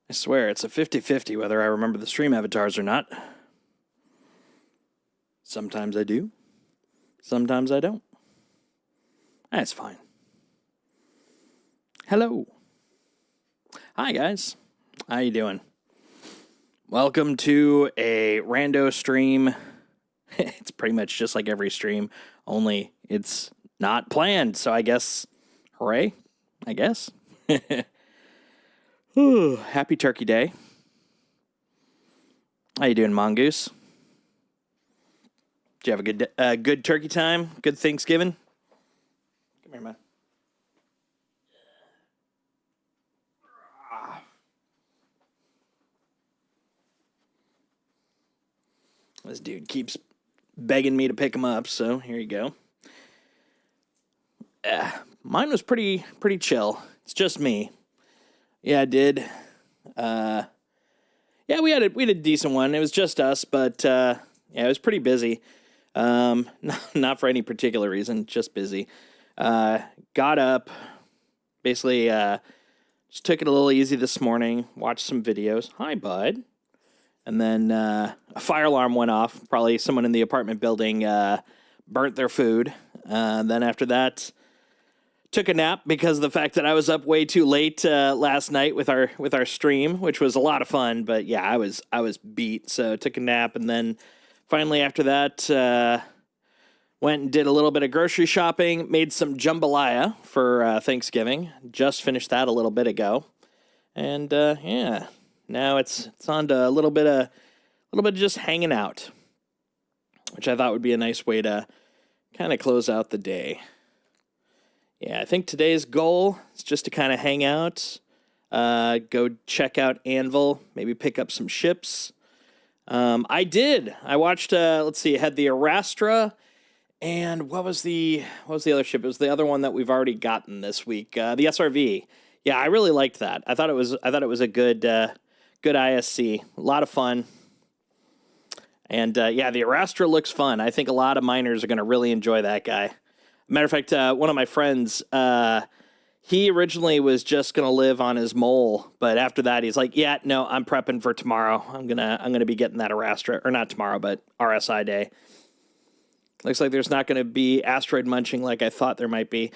I swear, it's a 50-50 whether I remember the stream avatars or not. Sometimes I do. Sometimes I don't. That's fine. Hello. Hi, guys. How you doing? Welcome to a rando stream. It's pretty much just like every stream, only it's not planned. So I guess, hooray, I guess. Ooh, happy Turkey Day. How you doing, Mongoose? Did you have a good turkey time? Good Thanksgiving? Come here, man. This dude keeps begging me to pick him up, so here you go. Mine was pretty chill. It's just me. Yeah, I did. Yeah, we had a decent one. It was just us, but yeah, it was pretty busy. Not for any particular reason, just busy. Got up, basically just took it a little easy this morning, watched some videos. Hi, bud. And then a fire alarm went off. Probably someone in the apartment building burnt their food. Then after that, took a nap because of the fact that I was up way too late last night with our stream, which was a lot of fun. But yeah, I was beat, so took a nap, and then finally after that went and did a little bit of grocery shopping, made some jambalaya for Thanksgiving. Just finished that a little bit ago, and yeah, now it's on to a little bit of just hanging out, which I thought would be a nice way to kind of close out the day. Yeah, I think today's goal is just to kind of hang out, go check out Anvil, maybe pick up some ships. I did. I watched. Let's see. I had the Arastra, and what was the other ship? It was the other one that we've already gotten this week. The SRV. Yeah, I really liked that. I thought it was a good ISC. A lot of fun. And yeah, the Arastra looks fun. I think a lot of miners are going to really enjoy that guy. Matter of fact, one of my friends, he originally was just gonna live on his mole, but after that, he's like, "Yeah, no, I'm prepping for tomorrow. I'm gonna be getting that Arastra, or not tomorrow, but RSI day." Looks like there's not gonna be asteroid munching like I thought there might be.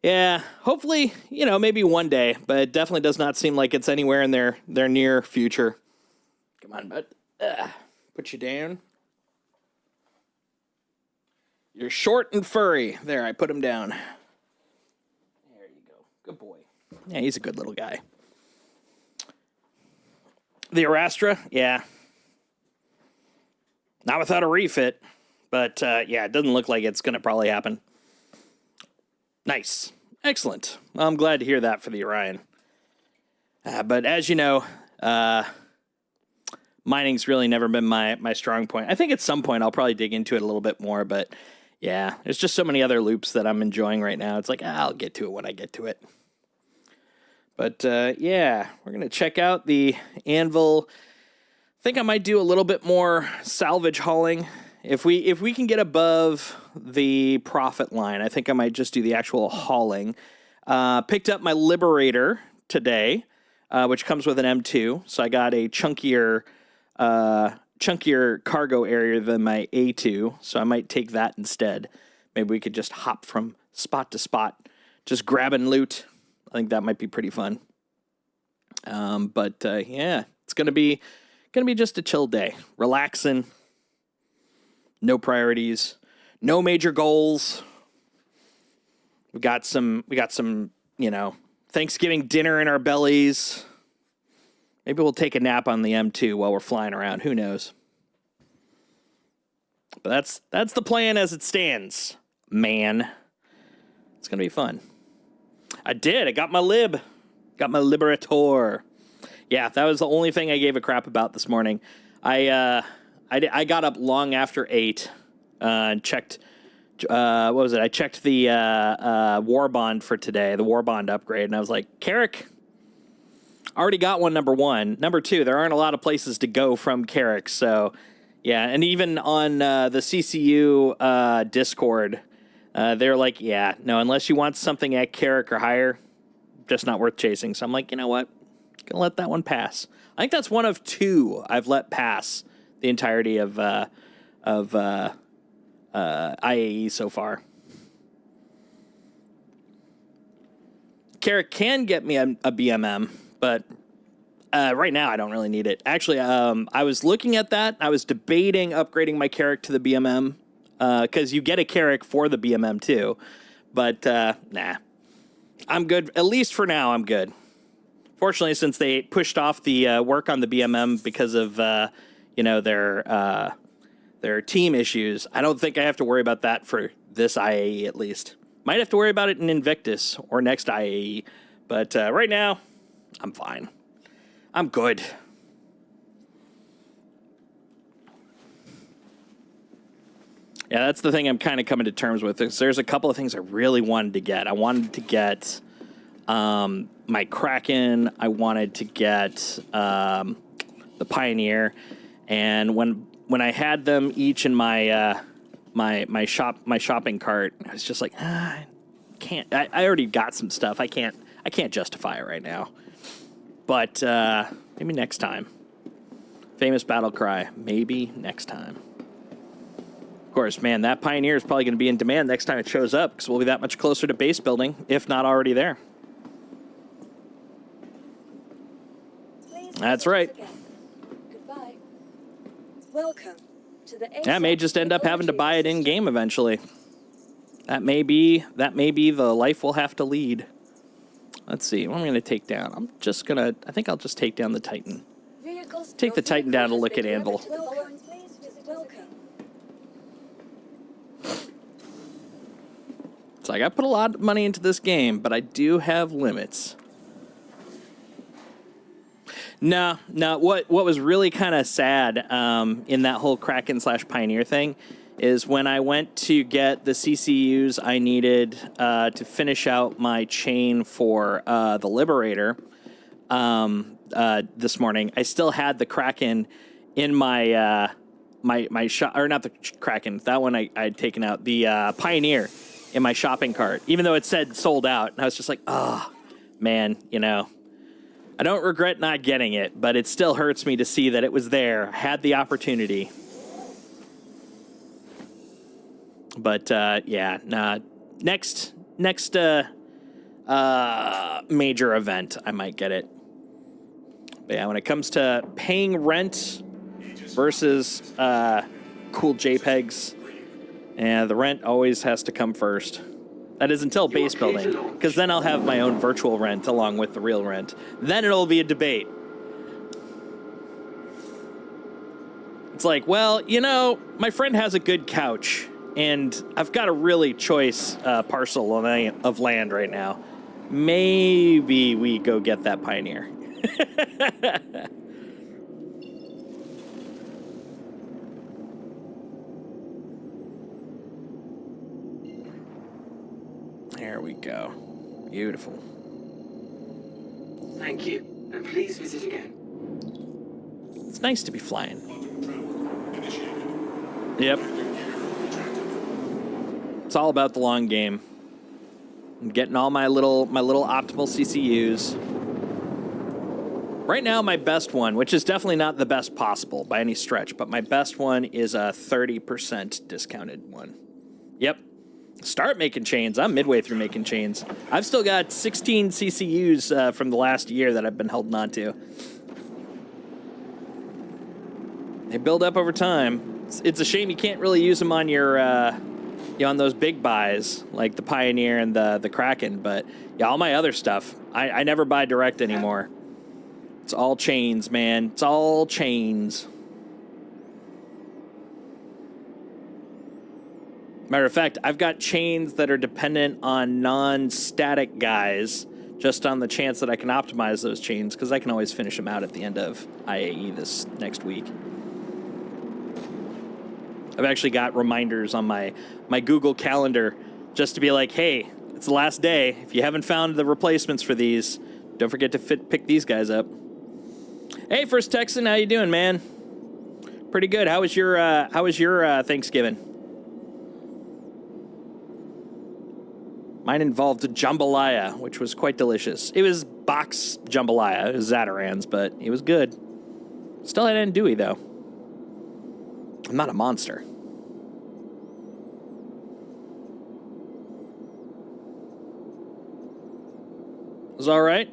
Yeah, hopefully, maybe one day, but it definitely does not seem like it's anywhere in their near future. Come on, bud. Put you down. You're short and furry. There, I put him down. There you go. Good boy. Yeah, he's a good little guy. The Arastra, yeah. Not without a refit, but yeah, it doesn't look like it's going to probably happen. Nice. Excellent. Well, I'm glad to hear that for the Orion. But as you know, mining's really never been my strong point. I think at some point I'll probably dig into it a little bit more, but yeah, there's just so many other loops that I'm enjoying right now. It's like, I'll get to it when I get to it. But yeah, we're going to check out the Anvil. I think I might do a little bit more salvage hauling. If we can get above the profit line, I think I might just do the actual hauling. Picked up my Liberator today, which comes with an M2. So I got a chunkier cargo area than my A2, so I might take that instead. Maybe we could just hop from spot to spot, just grabbing loot. I think that might be pretty fun. But yeah, it's gonna be just a chill day, relaxing, no priorities, no major goals. We got some Thanksgiving dinner in our bellies. Maybe we'll take a nap on the M2 while we're flying around. Who knows? But that's the plan as it stands, man. It's going to be fun. I got my lib. Got my Liberator. Yeah, that was the only thing I gave a crap about this morning. I got up long after 8 and checked, what was it? I checked the war bond for today, the war bond upgrade, and I was like, Carrick, already got one, number one. Number two, there aren't a lot of places to go from Carrick, so yeah, and even on the CCU Discord, they're like, yeah, no, unless you want something at Carrick or higher, just not worth chasing. So I'm like, you know what? Gonna let that one pass. I think that's one of two I've let pass the entirety of IAE so far. Carrick can get me a BMM, but right now I don't really need it. Actually, I was looking at that. I was debating upgrading my Carrick to the BMM because you get a Carrick for the BMM too. But nah, I'm good. At least for now, I'm good. Fortunately, since they pushed off the work on the BMM because of their team issues, I don't think I have to worry about that for this IAE at least. Might have to worry about it in Invictus or next IAE, but right now, I'm fine. I'm good. Yeah, that's the thing I'm kind of coming to terms with. There's a couple of things I really wanted to get. I wanted to get my Kraken. I wanted to get the Pioneer, and when I had them each in my my shopping cart, I was just like, I can't. I already got some stuff. I can't justify it right now. But maybe next time. Famous battle cry. Maybe next time. Of course, man, that Pioneer is probably going to be in demand next time it shows up because we'll be that much closer to base building, if not already there. That's right. Goodbye. Welcome to the I may just end up having to buy it in game eventually. That may be the life we'll have to lead. Let's see. What am I going to take down? I think I'll just take down the Titan. Take the Titan down to look at Anvil. It's like I put a lot of money into this game, but I do have limits. No. What was really kind of sad in that whole Kraken / Pioneer thing is when I went to get the CCUs I needed to finish out my chain for the Liberator this morning. I still had the Kraken in my my shop, or not the Kraken. That one I'd taken out. The Pioneer in my shopping cart, even though it said sold out. And I was just like, oh, man, I don't regret not getting it, but it still hurts me to see that it was there. I had the opportunity. But, yeah, nah. Next major event, I might get it. But yeah, when it comes to paying rent versus cool JPEGs, and the rent always has to come first. That is until base building, because then I'll have my own virtual rent along with the real rent. Then it'll be a debate. It's like, well, my friend has a good couch, and I've got a really choice parcel of land right now. Maybe we go get that Pioneer. There we go. Beautiful. Thank you, and please visit again. It's nice to be flying. Yep. It's all about the long game. I'm getting all my little optimal CCUs. Right now, my best one, which is definitely not the best possible by any stretch, but my best one is a 30% discounted one. Yep. Start making chains. I'm midway through making chains. I've still got 16 CCUs from the last year that I've been holding on to. They build up over time. It's a shame you can't really use them on your, on those big buys like the Pioneer and the Kraken. But yeah, all my other stuff, I never buy direct anymore. It's all chains, man. It's all chains. Matter of fact, I've got chains that are dependent on non-static guys, just on the chance that I can optimize those chains, because I can always finish them out at the end of IAE this next week. I've actually got reminders on my Google Calendar just to be like, hey, it's the last day. If you haven't found the replacements for these, don't forget to pick these guys up. Hey, First Texan, how you doing, man? Pretty good. How was your Thanksgiving? Mine involved jambalaya, which was quite delicious. It was box jambalaya. It was Zataran's, but it was good. Still had andouille, though. I'm not a monster. It was all right.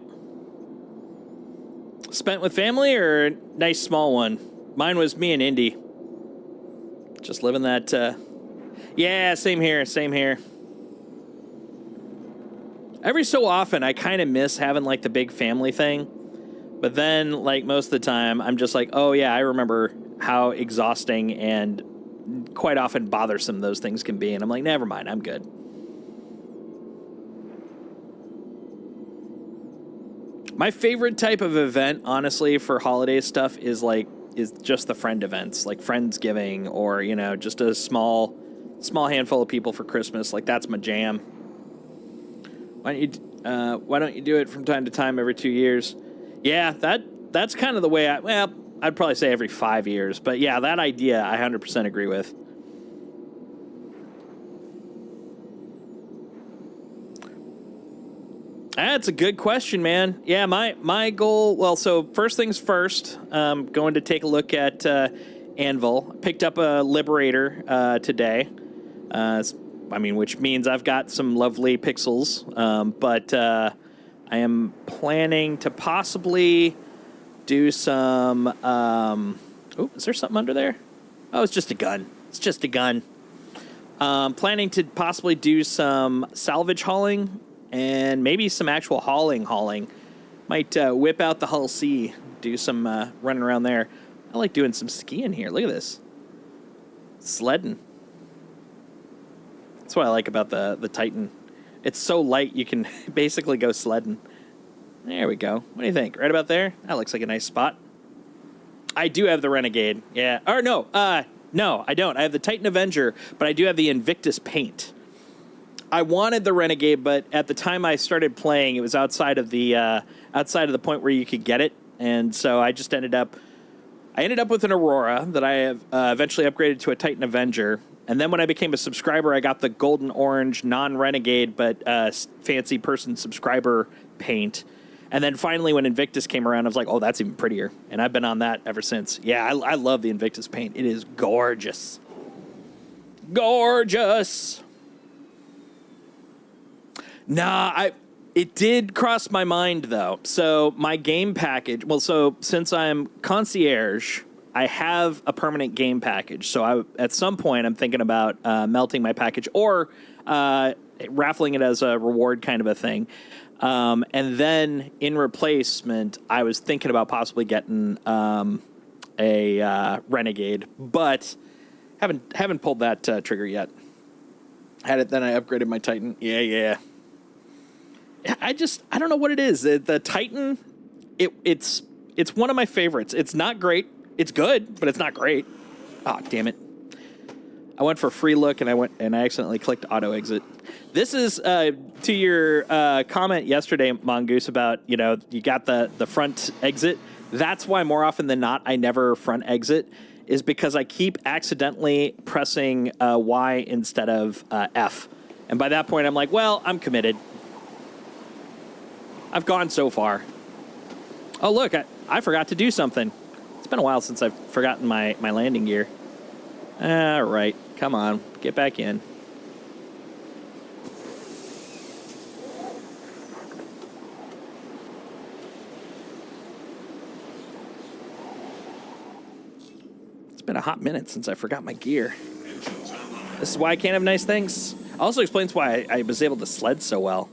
Spent with family or a nice small one? Mine was me and Indy. Just living that, yeah, same here, same here. Every so often, I kind of miss having, like, the big family thing. But then, like, most of the time, I'm just like, oh, yeah, I remember how exhausting and quite often bothersome those things can be. And I'm like, never mind, I'm good. My favorite type of event, honestly, for holiday stuff is just the friend events, like Friendsgiving or, you know, just a small handful of people for Christmas. Like, that's my jam. Why don't you do it from time to time every 2 years? Yeah, that's kind of the way I'd probably say every 5 years. But yeah, that idea I 100% agree with. That's a good question, man. Yeah, my goal, well, so first things first, going to take a look at Anvil. Picked up a Liberator today. Which means I've got some lovely pixels, but I am planning to possibly do some... is there something under there? Oh, it's just a gun. It's just a gun. Planning to possibly do some salvage hauling and maybe some actual hauling. Might whip out the Hull C, do some running around there. I like doing some skiing here. Look at this. Sledding. That's what I like about the Titan. It's so light you can basically go sledding. There we go. What do you think? Right about there? That looks like a nice spot. I do have the Renegade. Yeah. Or no, no, I don't. I have the Titan Avenger, but I do have the Invictus paint. I wanted the Renegade, but at the time I started playing, it was outside of the point where you could get it, and so I just ended up with an Aurora that I have eventually upgraded to a Titan Avenger. And then when I became a subscriber, I got the golden orange non-Renegade but fancy person subscriber paint. And then finally, when Invictus came around, I was like, oh, that's even prettier. And I've been on that ever since. Yeah, I love the Invictus paint. It is gorgeous. Gorgeous. Nah, it did cross my mind, though. So my game package, since I'm concierge, I have a permanent game package. So at some point, I'm thinking about melting my package or raffling it as a reward kind of a thing. And then in replacement, I was thinking about possibly getting a Renegade, but haven't pulled that trigger yet. Had it, then I upgraded my Titan. Yeah. I don't know what it is. The Titan, it's one of my favorites. It's not great. It's good, but it's not great. Oh, damn it. I went for a free look, and I accidentally clicked auto exit. This is to your comment yesterday, Mongoose, about, you got the front exit. That's why more often than not, I never front exit, is because I keep accidentally pressing Y instead of F. And by that point, I'm like, well, I'm committed. I've gone so far. Oh, look, I forgot to do something. It's been a while since I've forgotten my landing gear. All right, come on, get back in. It's been a hot minute since I forgot my gear. This is why I can't have nice things. Also explains why I was able to sled so well.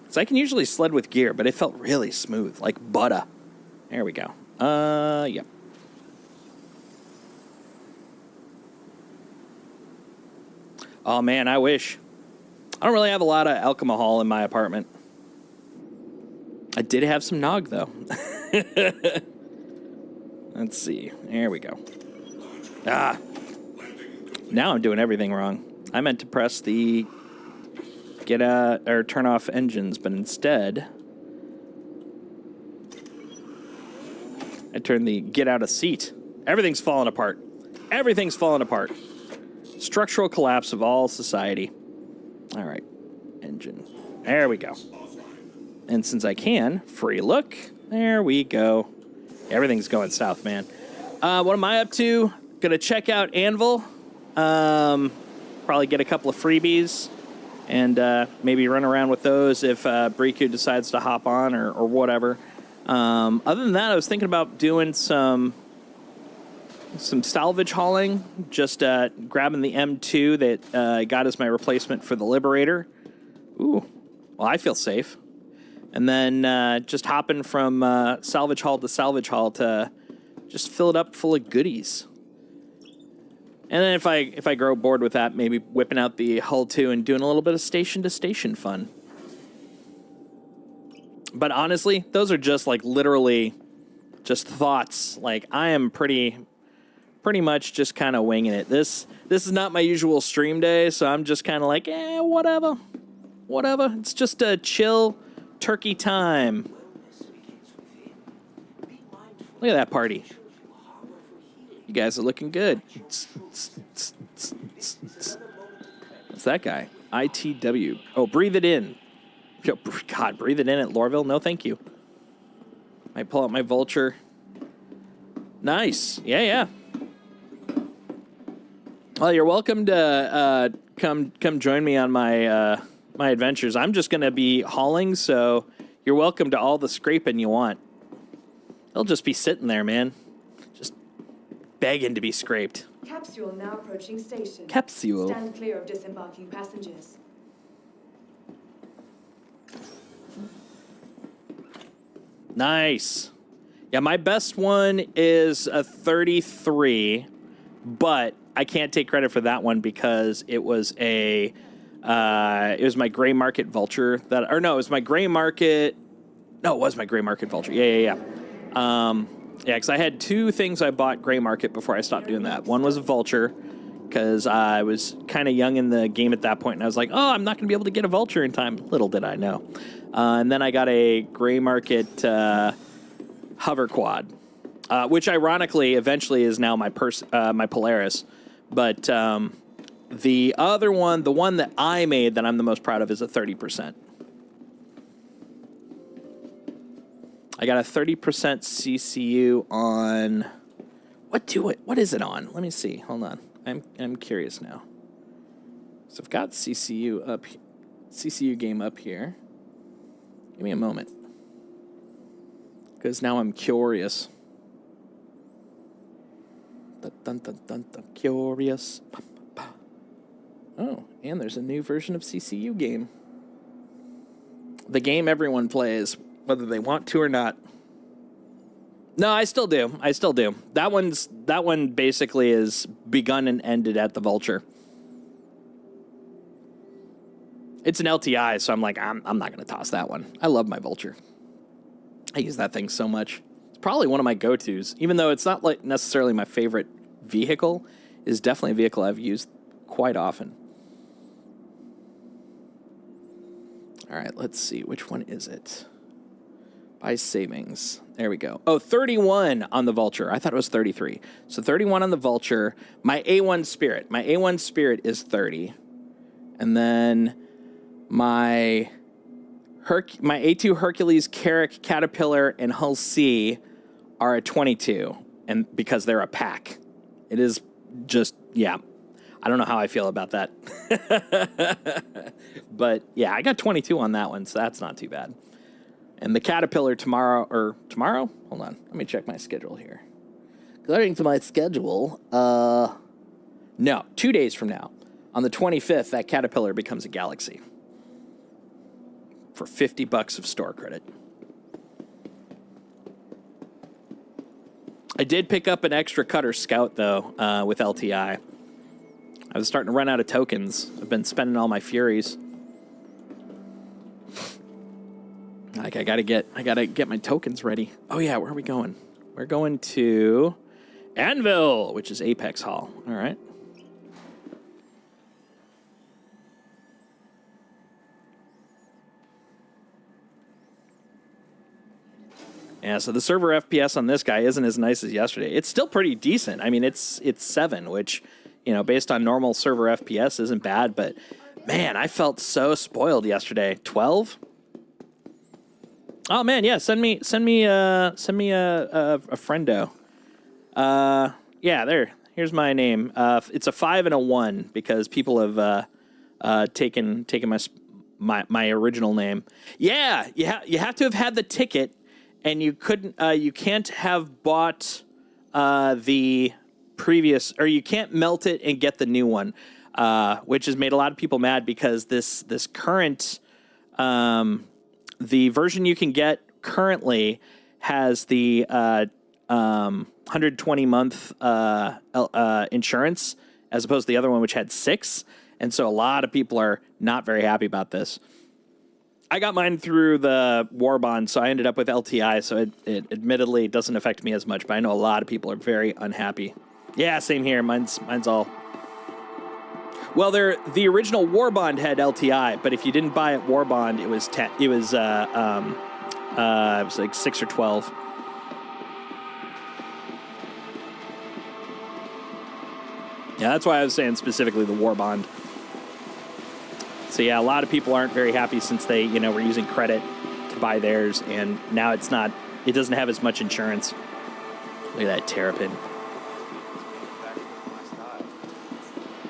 So I can usually sled with gear, but it felt really smooth, like butter. There we go. Yep. Oh, man, I wish. I don't really have a lot of alcohol in my apartment. I did have some nog, though. Let's see. There we go. Ah. Now I'm doing everything wrong. I meant to press the turn off engines, but instead I turned the get out of seat. Everything's falling apart. Structural collapse of all society. All right. Engine. There we go. And since I can, free look. There we go. Everything's going south, man. What am I up to? Gonna check out Anvil. Probably get a couple of freebies. And maybe run around with those if Briku decides to hop on or whatever. Other than that, I was thinking about doing some salvage hauling. Just grabbing the M2 that I got as my replacement for the Liberator. Ooh, well, I feel safe. And then just hopping from salvage haul to salvage haul to just fill it up full of goodies. And then if I grow bored with that, maybe whipping out the Hull 2 and doing a little bit of station-to-station fun. But honestly, those are just like literally just thoughts. Like I am pretty much just kind of winging it. This is not my usual stream day, so I'm just kind of like, whatever. It's just a chill turkey time. Look at that party. You guys are looking good. What's that guy? ITW. Oh, breathe it in. God, breathe it in at Lorville? No, thank you. Might pull out my vulture. Nice. Yeah. Well, you're welcome to come join me on my my adventures. I'm just going to be hauling, so you're welcome to all the scraping you want. They'll just be sitting there, man. Just begging to be scraped. Capsule now approaching station. Capsule. Stand clear of disembarking passengers. Nice. Yeah, my best one is a 33, but I can't take credit for that one because it was it was my gray market vulture it was my gray market. No, it was my gray market vulture. Yeah. Because I had two things I bought gray market before I stopped doing that. One was a vulture because I was kind of young in the game at that point, and I was like, oh, I'm not going to be able to get a vulture in time. Little did I know. And then I got a gray market hover quad, which ironically eventually is now my Polaris. But the other one, the one that I made that I'm the most proud of, is a 30%. I got a 30% CCU on what is it on? Let me see. Hold on. I'm curious now. So I've got CCU game up here. Give me a moment. Because now I'm curious. Dun, dun, dun, dun, curious. Oh, and there's a new version of CCU game. The game everyone plays, whether they want to or not. No, I still do. That one basically is begun and ended at the Vulture. It's an LTI, so I'm like, I'm not going to toss that one. I love my Vulture. I use that thing so much. It's probably one of my go-tos, even though it's not like necessarily my favorite vehicle. Is definitely a vehicle I've used quite often. All right, let's see. Which one is it? Buy savings. There we go. Oh, 31 on the Vulture. I thought it was 33. So 31 on the Vulture. My A1 Spirit. My A1 Spirit is 30. And then my A2 Hercules, Carrack, Caterpillar, and Hull C are a 22. And because they're a pack. It is just, yeah. I don't know how I feel about that. But yeah, I got 22 on that one, so that's not too bad. And the Caterpillar tomorrow? Hold on. Let me check my schedule here. According to my schedule, no, 2 days from now, on the 25th, that Caterpillar becomes a Galaxy for $50 of store credit. I did pick up an extra Cutter Scout, though, with LTI. I was starting to run out of tokens. I've been spending all my Furies. Like, I gotta get my tokens ready. Oh yeah, where are we going? We're going to Anvil, which is Apex Hall. All right. Yeah, so the server FPS on this guy isn't as nice as yesterday. It's still pretty decent. I mean, it's 7, which, based on normal server FPS isn't bad, but man, I felt so spoiled yesterday. 12? Oh man, yeah, send me a friendo. Yeah, here's my name. It's a 5 and a 1 because people have taken my original name. Yeah, you have to have had the ticket, and you can't have bought the previous, or you can't melt it and get the new one, which has made a lot of people mad because this current the version you can get currently has the 120-month insurance as opposed to the other one, which had 6. And so a lot of people are not very happy about this. I got mine through the war bond, so I ended up with LTI, so it admittedly doesn't affect me as much, but I know a lot of people are very unhappy. Yeah, same here. Mine's all... Well, the original war bond had LTI, but if you didn't buy it war bond, it was like 6 or 12. Yeah, that's why I was saying specifically the war bond. So yeah, a lot of people aren't very happy since they, were using credit to buy theirs, and now it doesn't have as much insurance. Look at that Terrapin.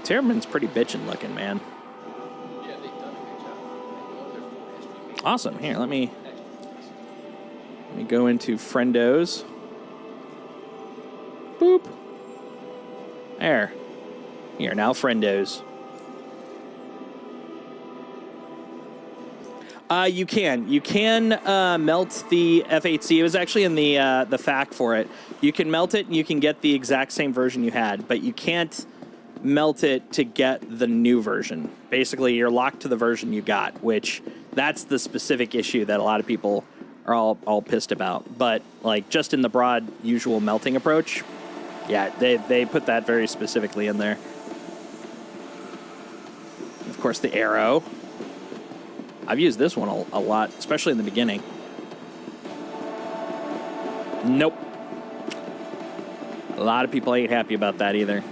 Terrapin's pretty bitchin' looking, man. Yeah, they've done a good job. Awesome. Here, let me go into friendos. Boop. There. Here, now friendos. You can melt the F8C. It was actually in the FAQ for it. You can melt it and you can get the exact same version you had, but you can't melt it to get the new version. Basically, you're locked to the version you got, which that's the specific issue that a lot of people are all pissed about. But like just in the broad usual melting approach, yeah, they put that very specifically in there. Of course, the arrow. I've used this one a lot, especially in the beginning. Nope. A lot of people ain't happy about that either.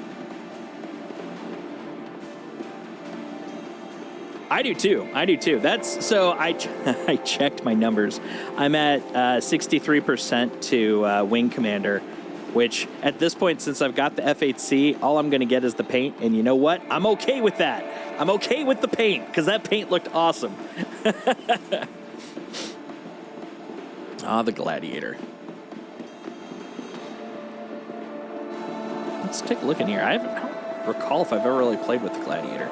I do too. That's so I checked my numbers. I'm at 63% to Wing Commander, which at this point, since I've got the F8C, all I'm going to get is the paint. And you know what? I'm okay with that. I'm okay with the paint because that paint looked awesome. The Gladiator. Let's take a look in here. I don't recall if I've ever really played with the Gladiator.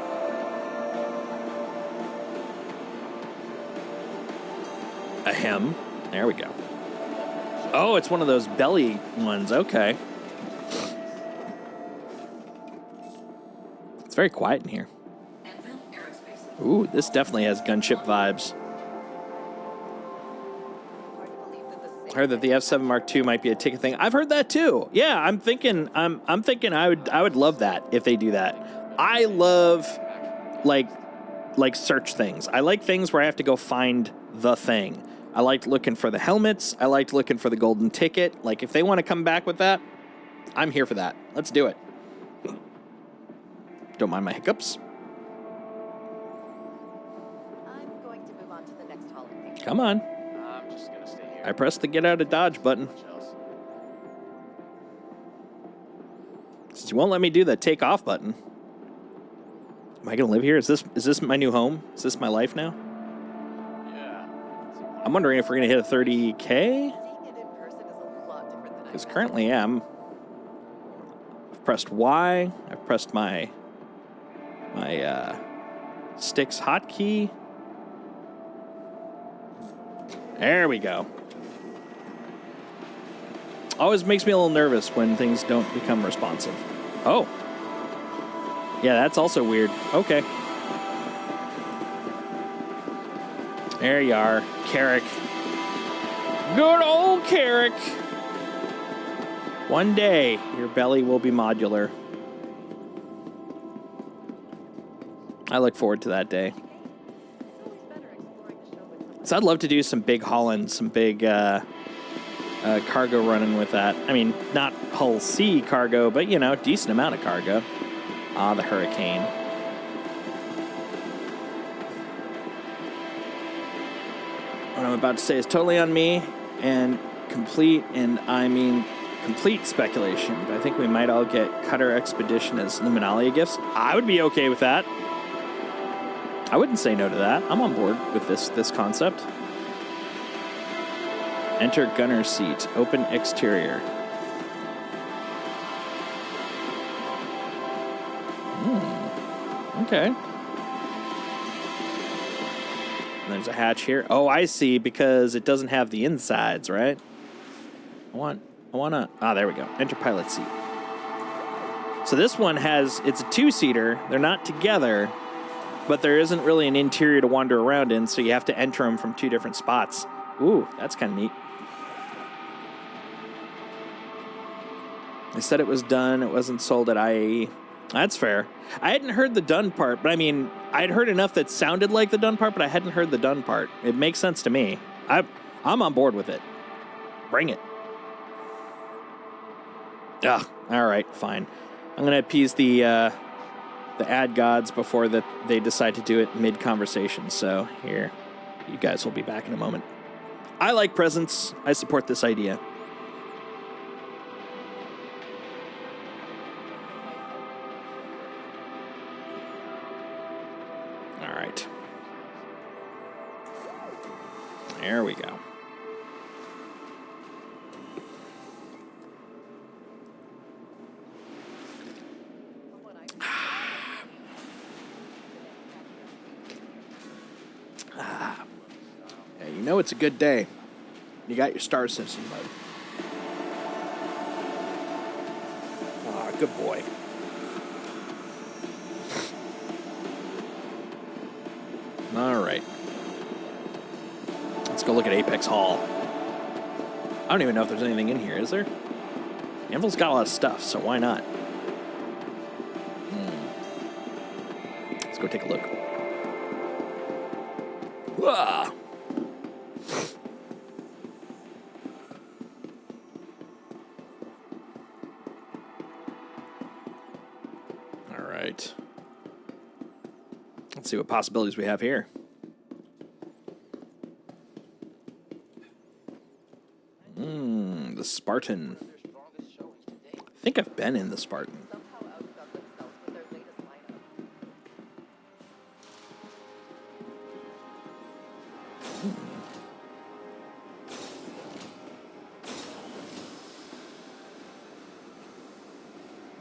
Ahem. There we go. Oh, it's one of those belly ones. Okay. It's very quiet in here. Ooh, this definitely has gunship vibes. I heard that the F7 Mark II might be a ticket thing. I've heard that too. Yeah, I'm thinking I would love that if they do that. I love like search things. I like things where I have to go find the thing. I liked looking for the helmets. I liked looking for the golden ticket. Like, if they want to come back with that, I'm here for that. Let's do it. Don't mind my hiccups. I'm going to move on to the next holiday. Come on. I'm just gonna stay here. I pressed the get out of dodge button. Since you won't let me do the take off button. Am I going to live here? Is this my new home? Is this my life now? I'm wondering if we're going to hit a 30K? Seeing it in person is a lot different than I Because currently I've pressed Y. I've pressed my sticks hotkey. There we go. Always makes me a little nervous when things don't become responsive. Oh. Yeah, that's also weird. Okay. There you are, Carrick. Good old Carrick. One day, your belly will be modular. I look forward to that day. So I'd love to do some big hauling, some big cargo running with that. I mean, not Hull C cargo, but, decent amount of cargo. Ah, the hurricane. What I'm about to say is totally on me and complete, and I mean complete speculation. But I think we might all get Cutter Expedition as Luminalia gifts. I would be okay with that. I wouldn't say no to that. I'm on board with this concept. Enter gunner seat. Open exterior. Okay. And there's a hatch here. Oh, I see, because it doesn't have the insides, right? I wanna, there we go. Enter pilot seat. So this one it's a two-seater. They're not together, but there isn't really an interior to wander around in, so you have to enter them from two different spots. Ooh, that's kind of neat. They said it was done. It wasn't sold at IAE. That's fair. I hadn't heard the done part, but I mean, I'd heard enough that sounded like the done part, but I hadn't heard the done part. It makes sense to me. I'm on board with it. Bring it. Ugh. All right, fine. I'm gonna appease the ad gods before they decide to do it mid-conversation. So here, you guys will be back in a moment. I like presents. I support this idea. All right. There we go. Yeah, you know it's a good day. You got your star system mode. Ah, good boy. All right. Let's go look at Apex Hall. I don't even know if there's anything in here, is there? Anvil's got a lot of stuff, so why not? Let's go take a look. Whoa. All right. Let's see what possibilities we have here. The Spartan. I think I've been in the Spartan. Somehow outgunned themselves with their latest lineup.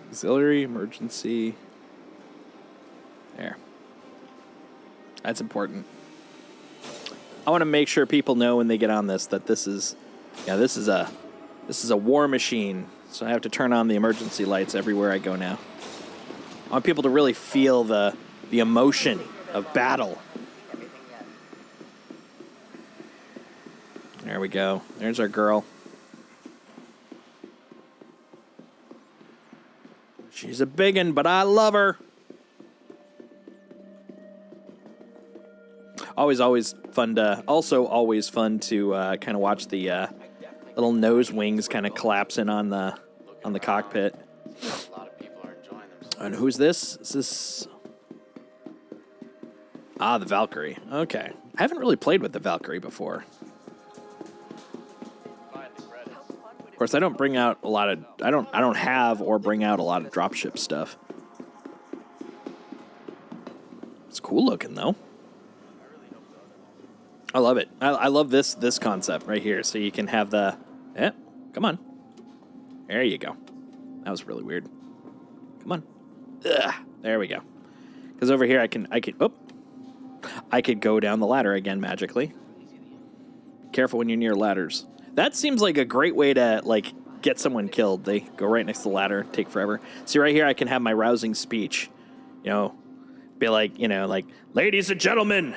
Auxiliary, emergency. There. That's important. I want to make sure people know when they get on this that this is a war machine. So I have to turn on the emergency lights everywhere I go now. I want people to really feel the emotion of battle. There we go. There's our girl. She's a biggin', but I love her. Always fun to kind of watch the little nose wings kind of collapse in on the cockpit. A lot of people are enjoying themselves. And who's this? Is this? Ah, the Valkyrie. Okay, I haven't really played with the Valkyrie before. Of course, I don't bring out a lot of. I don't have or bring out a lot of dropship stuff. It's cool looking though. I love it. I love this concept right here. So you can have the, come on. There you go. That was really weird. Come on. Ugh, there we go. Because over here I could go down the ladder again magically. Careful when you're near ladders. That seems like a great way to get someone killed. They go right next to the ladder, take forever. See right here I can have my rousing speech. Be like, ladies and gentlemen,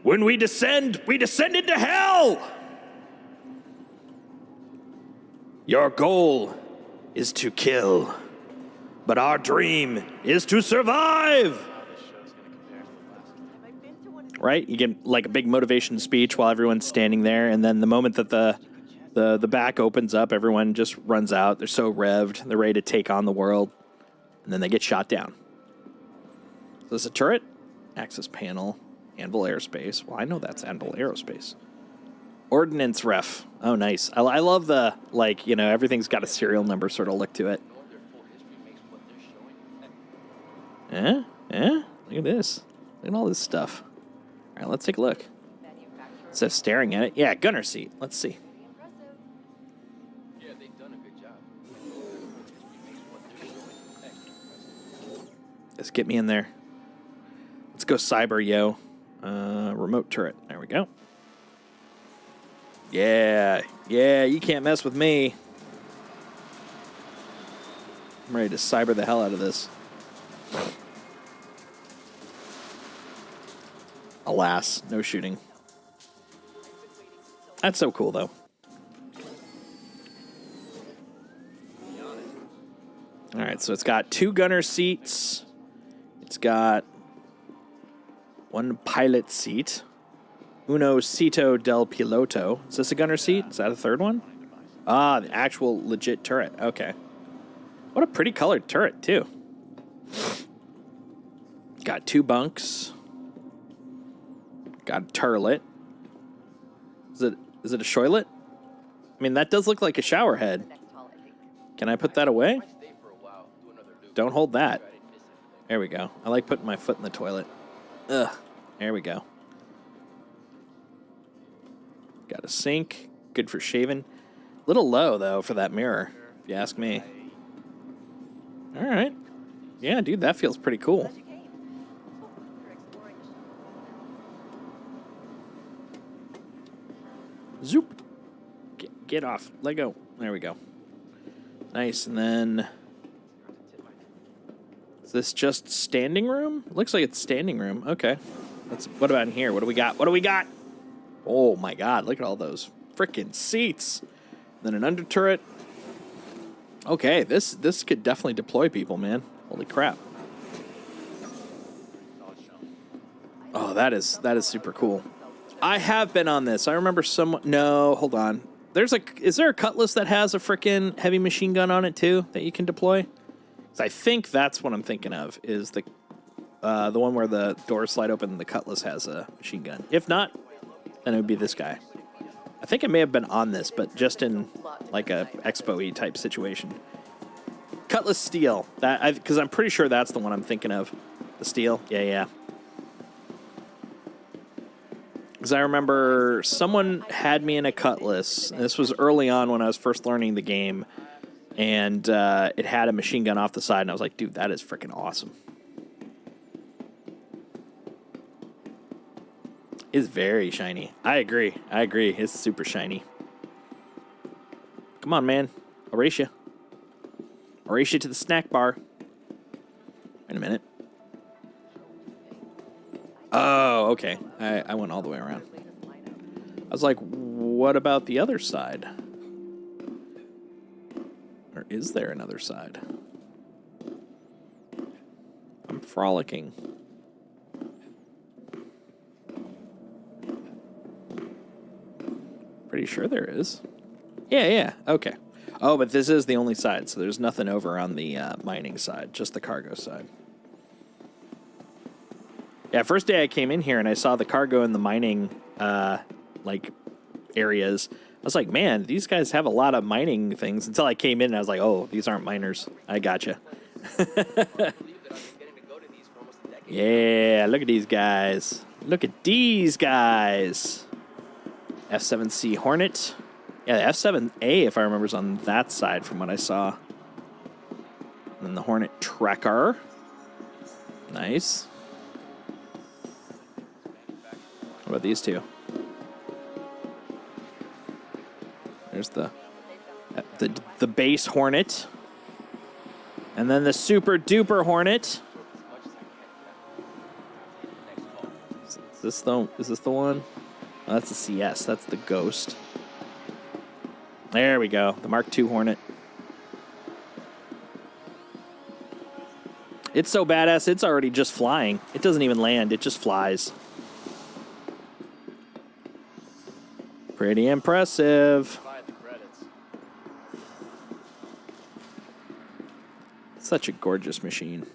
when we descend into hell. Your goal is to kill, but our dream is to survive. Right? You get like a big motivation speech while everyone's standing there, and then the moment that the back opens up, everyone just runs out. They're so revved. They're ready to take on the world, and then they get shot down. There's a turret, access panel, Anvil Aerospace. Well, I know that's Anvil Aerospace. Ordnance ref. Oh, nice. I love the, like, you know, everything's got a serial number sort of look to it. Yeah? Look at this. Look at all this stuff. All right, let's take a look. So staring at it. Yeah, gunner seat. Let's see. Yeah, they've done a good job. Let's get me in there. Let's go cyber, yo. Remote turret. There we go. Yeah, you can't mess with me. I'm ready to cyber the hell out of this. Alas, no shooting. That's so cool, though. All right, so it's got 2 gunner seats. It's got 1 pilot seat. Uno Cito del Piloto. Is this a gunner seat? Is that a 3rd one? Ah, the actual legit turret. Okay. What a pretty colored turret, too. Got 2 bunks. Got a turlet. Is it a shoilet? I mean, that does look like a shower head. Can I put that away? Don't hold that. There we go. I like putting my foot in the toilet. Ugh. There we go. Got a sink. Good for shaving. Little low, though, for that mirror, if you ask me. All right. Yeah, dude, that feels pretty cool. Zoop. Get off. Let go. There we go. Nice. And then... is this just standing room? Looks like it's standing room. Okay. What about in here? What do we got? What do we got? Oh, my God. Look at all those freaking seats. Then an under turret. Okay, this could definitely deploy people, man. Holy crap. Oh, that is super cool. I have been on this. I remember someone... no, hold on. Is there a Cutlass that has a freaking heavy machine gun on it, too, that you can deploy? I think that's what I'm thinking of, is the one where the doors slide open and the Cutlass has a machine gun. If not, then it would be this guy. I think I may have been on this, but just in like a expo-y type situation. Cutlass steel. Because I'm pretty sure that's the one I'm thinking of. The steel. Yeah. Because I remember someone had me in a Cutlass. This was early on when I was first learning the game. And it had a machine gun off the side. And I was like, dude, that is freaking awesome. It's very shiny. I agree. It's super shiny. Come on, man. I'll race you. I'll race you to the snack bar. Wait a minute. Oh, okay. I went all the way around. I was like, what about the other side? Or is there another side? I'm frolicking. Pretty sure there is. Yeah. Okay. Oh, but this is the only side, so there's nothing over on the mining side, just the cargo side. Yeah, first day I came in here and I saw the cargo and the mining, areas. I was like, man, these guys have a lot of mining things. Until I came in and I was like, oh, these aren't miners. I gotcha. Yeah, look at these guys. Look at these guys. F7C Hornet. Yeah, the F7A, if I remember, is on that side from what I saw. And then the Hornet Tracker. Nice. What about these two? There's the base Hornet. And then the super duper Hornet. Is this the one? Oh, that's the CS. That's the Ghost. There we go. The Mark II Hornet. It's so badass, it's already just flying. It doesn't even land. It just flies. Pretty impressive. Such a gorgeous machine.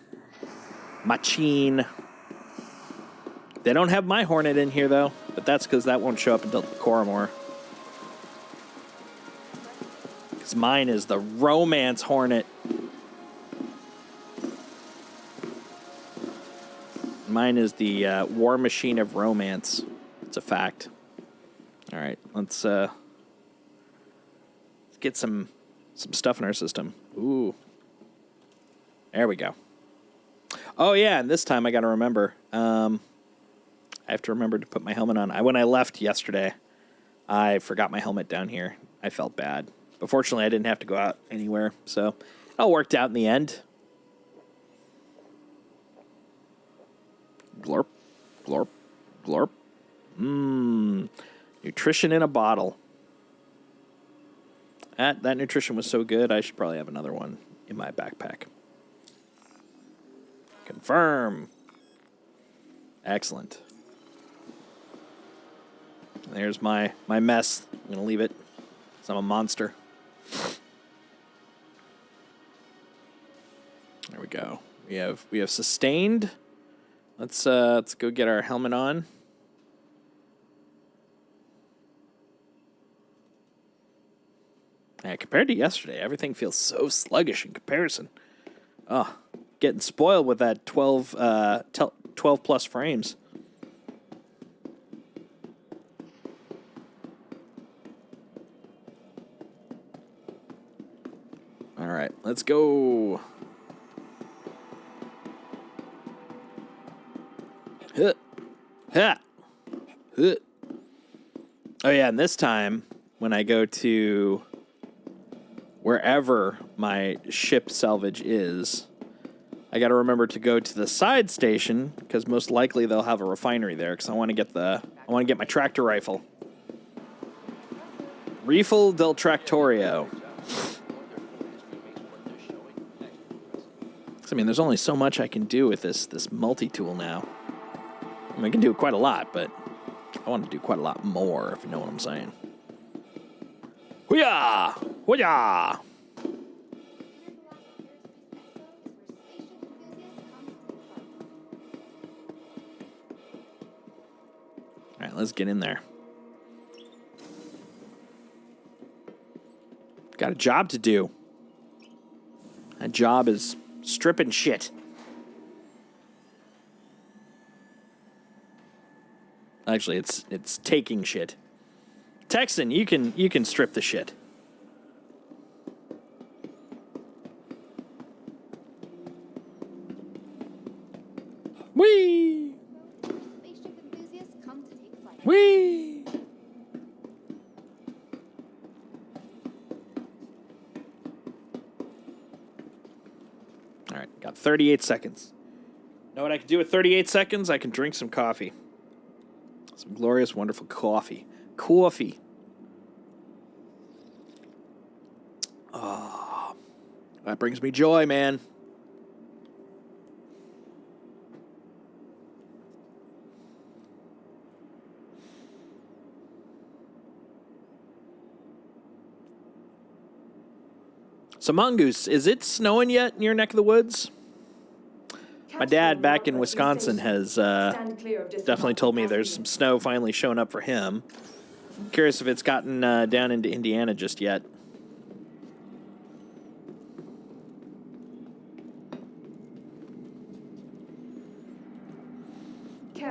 Machine. They don't have my Hornet in here, though, but that's because that won't show up until Coramore. Because mine is the Romance Hornet. Mine is the War Machine of Romance. It's a fact. All right, let's get some stuff in our system. Ooh. There we go. Oh, yeah, and this time I got to remember. I have to remember to put my helmet on. When I left yesterday, I forgot my helmet down here. I felt bad. But fortunately, I didn't have to go out anywhere, so it all worked out in the end. Glorp, glorp, glorp. Nutrition in a bottle. That nutrition was so good, I should probably have another one in my backpack. Confirm. Excellent. There's my mess. I'm going to leave it because I'm a monster. There we go. We have sustained. Let's go get our helmet on. Yeah, compared to yesterday, everything feels so sluggish in comparison. Oh, getting spoiled with that 12 plus frames. All right, let's go. Huh. Ha. Huh. Oh, yeah, and this time, when I go to wherever my ship salvage is, I got to remember to go to the side station, because most likely they'll have a refinery there, because I want to get my tractor rifle. Rifle del Tractorio. I mean, there's only so much I can do with this multi-tool now. I mean, I can do quite a lot, but I want to do quite a lot more, if you know what I'm saying. Hoo-yah! Hoo-yah! All right, let's get in there. Got a job to do. That job is stripping shit. Actually, it's taking shit. Texan, you can strip the shit. Whee! Spaceship enthusiasts come to take flight. Whee! All right, got 38 seconds. Know what I can do with 38 seconds? I can drink some coffee. Some glorious, wonderful coffee. Coffee. Oh, that brings me joy, man. So, Mongoose, is it snowing yet in your neck of the woods? My dad back in Wisconsin has definitely told me there's some snow finally showing up for him. I'm curious if it's gotten down into Indiana just yet.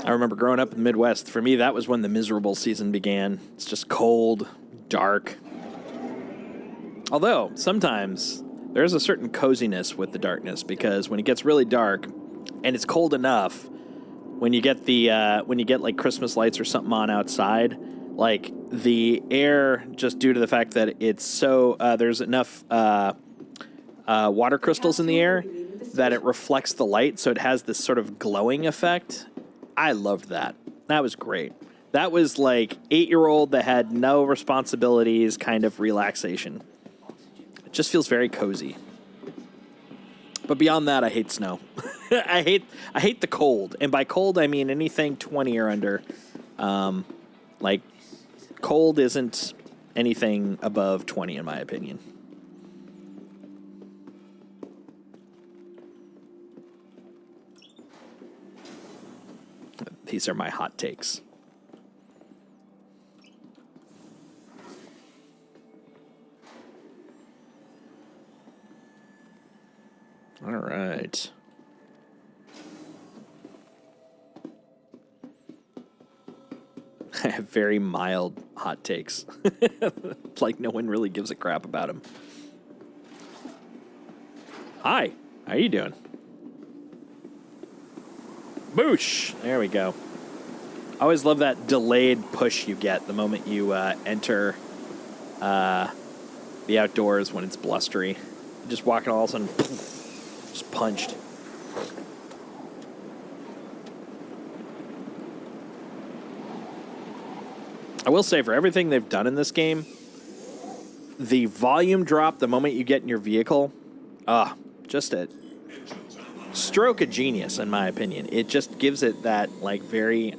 I remember growing up in the Midwest. For me, that was when the miserable season began. It's just cold, dark. Although, sometimes there's a certain coziness with the darkness, because when it gets really dark and it's cold enough, when you get like Christmas lights or something on outside, like the air, just due to the fact that it's so there's enough water crystals in the air that it reflects the light, so it has this sort of glowing effect. I loved that. That was great. That was like 8-year-old that had no responsibilities kind of relaxation. It just feels very cozy. But beyond that, I hate snow. I hate the cold. And by cold, I mean anything 20 or under. Like, cold isn't anything above 20, in my opinion. These are my hot takes. All right. I have very mild hot takes. Like no one really gives a crap about them. Hi, how you doing? Boosh! There we go. I always love that delayed push you get the moment you enter the outdoors when it's blustery. You're just walking all of a sudden, just punched. I will say, for everything they've done in this game, the volume drop the moment you get in your vehicle, just a stroke of genius, in my opinion. It just gives it that, like, very...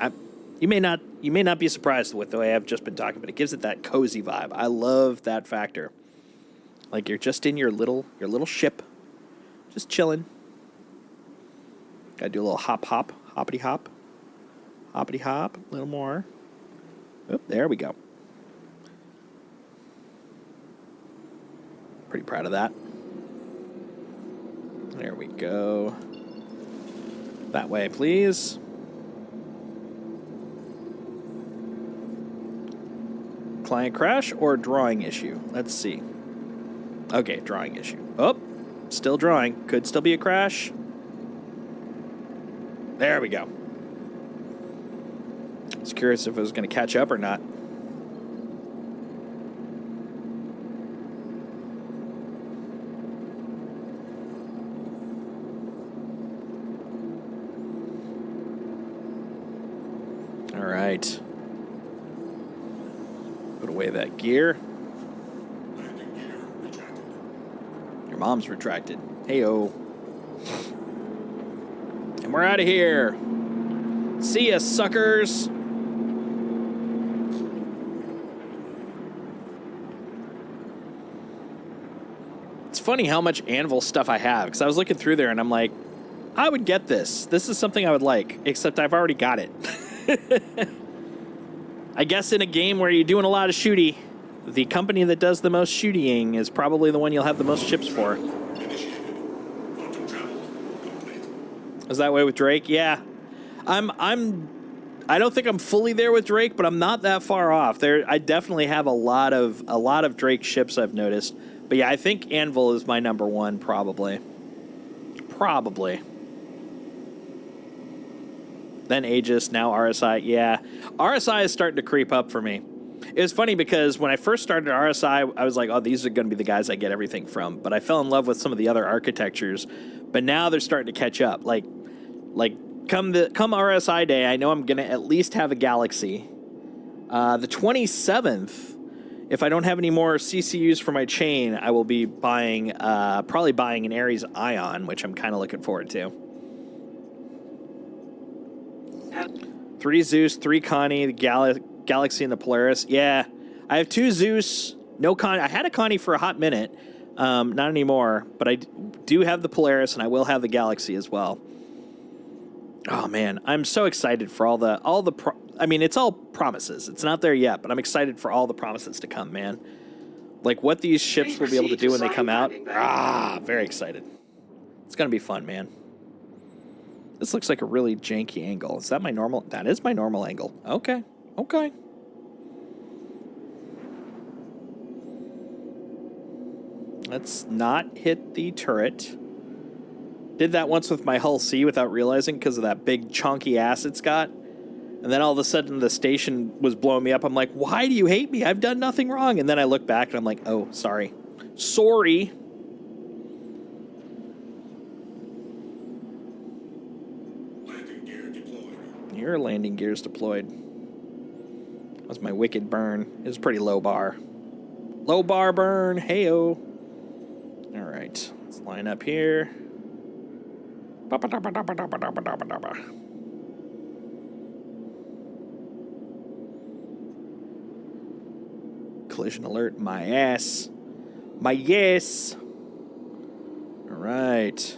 You may not be surprised with the way I've just been talking, but it gives it that cozy vibe. I love that factor. Like, you're just in your little ship, just chilling. Gotta do a little hoppity hop, a little more. Oh, there we go. Pretty proud of that. There we go. That way, please. Client crash or drawing issue? Let's see. Okay, drawing issue. Oh, still drawing. Could still be a crash. There we go. I was curious if it was going to catch up or not. All right. Put away that gear. Your mom's retracted. Hey-o. And we're out of here. See ya, suckers. It's funny how much Anvil stuff I have, because I was looking through there and I'm like, I would get this. This is something I would like, except I've already got it. I guess in a game where you're doing a lot of shooty, the company that does the most shootying is probably the one you'll have the most chips for. Is that way with Drake? Yeah. I don't think I'm fully there with Drake, but I'm not that far off. I definitely have a lot of Drake ships I've noticed. But yeah, I think Anvil is my number one, probably. Then Aegis, now RSI. Yeah, RSI is starting to creep up for me. It was funny because when I first started RSI, I was like, oh, these are going to be the guys I get everything from. But I fell in love with some of the other architectures. But now they're starting to catch up. Like come RSI day, I know I'm going to at least have a Galaxy. The 27th, if I don't have any more CCUs for my chain, I will be probably buying an Ares Ion, which I'm kind of looking forward to. 3 Zeus, 3 Connie, the Galaxy, and the Polaris. Yeah, I have 2 Zeus, no Connie. I had a Connie for a hot minute, not anymore, but I do have the Polaris, and I will have the Galaxy as well. Oh man, I'm so excited for all the I mean, it's all promises. It's not there yet, but I'm excited for all the promises to come, man. Like what these ships will be able to do when they come out. Very excited. It's gonna be fun, man. This looks like a really janky angle. Is that my normal? That is my normal angle. Okay. Let's not hit the turret. Did that once with my Hull C without realizing because of that big chunky ass it's got. And then all of a sudden the station was blowing me up. I'm like, why do you hate me? I've done nothing wrong. And then I look back and I'm like, oh, sorry. Your landing gear's deployed. That was my wicked burn. It was pretty low bar. Low bar burn. Hey-o. All right. Let's line up here. Collision alert. My ass. My yes. All right.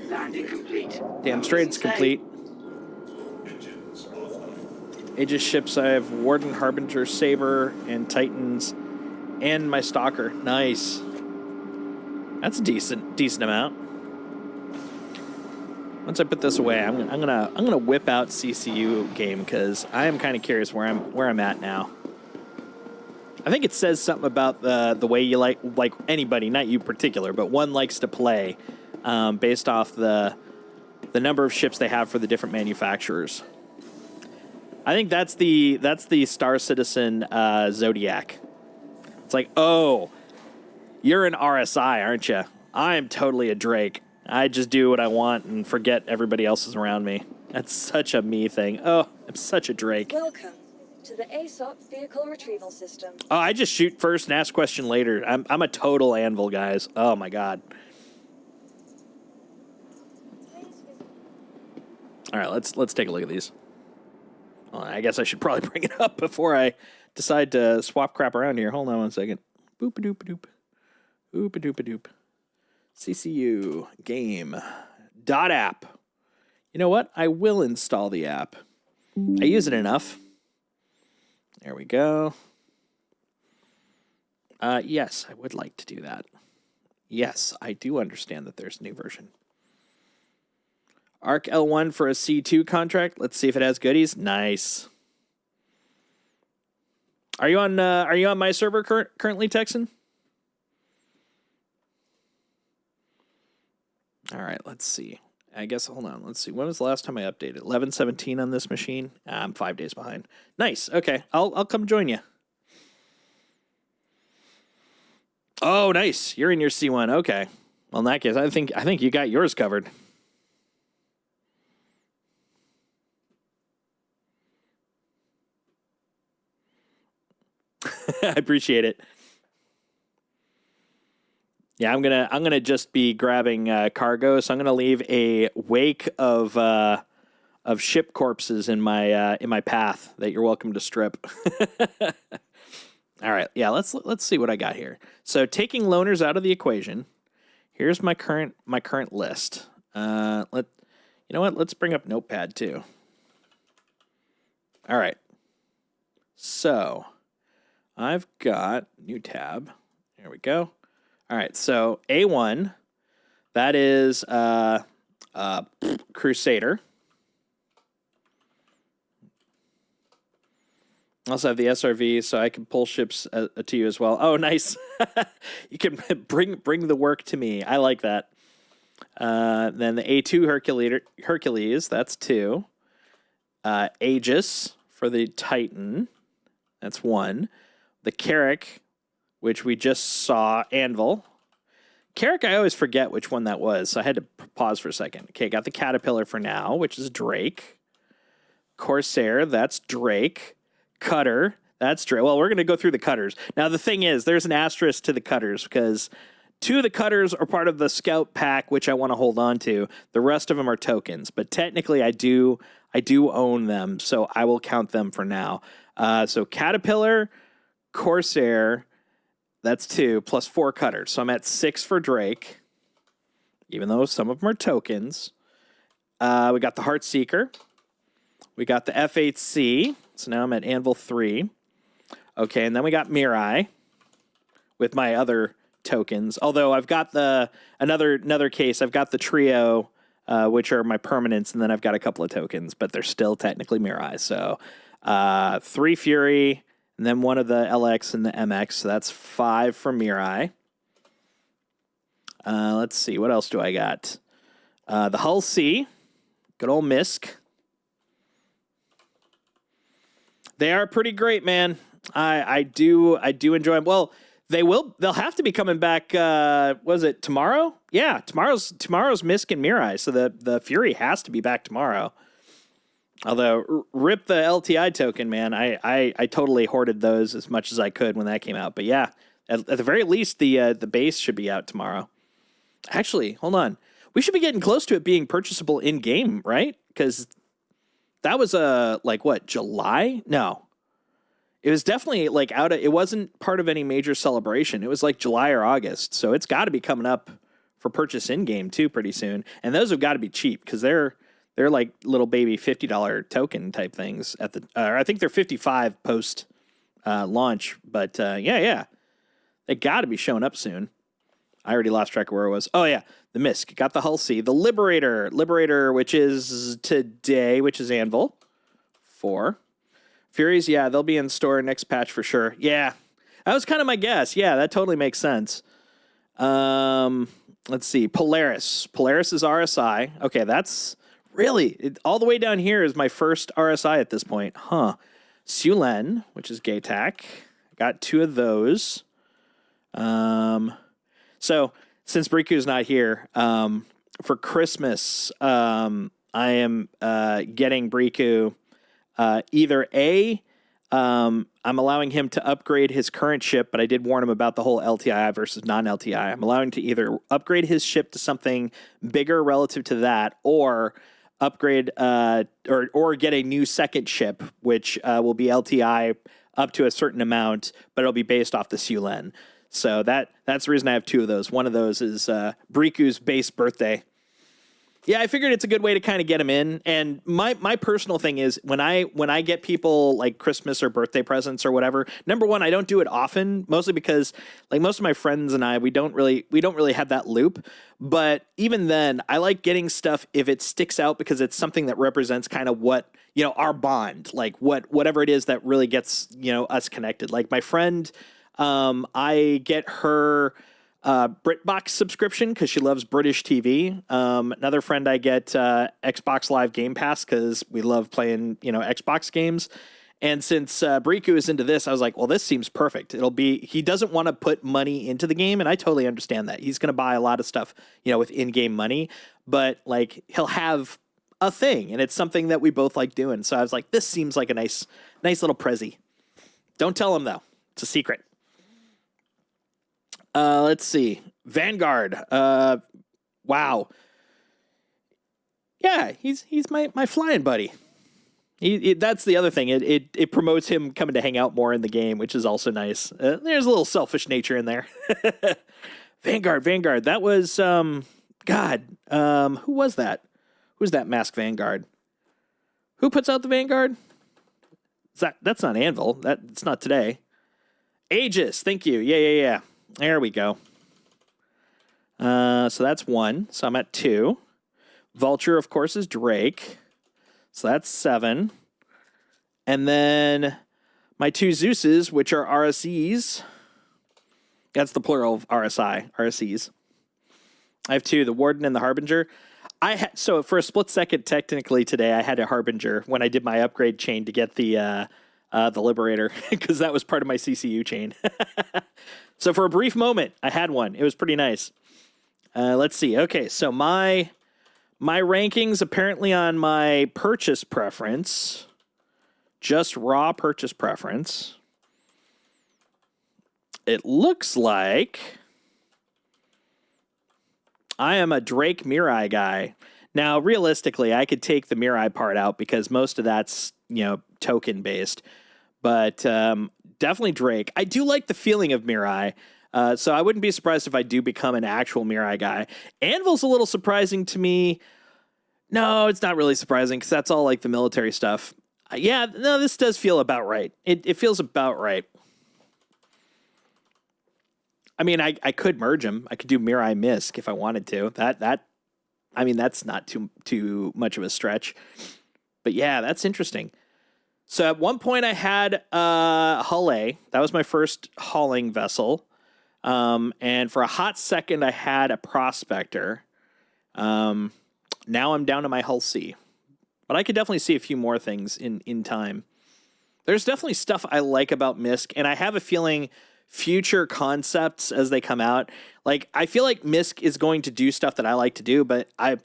Landing complete. Damn straight it's complete. Aegis ships, I have Warden, Harbinger, Saber, and Titans, and my Stalker. Nice. That's a decent amount. Once I put this away, I'm gonna whip out CCU game because I am kind of curious where I'm at now. I think it says something about the way you like anybody, not you particular, but one likes to play based off the number of ships they have for the different manufacturers. I think that's the Star Citizen Zodiac. It's like, oh, you're an RSI, aren't you? I am totally a Drake. I just do what I want and forget everybody else is around me. That's such a me thing. Oh, I'm such a Drake. Welcome to the ASOP vehicle retrieval system. Oh, I just shoot first and ask question later. I'm a total anvil, guys. Oh my god. All right, let's take a look at these. Well, I guess I should probably bring it up before I decide to swap crap around here. Hold on one second. Boop-a-doop-a-doop. Boop-a-doop-a-doop. CCU game dot app. You know what? I will install the app. I use it enough. There we go. Yes, I would like to do that. Yes, I do understand that there's a new version. Arc L1 for a C2 contract. Let's see if it has goodies. Nice. Are you on my server currently, Texan? All right, let's see. I guess, hold on. Let's see. When was the last time I updated? 11:17 on this machine. I'm 5 days behind. Nice. Okay, I'll come join you. Oh, nice. You're in your C1. Okay. Well, in that case, I think you got yours covered. I appreciate it. Yeah, I'm gonna just be grabbing cargo, so I'm gonna leave a wake of ship corpses in my path that you're welcome to strip. All right, yeah, let's see what I got here. So taking loners out of the equation, here's my current list. You know what? Let's bring up Notepad too. All right, so I've got new tab. There we go. All right, so A1, that is Crusader. I also have the SRV, so I can pull ships to you as well. Oh, nice. You can bring the work to me. I like that. Then the A2 Hercules, that's 2. Aegis for the Titan, that's 1. The Carrack, which we just saw, Anvil. Carrack, I always forget which one that was, so I had to pause for a second. Okay, got the Caterpillar for now, which is Drake. Corsair, that's Drake. Cutter, that's Drake. Well, we're going to go through the cutters. Now, the thing is, there's an asterisk to the cutters, because 2 of the cutters are part of the Scout pack, which I want to hold on to. The rest of them are tokens, but technically I do own them, so I will count them for now. So Caterpillar, Corsair, that's 2, plus 4 cutters. So I'm at 6 for Drake, even though some of them are tokens. We got the Heartseeker. We got the F8C. So now I'm at Anvil 3. Okay, and then we got Mirai with my other tokens. Although I've got another case. I've got the Trio, which are my permanents, and then I've got a couple of tokens, but they're still technically Mirai. So 3 Fury, and then 1 of the LX and the MX. So that's 5 for Mirai. Let's see. What else do I got? The Hull C. Good old Misk. They are pretty great, man. I do enjoy them. Well, they'll have to be coming back. Was it tomorrow? Yeah, tomorrow's Misk and Mirai. So the Fury has to be back tomorrow. Although rip the LTI token, man. I totally hoarded those as much as I could when that came out. But yeah, at the very least, the base should be out tomorrow. Actually, hold on. We should be getting close to it being purchasable in game, right? Because that was July? No. It was definitely it wasn't part of any major celebration. It was like July or August. So it's got to be coming up for purchase in game too pretty soon. And those have got to be cheap because they're They're like little baby $50 token type things at the. I think they're 55 post launch, but yeah, they got to be showing up soon. I already lost track of where it was. Oh yeah, the Misk got the Hull C, the Liberator, which is today, which is Anvil 4. Furies, yeah, they'll be in store next patch for sure. Yeah, that was kind of my guess. Yeah, that totally makes sense. Let's see, Polaris. Polaris is RSI. Okay, that's really all the way down here is my first RSI at this point, huh? Sulen, which is Gaytac, got 2 of those. So since Briku's not here, for Christmas, I am getting Briku either I'm allowing him to upgrade his current ship, but I did warn him about the whole LTI versus non-LTI. I'm allowing to either upgrade his ship to something bigger relative to that, or upgrade or get a new second ship, which will be LTI up to a certain amount, but it'll be based off the Sulen. So that's the reason I have 2 of those. One of those is Briku's base birthday. Yeah, I figured it's a good way to kind of get him in. And my personal thing is when I get people like Christmas or birthday presents or whatever, number one, I don't do it often, mostly because like most of my friends and I, we don't really have that loop. But even then, I like getting stuff if it sticks out because it's something that represents kind of what, our bond, like whatever it is that really gets, us connected. Like my friend, I get her BritBox subscription because she loves British TV. Another friend I get Xbox Live Game Pass because we love playing, Xbox games. And since Briku is into this, I was like, well, this seems perfect. He doesn't want to put money into the game, and I totally understand that. He's going to buy a lot of stuff, with in-game money, but like he'll have a thing, and it's something that we both like doing. So I was like, this seems like a nice little prezi. Don't tell him though; it's a secret. Let's see. Vanguard. Wow. Yeah, he's my flying buddy. That's the other thing. It promotes him coming to hang out more in the game, which is also nice. There's a little selfish nature in there. Vanguard. That was God. Who was that? Who's that masked Vanguard? Who puts out the Vanguard? That's not Anvil. That's not today. Aegis. Thank you. Yeah. There we go. So that's 1. So I'm at 2. Vulture, of course, is Drake. So that's 7. And then my 2 Zeuses, which are RSEs. That's the plural of RSEs. I have 2, the Warden and the Harbinger. So for a split second, technically today, I had a Harbinger when I did my upgrade chain to get the Liberator, because that was part of my CCU chain. So for a brief moment, I had one. It was pretty nice. Let's see. Okay, so my rankings apparently on my purchase preference, just raw purchase preference, it looks like I am a Drake Mirai guy. Now, realistically, I could take the Mirai part out because most of that's, token based. But definitely Drake. I do like the feeling of Mirai. So I wouldn't be surprised if I do become an actual Mirai guy. Anvil's a little surprising to me. No, it's not really surprising because that's all like the military stuff. This does feel about right. It feels about right. I mean, I could merge them. I could do Mirai Misk if I wanted to. That's not too much of a stretch. But yeah, that's interesting. So at one point I had Hull A. That was my first hauling vessel. And for a hot second I had a Prospector. Now I'm down to my Hull C. But I could definitely see a few more things in time. There's definitely stuff I like about Misk, and I have a feeling future concepts as they come out, like I feel like Misk is going to do stuff that I like to do, but I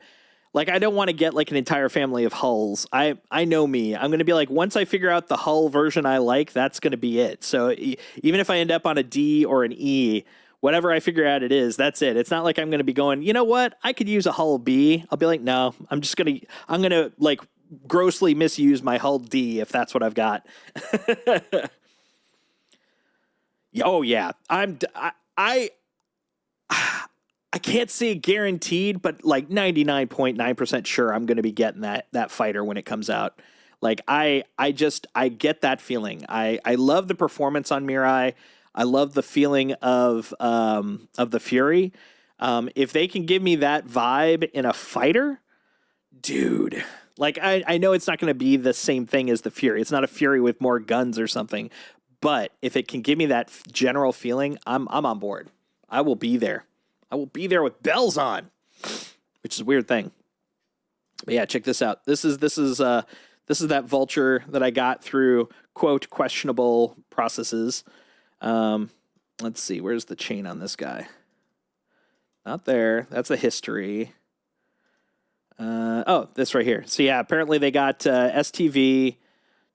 don't want to get like an entire family of hulls. I know me. I'm going to be like, once I figure out the hull version I like, that's going to be it. So even if I end up on a D or an E, whatever I figure out it is, that's it. It's not like I'm going to be going, you know what? I could use a hull B. I'll be like, no, I'm going to like grossly misuse my hull D if that's what I've got. Oh yeah. I I can't say guaranteed, but like 99.9% sure I'm going to be getting that fighter when it comes out. Like I get that feeling. I love the performance on Mirai. I love the feeling of the Fury. If they can give me that vibe in a fighter, dude, like I know it's not going to be the same thing as the Fury. It's not a Fury with more guns or something, but if it can give me that general feeling, I'm on board. I will be there. I will be there with bells on, which is a weird thing. But yeah, check this out. This is that vulture that I got through quote questionable processes. Let's see, where's the chain on this guy? Not there. That's a history. Oh, this right here. So yeah, apparently they got STV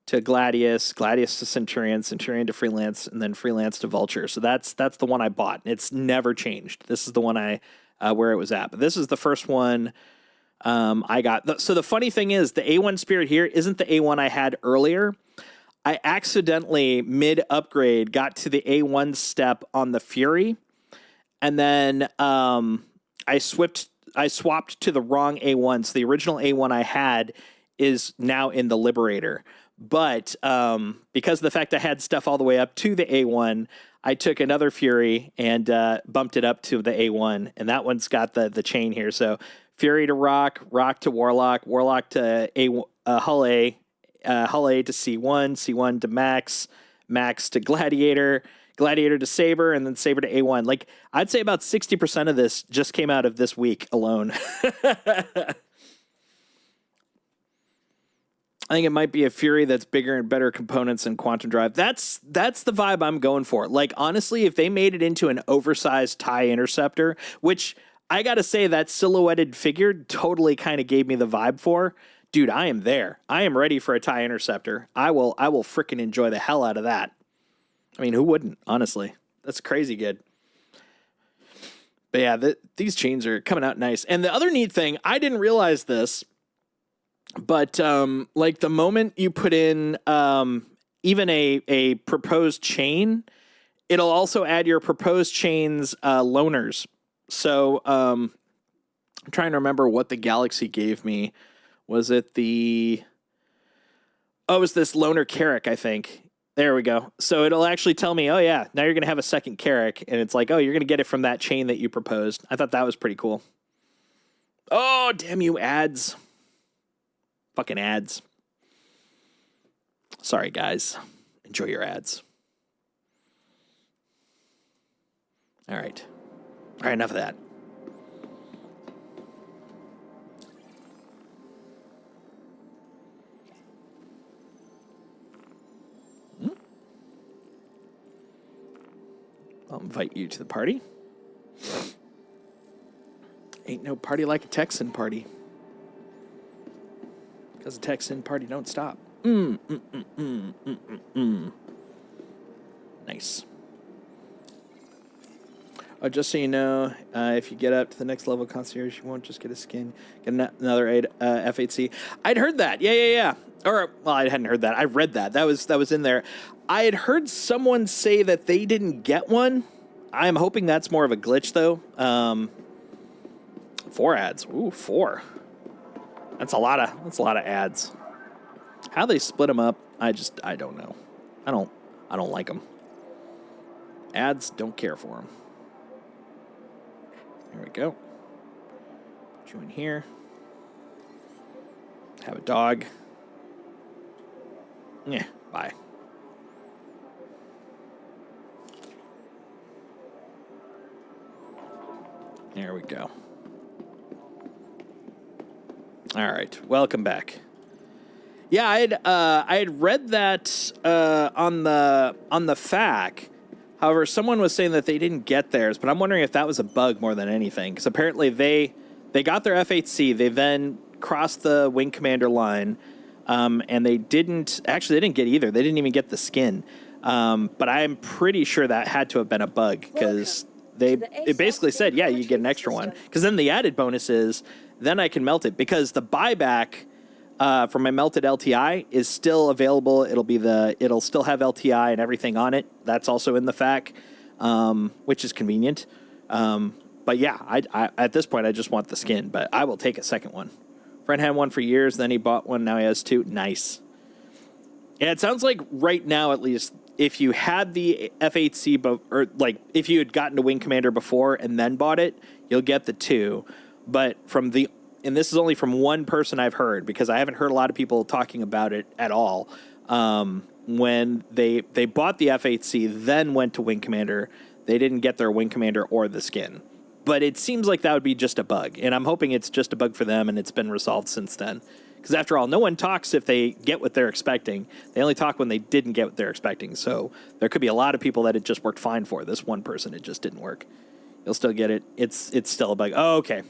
to Gladius, Gladius to Centurion, Centurion to Freelance, and then Freelance to Vulture. So that's the one I bought. It's never changed. This is the one I where it was at. But this is the first one I got. So the funny thing is, the A1 Spirit here isn't the A1 I had earlier. I accidentally mid-upgrade got to the A1 step on the Fury, and then I swapped to the wrong A1. So the original A1 I had is now in the Liberator. But because of the fact I had stuff all the way up to the A1, I took another Fury and bumped it up to the A1, and that one's got the chain here. So Fury to Rock, Rock to Warlock, Warlock to Hull A, Hull A to C1, C1 to Max, Max to Gladiator, Gladiator to Saber, and then Saber to A1. Like, I'd say about 60% of this just came out of this week alone. I think it might be a Fury that's bigger and better components than Quantum Drive. That's the vibe I'm going for. Like, honestly, if they made it into an oversized TIE Interceptor, which I got to say that silhouetted figure totally kind of gave me the vibe for, dude, I am there. I am ready for a TIE Interceptor. I will freaking enjoy the hell out of that. I mean, who wouldn't, honestly? That's crazy good. But yeah, these chains are coming out nice. And the other neat thing, I didn't realize this, but like the moment you put in even a proposed chain, it'll also add your proposed chain's loaners. So I'm trying to remember what the Galaxy gave me. Was it it was this loaner Carrick, I think. There we go. So it'll actually tell me, oh yeah, now you're going to have a second Carrick. And it's like, oh, you're going to get it from that chain that you proposed. I thought that was pretty cool. Oh, damn you ads. Fucking ads. Sorry, guys. Enjoy your ads. All right. All right, enough of that. I'll invite you to the party. Ain't no party like a Texan party. Because a Texan party don't stop. Nice. Oh, just so you know, if you get up to the next level concierge, you won't just get a skin. Get another F8C. I'd heard that. Yeah. Or, well, I hadn't heard that. I read that. That was in there. I had heard someone say that they didn't get one. I'm hoping that's more of a glitch, though. 4 ads. Ooh, 4. That's a lot of ads. How they split them up, I don't know. I don't like them. Ads, don't care for them. There we go. Put you in here. Have a dog. Yeah, bye. There we go. All right, welcome back. Yeah, I had read that on the FAQ. However, someone was saying that they didn't get theirs, but I'm wondering if that was a bug more than anything. Because apparently they got their F8C, they then crossed the Wing Commander line, and they didn't get either. They didn't even get the skin. But I'm pretty sure that had to have been a bug because it basically said, yeah, you get an extra one. Because then the added bonus is, then I can melt it. Because the buyback for my melted LTI is still available. It'll still have LTI and everything on it. That's also in the FAQ, which is convenient. But But yeah, I at this point, I just want the skin, but I will take a second one. Friend had one for years, then he bought one, now he has two. Nice. Yeah, it sounds like right now, at least, if you had the F8C, or like if you had gotten to Wing Commander before and then bought it, you'll get the two. But and this is only from one person I've heard, because I haven't heard a lot of people talking about it at all. When they bought the F8C, then went to Wing Commander, they didn't get their Wing Commander or the skin. But it seems like that would be just a bug, and I'm hoping it's just a bug for them and it's been resolved since then. Because after all, no one talks if they get what they're expecting. They only talk when they didn't get what they're expecting. So there could be a lot of people that it just worked fine for. This one person, it just didn't work. You'll still get it. It's still a bug. Oh, okay.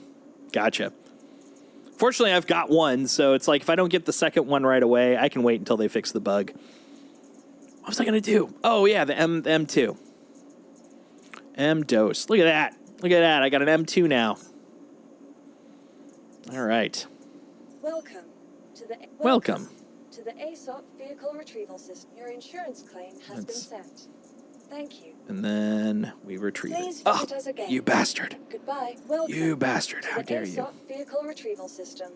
Gotcha. Fortunately, I've got one, so it's like if I don't get the second one right away, I can wait until they fix the bug. What was I going to do? Oh, yeah, the M2. M-dose. Look at that. Look at that. I got an M2 now. All right. Welcome to the ASOP vehicle retrieval system. Your insurance claim has been sent. Thank you. And then we retrieve Please it. Oh, visit us again. you bastard. Goodbye. Welcome. You bastard. How to the dare you. ASOP vehicle retrieval system.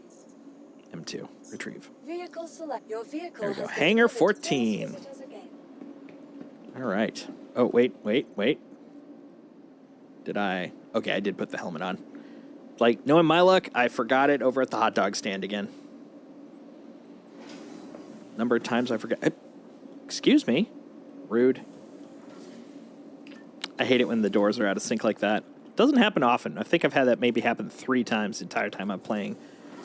M2. Retrieve. Vehicle select. Your vehicle There we go. has been Hangar delivered. 14. Please visit us again. All right. Oh, wait. Did I? Okay, I did put the helmet on. Like, knowing my luck, I forgot it over at the hot dog stand again. Number of times I forgot. Excuse me. Rude. I hate it when the doors are out of sync like that. Doesn't happen often. I think I've had that maybe happen 3 times the entire time I'm playing.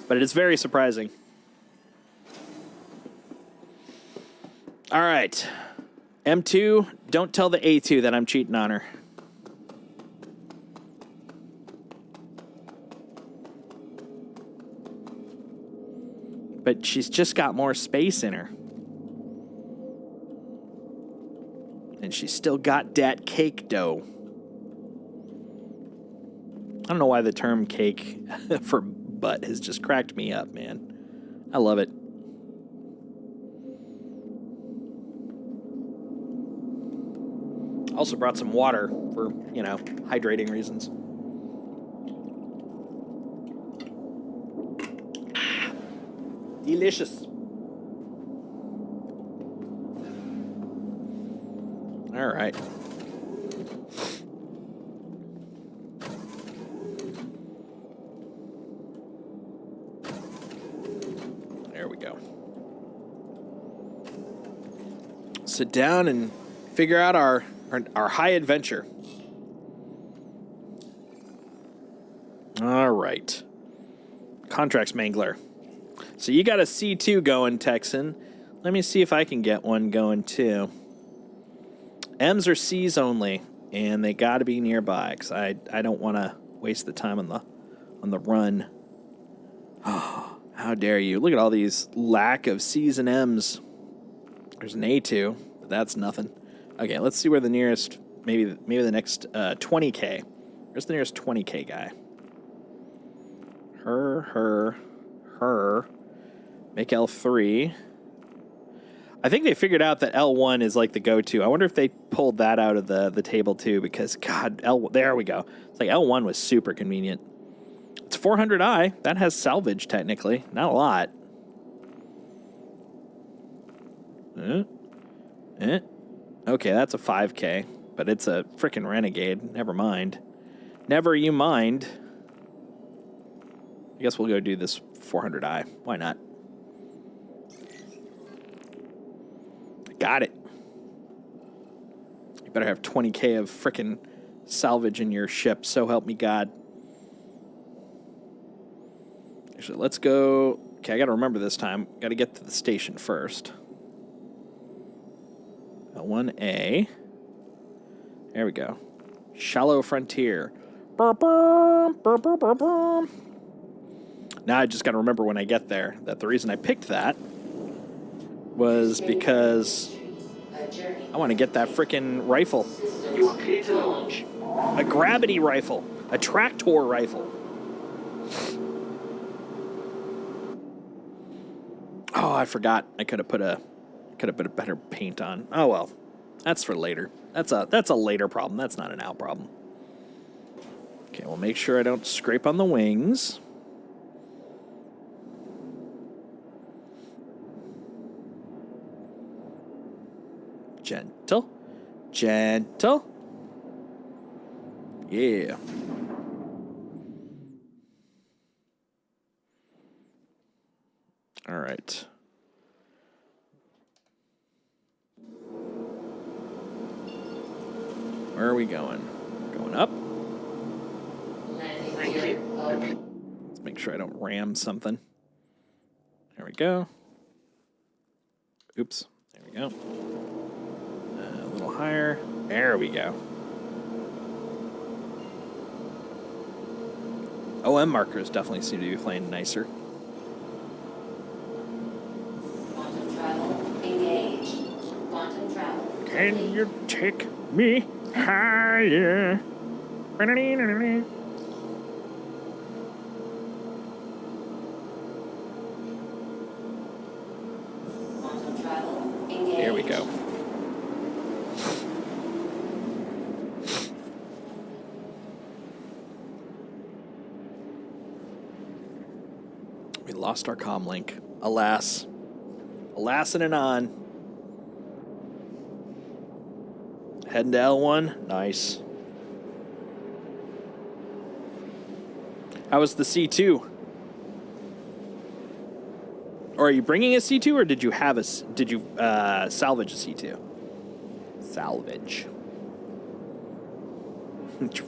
But it is very surprising. All right. M2, don't tell the A2 that I'm cheating on her. But she's just got more space in her. And she's still got that cake dough. I don't know why the term cake for butt has just cracked me up, man. I love it. Also brought some water for, hydrating reasons. Delicious. All right. There we go. Sit down and figure out our high adventure. All right. Contracts Mangler. So you got a C2 going, Texan. Let me see if I can get one going too. M's or C's only, and they got to be nearby because I don't want to waste the time on the run. Oh, how dare you! Look at all these lack of C's and M's. There's an A2, but that's nothing. Okay, let's see where the nearest, maybe the next 20K. Where's the nearest 20K guy? Her. Make L3. I think they figured out that L1 is like the go-to. I wonder if they pulled that out of the table too, because God, there we go. It's like L1 was super convenient. It's 400i. That has salvage technically, not a lot. Okay, that's a 5K, but it's a freaking Renegade. Never mind. Never you mind. I guess we'll go do this 400i. Why not? Got it. You better have 20K of frickin' salvage in your ship, so help me God. Actually, let's go. Okay, I gotta remember this time. Gotta get to the station first. L1A. There we go. Shallow Frontier. Now I just gotta remember when I get there that the reason I picked that was because I want to get that frickin' rifle. You are clear to launch. A gravity rifle. A tractor rifle. Oh, I forgot. I could have put a better paint on. Oh well. That's for later. That's a later problem. That's not a now problem. Okay, we'll make sure I don't scrape on the wings. Gentle. Gentle. Yeah. All right. Where are we going? Going up? Let's make sure I don't ram something. There we go. Oops. There we go. A little higher. There we go. OM markers definitely seem to be playing nicer. Quantum travel engaged. Quantum travel. Can you take me higher? Quantum travel engaged. There we go. We lost our comm link. Alas. Alas and anon. Heading to L1. Nice. How was the C2? Or are you bringing a C2, or did you have a? Did you salvage a C2? Salvage.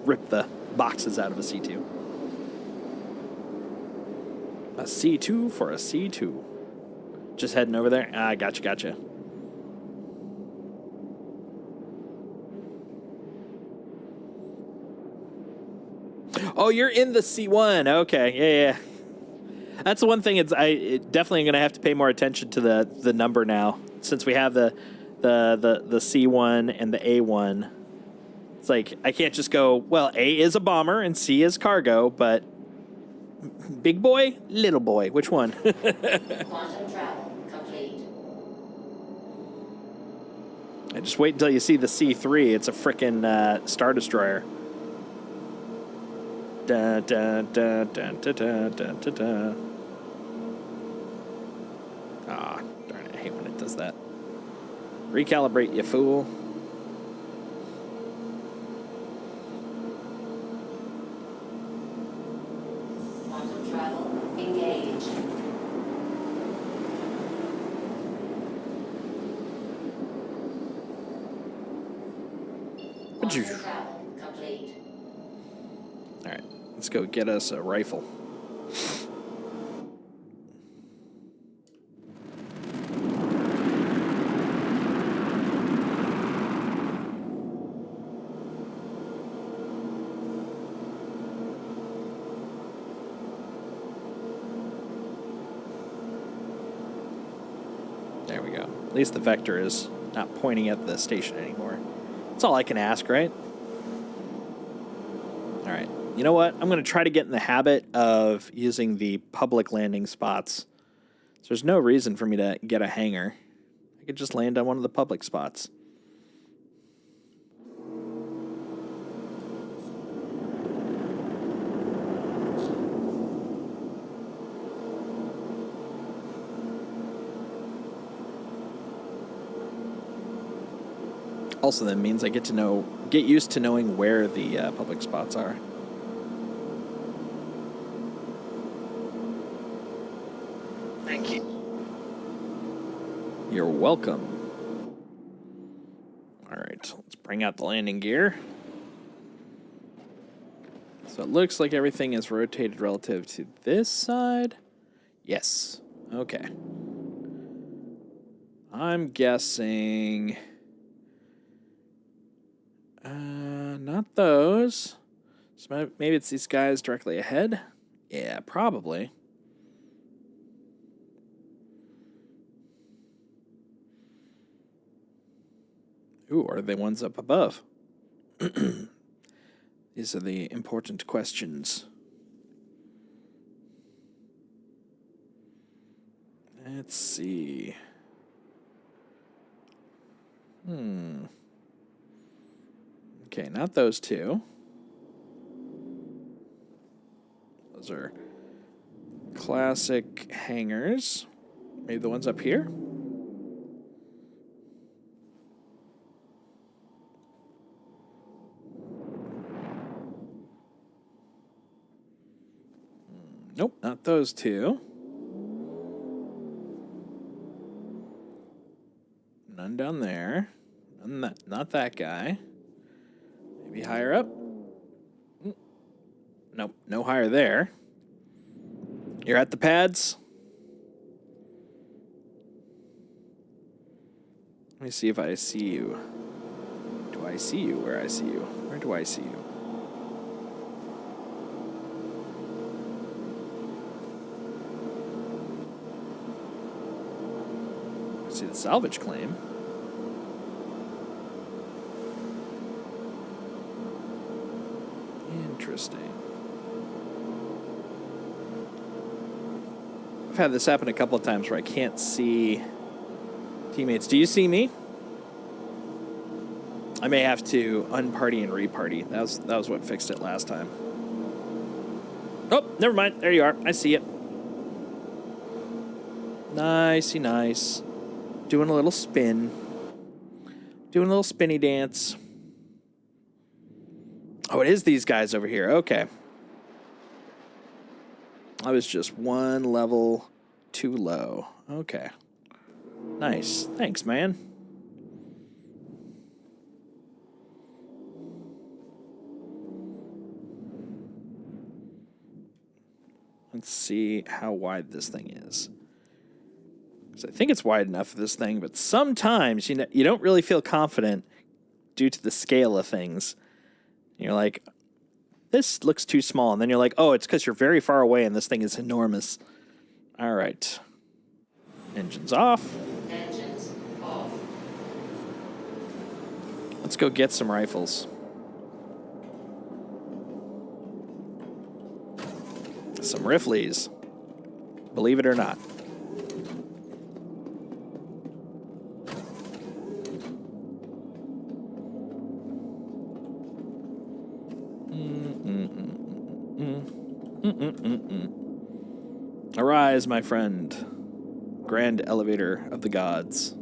Rip the boxes out of a C2. A C2 for a C2. Just heading over there. Ah, gotcha. Oh, you're in the C1. Okay, yeah. That's the one thing. Definitely going to have to pay more attention to the number now, since we have the C1 and the A1. It's like I can't just go, well, A is a bomber and C is cargo, but big boy, little boy, which one? Quantum travel complete. I just wait until you see the C3. It's a frickin' Star Destroyer. Da da da da da da da da da. Ah, darn it! I hate when it does that. Recalibrate, you fool. Quantum travel engaged. Quantum travel complete. All right, let's go get us a rifle. There we go. At least the vector is not pointing at the station anymore. That's all I can ask, right? All right. You know what? I'm going to try to get in the habit of using the public landing spots. So there's no reason for me to get a hangar. I could just land on one of the public spots. Also, that means I get used to knowing where the public spots are. Thank you. You're welcome. All right, let's bring out the landing gear. So it looks like everything is rotated relative to this side. Yes. Okay. I'm guessing... not those. So maybe it's these guys directly ahead? Yeah, probably. Ooh, are they ones up above? These are the important questions. Let's see. Okay, not those two. Those are classic hangars. Maybe the ones up here? Nope, not those two. None down there. Not that guy. Maybe higher up? Nope, no higher there. You're at the pads? Let me see if I see you. Do I see you where I see you? Where do I see you? I see the salvage claim. Interesting. I've had this happen a couple of times where I can't see teammates. Do you see me? I may have to unparty and reparty. That was what fixed it last time. Oh, never mind. There you are. I see it. Nicey nice. Doing a little spin. Doing a little spinny dance. Oh, it is these guys over here. Okay. I was just one level too low. Okay. Nice. Thanks, man. Let's see how wide this thing is. Because I think it's wide enough for this thing, but sometimes you don't really feel confident due to the scale of things. You're like, this looks too small. And then you're like, oh, it's because you're very far away and this thing is enormous. All right. Engines off. Engines off. Let's go get some rifles. Some riflies. Believe it or not. Arise, my friend. Grand elevator of the gods.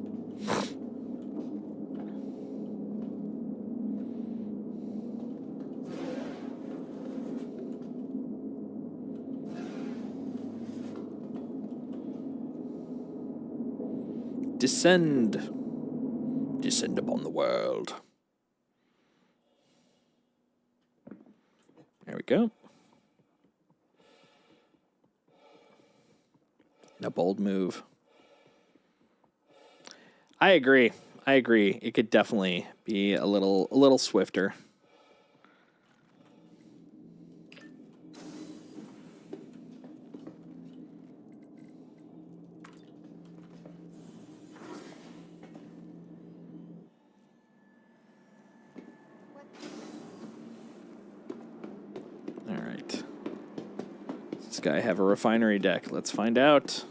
Descend. Descend upon the world. There we go. A bold move. I agree. It could definitely be a little swifter. All right. Does this guy have a refinery deck? Let's find out.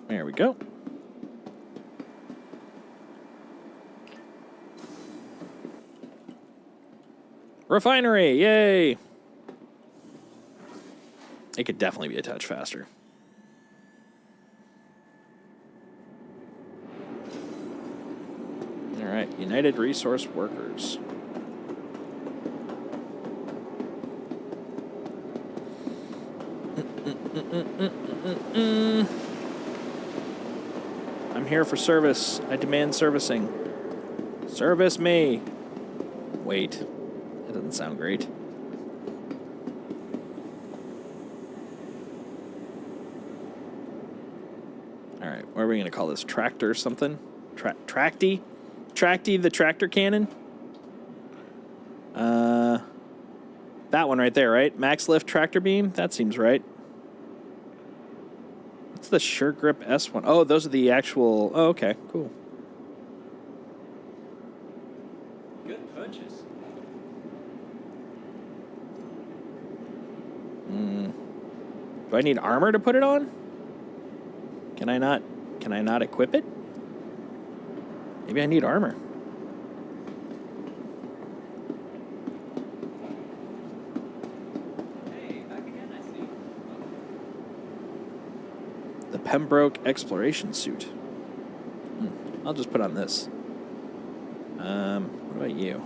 There we go. Refinery, yay! It could definitely be a touch faster. All right, United Resource Workers. I'm here for service. I demand servicing. Service me. Wait. That doesn't sound great. All right. What are we going to call this? Tractor something? Tracty? Tracty the tractor cannon? That one right there, right? Max lift tractor beam? That seems right. What's the Sure Grip S1? Oh, those are the actual... Oh, okay. Cool. Good purchase. Do I need armor to put it on? Can I not equip it? Maybe I need armor. The Pembroke Exploration Suit. I'll just put on this. What about you?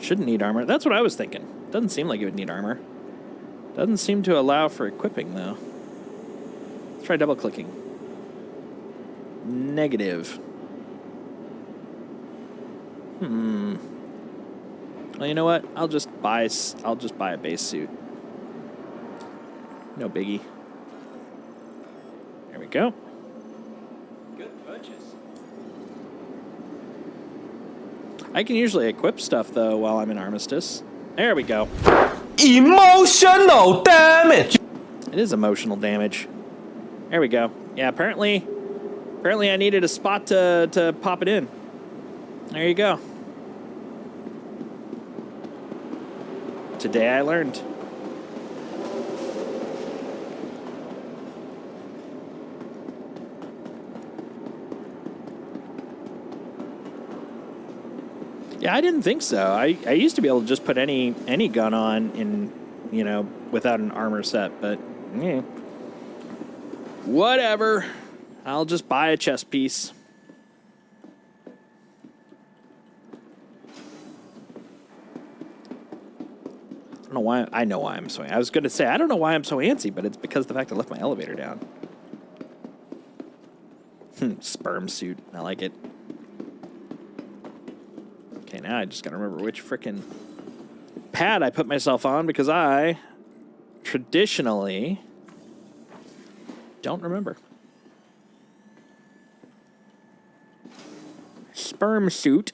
Shouldn't need armor. That's what I was thinking. Doesn't seem like it would need armor. Doesn't seem to allow for equipping, though. Let's try double-clicking. Negative. Well, you know what? I'll just buy a base suit. No biggie. There we go. Good purchase. I can usually equip stuff, though, while I'm in Armistice. There we go. Emotional damage. It is emotional damage. There we go. Yeah, apparently I needed a spot to pop it in. There you go. Today I learned. Yeah, I didn't think so. I used to be able to just put any gun on in, without an armor set, but yeah. Whatever. I'll just buy a chest piece. I don't know why. I know why I'm so. I was going to say I don't know why I'm so antsy, but it's because of the fact I left my elevator down. Sperm suit. I like it. Okay, now I just got to remember which frickin' pad I put myself on because I traditionally don't remember. Sperm suit.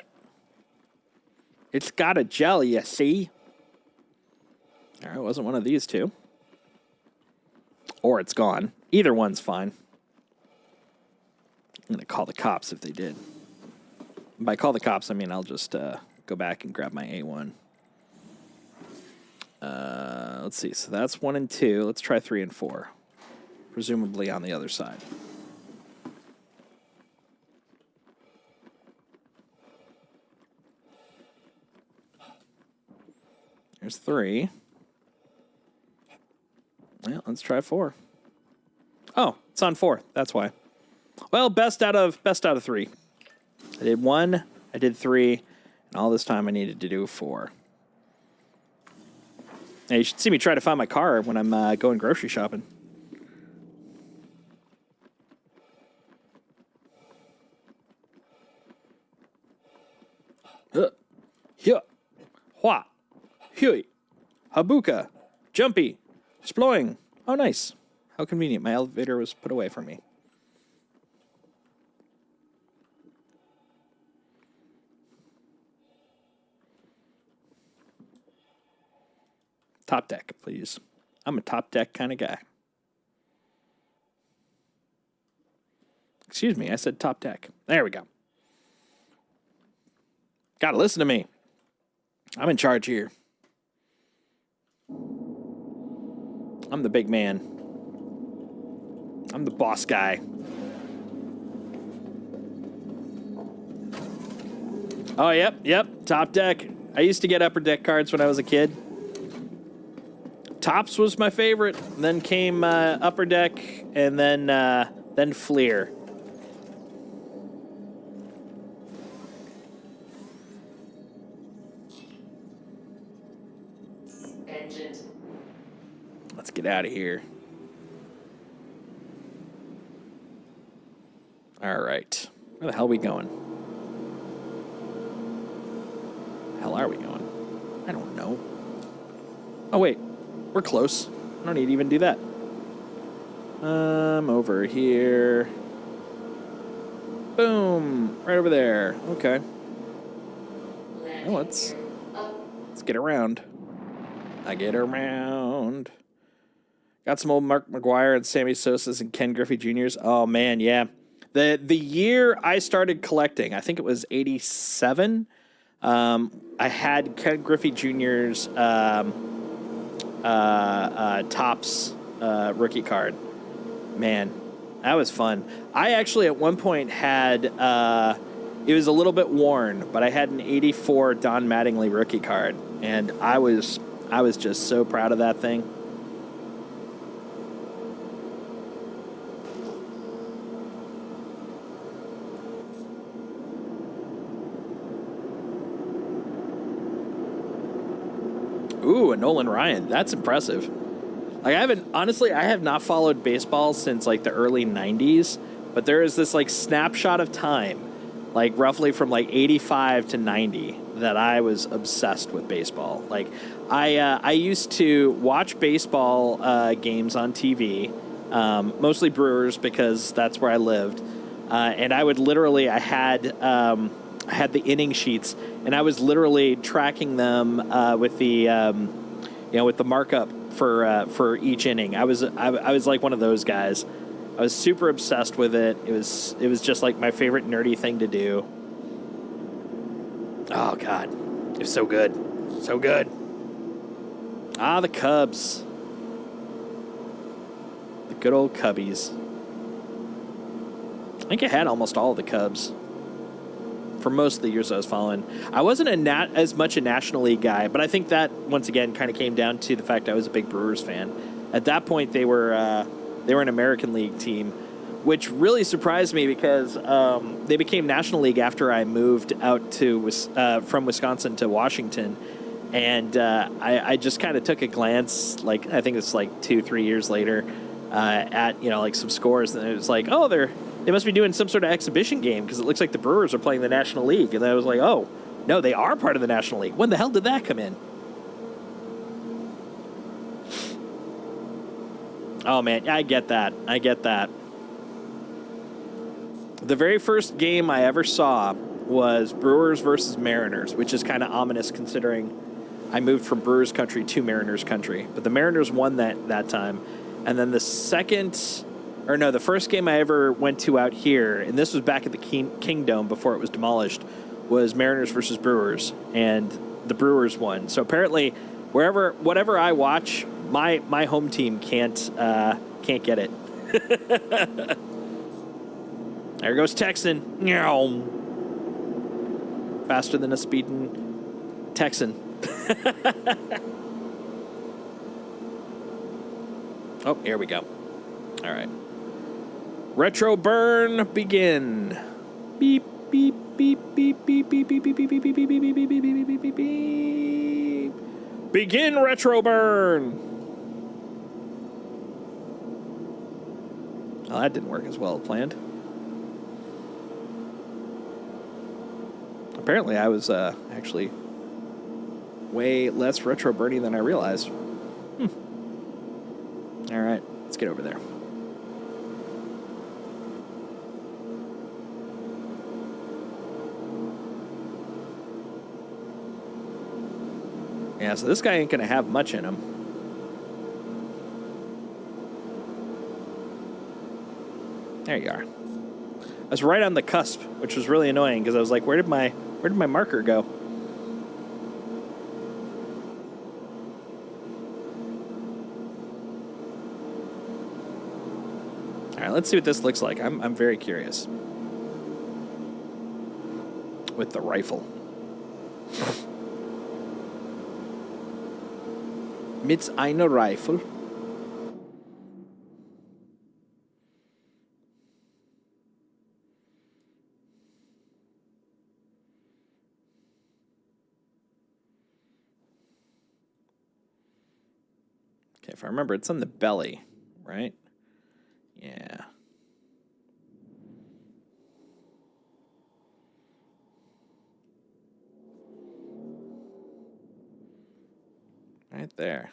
It's got a gel, you see? All right, it wasn't one of these two. Or it's gone. Either one's fine. I'm going to call the cops if they did. By call the cops, I mean I'll just go back and grab my A1. Let's see. So that's 1 and 2. Let's try 3 and 4. Presumably on the other side. There's 3. Well, let's try 4. Oh, it's on 4. That's why. Well, best out of 3. I did 1, I did 3, and all this time I needed to do 4. Now, you should see me try to find my car when I'm going grocery shopping. Here, hua, hui, habuka, jumpy, sploing. Oh, nice. How convenient. My elevator was put away from me. Top deck, please. I'm a top deck kind of guy. Excuse me, I said top deck. There we go. Gotta listen to me. I'm in charge here. I'm the big man. I'm the boss guy. Oh, yep. Top deck. I used to get upper deck cards when I was a kid. Tops was my favorite. Then came upper deck, and then Fleer. Engines. Let's get out of here. All right. Where the hell are we going? Hell are we going? I don't know. Oh, wait. We're close. I don't need to even do that. Over here. Boom. Right over there. Okay. Well, let's get around. I get around. Got some old Mark McGuire and Sammy Sosa's and Ken Griffey Jr.'s. Oh, man, yeah. The year I started collecting, I think it was 87, I had Ken Griffey Jr.'s Topps rookie card. Man, that was fun. I actually at one point had, it was a little bit worn, but I had an 84 Don Mattingly rookie card, and I was just so proud of that thing. Ooh, a Nolan Ryan. That's impressive. Like, I have not followed baseball since like the early 90s, but there is this like snapshot of time, like roughly from like 85 to 90, that I was obsessed with baseball. Like, I used to watch baseball games on TV, mostly Brewers because that's where I lived, and I would literally I had the inning sheets, and I was literally tracking them with the with the markup for each inning. I was like one of those guys. I was super obsessed with it. It was just like my favorite nerdy thing to do. Oh God, it was so good, so good. Ah, the Cubs, the good old Cubbies. I think I had almost all of the Cubs for most of the years I was following. I wasn't as much a National League guy, but I think that once again kind of came down to the fact I was a big Brewers fan. At that point, they were an American League team, which really surprised me because they became National League after I moved out to from Wisconsin to Washington, and I just kind of took a glance, like I think it's like 2-3 years later, at like some scores, and it was like, oh, they must be doing some sort of exhibition game because it looks like the Brewers are playing the National League. And I was like, oh, no, they are part of the National League. When the hell did that come in? Oh, man, I get that. The very first game I ever saw was Brewers versus Mariners, which is kind of ominous considering I moved from Brewers country to Mariners country. But the Mariners won that time. And then the first game I ever went to out here, and this was back at the King Dome before it was demolished, was Mariners versus Brewers, and the Brewers won. So apparently, whatever I watch, my home team can't get it. There goes Texan. Meow. Faster than a speeding Texan. Oh, here we go. All right. Retro burn begin. Beep beep beep beep beep beep beep beep beep beep beep beep beep beep beep beep beep beep beep. Begin retro burn. Oh, that didn't work as well as planned. Apparently, I was actually way less retro burning than I realized. All right, let's get over there. Yeah, so this guy ain't gonna have much in him. There you are. I was right on the cusp, which was really annoying because I was like, where did my marker go? All right, let's see what this looks like. I'm very curious. With the rifle. Mit einer Rifle. Okay, if I remember, it's on the belly, right? Yeah. Right there.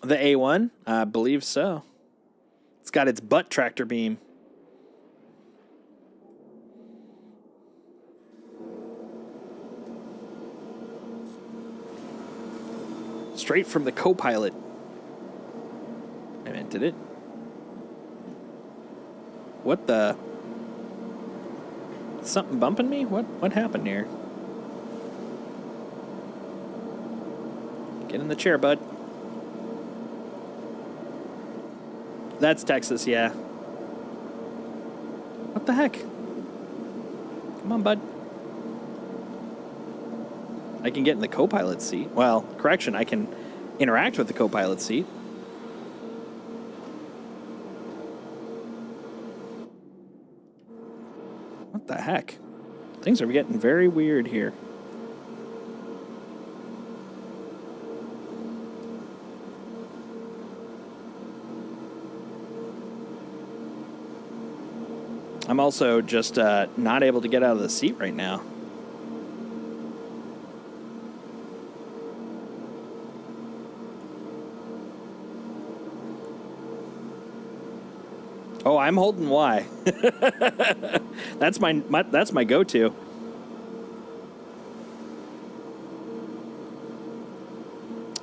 The A1? I believe so. It's got its butt tractor beam. Straight from the co-pilot. I mean, did it? What the? Something bumping me? What happened here? Get in the chair, bud. That's Texas, yeah. What the heck? Come on, bud. I can get in the co-pilot seat. Well, correction, I can interact with the co-pilot seat. What the heck? Things are getting very weird here. I'm also just not able to get out of the seat right now. Oh, I'm holding Y. That's my go-to.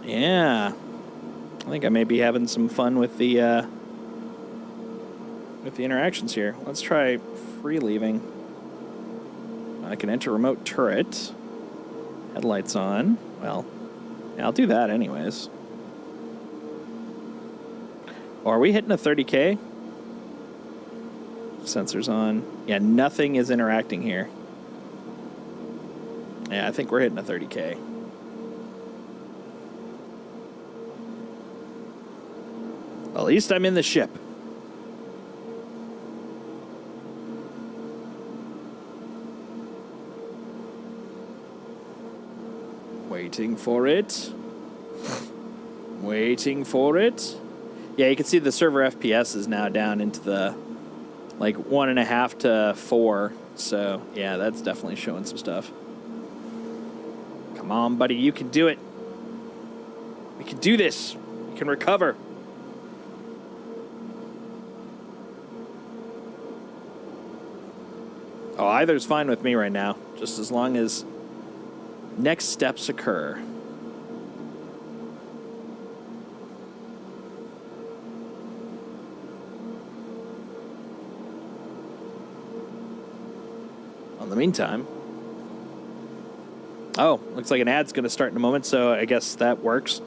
Yeah, I think I may be having some fun with the interactions here. Let's try free leaving. I can enter remote turret. Headlights on. Well, yeah, I'll do that anyways. Oh, are we hitting a 30K? Sensors on. Yeah, nothing is interacting here. Yeah, I think we're hitting a 30K. At least I'm in the ship. Waiting for it. Waiting for it. Yeah, you can see the server FPS is now down into the like 1.5 to 4. So yeah, that's definitely showing some stuff. Come on, buddy, you can do it. We can do this. We can recover. Oh, either's fine with me right now, just as long as next steps occur. In the meantime, oh, looks like an ad's going to start in a moment, so I guess that works.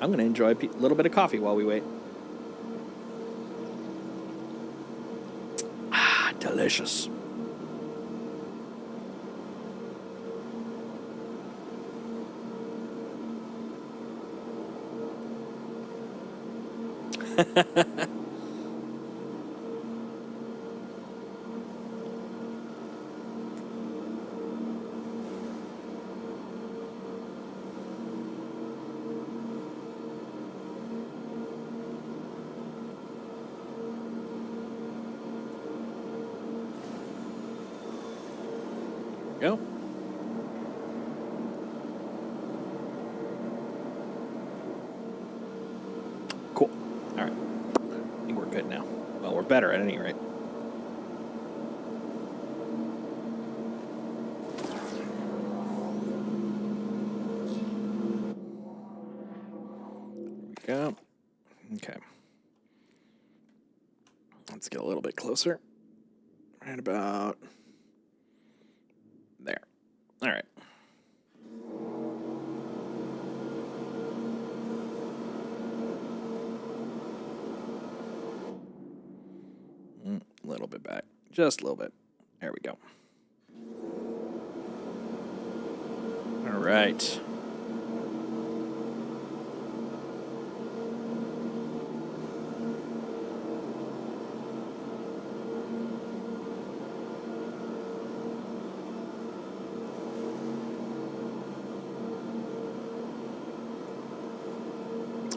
I'm going to enjoy a little bit of coffee while we wait. Ah, delicious. Go. Cool. All right. I think we're good now. Well, we're better at any rate. There we go. Okay. Let's get a little bit closer. Right about there. All right. A little bit back. Just a little bit. There we go. All right.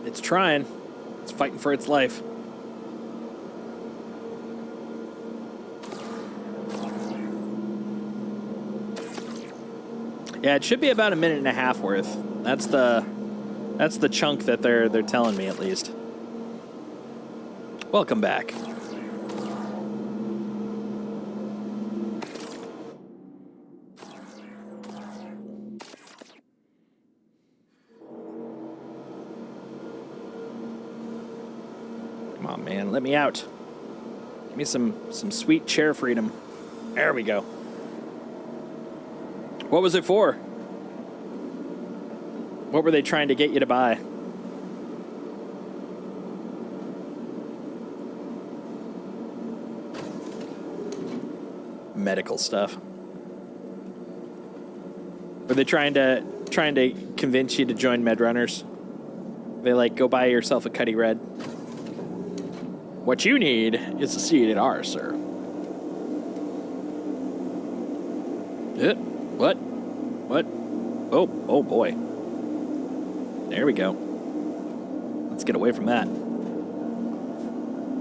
It's trying. It's fighting for its life. Yeah, it should be about 1.5 minutes worth. That's the chunk that they're telling me at least. Welcome back. Come on, man, let me out. Give me some sweet chair freedom. There we go. What was it for? What were they trying to get you to buy? Medical stuff. Were they trying to convince you to join Medrunners? They like, go buy yourself a Cuddy Red. What you need is a seat at ours, sir. What? What? Oh boy. There we go. Let's get away from that.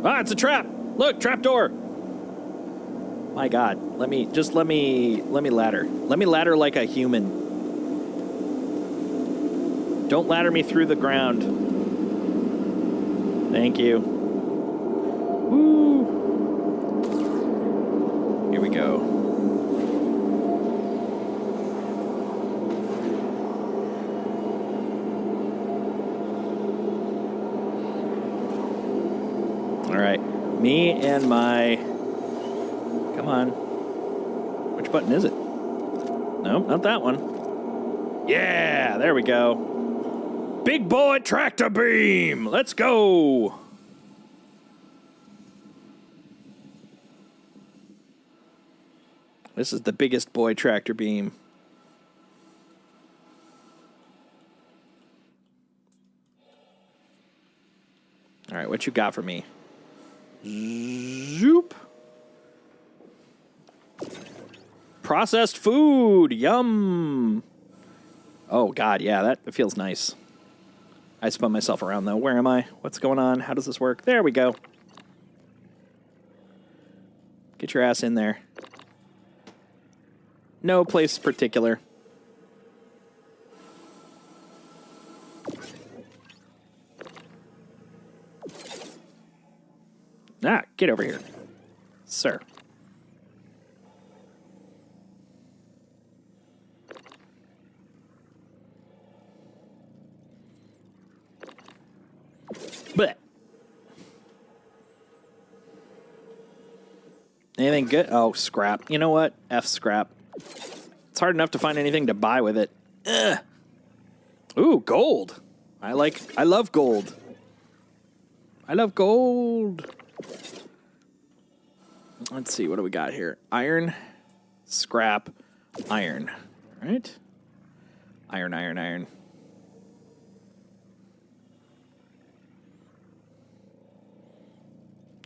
Ah, it's a trap. Look, trap door. My God. Let me ladder. Let me ladder like a human. Don't ladder me through the ground. Thank you. Woo. Here we go. All right, me and my, come on, which button is it? No, not that one. Yeah, there we go. Big boy tractor beam, let's go. This is the biggest boy tractor beam. All right, what you got for me? Zoop. Processed food. Yum. Oh, God, yeah, that feels nice. I spun myself around, though. Where am I? What's going on? How does this work? There we go. Get your ass in there. No place particular. Ah, get over here, sir. But anything good? Oh, scrap. You know what? F scrap. It's hard enough to find anything to buy with it. Ugh. Ooh, gold. I love gold. I love gold. Let's see, what do we got here? Iron, scrap, iron. Right? Iron, iron, iron.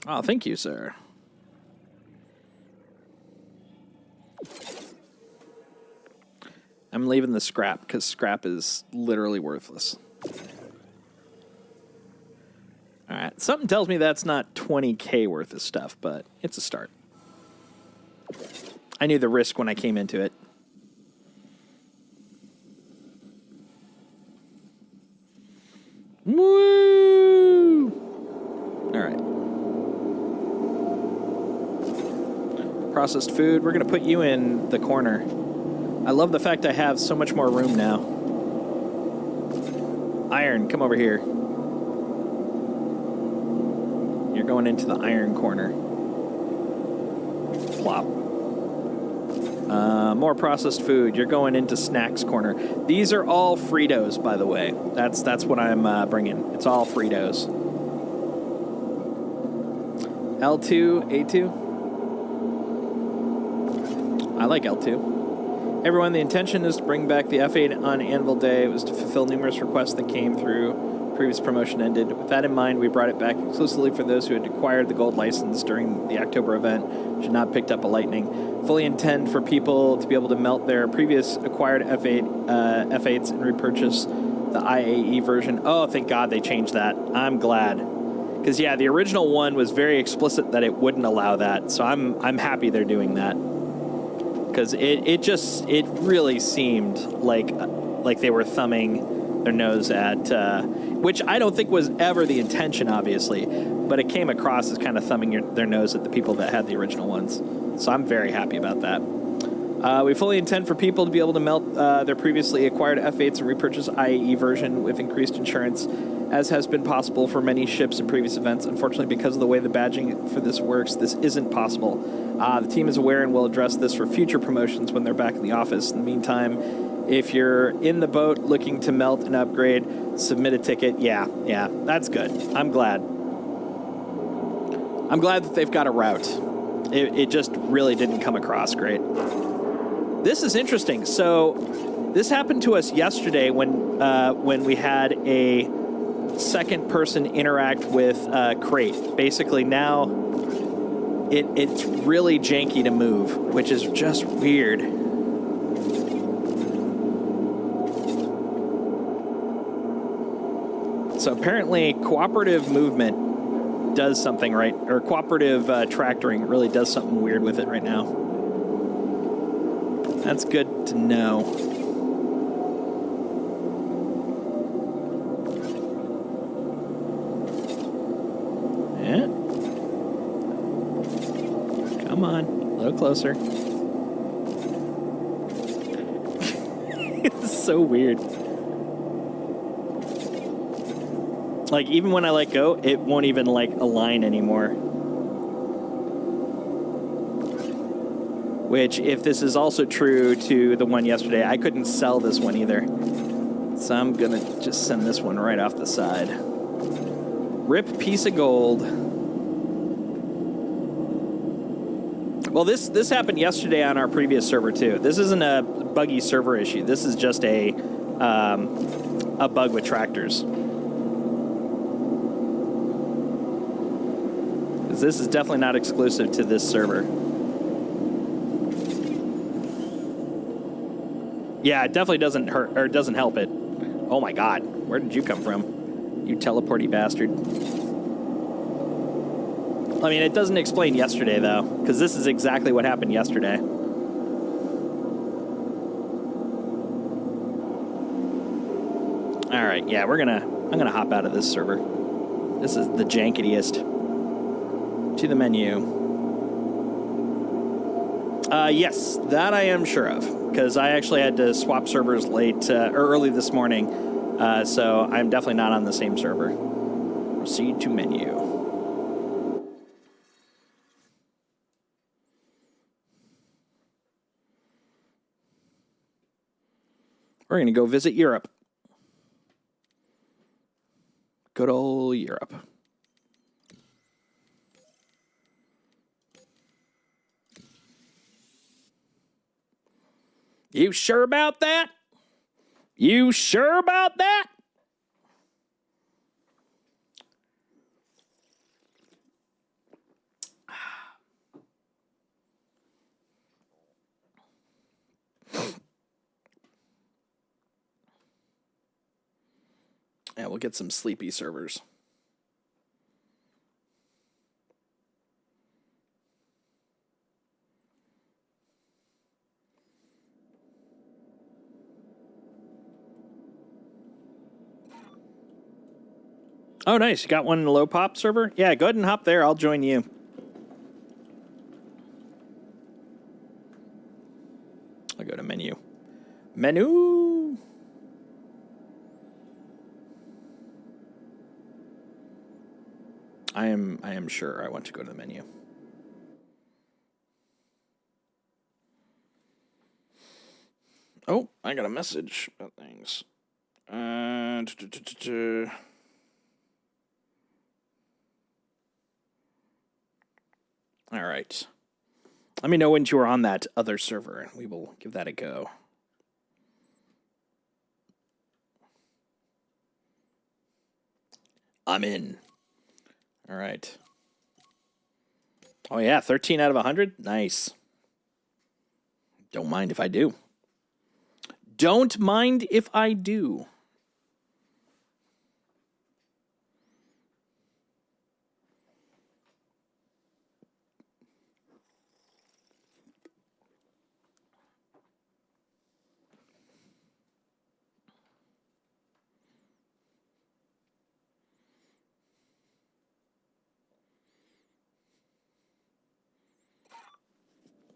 Oh, thank you, sir. I'm leaving the scrap because scrap is literally worthless. All right, something tells me that's not 20K worth of stuff, but it's a start. I knew the risk when I came into it. Woo! All right. Processed food, we're going to put you in the corner. I love the fact I have so much more room now. Iron, come over here. You're going into the iron corner. Plop. More processed food. You're going into snacks corner. These are all Fritos, by the way. That's what I'm bringing. It's all Fritos. L2, A2. I like L2. Everyone, the intention is to bring back the F8 on Anvil Day. It was to fulfill numerous requests that came through. Previous promotion ended. With that in mind, we brought it back exclusively for those who had acquired the gold license during the October event, which had not picked up a lightning. Fully intend for people to be able to melt their previous acquired F8s and repurchase the IAE version. Oh, thank God they changed that. I'm glad. Because, yeah, the original one was very explicit that it wouldn't allow that, so I'm happy they're doing that. Because it really seemed like they were thumbing their nose at, which I don't think was ever the intention, obviously, but it came across as kind of thumbing their nose at the people that had the original ones. So I'm very happy about that. We fully intend for people to be able to melt their previously acquired F8s and repurchase IAE version with increased insurance, as has been possible for many ships in previous events. Unfortunately, because of the way the badging for this works, this isn't possible. The team is aware and will address this for future promotions when they're back in the office. In the meantime, if you're in the boat looking to melt and upgrade, submit a ticket. Yeah, that's good. I'm glad. I'm glad that they've got a route. It just really didn't come across great. This is interesting. So this happened to us yesterday when we had a second person interact with Crate. Basically now it's really janky to move, which is just weird. So apparently cooperative movement does something right, or cooperative tractoring really does something weird with it right now. That's good to know. Yeah. Come on, a little closer. It's so weird. Like, even when I let go, it won't even, like, align anymore. Which, if this is also true to the one yesterday, I couldn't sell this one either. So I'm gonna just send this one right off the side. Rip piece of gold. Well, this happened yesterday on our previous server, too. This isn't a buggy server issue. This is just a bug with tractors. This is definitely not exclusive to this server. Yeah, it definitely doesn't hurt, or doesn't help it. Oh my god, where did you come from? You teleporty bastard. I mean, it doesn't explain yesterday, though, because this is exactly what happened yesterday. All right, yeah, I'm gonna hop out of this server. This is the janketiest. To the menu. Yes, that I am sure of, because I actually had to swap servers late or early this morning, so I'm definitely not on the same server. Proceed to menu. We're going to go visit Europe. Good old Europe. You sure about that? You sure about that? Yeah, we'll get some sleepy servers. Oh, nice. You got one in the low pop server? Yeah, go ahead and hop there. I'll join you. I'll go to menu. Menu. I am sure I want to go to the menu. Oh, I got a message about things. All right. Let me know when you are on that other server, and we will give that a go. I'm in. All right. Oh, yeah, 13 out of 100? Nice. Don't mind if I do. Don't mind if I do.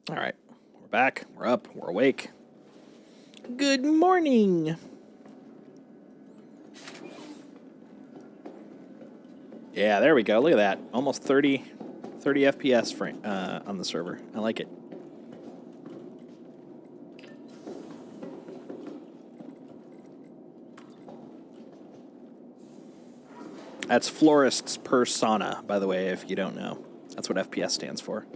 All right. We're back. We're up. We're awake. Good morning. Yeah, there we go. Look at that. Almost 30 FPS frame, on the server. I like it. That's florist's persona, by the way, if you don't know. That's what FPS stands for.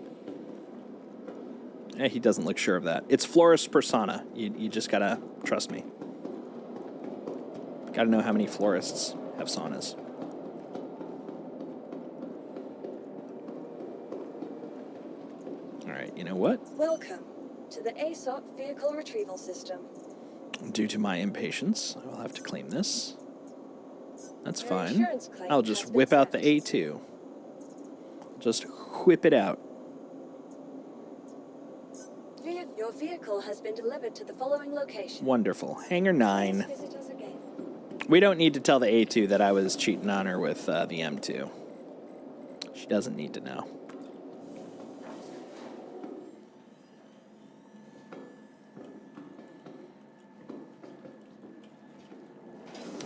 He doesn't look sure of that. It's florist's persona. You just gotta trust me. Gotta know how many florists have saunas. All right, you know what? Welcome to the ASOP Vehicle Retrieval System. Due to my impatience, I will have to claim this. That's Your fine. insurance claim I'll just has been whip out the sent. A2. Just whip it out. Your vehicle has been delivered to the following location. Wonderful. Hangar 9. Please visit us again. We don't need to tell the A2 that I was cheating on her with the M2. She doesn't need to know.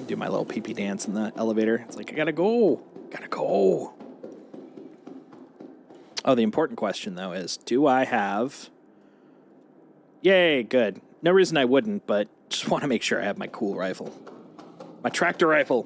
Do my little pee-pee dance in the elevator. It's like, I gotta go. Gotta go. Oh, the important question, though, is do I have... Yay, good. No reason I wouldn't, but just want to make sure I have my cool rifle. My tractor rifle.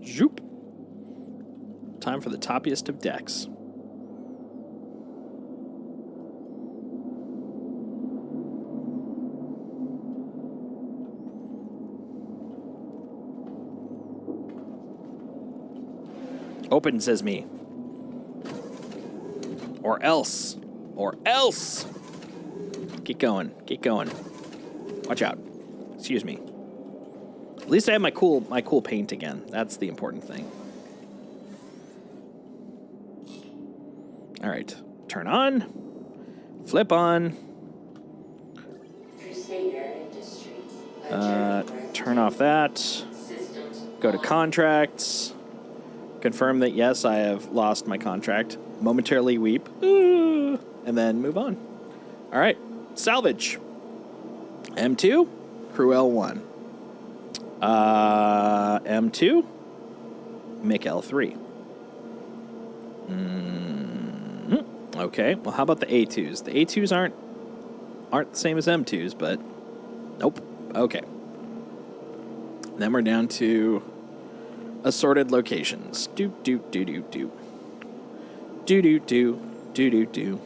Zoop. Time for the toppiest of decks. Open, says me. Or else. Or else. Get going. Get going. Watch out. Excuse me. At least I have my cool paint again. That's the important thing. All right. Turn on. Flip on. Turn off that. Go to contracts. Confirm that, yes, I have lost my contract. Momentarily weep. Ooh, and then move on. All right. Salvage. M2. Crew L1. M2. Mick L3. Okay. Well, how about the A2s? The A2s aren't the same as M2s, but nope. Okay. Then we're down to assorted locations. Do do do do do. Do do do do do do.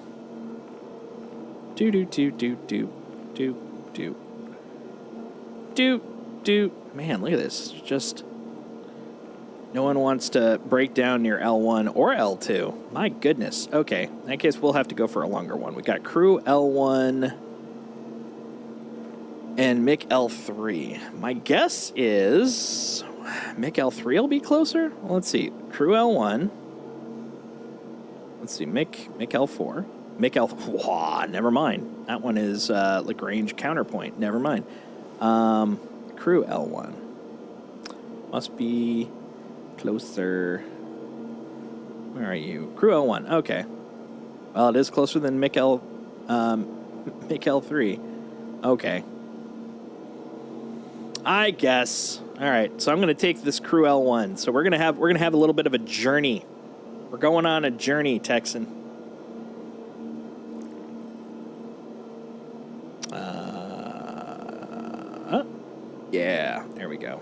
Do do do do do do do. Do do. Man, look at this. Just no one wants to break down near L1 or L2. My goodness. Okay. In that case, we'll have to go for a longer one. We got crew L1 and Mick L3. My guess is Mick L3 will be closer. Well, let's see. Crew L1. Let's see. Mick L4. Mick L... Whoa, never mind. That one is Lagrange counterpoint. Never mind. Crew L1. Must be closer. Where are you? Crew L1. Okay. Well, it is closer than Mick L3. Okay. I guess. All right. So I'm going to take this crew L1. So we're going to have a little bit of a journey. We're going on a journey, Texan. Yeah, there we go.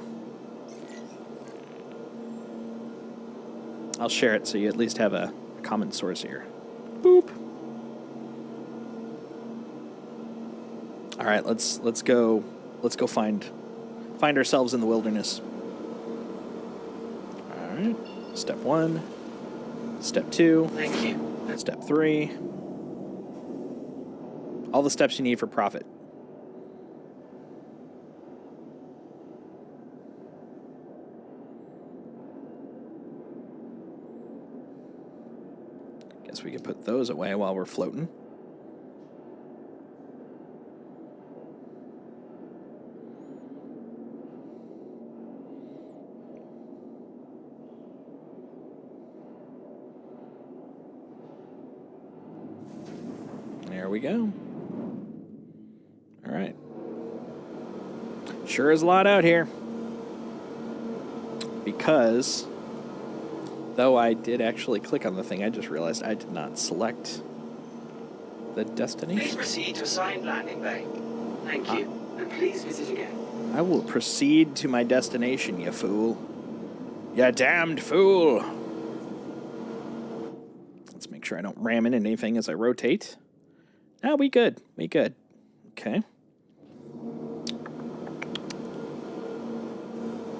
I'll share it so you at least have a common source here. Boop. All right, let's go find ourselves in the wilderness. All right. Step 1. Step 2. Thank you. Step 3. All the steps you need for profit. Guess we can put those away while we're floating. There we go. All right. Sure is a lot out here. Because, though I did actually click on the thing, I just realized I did not select the Please destination. proceed to assigned landing bay. Thank you. And please visit again. I will proceed to my destination, you fool. You damned fool. Let's make sure I don't ram into anything as I rotate. Ah, we good. We good. Okay.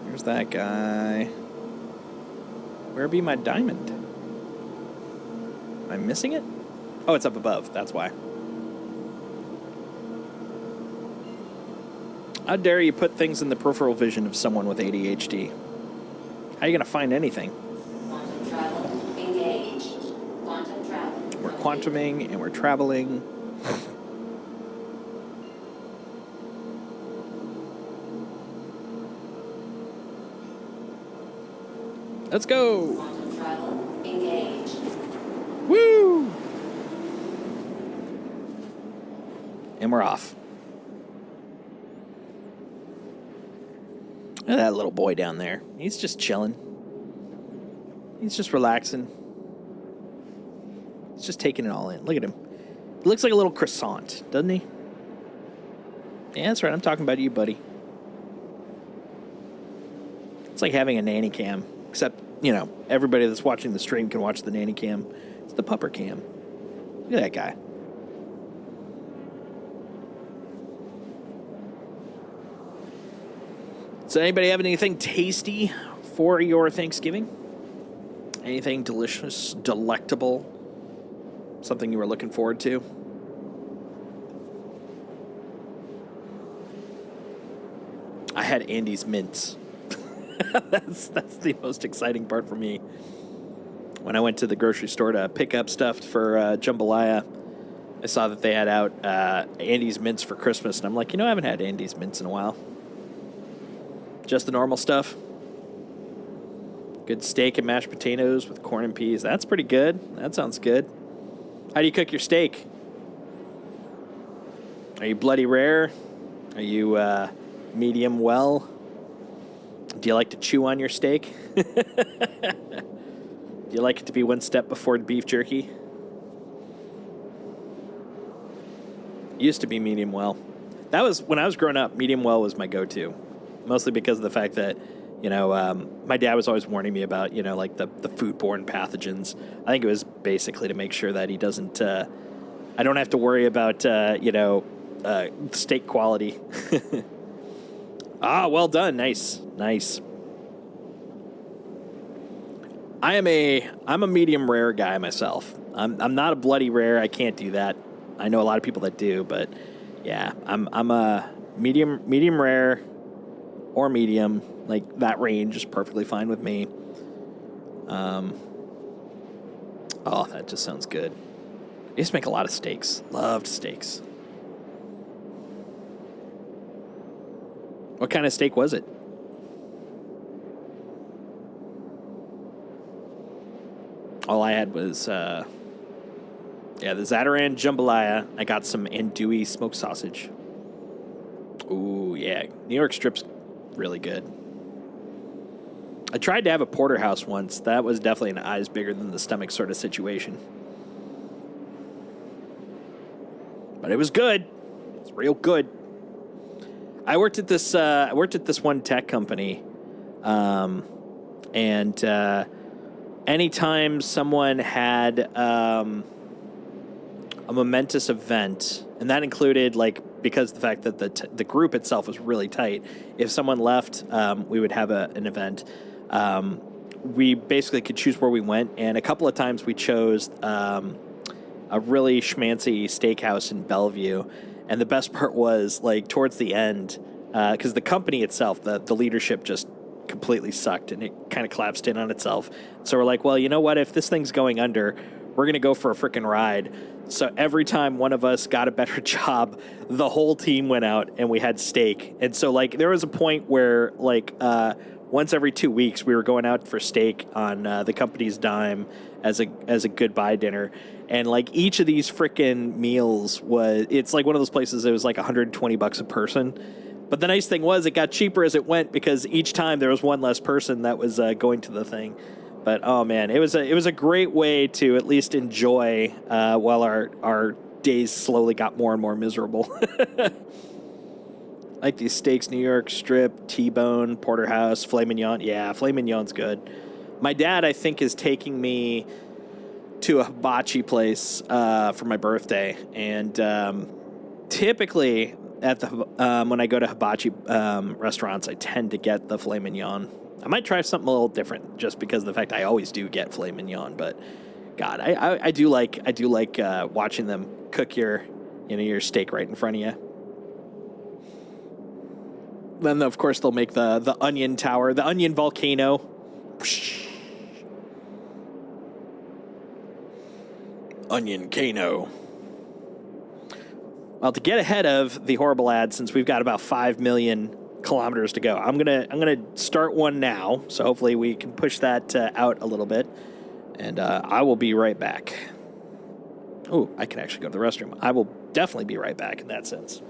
There's that guy. Where be my diamond? Am I missing it? Oh, it's up above. That's why. How dare you put things in the peripheral vision of someone with ADHD? How are you going to find anything? Quantum travel engaged. Quantum travel. We're quantuming and we're traveling. Let's go. Quantum travel engaged. Woo! And we're off. Look at that little boy down there. He's just chilling. He's just relaxing. He's just taking it all in. Look at him. He looks like a little croissant, doesn't he? Yeah, that's right. I'm talking about you, buddy. It's like having a nanny cam. Except, you know, everybody that's watching the stream can watch the nanny cam. It's the pupper cam. Look at that guy. So anybody have anything tasty for your Thanksgiving? Anything delicious, delectable? Something you were looking forward to? I had Andy's mints. That's the most exciting part for me. When I went to the grocery store to pick up stuff for jambalaya, I saw that they had out Andy's mints for Christmas, and I'm like, you know, I haven't had Andy's mints in a while. Just the normal stuff. Good steak and mashed potatoes with corn and peas. That's pretty good. That sounds good. How do you cook your steak? Are you bloody rare? Are you medium well? Do you like to chew on your steak? Do you like it to be one step before beef jerky? Used to be medium well. That was, when I was growing up, medium well was my go-to. Mostly because of the fact that, you know, my dad was always warning me about, you know, like the foodborne pathogens. I think it was basically to make sure that he doesn't, I don't have to worry about, you know, steak quality. Ah, well done. Nice. Nice. I'm a medium rare guy myself. I'm not a bloody rare. I can't do that. I know a lot of people that do, but yeah, I'm a medium rare or medium. Like that range is perfectly fine with me. Oh, that just sounds good. I used to make a lot of steaks. Loved steaks. What kind of steak was it? All I had was, the Zatarain jambalaya. I got some andouille smoked sausage. Ooh, yeah. New York strip's really good. I tried to have a porterhouse once. That was definitely an eyes bigger than the stomach sort of situation. But it was good. It was real good. I worked at this one tech company, and anytime someone had a momentous event, and that included, like, because the fact that the group itself was really tight, if someone left, we would have an event. We basically could choose where we went, and a couple of times we chose a really schmancy steakhouse in Bellevue. And the best part was, like, towards the end, because the company itself, the leadership just completely sucked, and it kind of collapsed in on itself. So we're like, well, you know what? If this thing's going under, we're going to go for a freaking ride. So every time one of us got a better job, the whole team went out and we had steak. And so, like, there was a point where, like, once every 2 weeks, we were going out for steak on the company's dime as a goodbye dinner. And, like, each of these frickin' meals it's like one of those places that was like $120 a person. But the nice thing was it got cheaper as it went because each time there was one less person that was going to the thing. But, oh, man, it was a great way to at least enjoy while our days slowly got more and more miserable. Like these steaks, New York strip, T-bone, porterhouse, filet mignon. Yeah, filet mignon's good. My dad, I think, is taking me to a hibachi place for my birthday, and typically at the when I go to hibachi restaurants, I tend to get the filet mignon. I might try something a little different just because of the fact I always do get filet mignon. But God, I do like watching them cook your steak right in front of you. Then of course they'll make the onion tower, the onion volcano. Onion Kano. Well, to get ahead of the horrible ad, since we've got about 5 million kilometers to go, I'm gonna start one now. So hopefully we can push that out a little bit, and I will be right back. Oh, I can actually go to the restroom. I will definitely be right back in that sense.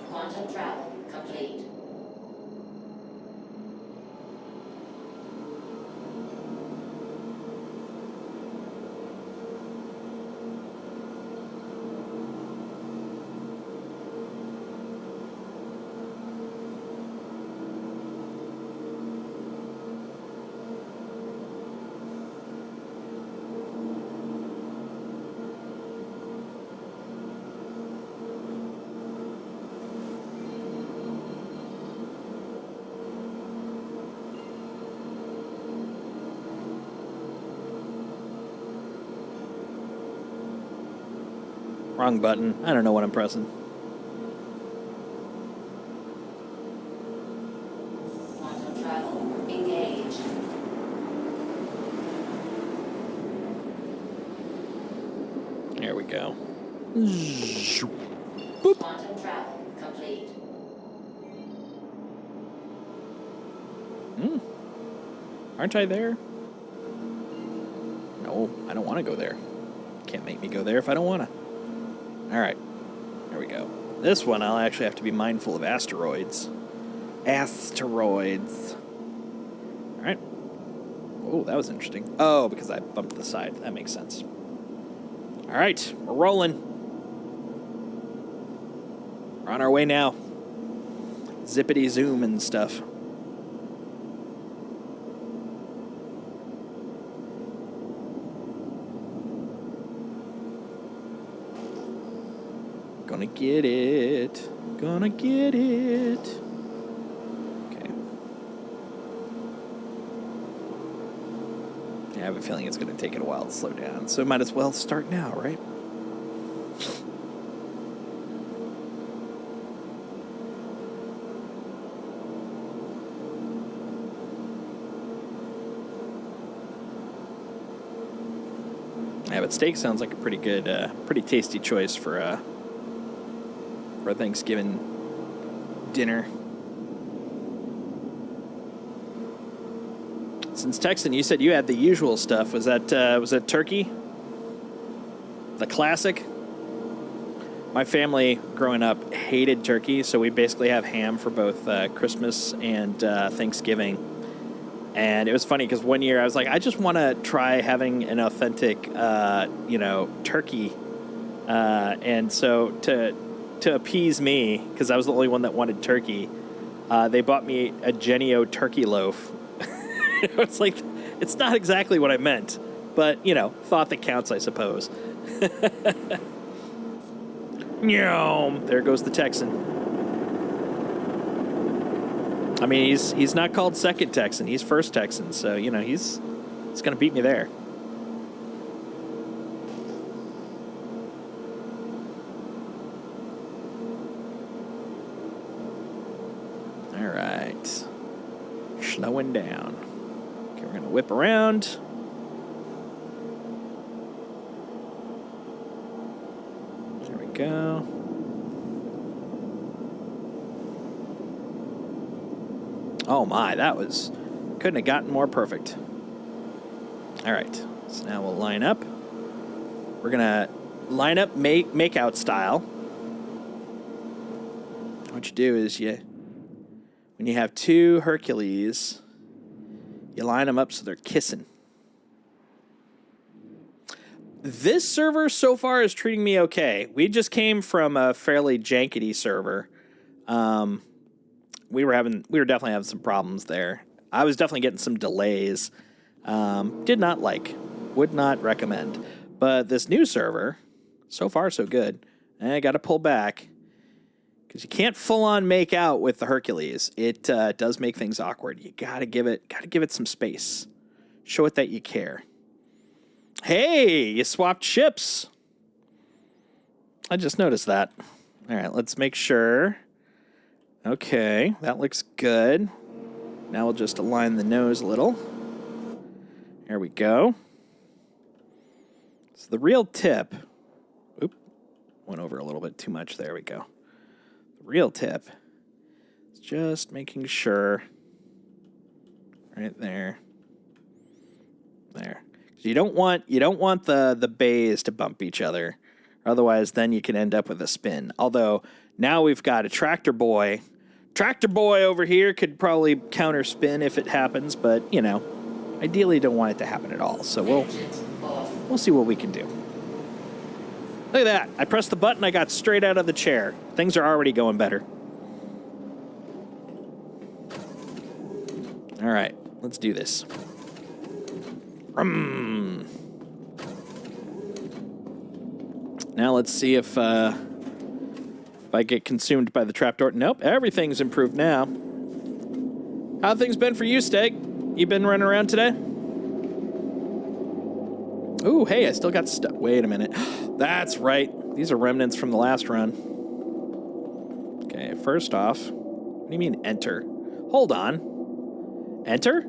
Quantum travel complete. Wrong button. I don't know what I'm pressing. Quantum travel engaged. There we go. Quantum travel complete. Aren't I there? No, I don't want to go there. Can't make me go there if I don't want to. All right, there we go. This one, I'll actually have to be mindful of asteroids. Asteroids. All right. Oh, that was interesting. Oh, because I bumped the side. That makes sense. All right, we're rolling. We're on our way now. Zippity zoom and stuff. Gonna get it. Gonna get it. Okay. I have a feeling it's gonna take it a while to slow down, so might as well start now, right? Yeah, but steak sounds like a pretty good, pretty tasty choice for Thanksgiving dinner. Since Texan, you said you had the usual stuff. Was that turkey? The classic? My family growing up hated turkey, so we basically have ham for both Christmas and Thanksgiving. And it was funny because one year I was like, I just want to try having an authentic, turkey. And so to appease me, because I was the only one that wanted turkey, they bought me a Genio turkey loaf. It's like, it's not exactly what I meant, but, thought that counts, I suppose. There goes the Texan. I mean, he's not called second Texan, he's first Texan, so, he's going to beat me there. All right. Slowing down. Okay, we're going to whip around. There we go. Oh my, couldn't have gotten more perfect. All right, so now we'll line up. We're gonna line up make out style. What you do is when you have two Hercules, you line them up so they're kissing. This server so far is treating me okay. We just came from a fairly jankety server. We were definitely having some problems there. I was definitely getting some delays. Did not like, would not recommend. But this new server, so far so good. And I got to pull back because you can't full on make out with the Hercules. It does make things awkward. You gotta give it some space. Show it that you care. Hey, you swapped ships. I just noticed that. All right, let's make sure. Okay, that looks good. Now we'll just align the nose a little. There we go. So the real tip. Oop, went over a little bit too much. There we go. The real tip is just making sure. Right there. There. You don't want the bays to bump each other. Otherwise, then you can end up with a spin. Although, now we've got a tractor boy. Tractor boy over here could probably counter spin if it happens, but, you know, ideally don't want it to happen at all. So we'll see what we can do. Look at that. I pressed the button, I got straight out of the chair. Things are already going better. All right, let's do this. Now let's see if I get consumed by the trapdoor. Nope, everything's improved now. How have things been for you, Steak? You been running around today? Ooh, hey, I still got stuck. Wait a minute. That's right. These are remnants from the last run. Okay, first off, what do you mean enter? Hold on. Enter?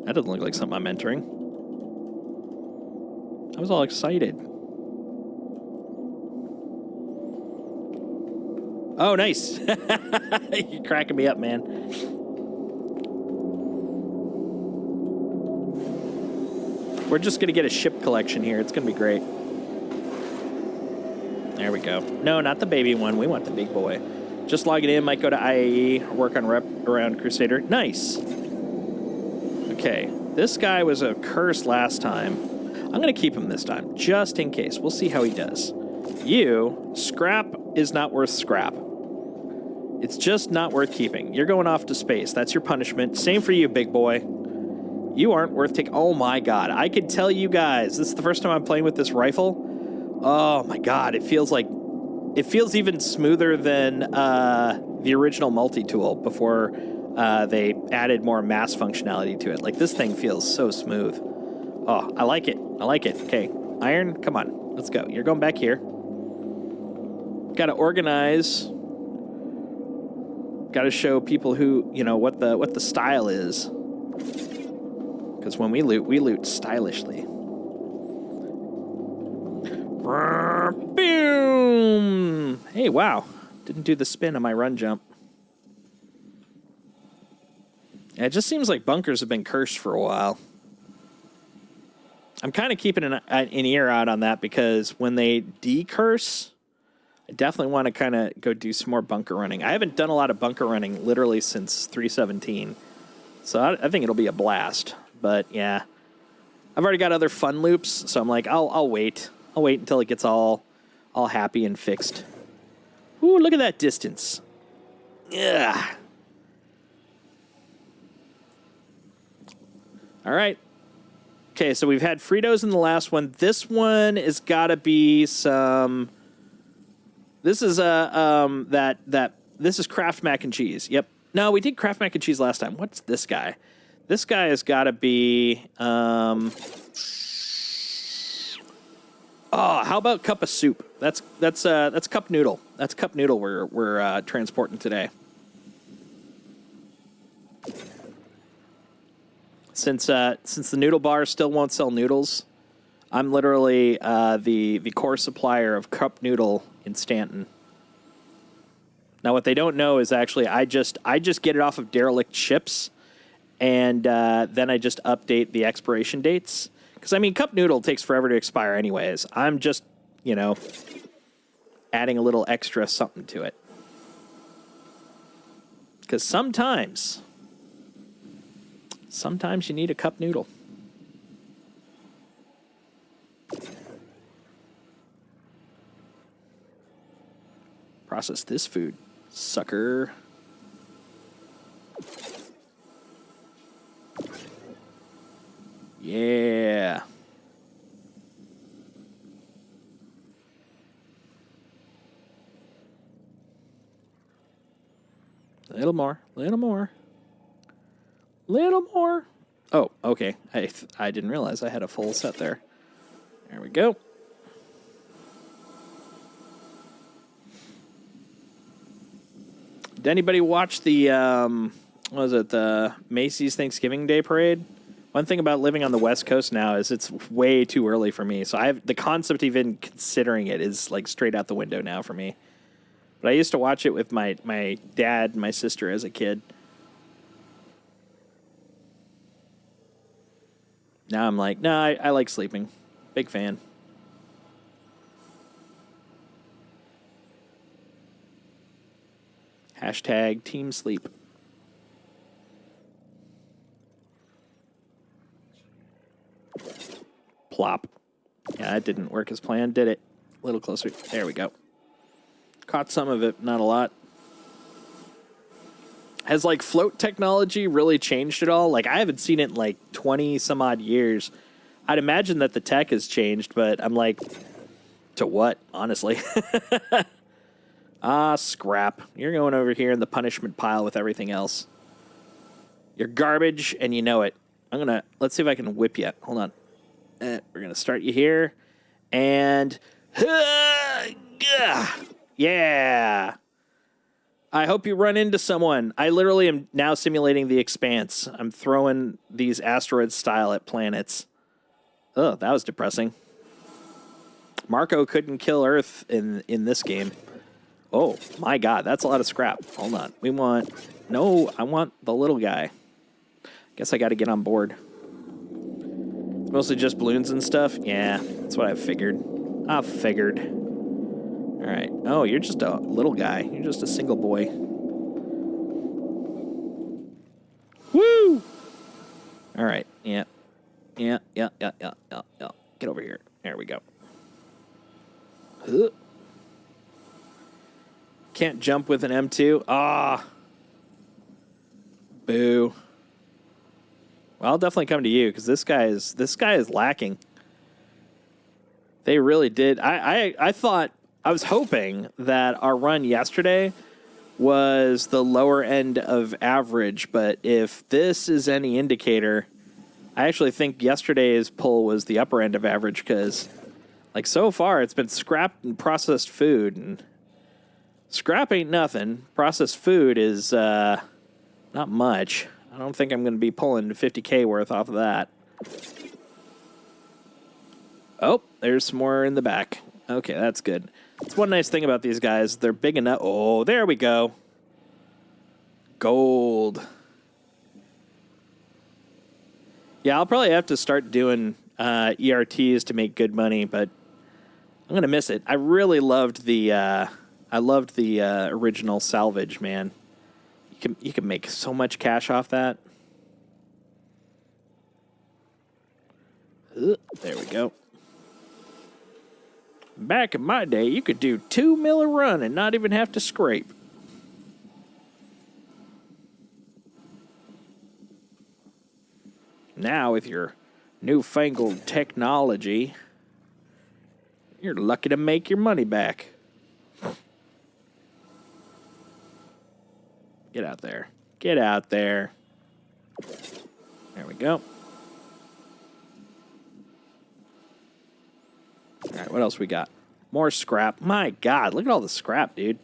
That doesn't look like something I'm entering. I was all excited. Oh, nice. You're cracking me up, man. We're just going to get a ship collection here. It's going to be great. There we go. No, not the baby one. We want the big boy. Just logging in. Might go to IAE, work on rep around Crusader. Nice. Okay, this guy was a curse last time. I'm going to keep him this time, just in case. We'll see how he does. You, scrap is not worth scrap. It's just not worth keeping. You're going off to space. That's your punishment. Same for you, big boy. You aren't worth taking. Oh, my God. I could tell you guys, this is the first time I'm playing with this rifle. Oh, my God. It feels even smoother than the original multi-tool before they added more mass functionality to it. Like, this thing feels so smooth. Oh, I like it. I like it. Okay, Iron, come on. Let's go. You're going back here. Got to organize. Got to show people who, you know, what the style is. Because when we loot stylishly. Boom! Hey, wow. Didn't do the spin on my run jump. Yeah, it just seems like bunkers have been cursed for a while. I'm kind of keeping an ear out on that because when they decurse, I definitely want to kind of go do some more bunker running. I haven't done a lot of bunker running literally since 3.17, so I think it'll be a blast. But yeah, I've already got other fun loops, so I'm like, I'll wait. I'll wait until it gets all happy and fixed. Ooh, look at that distance. Yeah. All right. Okay, so we've had Fritos in the last one. This one has got to be some. This is this is Kraft mac and cheese. Yep. No, we did Kraft mac and cheese last time. What's this guy? This guy has got to be. Oh, how about cup of soup? That's cup noodle. That's cup noodle we're transporting today. Since the noodle bar still won't sell noodles, I'm literally the core supplier of cup noodle in Stanton. Now, what they don't know is actually I just get it off of derelict ships, and then I just update the expiration dates. Because, I mean, cup noodle takes forever to expire anyways. I'm just, you know, adding a little extra something to it. Because sometimes you need a cup noodle. Process this food, sucker. Yeah. Little more, little more. Little more. Oh, okay. I didn't realize I had a full set there. There we go. Did anybody watch the, what was it, the Macy's Thanksgiving Day Parade? One thing about living on the West Coast now is it's way too early for me. So the concept of even considering it is like straight out the window now for me. But I used to watch it with my dad and my sister as a kid. Now I'm like, no, I like sleeping. Big fan. Hashtag team sleep. Plop. Yeah, that didn't work as planned, did it? A little closer. There we go. Caught some of it, not a lot. Has, like, float technology really changed at all? Like, I haven't seen it in, like, 20 some odd years. I'd imagine that the tech has changed, but I'm like, to what, honestly? Ah, scrap. You're going over here in the punishment pile with everything else. You're garbage, and you know it. Let's see if I can whip you. Hold on. We're going to start you here. And, yeah. I hope you run into someone. I literally am now simulating the Expanse. I'm throwing these asteroids style at planets. Oh, that was depressing. Marco couldn't kill Earth in this game. Oh, my God. That's a lot of scrap. Hold on. I want the little guy. Guess I got to get on board. It's mostly just balloons and stuff. Yeah, that's what I figured. All right. Oh, you're just a little guy. You're just a single boy. Woo! All right. Yeah. Get over here. There we go. Can't jump with an M2. Ah. Boo. Well, I'll definitely come to you because this guy is lacking. They really did. I thought, I was hoping that our run yesterday was the lower end of average, but if this is any indicator, I actually think yesterday's pull was the upper end of average because, like, so far it's been scrap and processed food, and scrap ain't nothing. Processed food is not much. I don't think I'm going to be pulling 50K worth off of that. Oh, there's some more in the back. Okay, that's good. That's one nice thing about these guys. They're big enough. Oh, there we go. Gold. Yeah, I'll probably have to start doing ERTs to make good money, but I'm going to miss it. I really loved the original salvage, man. You can make so much cash off that. There we go. Back in my day, you could do 2 mil a run and not even have to scrape. Now, with your newfangled technology, you're lucky to make your money back. Get out there. Get out there. There we go. All right, what else we got? More scrap. My God, look at all the scrap, dude.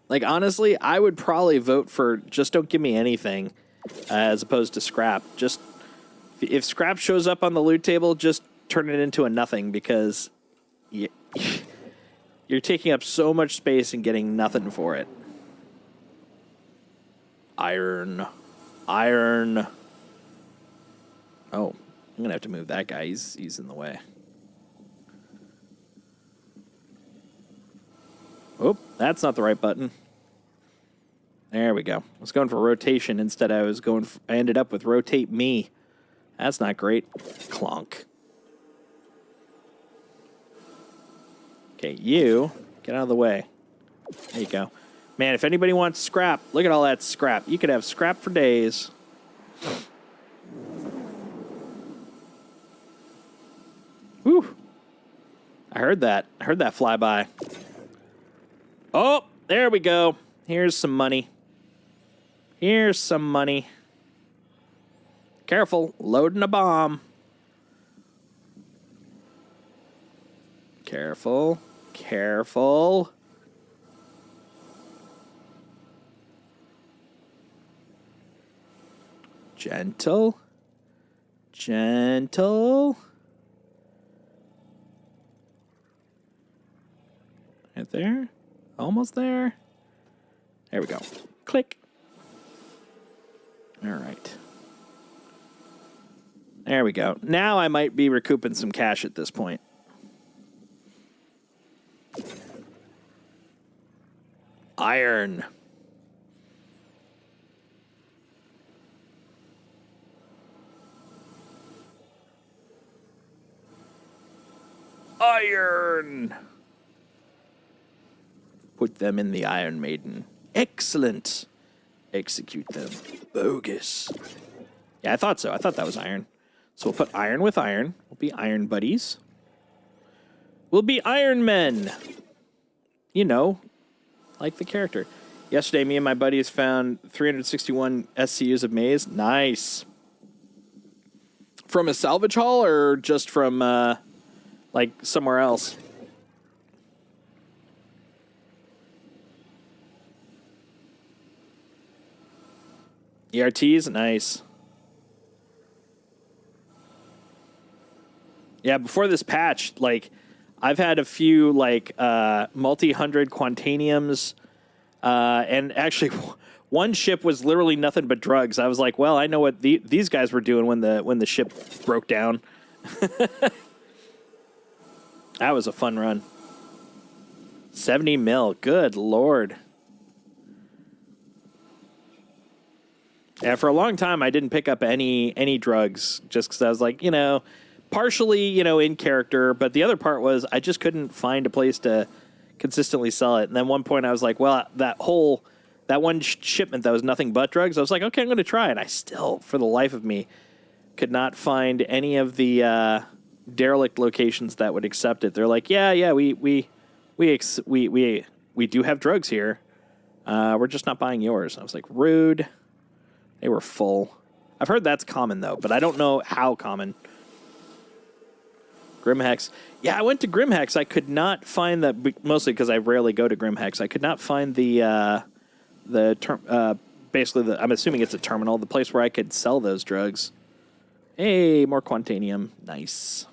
Like, honestly, I would probably vote for just don't give me anything as opposed to scrap. Just, if scrap shows up on the loot table, just turn it into a nothing because you're You're taking up so much space and getting nothing for it. Iron. Iron. Oh, I'm going to have to move that guy. He's in the way. Oh, that's not the right button. There we go. I was going for rotation. Instead, I ended up with rotate me. That's not great. Clonk. Okay, you get out of the way. There you go. Man, if anybody wants scrap, look at all that scrap. You could have scrap for days. Whew. I heard that. I heard that fly by. Oh, there we go. Here's some money. Here's some money. Careful, loading a bomb. Careful, careful. Gentle, gentle. Right there. Almost there. There we go. Click. All right. There we go. Now I might be recouping some cash at this point. Iron. Iron. Put them in the Iron Maiden. Excellent. Execute them. Bogus. Yeah, I thought so. I thought that was iron. So we'll put iron with iron. We'll be iron buddies. We'll be Iron Men. You know, like the character. Yesterday, me and my buddies found 361 SCUs of maize. Nice. From a salvage haul or just from, like, somewhere else? ERTs? Nice. Yeah, before this patch, like, I've had a few, like, multi-hundred Quantaniums, and actually, one ship was literally nothing but drugs. I was like, well, I know what these guys were doing when the ship broke down. That was a fun run. 70 mil. Good Lord. Yeah, for a long time, I didn't pick up any drugs just because I was like, partially, in character. But the other part was I just couldn't find a place to consistently sell it. And then one point I was like, well, that one shipment that was nothing but drugs, I was like, okay, I'm going to try it. I still, for the life of me, could not find any of the derelict locations that would accept it. They're like, yeah, we do have drugs here. We're just not buying yours. I was like, rude. They were full. I've heard that's common, though, but I don't know how common. Grimhex. Yeah, I went to Grimhex. I could not find that, mostly because I rarely go to Grimhex. I could not find basically, I'm assuming it's a terminal, the place where I could sell those drugs. Hey, more Quantanium. Nice.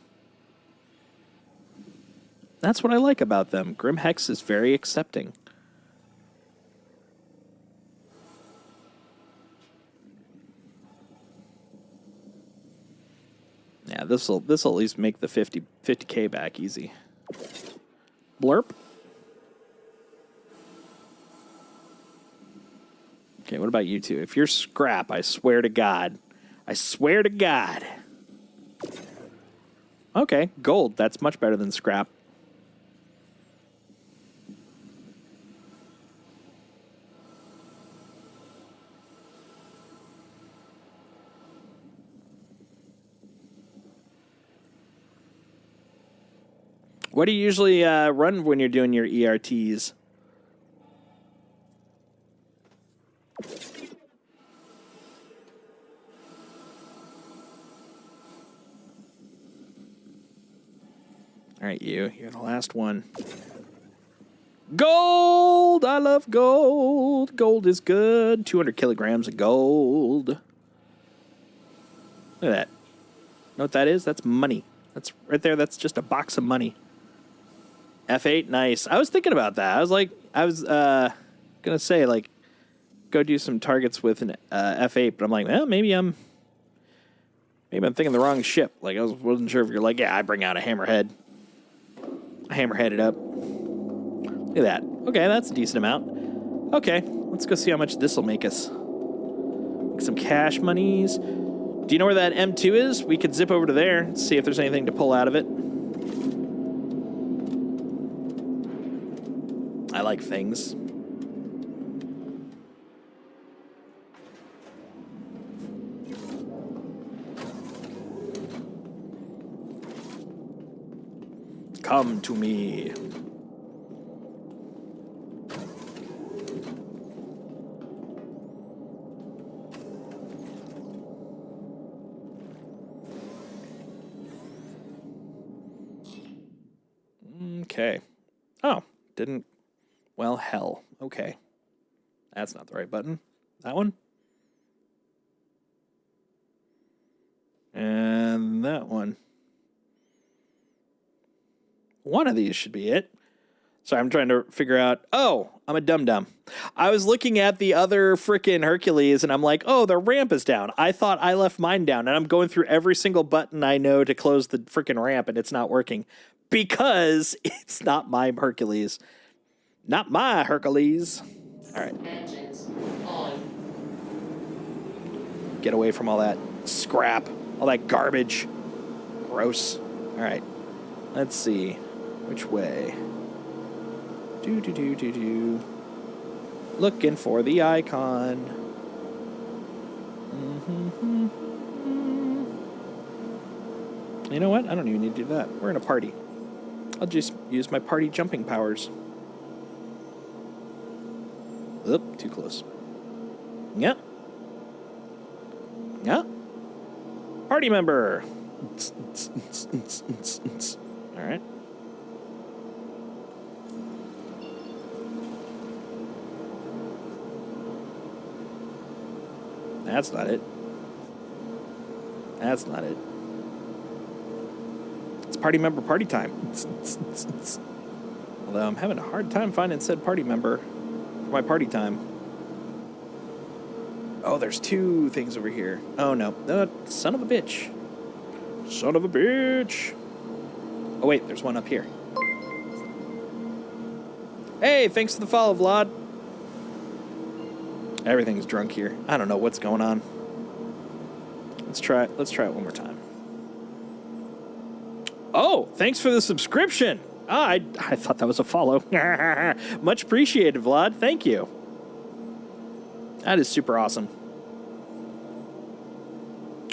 That's what I like about them. Grimhex is very accepting. Yeah, this'll at least make the 50K back easy. Blurp. Okay, what about you two? If you're scrap, I swear to God. I swear to God. Okay, gold. That's much better than scrap. What do you usually run when you're doing your ERTs? All right, you're the last one. Gold! I love gold. Gold is good. 200 kilograms of gold. Look at that. Know what that is? That's money. That's right there. That's just a box of money. F8, nice. I was thinking about that. I was gonna say like, go do some targets with an F8, but I'm like, well, maybe I'm thinking the wrong ship. Like wasn't sure if you're like, yeah, I bring out a hammerhead. I hammerhead it up. Look at that. Okay, that's a decent amount. Okay, let's go see how much this will make us. Make some cash monies. Do you know where that M2 is? We could zip over to there and see if there's anything to pull out of it. I like things. Come to me. Okay. Oh, didn't. Well, hell. Okay. That's not the right button. That one? And that one. One of these should be it. So I'm trying to figure out. Oh, I'm a dum-dum. I was looking at the other frickin' Hercules, and I'm like, oh, the ramp is down. I thought I left mine down, and I'm going through every single button I know to close the frickin' ramp, and it's not working. Because it's not my Hercules. Not my Hercules. All right. Engines on. Get away from all that scrap. All that garbage. Gross. All right. Let's see. Which way? Do. Looking for the icon. You know what? I don't even need to do that. We're in a party. I'll just use my party jumping powers. Oop, too close. Yep. Yep. Party member. All right. That's not it. That's not it. It's party member party time. Although I'm having a hard time finding said party member for my party time. Oh, there's two things over here. Oh, no. Son of a bitch. Son of a bitch. Oh, wait. There's one up here. Hey, thanks for the follow, Vlad. Everything's drunk here. I don't know what's going on. Let's try it one more time. Oh, thanks for the subscription. I thought that was a follow. Much appreciated, Vlad. Thank you. That is super awesome.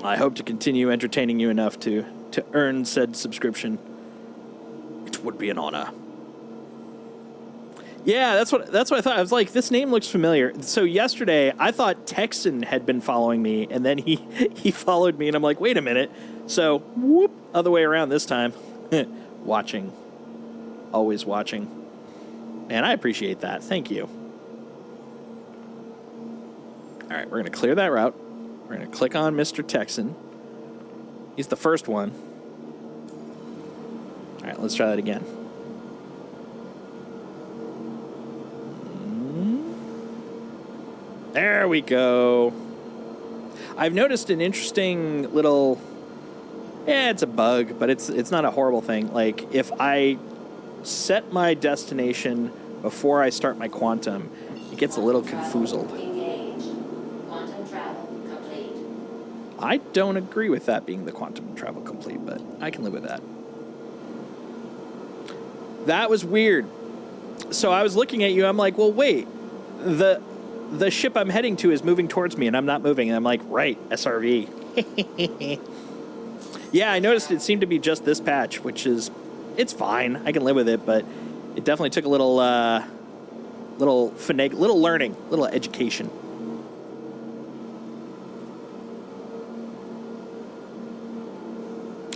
I hope to continue entertaining you enough to earn said subscription. It would be an honor. Yeah, that's what I thought. I was like, this name looks familiar. So yesterday, I thought Texan had been following me, and then he followed me, and I'm like, wait a minute. So, whoop, other way around this time. Watching. Always watching. And I appreciate that. Thank you. All right, we're going to clear that route. We're going to click on Mr. Texan. He's the first one. All right, let's try that again. There we go. I've noticed an interesting little... Yeah, it's a bug, but it's not a horrible thing. Like, if I set my destination before I start my quantum, it gets a little confoozled. Engage. Quantum travel complete. I don't agree with that being the quantum travel complete, but I can live with that. That was weird. So I was looking at you, I'm like, well, wait. The ship I'm heading to is moving towards me, and I'm not moving. And I'm like, right, SRV. Yeah, I noticed it seemed to be just this patch, which is, it's fine. I can live with it, but it definitely took a little learning, little education.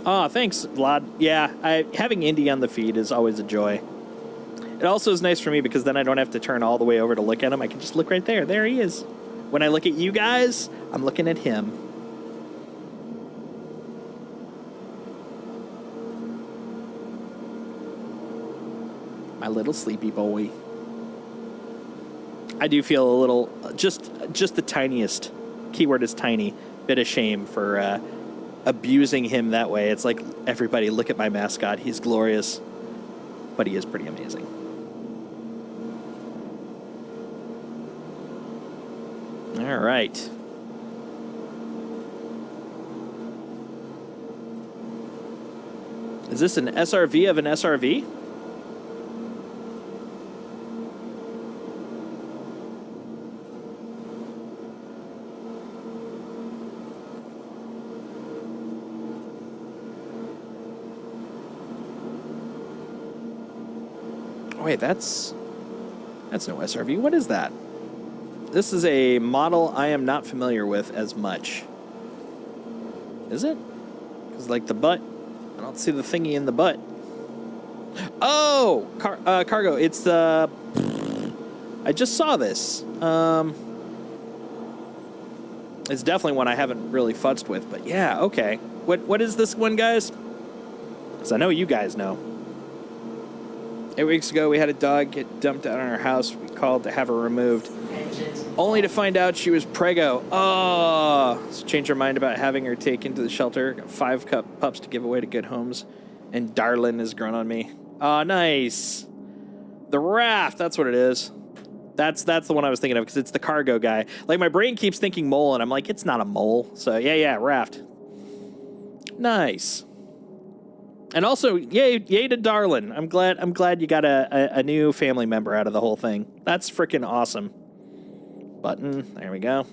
Oh, thanks, Vlad. Yeah, having Indy on the feed is always a joy. It also is nice for me because then I don't have to turn all the way over to look at him. I can just look right there. There he is. When I look at you guys, I'm looking at him. My little sleepy boy. I do feel a little, just the tiniest, keyword is tiny, bit of shame for abusing him that way. It's like, everybody look at my mascot. He's glorious. But he is pretty amazing. All right. Is this an SRV of an SRV? Oh, wait, that's no SRV. What is that? This is a model I am not familiar with as much. Is it? Because, like, the butt, I don't see the thingy in the butt. Oh! Cargo. It's the... I just saw this. It's definitely one I haven't really futzed with, but yeah, okay. What is this one, guys? Because I know you guys know. 8 weeks ago, we had a dog get dumped out on our house. We called to have her removed, only to find out she was preggo. Oh, so changed her mind about having her taken to the shelter. Got 5 pups to give away to good homes, and Darlin is grown on me. Oh, nice. The raft, that's what it is. That's the one I was thinking of, because it's the cargo guy. Like, my brain keeps thinking mole, and I'm like, it's not a mole. So yeah, raft. Nice. And also, yay to Darlin. I'm glad you got a new family member out of the whole thing. That's freaking awesome. Button, there we go.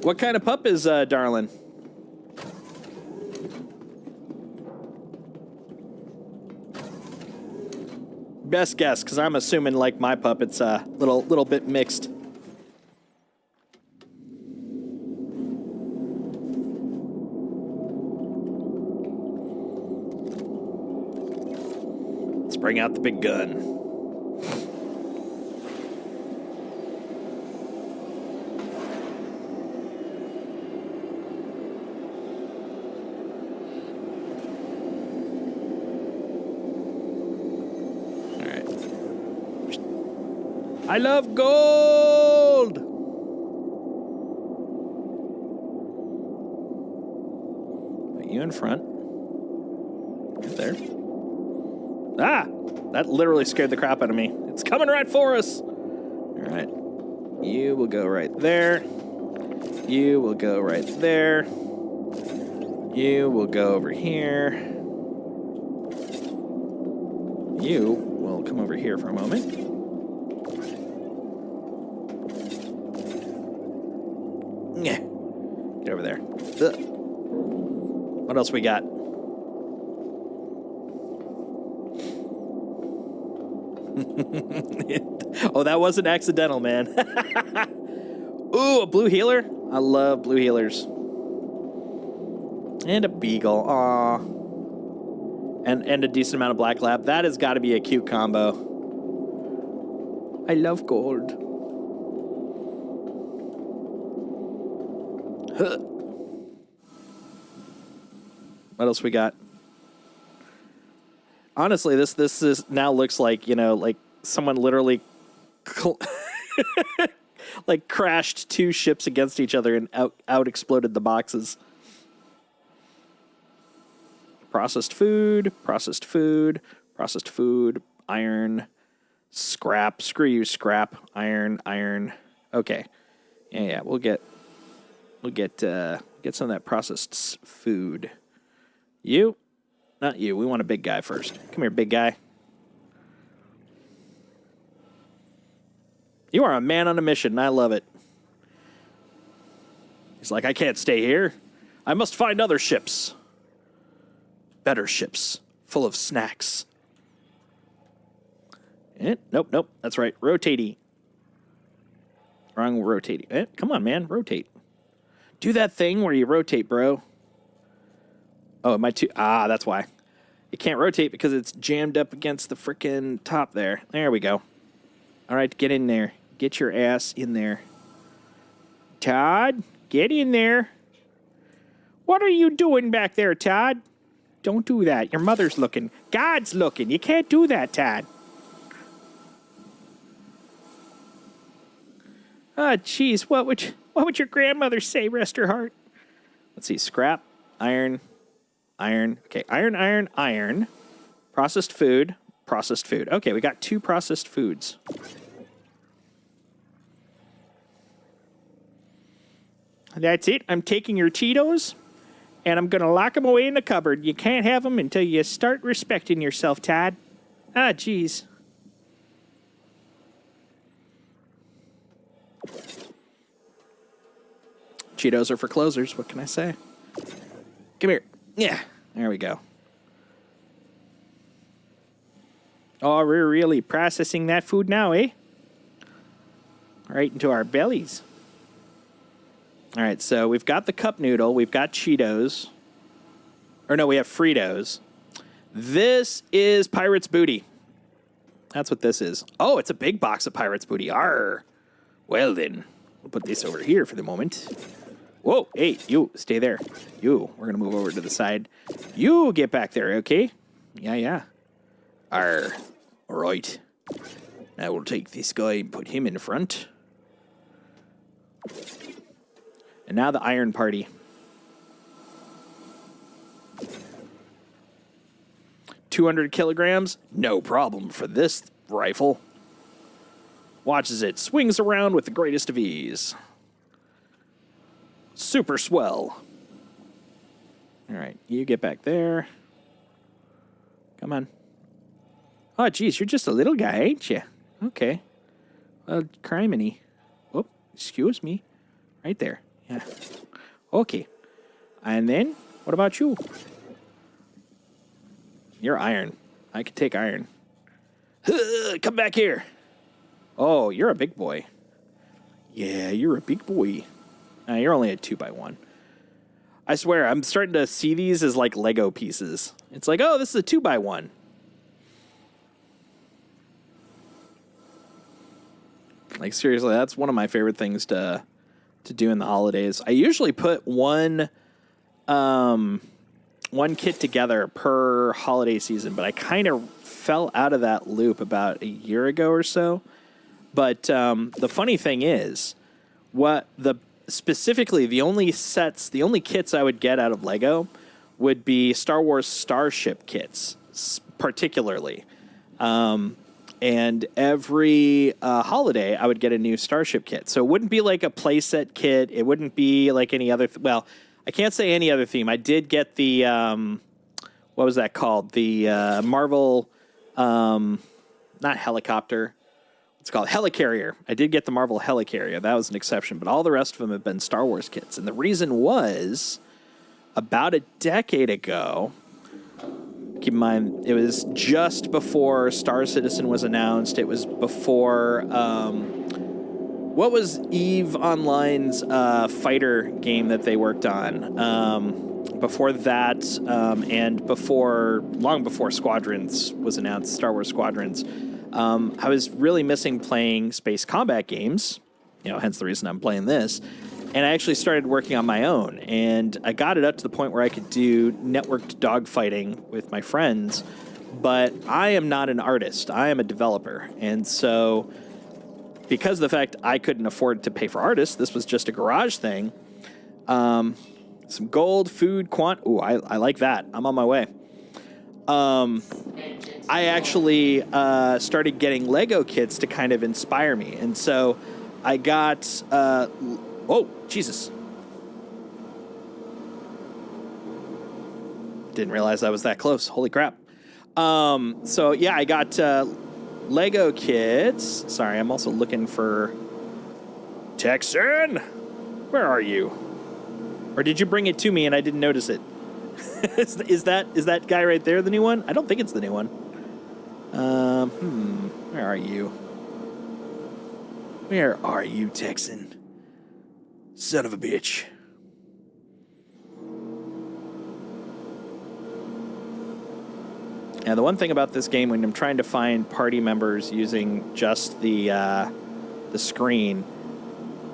What kind of pup is Darlin? Best guess, because I'm assuming, like my pup, it's a little bit mixed. Let's bring out the big gun. I love gold! Put you in front. Right there. Ah! That literally scared the crap out of me. It's coming right for us! Alright. You will go right there. You will go right there. You will go over here. You will come over here for a moment. Get over there. Ugh. What else we got? Oh, that wasn't accidental, man. Ooh, a blue healer? I love blue healers. And a beagle. Aw. And a decent amount of black lab. That has got to be a cute combo. I love gold. Huh. What else we got? Honestly, this is now looks like, you know, like someone literally like crashed 2 ships against each other and out exploded the boxes. Processed food, iron, scrap. Screw you, scrap, iron. Okay. Yeah, we'll get some of that processed food. You? Not you. We want a big guy first. Come here, big guy. You are a man on a mission, and I love it. He's like, I can't stay here. I must find other ships. Better ships, full of snacks. Nope. That's right. Rotatey. Wrong rotatey. Come on, man. Rotate. Do that thing where you rotate, bro. Oh, am I too... Ah, that's why. It can't rotate because it's jammed up against the frickin' top there. There we go. All right, get in there. Get your ass in there. Todd, get in there. What are you doing back there, Todd? Don't do that. Your mother's looking. God's looking. You can't do that, Todd. Ah, jeez. What would your grandmother say, rest her heart? Let's see. Scrap, iron. Okay, iron. Processed food. Okay, we got 2 processed foods. That's it. I'm taking your Cheetos, and I'm going to lock them away in the cupboard. You can't have them until you start respecting yourself, Todd. Ah, jeez. Cheetos are for closers. What can I say? Come here. Yeah, there we go. Oh, we're really processing that food now, eh? Right into our bellies. All right, so we've got the cup noodle. We've got Cheetos. Or no, we have Fritos. This is Pirate's Booty. That's what this is. Oh, it's a big box of Pirate's Booty. Arr. Well, then, we'll put this over here for the moment. Whoa, hey, you, stay there. You, we're going to move over to the side. You get back there, okay? Yeah. Arr. All right. Now we'll take this guy and put him in front. And now the iron party. $200 kilograms? No problem for this rifle. Watch as it swings around with the greatest of ease. Super swell. All right, you get back there. Come on. Oh, geez, you're just a little guy, ain't you? Okay. Well, criminy. Oh, excuse me. Right there. Yeah. Okay. And then, what about you? You're iron. I could take iron. Come back here. Oh, you're a big boy. Yeah, you're a big boy. You're only a 2x1. I swear, I'm starting to see these as like Lego pieces. It's like, oh, this is a 2x1. Like, seriously, that's one of my favorite things to do in the holidays. I usually put one kit together per holiday season, but I kind of fell out of that loop about a year ago or so. But the funny thing is, specifically the only kits I would get out of Lego would be Star Wars Starship kits, particularly. And every holiday, I would get a new Starship kit. So it wouldn't be like a playset kit. It wouldn't be like any other... well, I can't say any other theme. I did get the... what was that called? The Marvel... not helicopter. It's called Helicarrier. I did get the Marvel Helicarrier. That was an exception. But all the rest of them have been Star Wars kits. And the reason was, about a decade ago... Keep in mind, it was just before Star Citizen was announced. It was before, what was EVE Online's fighter game that they worked on? Before that, and long before Squadrons was announced, Star Wars Squadrons, I was really missing playing space combat games, hence the reason I'm playing this. And I actually started working on my own, and I got it up to the point where I could do networked dogfighting with my friends, but I am not an artist. I am a developer. And so because of the fact I couldn't afford to pay for artists, this was just a garage thing. Some gold, food, Ooh, I like that. I'm on my way. I actually started getting Lego kits to kind of inspire me. And so I got... oh, Jesus. Didn't realize I was that close. Holy crap. So, yeah, I got Lego kits. Sorry, I'm also looking for... Texan! Where are you? Or did you bring it to me and I didn't notice it? Is that guy right there the new one? I don't think it's the new one. Where are you? Where are you, Texan? Son of a bitch. Now, the one thing about this game, when I'm trying to find party members using just the screen,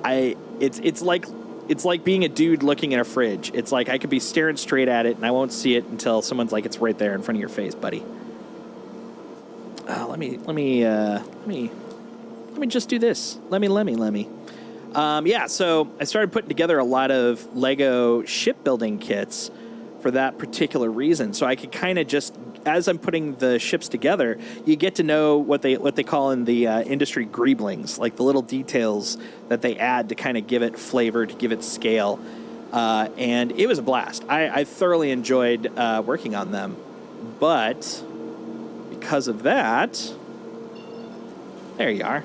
it's like it's like being a dude looking at a fridge. It's like I could be staring straight at it and I won't see it until someone's like, it's right there in front of your face, buddy. Let me just do this. Let me. Yeah, so I started putting together a lot of Lego shipbuilding kits for that particular reason. So I could kind of just, as I'm putting the ships together, you get to know what they call in the industry greeblings, like the little details that they add to kind of give it flavor, to give it scale. And it was a blast. I thoroughly enjoyed working on them. But because of that, there you are.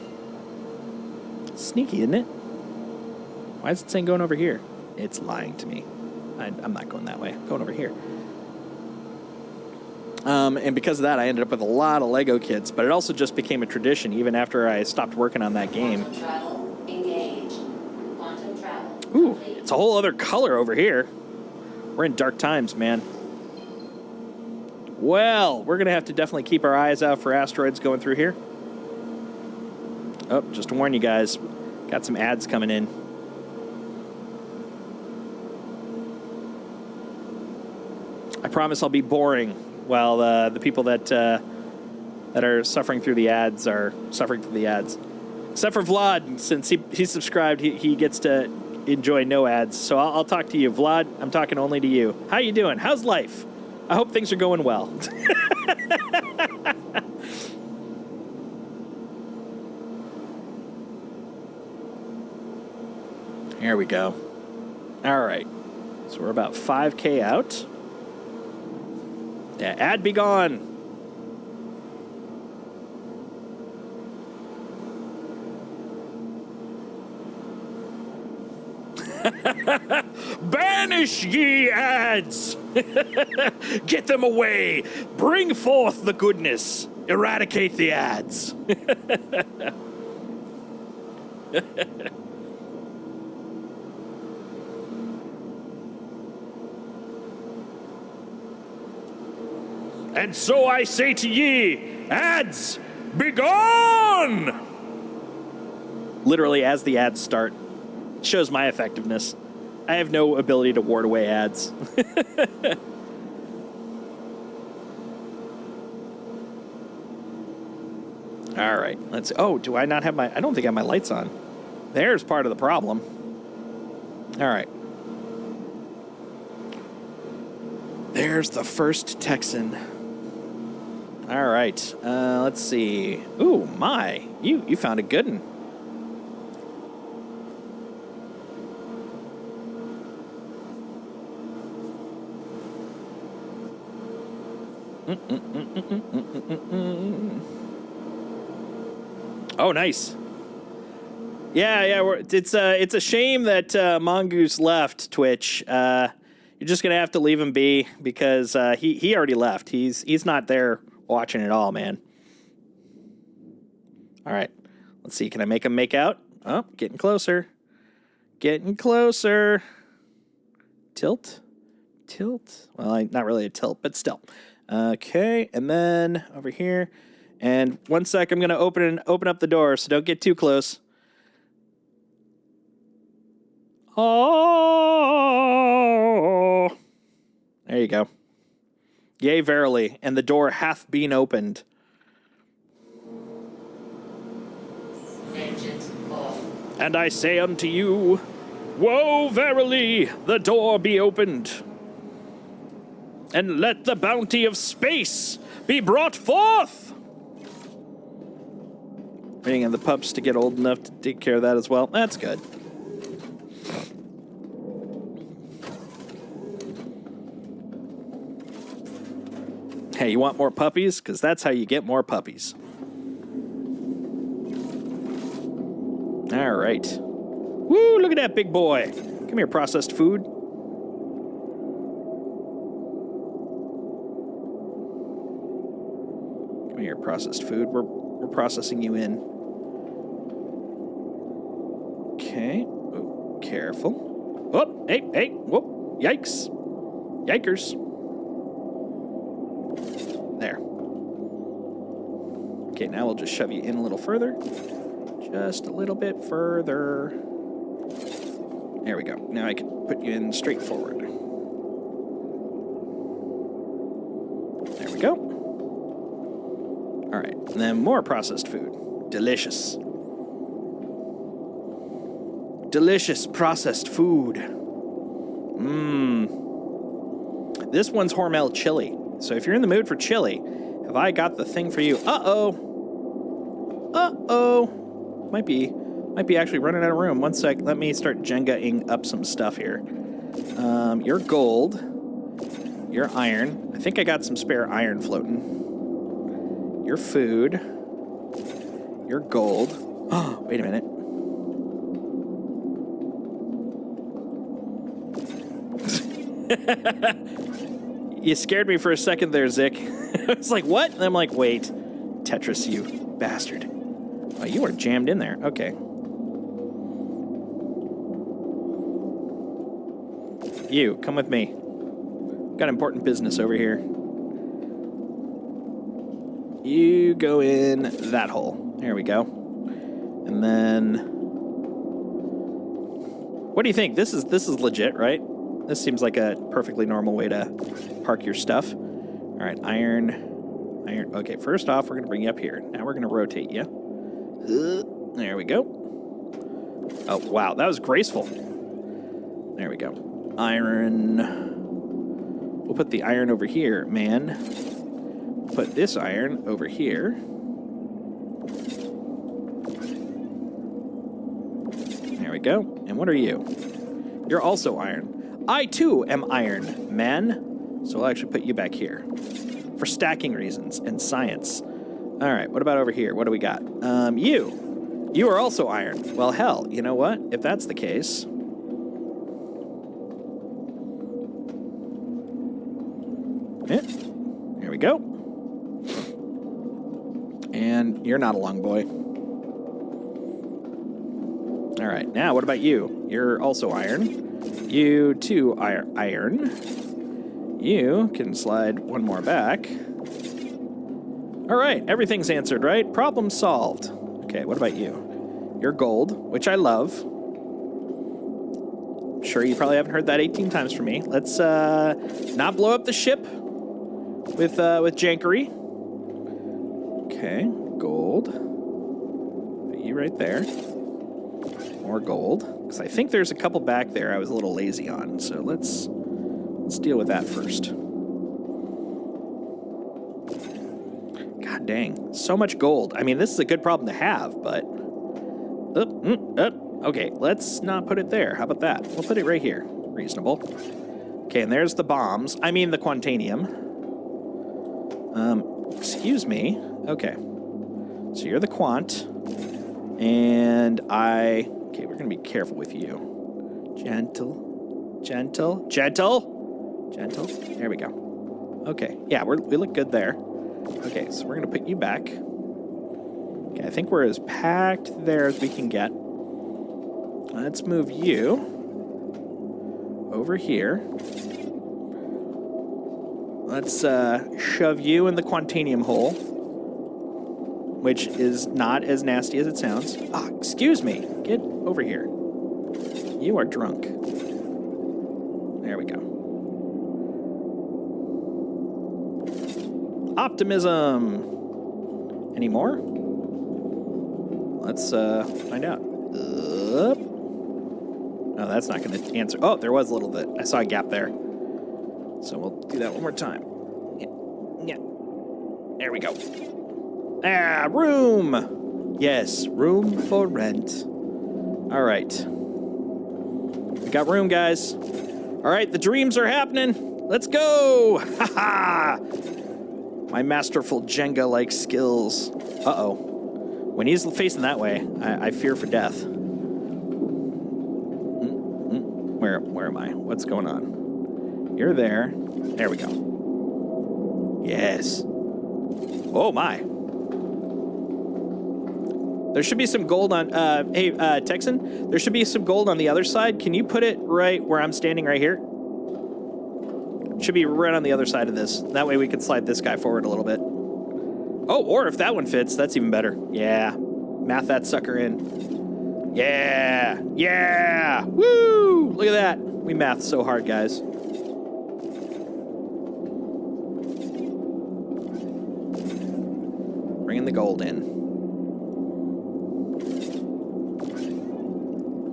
Sneaky, isn't it? Why is it saying going over here? It's lying to me. I'm not going that way. I'm going over here. And because of that, I ended up with a lot of Lego kits, but it also just became a tradition even after I stopped working on that game. Quantum travel, engage. Quantum travel, Ooh, complete. it's a whole other color over here. We're in dark times, man. Well, we're going to have to definitely keep our eyes out for asteroids going through here. Oh, just to warn you guys, got some ads coming in. I promise I'll be boring while the people that are suffering through the ads are suffering through the ads. Except for Vlad, since he's subscribed, he gets to enjoy no ads. So I'll talk to you. Vlad, I'm talking only to you. How you doing? How's life? I hope things are going well. Here we go. All right. So we're about 5K out. Yeah, ad be gone. Banish ye ads! Get them away! Bring forth the goodness! Eradicate the ads! And so I say to ye, ads, be gone! Literally, as the ads start, it shows my effectiveness. I have no ability to ward away ads. All right, let's. Oh, do I not have my? I don't think I have my lights on. There's part of the problem. All right. There's the first Texan. All right, let's see. Ooh, my, you found a good one. Oh, nice. Yeah. It's a shame that Mongoose left Twitch. You're just gonna have to leave him be because he already left. He's not there watching it all, man. All right, let's see. Can I make him make out? Oh, getting closer. Getting closer. Tilt. Well, not really a tilt, but still. Okay, and then over here. And 1 sec, I'm gonna open up the door, so don't get too close. Oh, there you go. Yea, verily, and the door hath been opened. Engines off. And I say unto you, woe, verily, the door be opened. And let the bounty of space be brought forth. Waiting on the pups to get old enough to take care of that as well. That's good. Hey, you want more puppies? Because that's how you get more puppies. All right. Woo, look at that big boy. Come here, processed food. Come here, processed food. We're processing you in. Okay. Oh, careful. Oh, hey. Whoop. Yikes. Yikers. There. Okay, now we'll just shove you in a little further. Just a little bit further. There we go. Now I can put you in straight forward. There we go. All right, and then more processed food. Delicious. Delicious processed food. Mmm. This one's Hormel chili. So if you're in the mood for chili, have I got the thing for you? Uh-oh. Uh-oh. Might be actually running out of room. One sec. Let me start Jenga-ing up some stuff here. You're gold. You're iron. I think I got some spare iron floating. You're food. You're gold. Oh, wait a minute. You scared me for a second there, Zick. I was like, what? And I'm like, wait. Tetris, you bastard. Oh, you are jammed in there. Okay. You, come with me. Got important business over here. You go in that hole. There we go. And then... What do you think? This is legit, right? This seems like a perfectly normal way to park your stuff. All right, iron. Okay, first off, we're going to bring you up here. Now we're going to rotate you. There we go. Oh, wow, that was graceful. There we go. Iron. We'll put the iron over here, man. Put this iron over here. There we go. And what are you? You're also iron. I, too, am iron, man. So I'll actually put you back here. For stacking reasons and science. All right, what about over here? What do we got? You are also iron. Well, hell, you know what? If that's the case... Yeah, there we go. And you're not a long boy. All right, now what about you? You're also iron. You, too, are iron. You can slide one more back. All right, everything's answered, right? Problem solved. Okay, what about you? You're gold, which I love. Sure, you probably haven't heard that 18 times from me. Let's not blow up the ship with jankery. Okay, gold. Put you right there. More gold, because I think there's a couple back there I was a little lazy on. So let's deal with that first. God dang, so much gold. I mean, this is a good problem to have, but... Okay, let's not put it there. How about that? We'll put it right here. Reasonable. Okay, and there's the bombs. I mean the Quantanium. Excuse me. Okay. So you're the Quant. And I... Okay, we're going to be careful with you. Gentle. Gentle. Gentle. Gentle. There we go. Okay. Yeah, we look good there. Okay, so we're going to put you back. Okay, I think we're as packed there as we can get. Let's move you over here. Let's shove you in the Quantanium hole, which is not as nasty as it sounds. Ah, excuse me. Get over here. You are drunk. There we go. Optimism. Any more? Let's find out. No, that's not going to answer. Oh, there was a little bit. I saw a gap there. So we'll do that one more time. Yeah. There we go. Ah, room. Yes, room for rent. All right. We got room, guys. All right, the dreams are happening. Let's go. Ha ha. My masterful Jenga-like skills. Uh-oh. When he's facing that way, I fear for death. Where am I? What's going on? You're there. There we go. Yes. Oh, my. There should be some gold on... hey, Texan, there should be some gold on the other side. Can you put it right where I'm standing right here? Should be right on the other side of this. That way we can slide this guy forward a little bit. Oh, or if that one fits, that's even better. Yeah. Math that sucker in. Yeah! Yeah! Woo! Look at that. We math so hard, guys. Bringing the gold in.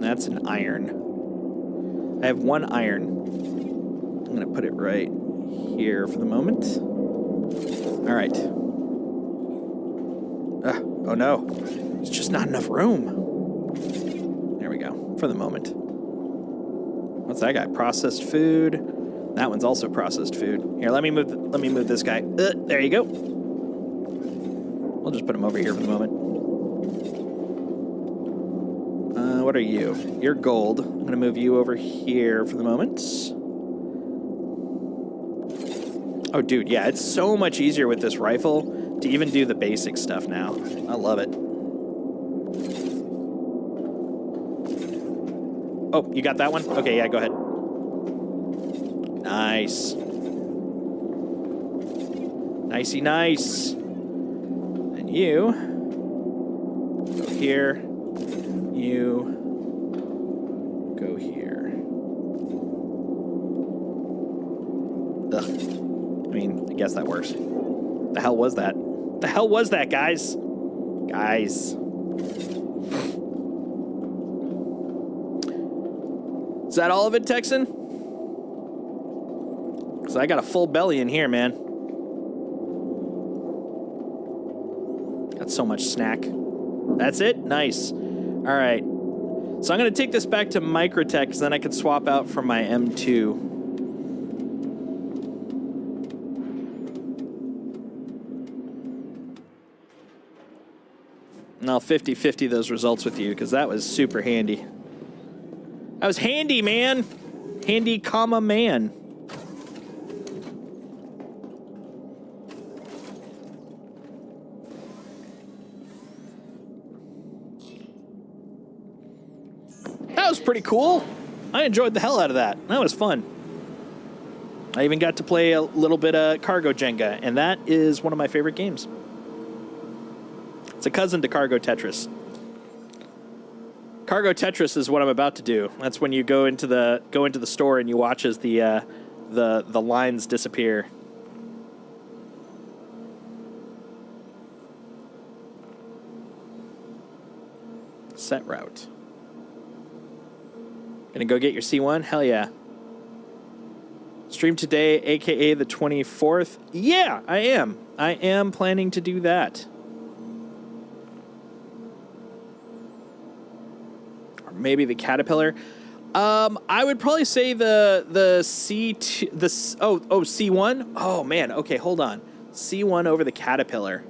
That's an iron. I have 1 iron. I'm going to put it right here for the moment. All right. Oh no. There's just not enough room. There we go. For the moment. What's that guy? Processed food. That one's also processed food. Here, let me move this guy. There you go. We'll just put him over here for the moment. What are you? You're gold. I'm going to move you over here for the moment. Oh, dude, yeah, it's so much easier with this rifle to even do the basic stuff now. I love it. Oh, you got that one? Okay, yeah, go ahead. Nice. Nicey nice. And you go here. You go here. Ugh. I mean, I guess that works. The hell was that? The hell was that, guys? Guys. Is that all of it, Texan? Because I got a full belly in here, man. Got so much snack. That's it? Nice. All right. So I'm going to take this back to Microtech, because then I can swap out from my M2. And I'll 50-50 those results with you, because that was super handy. That was handy, man. Handy, comma, man. That was pretty cool. I enjoyed the hell out of that. That was fun. I even got to play a little bit of Cargo Jenga, and that is one of my favorite games. It's a cousin to Cargo Tetris. Cargo Tetris is what I'm about to do. That's when you go into the store and you watch as the lines disappear. Set route. Gonna go get your C1? Hell yeah. Stream today, aka the 24th. Yeah, I am. I am planning to do that. Maybe the Caterpillar. I would probably say the C2 C1. Oh man, okay, hold on. C1 over the Caterpillar.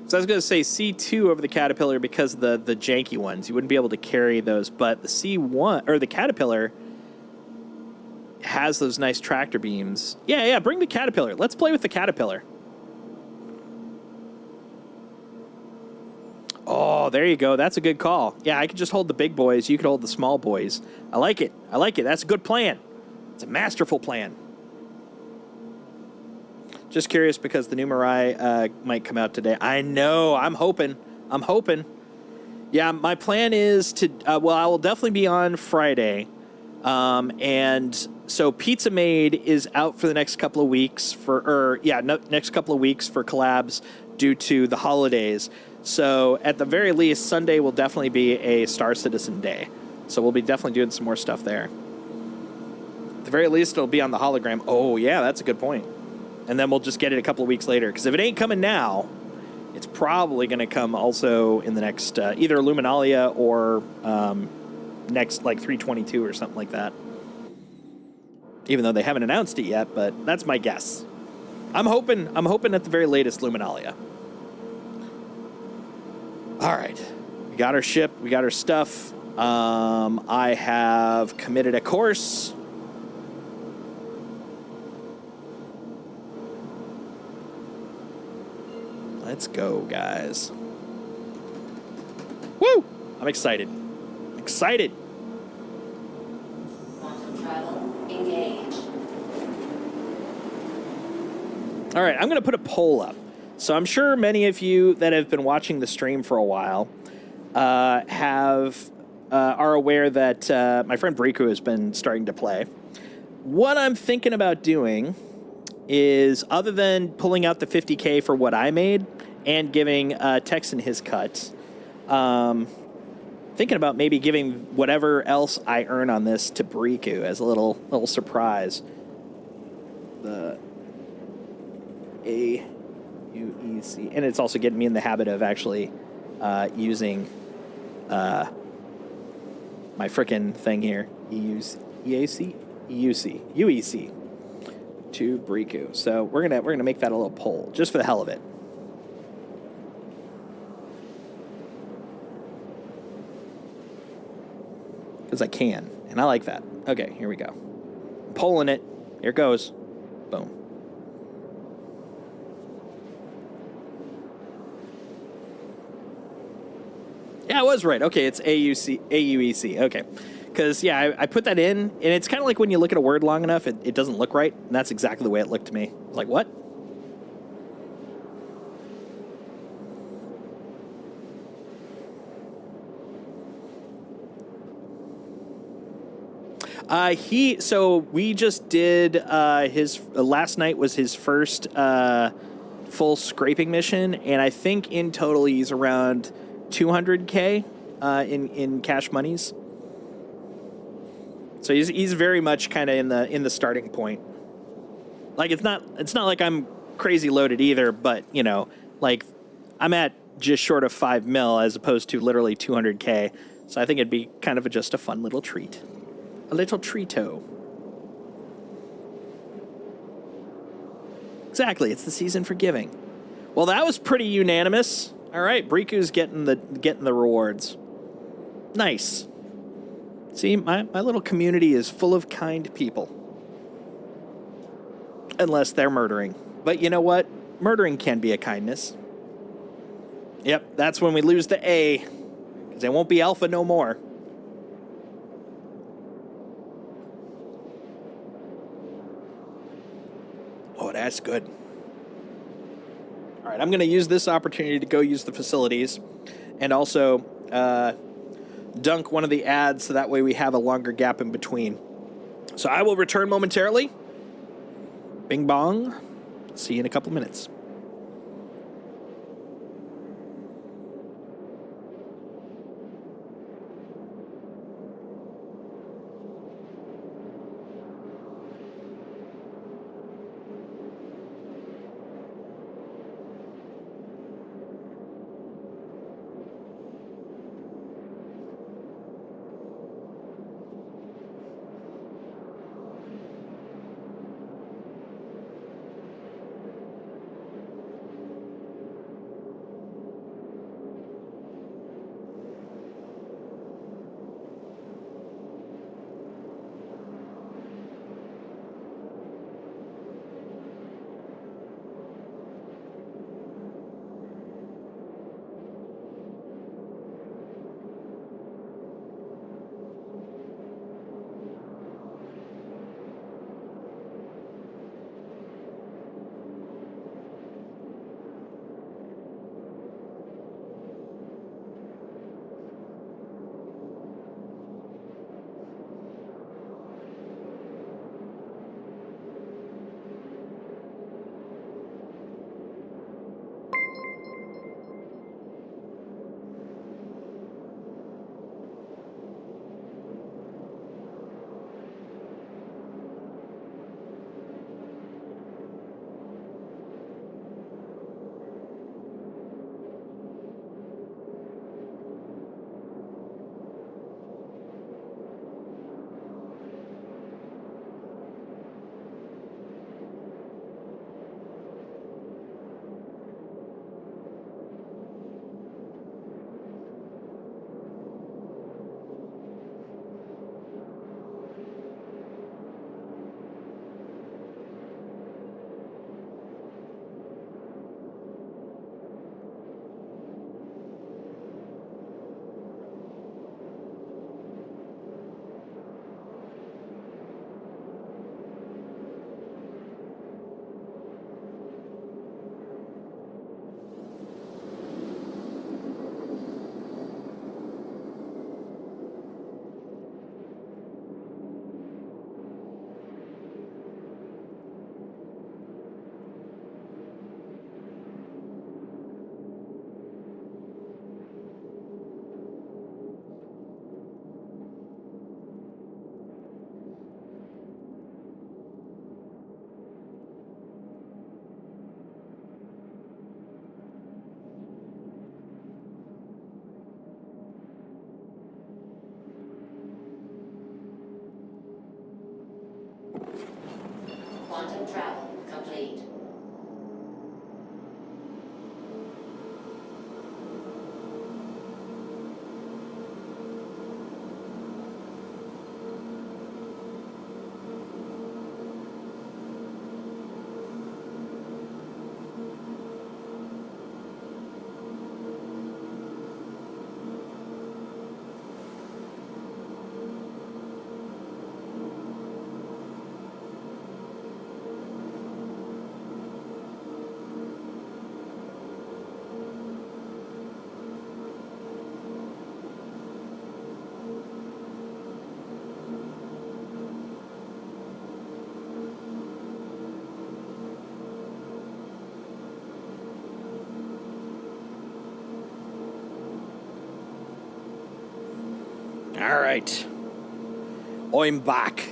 So I was gonna say C2 over the Caterpillar because of the janky ones. You wouldn't be able to carry those, but the C1 or the Caterpillar has those nice tractor beams. Yeah, bring the Caterpillar. Let's play with the Caterpillar. Oh, there you go. That's a good call. Yeah, I could just hold the big boys. You could hold the small boys. I like it. I like it. That's a good plan. It's a masterful plan. Just curious because the new Mirai might come out today. I know. I'm hoping. Yeah, my plan is to... I will definitely be on Friday. And so Pizza Made is out for the next couple of weeks next couple of weeks for collabs due to the holodays. So at the very least, Sunday will definitely be a Star Citizen day. So we'll be definitely doing some more stuff there. At the very least, it'll be on the hologram. Oh, yeah, that's a good point. And then we'll just get it a couple of weeks later. Because if it ain't coming now, it's probably going to come also in the next either Luminalia or next like 322 or something like that. Even though they haven't announced it yet, but that's my guess. I'm hoping at the very latest Luminalia. All right, we got our ship, we got our stuff. I have committed a course. Let's go, guys. Woo! I'm excited. Excited. Quantum travel engaged. All right, I'm going to put a poll up. So I'm sure many of you that have been watching the stream for a while have are aware that my friend Briku has been starting to play. What I'm thinking about doing is, other than pulling out the 50K for what I made and giving Texan his cut, thinking about maybe giving whatever else I earn on this to Briku as a little surprise. The AUEC, and it's also getting me in the habit of actually using my frickin' thing here, UEC to Briku. So we're gonna make that a little poll just for the hell of it. Because I can, and I like that. Okay, here we go. I'm polling it. Here it goes. Boom. Yeah, I was right. Okay, it's AUEC. Okay. Because, yeah, I put that in, and it's kind of like when you look at a word long enough, it doesn't look right, and that's exactly the way it looked to me. I was like, what? So we just did his last night was his first full scraping mission, and I think in total he's around 200K in cash monies. So he's very much kind of in the starting point. Like it's not like I'm crazy loaded either, but you know, like I'm at just short of 5 mil as opposed to literally 200K. So I think it'd be kind of just a fun little treat. A little treato. Exactly, it's the season for giving. Well, that was pretty unanimous. All right, Briku's getting the rewards. Nice. See, my little community is full of kind people. Unless they're murdering. But you know what? Murdering can be a kindness. Yep, that's when we lose the A. Because they won't be alpha no more. Oh, that's good. All right, I'm going to use this opportunity to go use the facilities and also dunk one of the ads so that way we have a longer gap in between. So I will return momentarily. Bing bong. See you in a couple minutes. Quantum travel complete. All right. I'm back.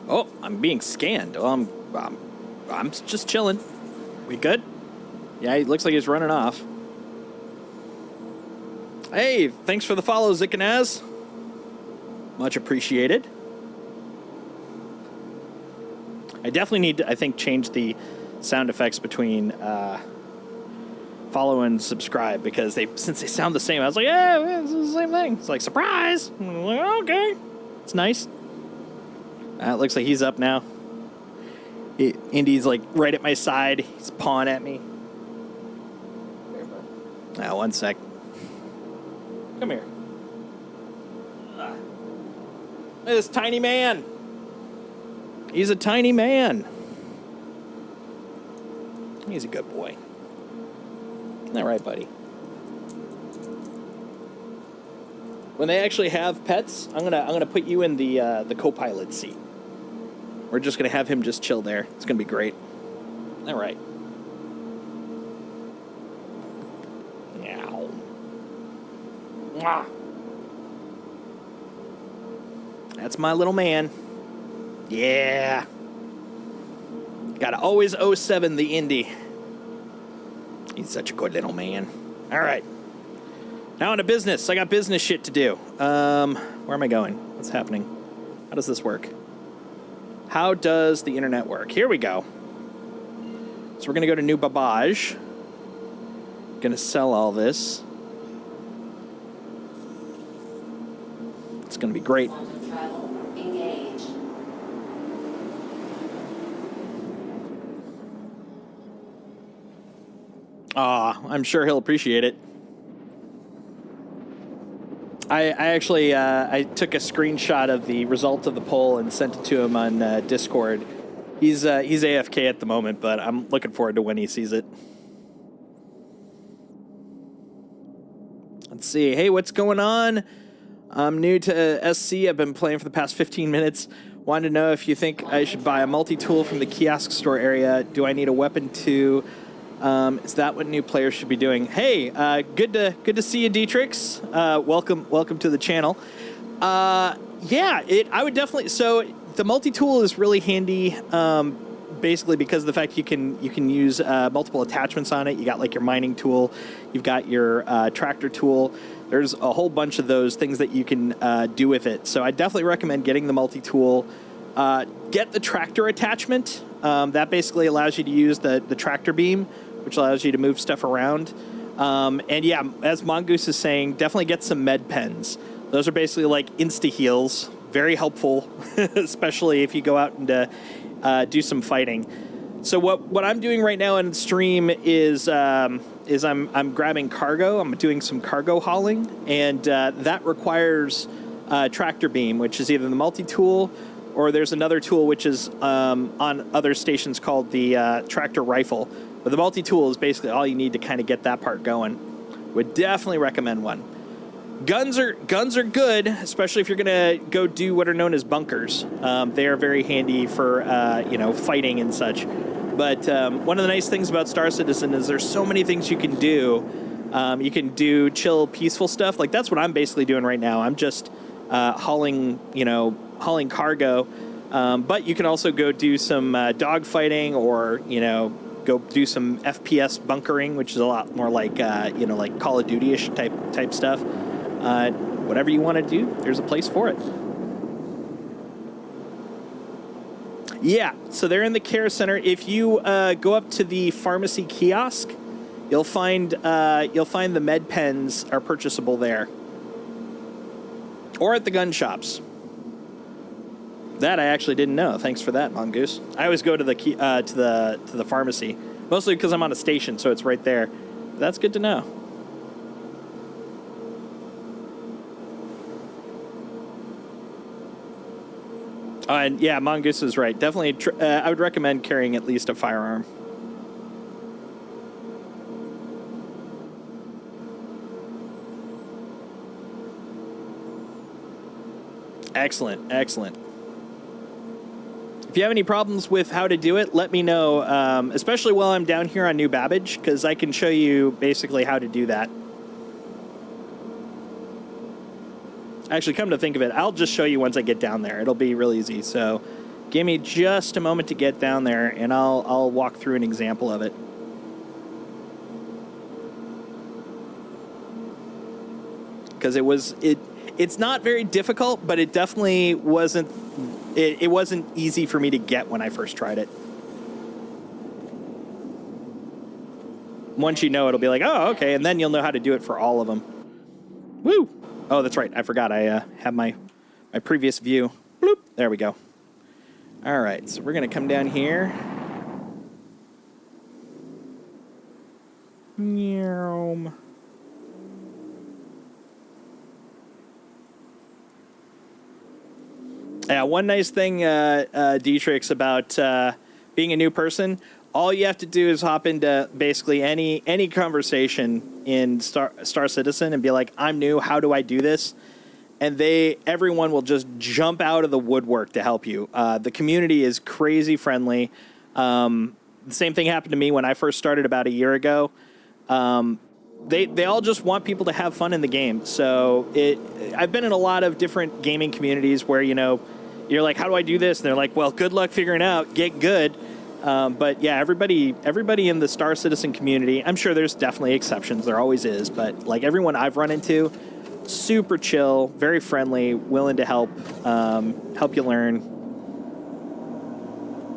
Oh, I'm being scanned. Oh, I'm just chilling. We good? Yeah, he looks like he's running off. Hey, thanks for the follow, Zickanaz. Much appreciated. I definitely need to, I think, change the sound effects between follow and subscribe, because since they sound the same, I was like, yeah, it's the same thing. It's like, surprise. I'm like, okay. It's nice. It looks like he's up now. Indy's like right at my side. He's pawing at me. Now, 1 sec. Come here. Look at this tiny man. He's a tiny man. He's a good boy. Isn't that right, buddy? When they actually have pets, I'm gonna put you in the co-pilot seat. We're just gonna have him just chill there. It's gonna be great. All right. Meow. Mwah. That's my little man. Yeah. Gotta always 07 the Indy. He's such a good little man. All right. Now on to business. I got business shit to do. Where am I going? What's happening? How does this work? How does the internet work? Here we go. So we're going to go to New Babage. Going to sell all this. It's going to be great. Quantum travel engaged. I'm sure he'll appreciate it. I actually I took a screenshot of the result of the poll and sent it to him on Discord. He's AFK at the moment, but I'm looking forward to when he sees it. Let's see. Hey, what's going on? I'm new to SC. I've been playing for the past 15 minutes. Wanted to know if you think I should buy a multi-tool from the kiosk store area. Do I need a weapon too? Is that what new players should be doing? Hey, good to see you, Dietrix. Welcome to the channel. Yeah, I would definitely. So the multi-tool is really handy, basically because of the fact you can use multiple attachments on it. You got like your mining tool, you've got your tractor tool. There's a whole bunch of those things that you can do with it. So I definitely recommend getting the multi-tool. Get the tractor attachment. That basically allows you to use the tractor beam, which allows you to move stuff around. And yeah, as Mongoose is saying, definitely get some med pens. Those are basically like insta-heals. Very helpful, especially if you go out and do some fighting. So what I'm doing right now on stream is I'm grabbing cargo. I'm doing some cargo hauling, and that requires tractor beam, which is either the multi-tool, or there's another tool which is on other stations called the tractor rifle. But the multi-tool is basically all you need to kind of get that part going. Would definitely recommend one. Guns are good, especially if you're gonna go do what are known as bunkers. They are very handy for fighting and such. But one of the nice things about Star Citizen is there's so many things you can do. You can do chill, peaceful stuff. Like that's what I'm basically doing right now. I'm just hauling cargo. But you can also go do some dog fighting, or go do some FPS bunkering, which is a lot more like like Call of Duty-ish type stuff. Whatever you want to do, there's a place for it. Yeah, so they're in the care center. If you go up to the pharmacy kiosk, you'll find the med pens are purchasable there, or at the gun shops. That I actually didn't know. Thanks for that, Mongoose. I always go to the to the pharmacy, mostly because I'm on a station, so it's right there. But that's good to know. And yeah, Mongoose is right. Definitely, I would recommend carrying at least a firearm. Excellent, excellent. If you have any problems with how to do it, let me know, especially while I'm down here on New Babbage, because I can show you basically how to do that. Actually, come to think of it, I'll just show you once I get down there. It'll be real easy. So give me just a moment to get down there, and I'll walk through an example of it. Because it's not very difficult, but it definitely wasn't. It wasn't easy for me to get when I first tried it. Once you know, it'll be like, oh, okay, and then you'll know how to do it for all of them. Woo! Oh, that's right. I forgot. I have my previous view. Bloop. There we go. All right. So we're going to come down here. Meow. Yeah, one nice thing, Dietrich's, about being a new person, all you have to do is hop into basically any conversation in Star Citizen and be like, I'm new, how do I do this? And everyone will just jump out of the woodwork to help you. The community is crazy friendly. The same thing happened to me when I first started about a year ago. They all just want people to have fun in the game. So I've been in a lot of different gaming communities where, you're like, how do I do this? And they're like, well, good luck figuring out, get good. But yeah, everybody in the Star Citizen community, I'm sure there's definitely exceptions. There always is. But like everyone I've run into, super chill, very friendly, willing to help you learn.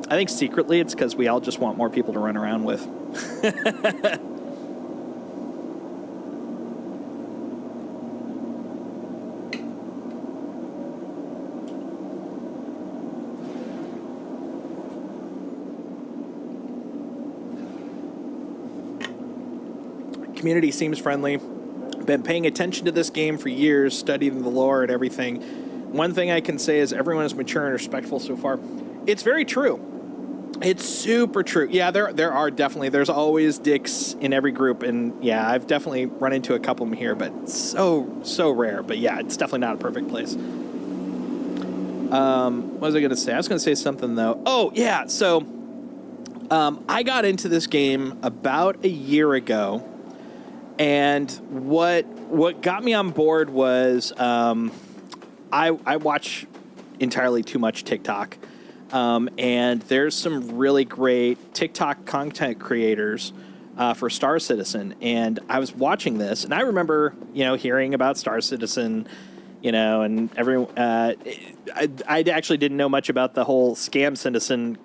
I think secretly it's because we all just want more people to run around with. Community seems friendly. Been paying attention to this game for years, studying the lore and everything. One thing I can say is everyone is mature and respectful so far. It's very true. It's super true. Yeah, there are definitely. There's always dicks in every group, and yeah, I've definitely run into a couple of them here, but so rare. But yeah, it's definitely not a perfect place. What was I going to say? I was going to say something though. Oh yeah, so I got into this game about a year ago. And what got me on board was I watch entirely too much TikTok, and there's some really great TikTok content creators for Star Citizen. And I was watching this, and I remember hearing about Star Citizen, and everyone. I actually didn't know much about the whole Scam Citizen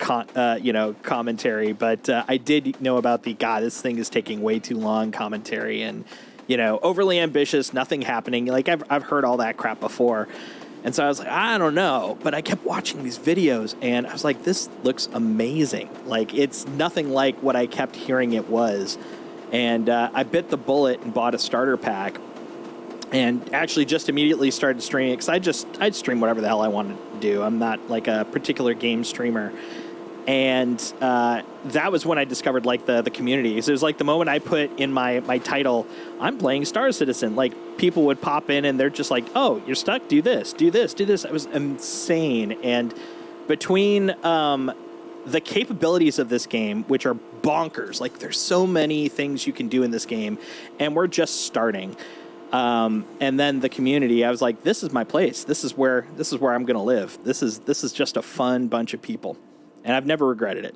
commentary, but I did know about the this thing is taking way too long commentary, and overly ambitious, nothing happening. Like I've heard all that crap before, and so I was like, I don't know, but I kept watching these videos, and I was like, this looks amazing. Like it's nothing like what I kept hearing it was, and I bit the bullet and bought a starter pack. And actually just immediately started streaming because I'd stream whatever the hell I wanted to do. I'm not like a particular game streamer. And that was when I discovered like the community. So it was like the moment I put in my title, I'm playing Star Citizen, like people would pop in and they're just like, oh, you're stuck, do this, do this, do this. It was insane. And between the capabilities of this game, which are bonkers, like there's so many things you can do in this game, and we're just starting. And then the community, I was like, this is my place. This is where I'm going to live. This is just a fun bunch of people, and I've never regretted it.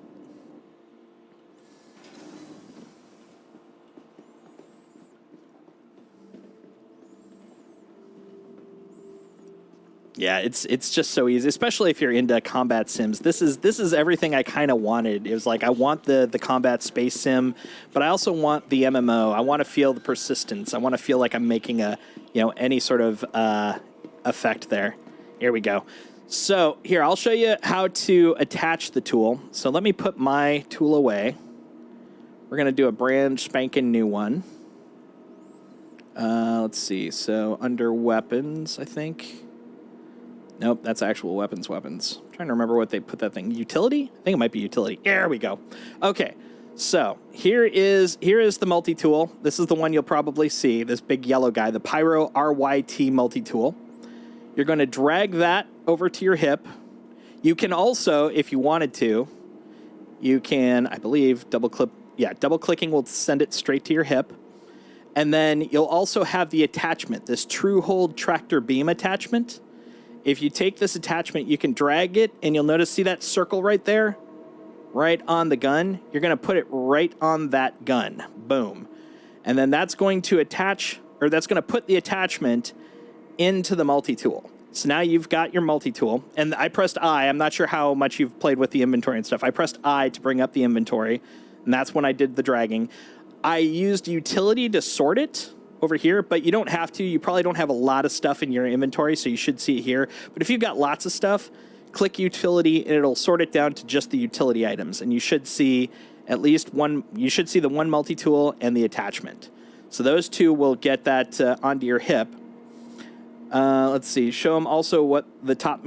Yeah, it's just so easy, especially if you're into combat sims. This is everything I kind of wanted. It was like I want the combat space sim, but I also want the MMO. I want to feel the persistence. I want to feel like I'm making a, any sort of effect there. Here we go. So here, I'll show you how to attach the tool. So let me put my tool away. We're gonna do a brand spanking new one. Let's see. So under weapons, I think. Nope, that's actual weapons. I'm trying to remember what they put that thing. Utility? I think it might be utility. There we go. Okay, so here is the multi-tool. This is the one you'll probably see, this big yellow guy, the Pyro RYT multi-tool. You're going to drag that over to your hip. You can also, if you wanted to, you can, I believe, double-clicking will send it straight to your hip. And then you'll also have the attachment, this True Hold Tractor Beam attachment. If you take this attachment, you can drag it, and you'll notice, see that circle right there? Right on the gun? You're going to put it right on that gun. Boom. And then that's going to attach, or that's going to put the attachment into the multi-tool. So now you've got your multi-tool, and I pressed I. I'm not sure how much you've played with the inventory and stuff. I pressed I to bring up the inventory, and that's when I did the dragging. I used utility to sort it over here, but you don't have to. You probably don't have a lot of stuff in your inventory, so you should see it here. But if you've got lots of stuff, click utility, and it'll sort it down to just the utility items. And you should see at least one, you should see the one multi-tool and the attachment. So those two will get that onto your hip. Let's see. Show them also what the top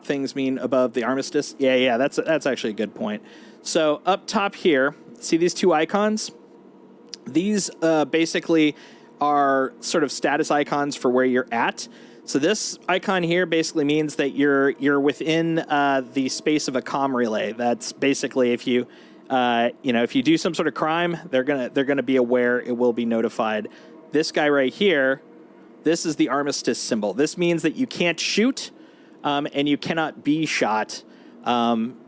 things mean above the armistice. Yeah, that's actually a good point. So up top here, see these two icons? These basically are sort of status icons for where you're at. So this icon here basically means that you're within the space of a comm relay. That's basically if you if you do some sort of crime, they're gonna be aware. It will be notified. This guy right here, this is the armistice symbol. This means that you can't shoot and you cannot be shot.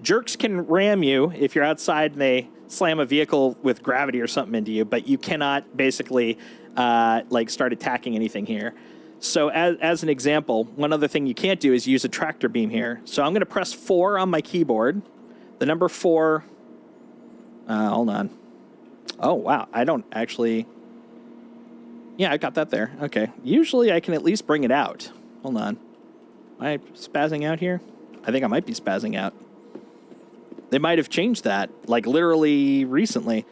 Jerks can ram you if you're outside and they slam a vehicle with gravity or something into you, but you cannot basically start attacking anything here. So as an example, one other thing you can't do is use a tractor beam here. So I'm going to press 4 on my keyboard. The number 4. Hold on. Oh, wow. I don't actually. Yeah, I got that there. Okay. Usually I can at least bring it out. Hold on. Am I spazzing out here? I think I might be spazzing out. They might have changed that, like literally recently.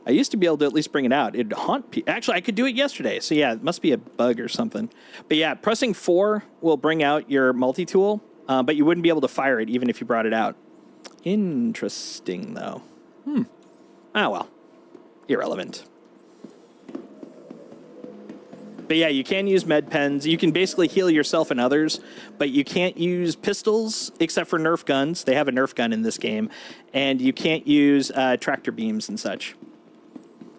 I used to be able to at least bring it out. It'd haunt people. Actually, I could do it yesterday. So yeah, it must be a bug or something. But yeah, pressing 4 will bring out your multi-tool, but you wouldn't be able to fire it even if you brought it out. Interesting, though. Ah, well. Irrelevant. But yeah, you can use med pens. You can basically heal yourself and others, but you can't use pistols except for Nerf guns. They have a Nerf gun in this game. And you can't use tractor beams and such.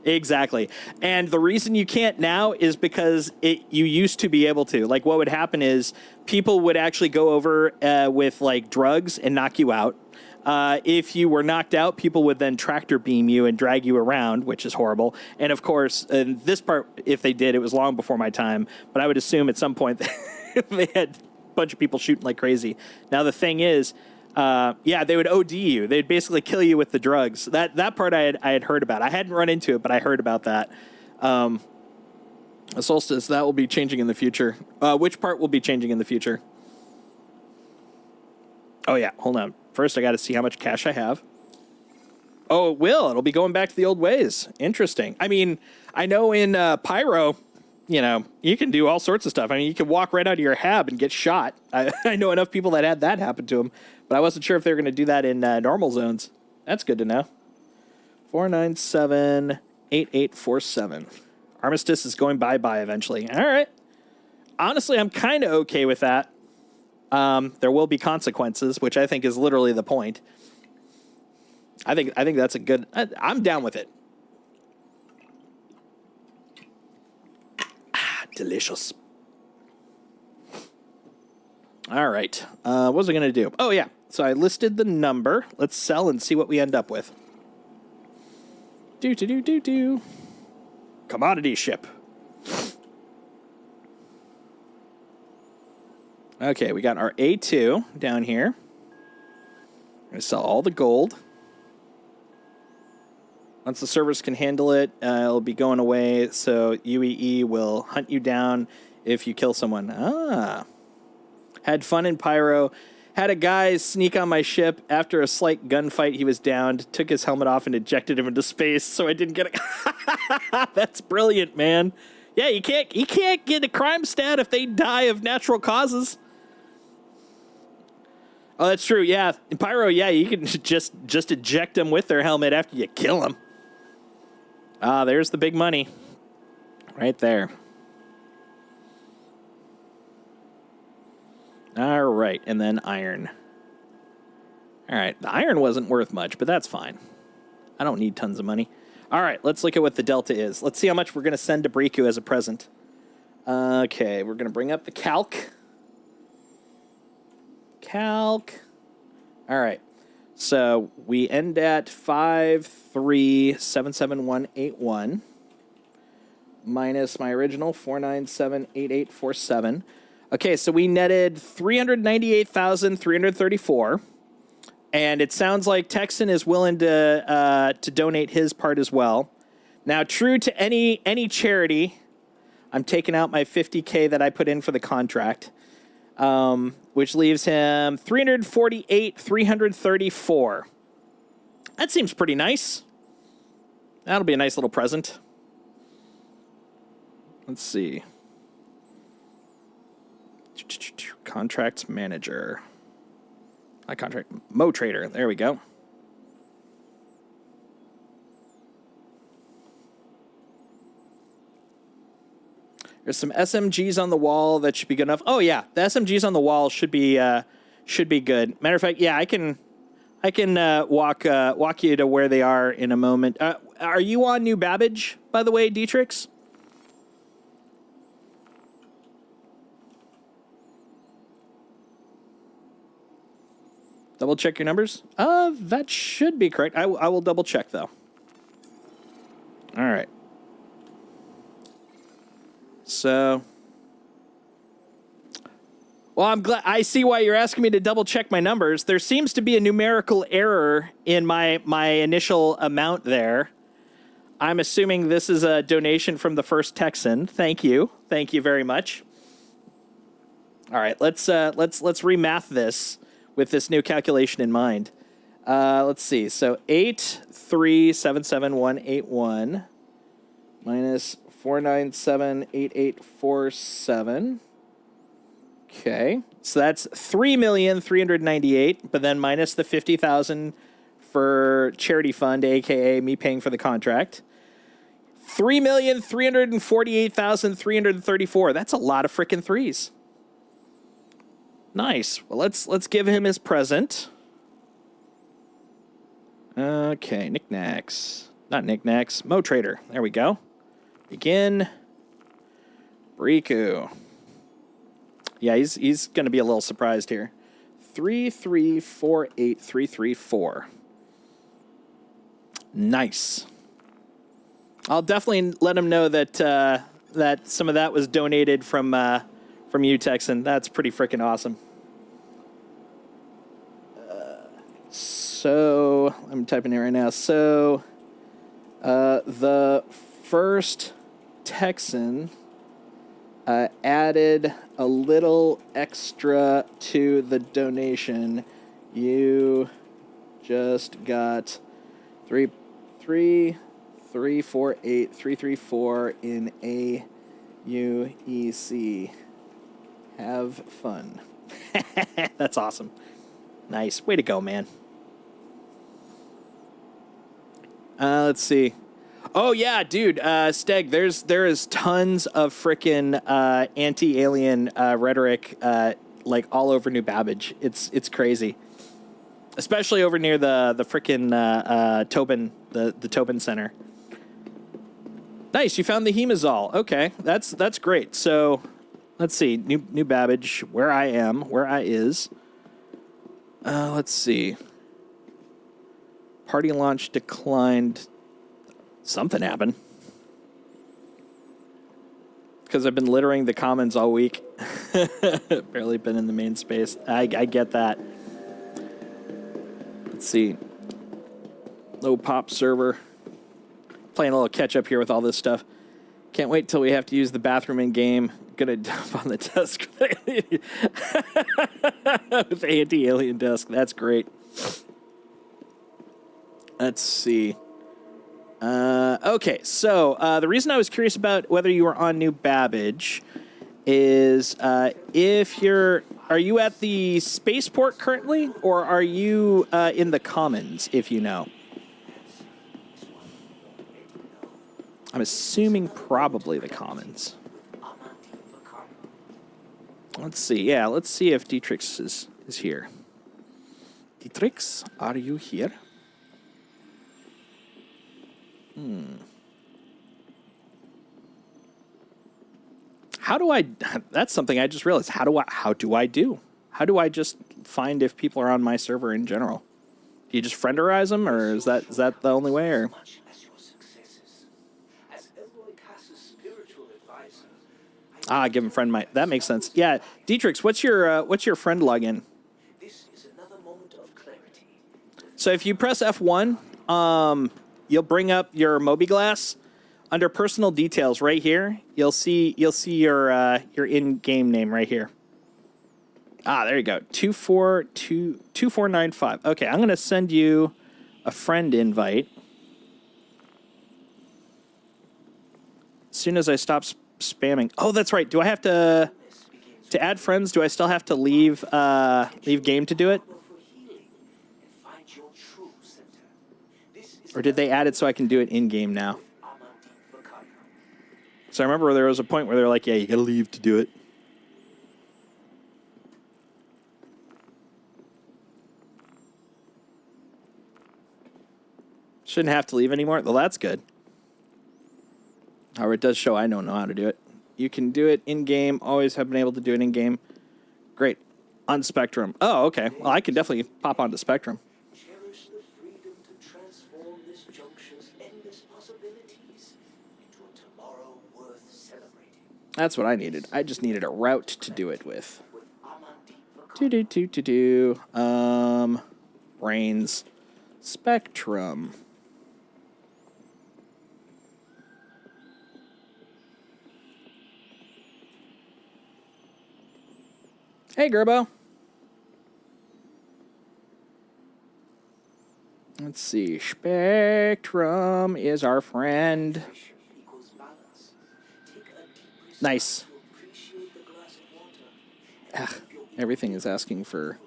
Exactly. And the reason you can't now is because you used to be able to. Like, what would happen is people would actually go over with, like, drugs and knock you out. If you were knocked out, people would then tractor beam you and drag you around, which is horrible. And of course, in this part, if they did, it was long before my time. But I would assume at some point they had a bunch of people shooting like crazy. Now, the thing is, they would OD you. They'd basically kill you with the drugs. That part I had heard about. I hadn't run into it, but I heard about that. Solstice, that will be changing in the future. Which part will be changing in the future? Oh, yeah. Hold on. First, I got to see how much cash I have. Oh, it will. It'll be going back to the old ways. Interesting. I mean, I know in Pyro, you can do all sorts of stuff. I mean, you can walk right out of your hab and get shot. I know enough people that had that happen to them, but I wasn't sure if they were going to do that in normal zones. That's good to know. 497-8847. Armistice is going bye-bye eventually. All right. Honestly, I'm kind of okay with that. There will be consequences, which I think is literally the point. I think that's a good. I'm down with it. Delicious. All right. What was I going to do? Oh, yeah. So I listed the number. Let's sell and see what we end up with. Do. Commodity ship. Okay, we got our A2 down here. We're going to sell all the gold. Once the servers can handle it, it'll be going away, so UEE will hunt you down if you kill someone. Ah. Had fun in Pyro. Had a guy sneak on my ship. After a slight gunfight, he was downed. Took his helmet off and ejected him into space, so I didn't get it. That's brilliant, man. Yeah, you can't get a crime stat if they die of natural causes. Oh, that's true. Yeah, in Pyro, yeah, you can just eject them with their helmet after you kill them. Ah, there's the big money, right there. All right, and then iron. All right, the iron wasn't worth much, but that's fine. I don't need tons of money. All right, let's look at what the delta is. Let's see how much we're going to send to Briku as a present. Okay, we're going to bring up the calc. Calc. All right, so we end at 5377181 minus my original 4978847. Okay, so we netted 398,334, and it sounds like Texan is willing to donate his part as well. Now, true to any charity, I'm taking out my 50K that I put in for the contract, which leaves him 348,334. That seems pretty nice. That'll be a nice little present. Let's see. Contracts manager. My contract. Mo Trader. There we go. There's some SMGs on the wall that should be good enough. Oh yeah, the SMGs on the wall should be good. Matter of fact, yeah, I can walk you to where they are in a moment. Are you on New Babbage, by the way, Dietrich? Double check your numbers. That should be correct. I will double check though. All right. So, well, I'm glad. I see why you're asking me to double check my numbers. There seems to be a numerical error in my initial amount there. I'm assuming this is a donation from the first Texan. Thank you very much. All right, let's remath this with this new calculation in mind. Let's see. So 8377181 minus 4978847. Okay, so that's 3,398,000, but then minus the 50,000 for charity fund, aka me paying for the contract. 3,348,334. That's a lot of freaking threes. Nice. Well, let's give him his present. Okay, knickknacks. Not knickknacks. Mo Trader. There we go. Begin. Briku. Yeah, he's going to be a little surprised here. 3348334. Nice. I'll definitely let him know that that some of that was donated from you, Texan. That's pretty freaking awesome. So I'm typing it right now. So the first Texan added a little extra to the donation. You just got 348,334 in AUEC. Have fun. That's awesome. Nice. Way to go, man. Let's see. Oh yeah, dude, Steg, there is tons of frickin' anti-alien rhetoric like all over New Babbage. It's crazy. Especially over near the frickin' Tobin, the Tobin Center. Nice, you found the Hemazol. Okay, that's great. So let's see. New Babbage, where I is. Let's see. Party launch declined. Something happened. because I've been littering the commons all week. Barely been in the main space. I get that. Let's see. Low pop server. Playing a little catch up here with all this stuff. Can't wait till we have to use the bathroom in game. Gonna dump on the desk with anti-alien desk. That's great. Let's see. Okay, so the reason I was curious about whether you were on New Babbage is if you're... Are you at the spaceport currently, or are you in the Commons, if you know? I'm assuming probably the Commons. Let's see. Yeah, let's see if Dietrich is here. Dietrich, are you here? How do I... That's something I just realized. How do I just find if people are on my server in general? Do you just frienderize them, or is that the only way, or... Ah, give him friend my... That makes sense. Yeah, Dietrich, what's your friend login? This is another moment of clarity. So if you press F1, you'll bring up your Mobiglass. Under personal details right here, you'll see your in-game name right here. Ah, there you go. 2495. Okay, I'm gonna send you a friend invite. As soon as I stop spamming. Oh, that's right. Do I have to add friends? Do I still have to leave game to do it? Or did they add it so I can do it in game now? So I remember there was a point where they were like, "Yeah, you gotta leave to do it." Shouldn't have to leave anymore. Well, that's good. However, it does show I don't know how to do it. You can do it in-game. Always have been able to do it in-game. Great. On Spectrum. Oh, okay. Well, I can definitely pop onto Spectrum. Cherish the freedom to transform this junction's endless possibilities into a tomorrow worth celebrating. That's what I needed. I just needed a route to do it with. Brains. Spectrum. Hey, Gerbo. Let's see. Spectrum is our friend. Nice. Everything is asking for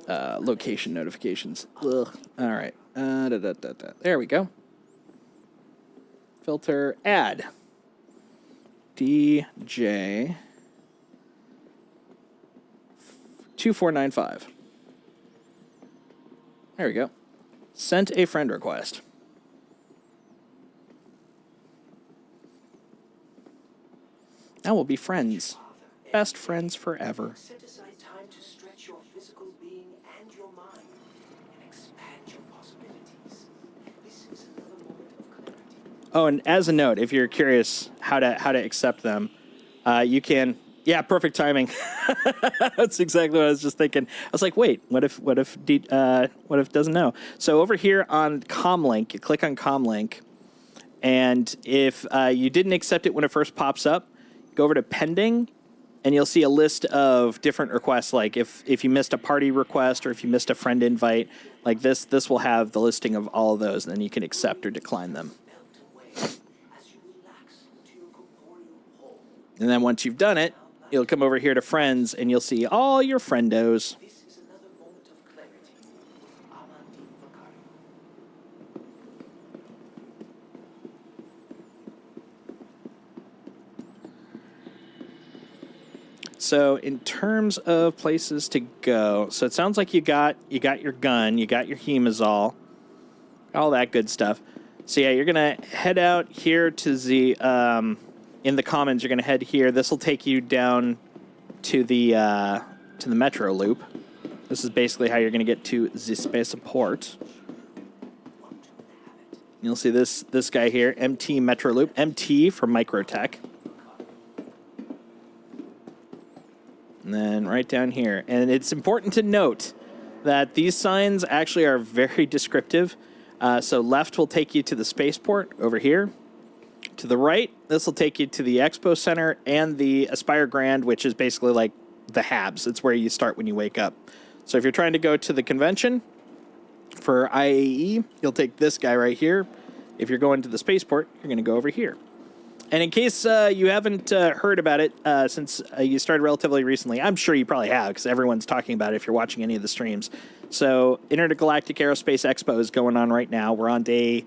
location notifications. Ugh. All right. There we go. Filter. Add. DJ. 2495. There we go. Sent a friend request. Now we'll be friends. Best friends forever. Set aside time to stretch your physical being and your mind and expand your possibilities. This is another moment of clarity. Oh, and as a note, if you're curious how to accept them, you can. Yeah, perfect timing. That's exactly what I was just thinking. I was like, wait, what if doesn't know? So over here on Comlink, you click on Comlink, and if you didn't accept it when it first pops up, go over to pending, and you'll see a list of different requests. Like if you missed a party request or if you missed a friend invite, like this will have the listing of all of those, and then you can accept or decline them. And then once you've done it, you'll come over here to friends, and you'll see all your friendos. This is another moment of clarity. Amandi Vakari. So in terms of places to go, so it sounds like you got your gun, you got your hemazole, all that good stuff. So yeah, you're gonna head out here to the in the Commons. You're gonna head here. This will take you down to the metro loop. This is basically how you're gonna get to the spaceport. You'll see this guy here, MT Metro Loop, MT for Microtech. And then right down here. And it's important to note that these signs actually are very descriptive. So left will take you to the spaceport over here. To the right, this will take you to the Expo Center and the Aspire Grand, which is basically like the Habs. It's where you start when you wake up. So if you're trying to go to the convention for IAE, you'll take this guy right here. If you're going to the spaceport, you're going to go over here. And in case you haven't heard about it since you started relatively recently, I'm sure you probably have because everyone's talking about it if you're watching any of the streams. So Intergalactic Aerospace Expo is going on right now. We're on day...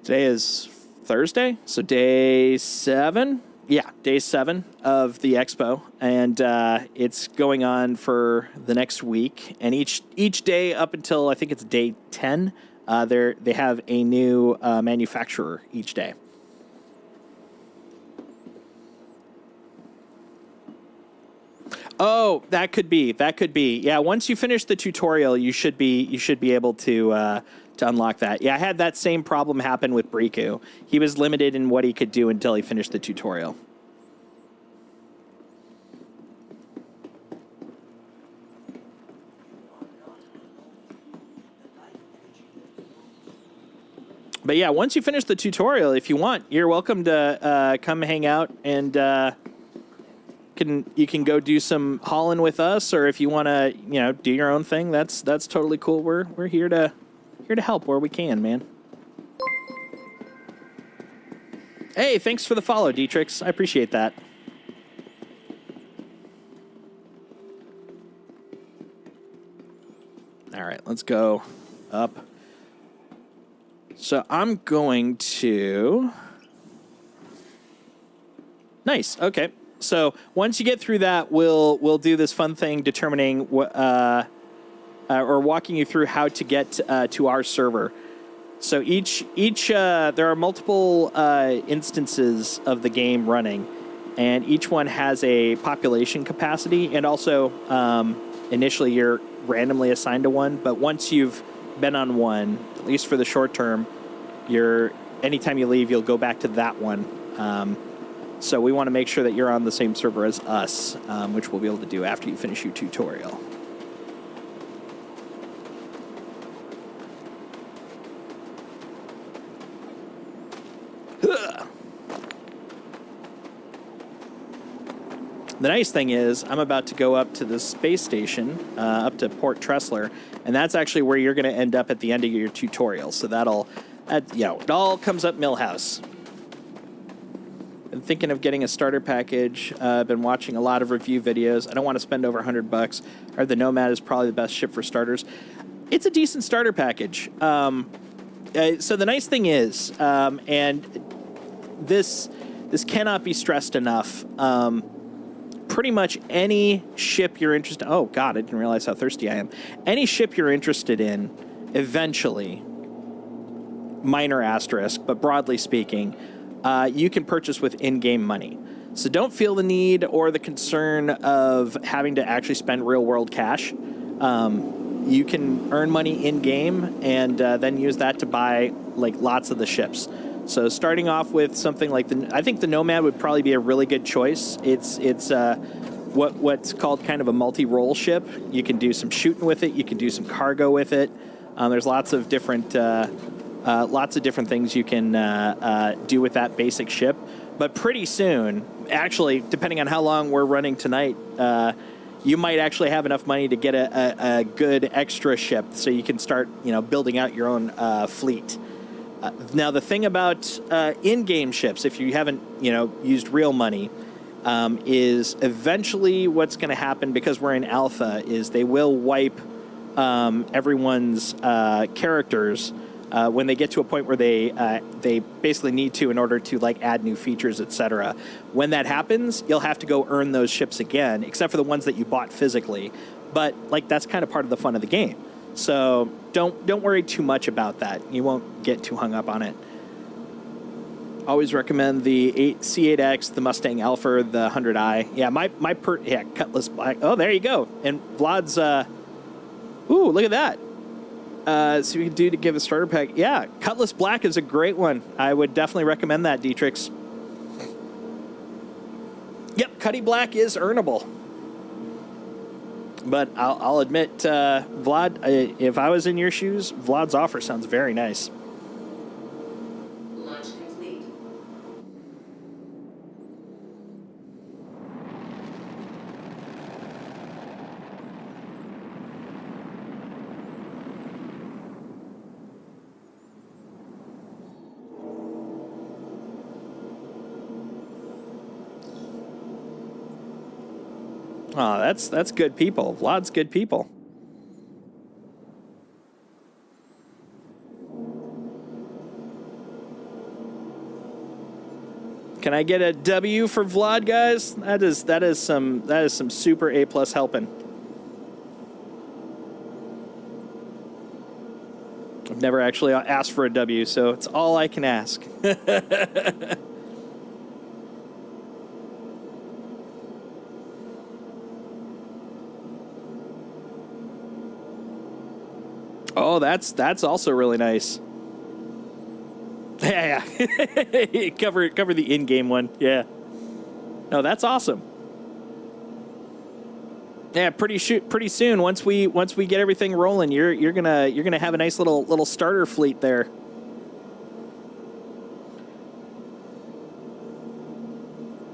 Today is Thursday, so day 7. Yeah, day 7 of the expo, and it's going on for the next week. And each day up until I think it's day 10, they have a new manufacturer each day. Oh, that could be. Yeah, once you finish the tutorial, you should be able to unlock that. Yeah, I had that same problem happen with Briku. He was limited in what he could do until he finished the tutorial. But yeah, once you finish the tutorial, if you want, you're welcome to come hang out and you can go do some hauling with us, or if you want to, do your own thing, that's totally cool. We're here to help where we can, man. Hey, thanks for the follow, Dietrix. I appreciate that. All right, let's go up. So I'm going to... Nice, okay. So once you get through that, we'll do this fun thing determining what... or walking you through how to get to our server. So there are multiple instances of the game running, and each one has a population capacity, and also initially you're randomly assigned to one, but once you've been on one, at least for the short term, anytime you leave, you'll go back to that one. So we want to make sure that you're on the same server as us, which we'll be able to do after you finish your tutorial. The nice thing is I'm about to go up to the space station, up to Port Tressler, and that's actually where you're going to end up at the end of your tutorial. So it all comes up Millhouse. Been thinking of getting a starter package. Been watching a lot of review videos. I don't want to spend over $100. I heard the Nomad is probably the best ship for starters. It's a decent starter package. So the nice thing is, and this cannot be stressed enough. Pretty much any ship you're interested in... Oh, God, I didn't realize how thirsty I am. Any ship you're interested in, eventually, minor asterisk, but broadly speaking, you can purchase with in-game money. So don't feel the need or the concern of having to actually spend real-world cash. You can earn money in-game and then use that to buy lots of the ships. So starting off with something like I think the Nomad would probably be a really good choice. It's what's called kind of a multi-role ship. You can do some shooting with it. You can do some cargo with it. There's lots of different things you can do with that basic ship. But pretty soon, actually, depending on how long we're running tonight, you might actually have enough money to get a good extra ship, so you can start building out your own fleet. Now, the thing about in-game ships, if you haven't, used real money, is eventually what's going to happen, because we're in alpha, is they will wipe everyone's characters when they get to a point where they basically need to in order to add new features, etc. When that happens, you'll have to go earn those ships again, except for the ones that you bought physically. But that's kind of part of the fun of the game. So don't worry too much about that. You won't get too hung up on it. Always recommend the C8X, the Mustang Alpha, the 100i. Yeah, Cutlass Black. Oh, there you go. And Vlad's, ooh, look at that. So you can do to give a starter pack. Yeah, Cutlass Black is a great one. I would definitely recommend that, Dietrix. Yep, Cuddy Black is earnable. But I'll admit, Vlad, if I was in your shoes, Vlad's offer sounds very nice. Launch complete. Oh, that's good people. Vlad's good people. Can I get a W for Vlad, guys? That is some super A+ helping. I've never actually asked for a W, so it's all I can ask. Oh, that's also really nice. Yeah. cover the in-game one. Yeah. No, that's awesome. Yeah, pretty soon once we get everything rolling, you're gonna have a nice little starter fleet there.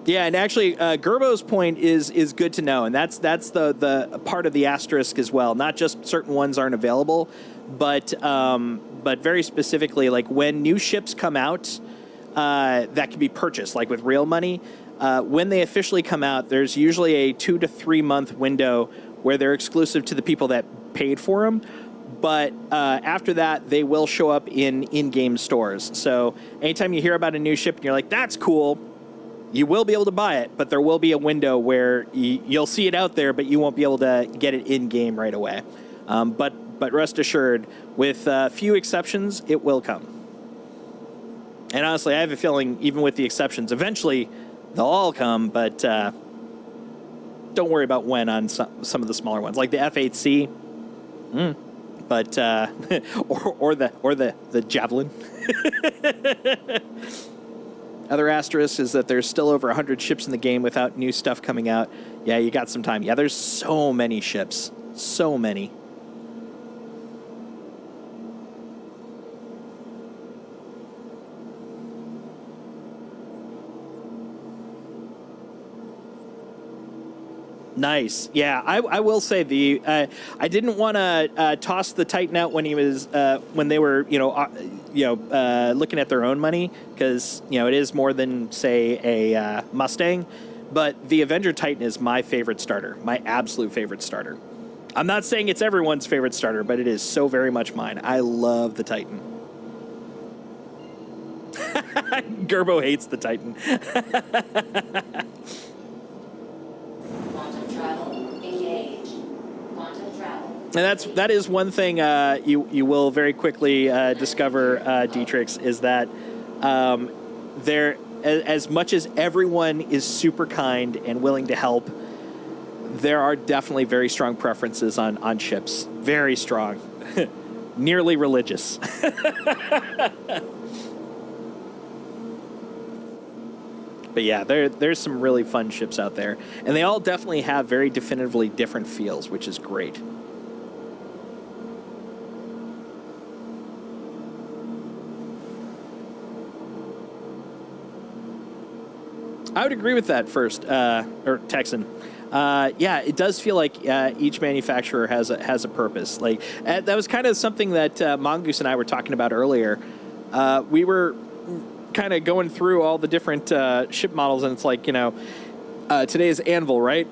Yeah, and actually, Gerbo's point is good to know, and that's the part of the asterisk as well. Not just certain ones aren't available, but very specifically, like when new ships come out that can be purchased, like with real money. When they officially come out, there's usually a 2 to 3 month window where they're exclusive to the people that paid for them. But after that, they will show up in-game stores. So anytime you hear about a new ship and you're like, "That's cool," you will be able to buy it, but there will be a window where you'll see it out there, but you won't be able to get it in-game right away. But rest assured, with few exceptions, it will come. And honestly, I have a feeling, even with the exceptions, eventually they'll all come, but don't worry about when on some of the smaller ones, like the F8C, but or the Javelin. Other asterisk is that there's still over 100 ships in the game without new stuff coming out. Yeah, you got some time. Yeah, there's so many ships. So many. Nice. Yeah, I will say I didn't want to toss the Titan out when he was when they were looking at their own money, because it is more than say a Mustang, but the Avenger Titan is my favorite starter, my absolute favorite starter. I'm not saying it's everyone's favorite starter, but it is so very much mine. I love the Titan. Gerbo hates the Titan. And that is one thing you will very quickly discover, Dietrich, is that there, as much as everyone is super kind and willing to help, there are definitely very strong preferences on ships. Very strong. Nearly religious. But yeah, there's some really fun ships out there. And they all definitely have very definitively different feels, which is great. I would agree with that first, or Texan. Yeah, it does feel like each manufacturer has a purpose. Like that was kind of something that Mongoose and I were talking about earlier. We were kind of going through all the different ship models, and it's like, today is Anvil, right?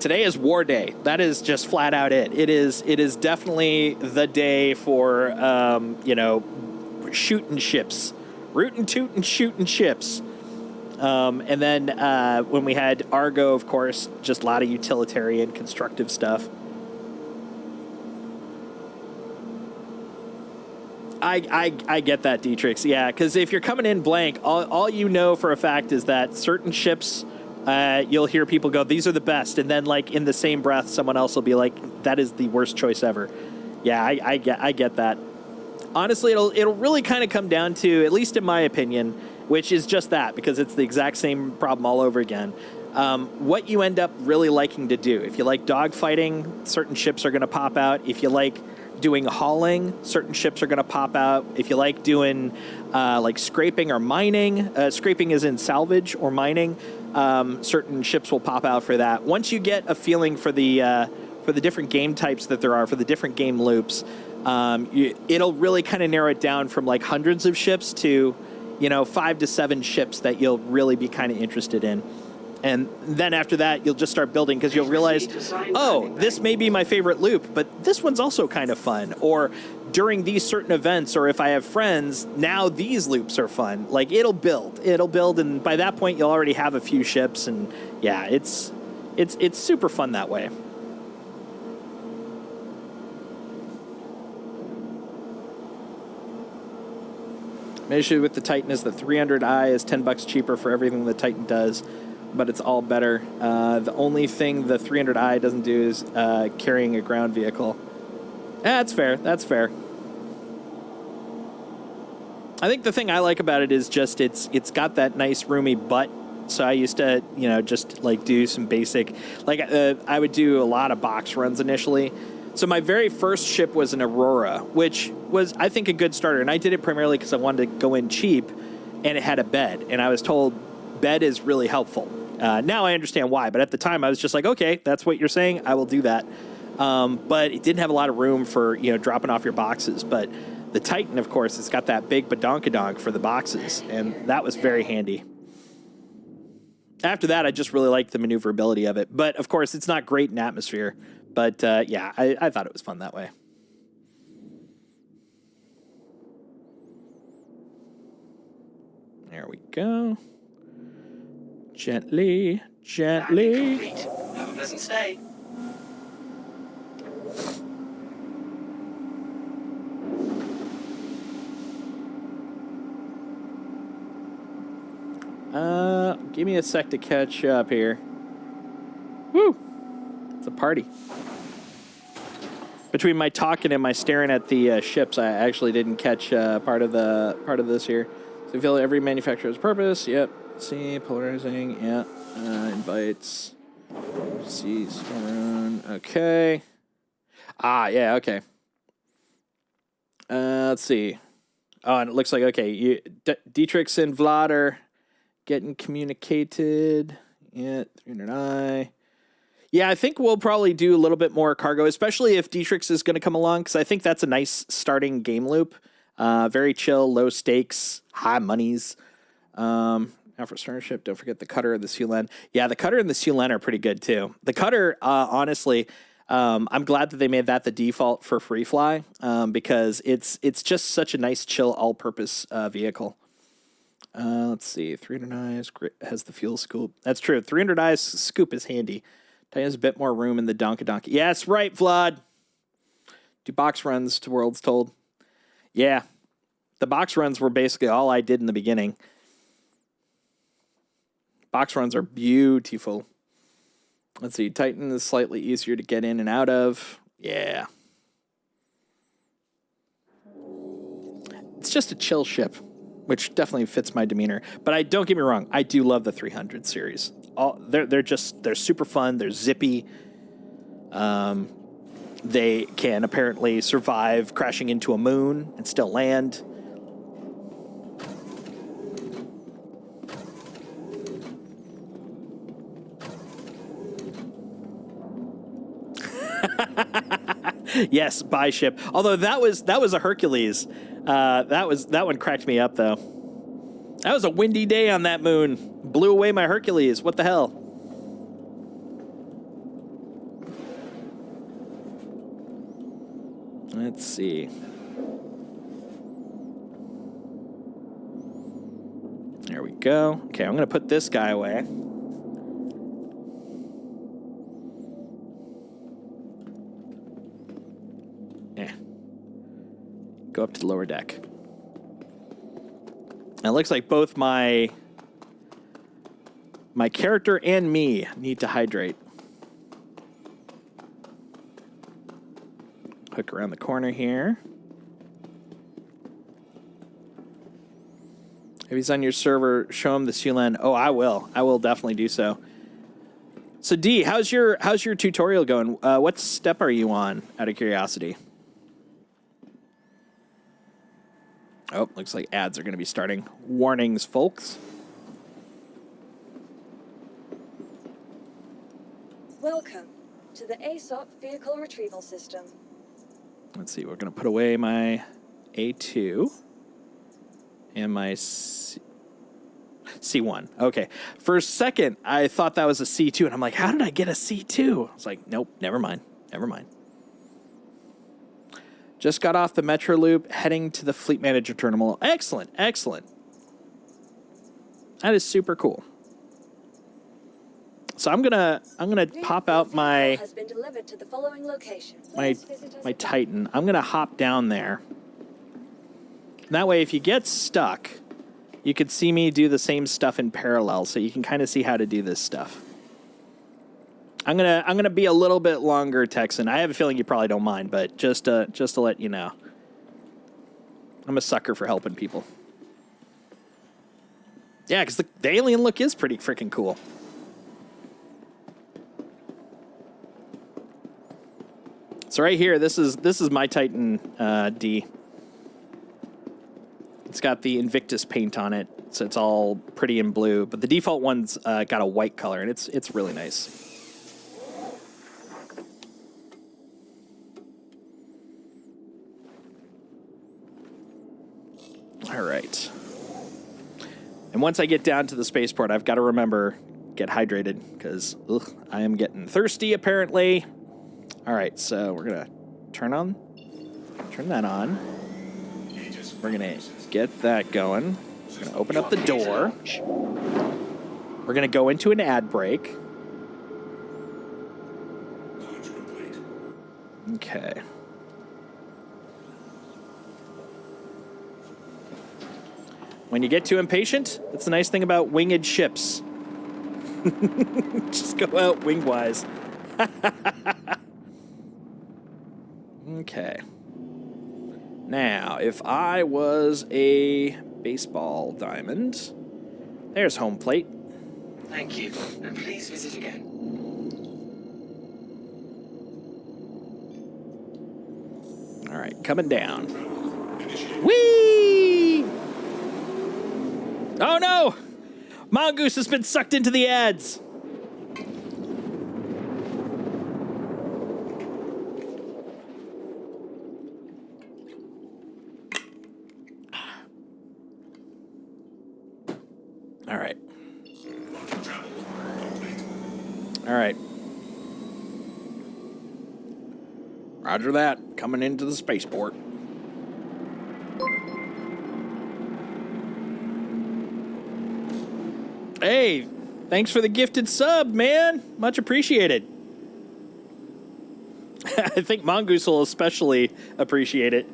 Today is War Day. That is just flat out it. It is definitely the day for shooting ships, rootin' tootin' shooting ships. And then when we had Argo, of course, just a lot of utilitarian, constructive stuff. I get that, Dietrich. Yeah, because if you're coming in blank, all you know for a fact is that certain ships, you'll hear people go, "These are the best," and then like in the same breath, someone else will be like, "That is the worst choice ever." Yeah, I get that. Honestly, it'll really kind of come down to, at least in my opinion, which is just that, because it's the exact same problem all over again. what you end up really liking to do. If you like dogfighting, certain ships are going to pop out. If you like doing hauling, certain ships are going to pop out. If you like doing like scraping or mining, scraping is in salvage or mining, certain ships will pop out for that. Once you get a feeling for the different game types that there are, for the different game loops, it'll really kind of narrow it down from like hundreds of ships to, 5 to 7 ships that you'll really be kind of interested in. And then after that, you'll just start building because you'll realize, oh, this may be my favorite loop, but this one's also kind of fun. Or during these certain events, or if I have friends, now these loops are fun. Like, it'll build, and by that point, you'll already have a few ships, and yeah, it's super fun that way. My issue with the Titan is the 300i is $10 cheaper for everything the Titan does, but it's all better. The only thing the 300i doesn't do is carrying a ground vehicle. That's fair. That's fair. I think the thing I like about it is just it's got that nice roomy butt. So I used to, just like do some basic, like I would do a lot of box runs initially. So my very first ship was an Aurora, which was, I think, a good starter. And I did it primarily because I wanted to go in cheap, and it had a bed. And I was told bed is really helpful. Now I understand why, but at the time I was just like, okay, that's what you're saying, I will do that. But it didn't have a lot of room for, dropping off your boxes. But the Titan, of course, it's got that big badonkadonk for the boxes, and that was very handy. After that, I just really liked the maneuverability of it. But, of course, it's not great in atmosphere. But, yeah, I thought it was fun that way. There we go. Gently, gently. Have a pleasant stay. Give me a sec to catch up here. Woo! It's a party. Between my talking and my staring at the ships, I actually didn't catch part of this here. So feel every manufacturer has a purpose. Yep. See, polarizing. Yeah. Invites. See, Storm. Okay. Yeah. Okay. Let's see. Oh, and it looks like okay. Dietrich's and Vlad are getting communicated. Yeah, 300i. Yeah, I think we'll probably do a little bit more cargo, especially if Dietrich's is going to come along, because I think that's a nice starting game loop. Very chill, low stakes, high monies. Now for starship, don't forget the cutter and the Sulan. Yeah, the cutter and the Sulan are pretty good too. The cutter, honestly, I'm glad that they made that the default for free fly, because it's just such a nice, chill, all-purpose vehicle. Let's see, 300i has the fuel scoop. That's true. 300i scoop is handy. Has a bit more room in the donkey. Yes, right, Vlad. Do box runs to Worlds Told. Yeah, the box runs were basically all I did in the beginning. Box runs are beautiful. Let's see, Titan is slightly easier to get in and out of. Yeah. It's just a chill ship, which definitely fits my demeanor. But don't get me wrong, I do love the 300 series. They're super fun. They're zippy. They can apparently survive crashing into a moon and still land. Yes, buy ship. Although that was a Hercules. That one cracked me up though. That was a windy day on that moon. Blew away my Hercules. What the hell? Let's see. There we go. Okay, I'm going to put this guy away. Yeah. Go up to the lower deck. And it looks like both my character and me need to hydrate. Hook around the corner here. If he's on your server, show him the Sulan. Oh, I will. I will definitely do so. So D, how's your tutorial going? What step are you on, out of curiosity? Oh, looks like ads are going to be starting. Warnings, folks. Welcome to the ASOP Vehicle Retrieval System. Let's see, we're going to put away my A2 and my C1. Okay. For a second, I thought that was a C2, and I'm like, how did I get a C2? I was like, nope, never mind. Never mind. Just got off the Metro Loop, heading to the Fleet Manager Terminal. Excellent, excellent. That is super cool. So I'm gonna pop out my has been delivered to the following location. my Titan. I'm gonna hop down there. That way, if you get stuck, you could see me do the same stuff in parallel, so you can kind of see how to do this stuff. I'm gonna be a little bit longer, Texan. I have a feeling you probably don't mind, but just to let you know, I'm a sucker for helping people. Yeah, because the alien look is pretty freaking cool. So right here, this is my Titan D. It's got the Invictus paint on it, so it's all pretty in blue. But the default one's got a white color, and it's really nice. All right. And once I get down to the spaceport, I've got to remember, get hydrated, because I am getting thirsty, apparently. All right, so we're going to turn that on. We're going to get that going. We're going to open up the door. We're going to go into an ad break. Okay. When you get too impatient, that's the nice thing about winged ships. Just go out wing-wise. Okay. Now, if I was a baseball diamond, there's home plate. Thank you, and please visit again. All right, coming down. Whee! Oh no! Mongoose has been sucked into the ads. All right. All right. Roger that. Coming into the spaceport. Hey, thanks for the gifted sub, man. Much appreciated. I think Mongoose will especially appreciate it.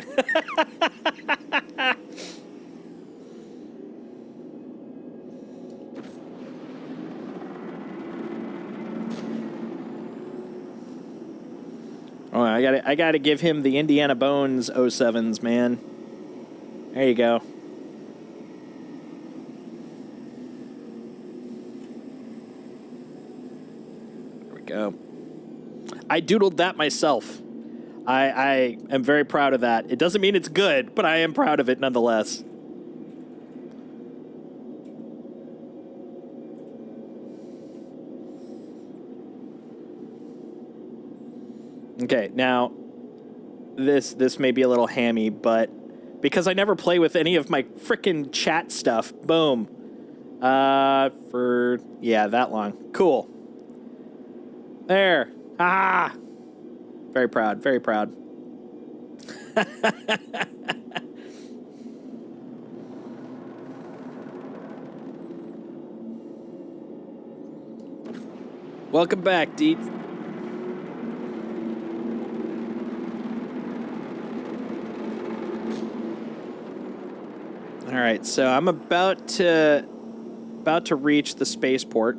Oh, I gotta give him the Indiana Bones 07s, man. There you go. There we go. I doodled that myself. I am very proud of that. It doesn't mean it's good, but I am proud of it nonetheless. Okay, now, this may be a little hammy, but because I never play with any of my frickin' chat stuff, boom. For, yeah, that long. Cool. There. Ah! Very proud, very proud. Welcome back, Deet. All right, so I'm about to reach the spaceport.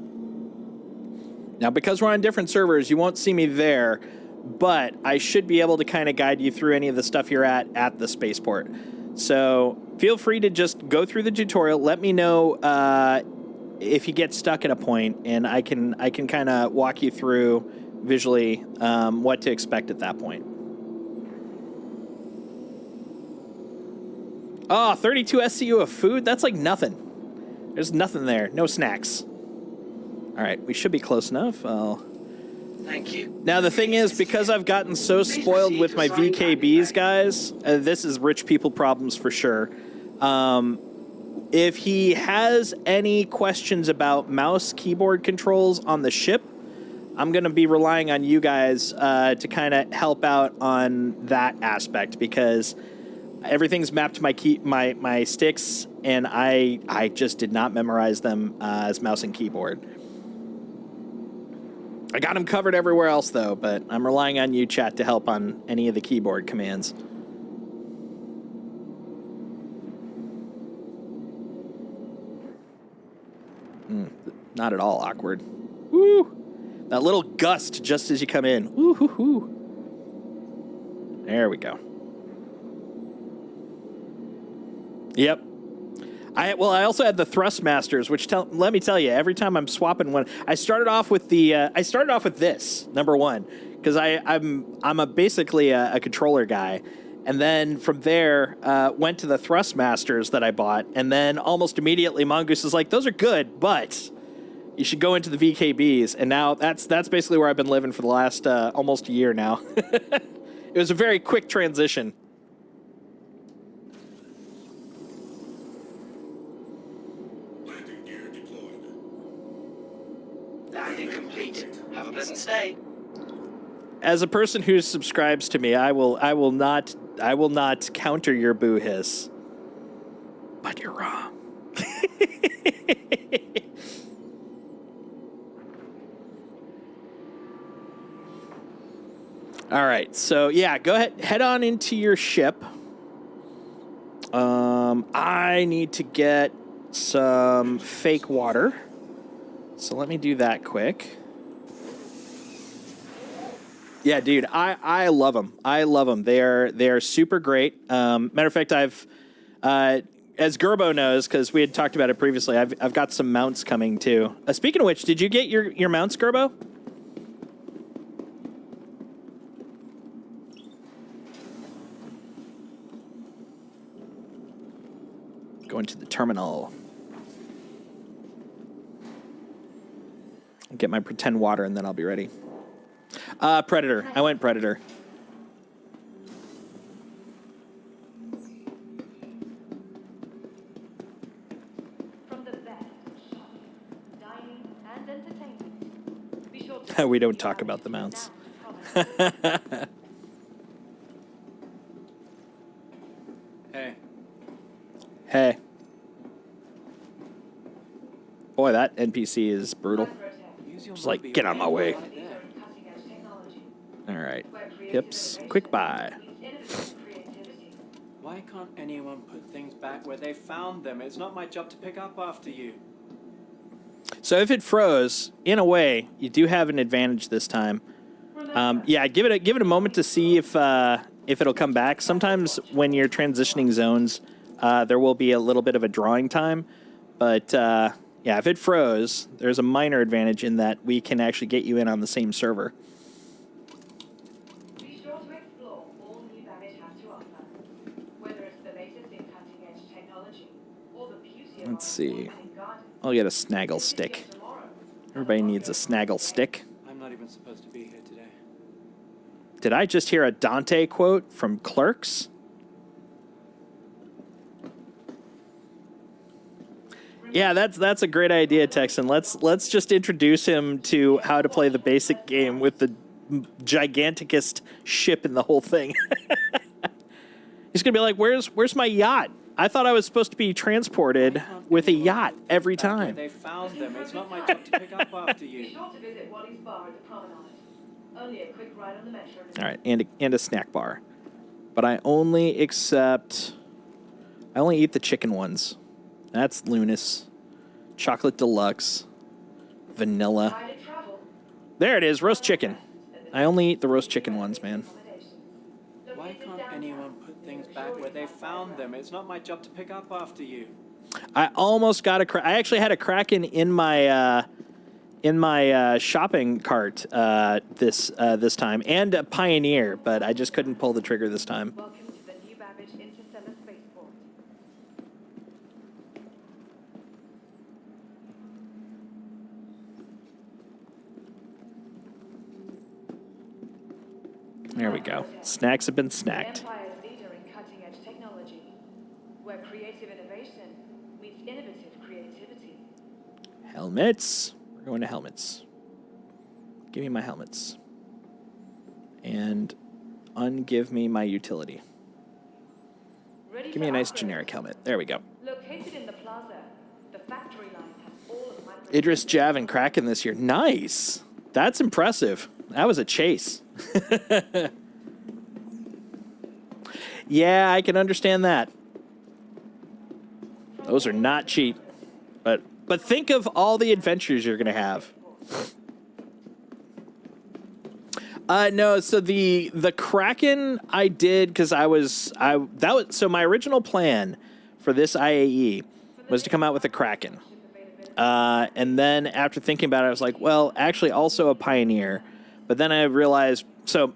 Now, because we're on different servers, you won't see me there, but I should be able to kind of guide you through any of the stuff you're at the spaceport. So feel free to just go through the tutorial. Let me know if you get stuck at a point, and I can kind of walk you through visually what to expect at that point. Oh, 32 SCU of food? That's like nothing. There's nothing there. No snacks. All right, we should be close enough. Thank you. Now, the thing is, because I've gotten so spoiled with my VKBs, guys, this is rich people problems for sure. If he has any questions about mouse keyboard controls on the ship, I'm going to be relying on you guys to kind of help out on that aspect, because everything's mapped to my sticks, and I just did not memorize them as mouse and keyboard. I got them covered everywhere else, though, but I'm relying on you, chat, to help on any of the keyboard commands. Not at all awkward. Woo! That little gust just as you come in. Woo hoo hoo. There we go. Yep. I also had the Thrustmasters, which let me tell you, every time I'm swapping one, I started off with this number one, because I'm basically a controller guy, and then from there went to the Thrustmasters that I bought, and then almost immediately Mongoose is like, those are good, but you should go into the VKBs, and now that's basically where I've been living for the last almost a year now. It was a very quick transition. Landing complete. Have a pleasant stay. As a person who subscribes to me, I will not counter your boo hiss. But you're wrong. All right, so yeah, go ahead, head on into your ship. I need to get some fake water, so let me do that quick. Yeah, dude, I love them. I love them. They're super great. Matter of fact, I've as Gerbo knows, because we had talked about it previously, I've got some mounts coming too. Speaking of which, did you get your mounts, Gerbo? Going to the terminal. I'll get my pretend water and then I'll be ready. Predator. I went Predator. From the best shop, dining and entertainment. Be sure to We don't talk about the mounts. Hey. Hey. Boy, that NPC is brutal. Use your Just like, mobile get out of my way. right there. All right. Hips, quick buy. Why can't anyone put things back where they found them? It's not my job to pick up after you. So if it froze, in a way, you do have an advantage this time. Yeah, give it a moment to see if it'll come back. Sometimes when you're transitioning zones, there will be a little bit of a drawing time, but yeah, if it froze, there's a minor advantage in that we can actually get you in on the same server. Be sure to explore all new Babbage has to offer. Whether it's the latest in cutting-edge technology or the beauty of Let's our see. award-winning garden. I'll get a snaggle stick. Everybody needs a snaggle stick. I'm not even supposed to be here today. Did I just hear a Dante quote from Clerks? Yeah, that's a great idea, Texan. Let's just introduce him to how to play the basic game with the giganticest ship in the whole thing. He's gonna be like, "Where's my yacht? I thought I was supposed to be transported with a yacht every Back where time." they found them. It's not my job to pick up after Be you. sure to visit Wally's bar at the promenade. Only a quick ride on the metro. All right, and a snack bar, but I only eat the chicken ones. That's Lunas, chocolate deluxe, vanilla. Guided travel. There it is, roast chicken. I only eat the roast chicken ones, man. Why can't anyone put things back where they found them? It's not my job to pick up after you. I almost got I actually had a Kraken in my shopping cart this time, and a Pioneer, but I just couldn't pull the trigger this time. Welcome to the New Babbage Interstellar Spaceport. There we go. Snacks have been The snacked. Empire's leader in cutting-edge technology, where creative innovation meets innovative creativity. Helmets. We're going to helmets. Give me my helmets. And ungive me my utility. Ready Give me a for nice upgrade. generic helmet. There we go. Located in the plaza, the factory line has all of my... Idris, Jav, and Kraken this year. Nice. That's impressive. That was a chase. Yeah, I can understand that. Those are not cheap. But think of all the adventures you're going to have. No, so the Kraken I did because so my original plan for this IAE was to come out with a Kraken. And then after thinking about it, I was like, well, actually also a Pioneer. But then I realized, so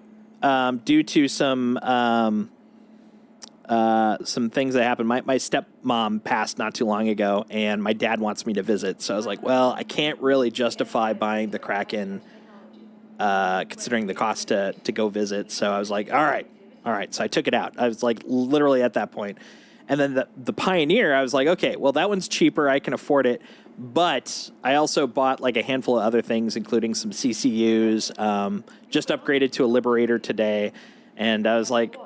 due to some things that happened, my stepmom passed not too long ago, and my dad wants me to visit. So I was like, well, I can't really justify buying the Kraken considering the cost to go visit. So I was like, all right. So I took it out. I was like literally at that point. And then the Pioneer, I was like, okay, well, that one's cheaper. I can afford it. But I also bought like a handful of other things, including some CCUs, just upgraded to a Liberator today. And I was like,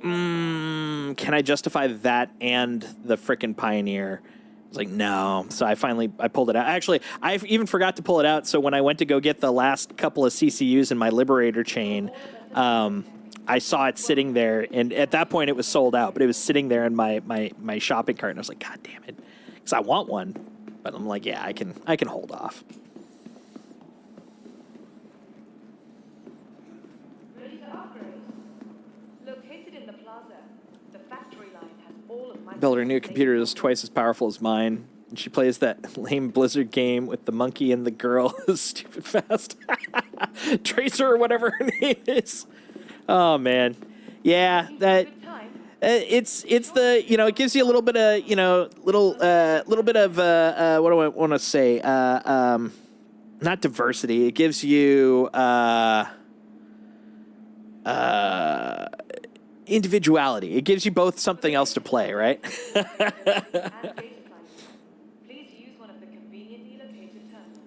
can I justify that and the frickin' Pioneer? I was like, no. So I pulled it out. Actually, I even forgot to pull it out. So when I went to go get the last couple of CCUs in my Liberator chain, I saw it sitting there. And at that point, it was sold out. But it was sitting there in my shopping cart. And I was like, God damn it. Because I want one. But I'm like, yeah, I can hold off. Ready to upgrade. Located in the plaza, the factory line has all of my... Build her new computer is twice as powerful as mine. And she plays that lame Blizzard game with the monkey and the girl stupid fast. Tracer or whatever her name is. Oh, man. Yeah, that... It's the, it gives you a little bit of, little bit of, what do I want to say? Not diversity. It gives you individuality. It gives you both something else to play, right? Please use one of the conveniently located terminals.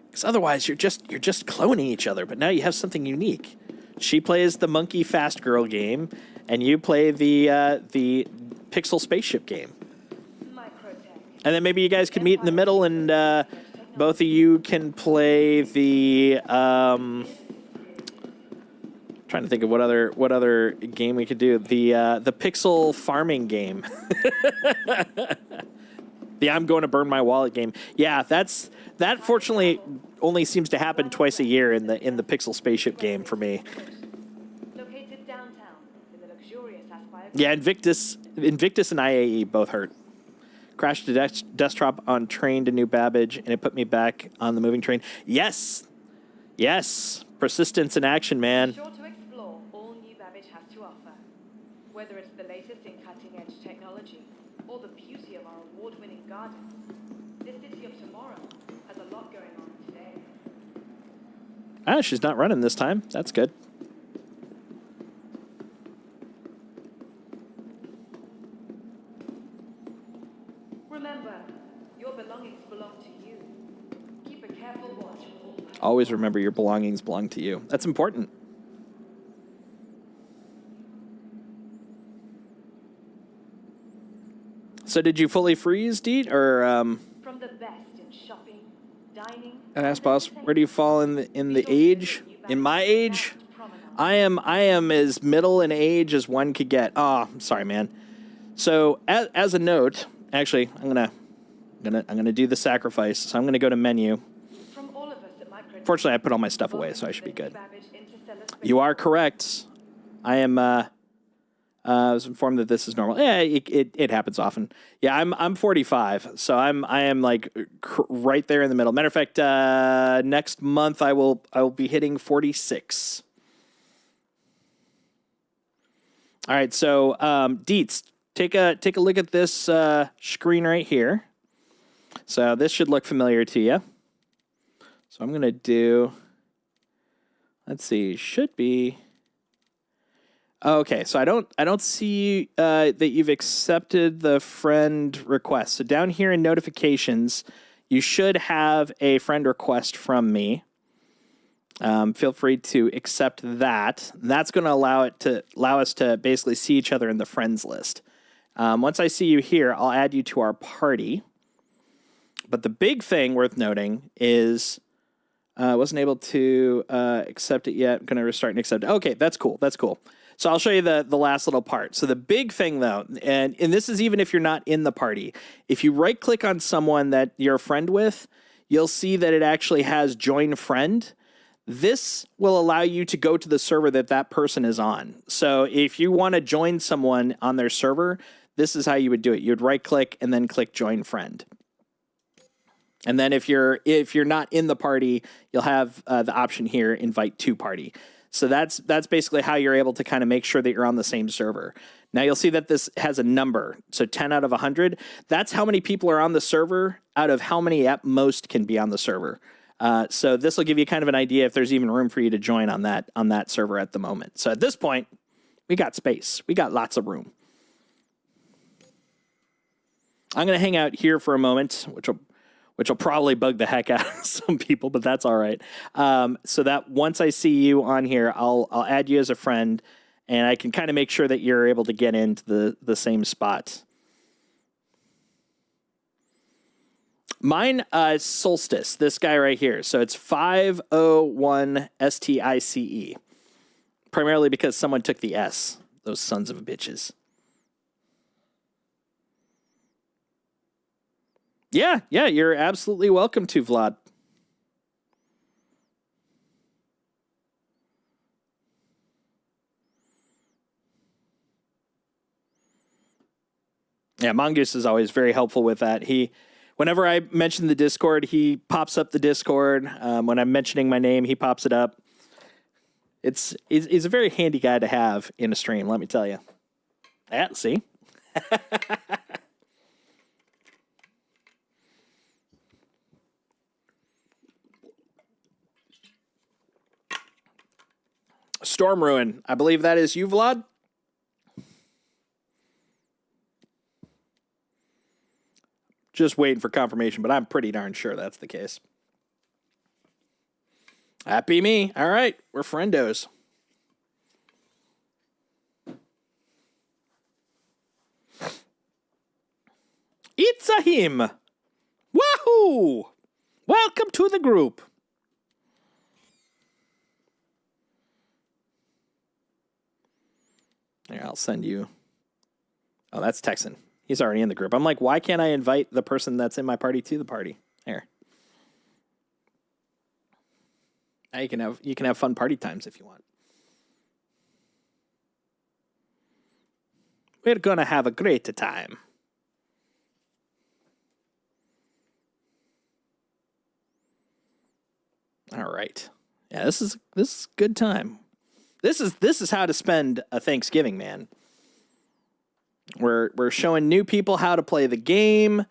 Because otherwise, you're just cloning each other. But now you have something unique. She plays the monkey fast girl game, and you play the pixel spaceship game. And then maybe you guys could meet in the middle, and both of you can play the. Trying to think of what other game we could do. The pixel farming game. The I'm going to burn my wallet game. Yeah, that fortunately only seems to happen twice a year in the pixel spaceship game for me. Located downtown in the luxurious Aspire. Yeah, Invictus and IAE both hurt. Crashed the desktop on train to New Babbage, and it put me back on the moving train. Yes. Persistence in action, man. Sure to explore all New Babbage has to offer. Whether it's the latest in cutting-edge technology or the beauty of our award-winning gardens, this city of tomorrow has a lot going on today. Ah, she's not running this time. That's good. Remember, your belongings belong to you. Keep a careful watch on all. Always remember your belongings belong to you. That's important. So did you fully freeze, Deet, or From the best in shopping, dining, and ask boss, where do you fall in the age? In my age, I am as middle in age as one could get. Oh, I'm sorry, man. So as a note, actually, I'm gonna do the sacrifice. So I'm gonna go to menu. From all of us at Micro. Fortunately, I put all my stuff away, so I should be good. You are correct. I am I was informed that this is normal. Yeah, it happens often. Yeah, I'm 45, so I am like right there in the middle. Matter of fact, next month I will be hitting 46. All right, so Dietz, take a look at this screen right here. So this should look familiar to you. So I'm gonna do. Let's see, should be. Okay, so I don't see that you've accepted the friend request. So down here in notifications, you should have a friend request from me. Feel free to accept that. That's going to allow us to basically see each other in the friends list. Once I see you here, I'll add you to our party. But the big thing worth noting is I wasn't able to accept it yet. I'm going to restart and accept it. Okay, that's cool. That's cool. So I'll show you the last little part. So the big thing, though, and this is even if you're not in the party, if you right-click on someone that you're a friend with, you'll see that it actually has join friend. This will allow you to go to the server that person is on. So if you want to join someone on their server, this is how you would do it. You would right-click and then click join friend. And then if you're not in the party, you'll have the option here, invite to party. So that's basically how you're able to kind of make sure that you're on the same server. Now you'll see that this has a number. So 10 out of 100. That's how many people are on the server out of how many at most can be on the server. So this will give you kind of an idea if there's even room for you to join on that server at the moment. So at this point, we got space. We got lots of room. I'm going to hang out here for a moment, which will probably bug the heck out of some people, but that's all right. So that once I see you on here, I'll add you as a friend, and I can kind of make sure that you're able to get into the same spot. Mine is Solstice, this guy right here. So it's 501 STICE, primarily because someone took the S, those sons of bitches. Yeah, you're absolutely welcome to, Vlad. Yeah, Mongoose is always very helpful with that. Whenever I mention the Discord, he pops up the Discord. When I'm mentioning my name, he pops it up. He's a very handy guy to have in a stream, let me tell you. Yeah, see? Storm Ruin. I believe that is you, Vlad. Just waiting for confirmation, but I'm pretty darn sure that's the case. Happy me. All right, we're friendos. It's a him. Wahoo! Welcome to the group. Here, I'll send you. Oh, that's Texan. He's already in the group. I'm like, why can't I invite the person that's in my party to the party? Here. Now you can have fun party times if you want. We're gonna have a great time. All right. Yeah, this is good time. This is how to spend a Thanksgiving, man. We're showing new people how to play the game.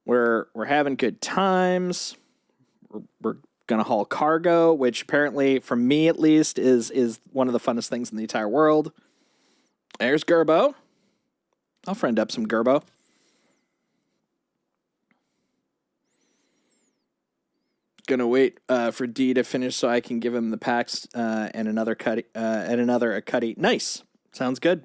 We're having good times. We're gonna haul cargo, which apparently, for me at least, is one of the funnest things in the entire world. There's Gerbo. I'll friend up some Gerbo. Gonna wait for D to finish so I can give him the packs and another cutty a cutty. Nice. Sounds good.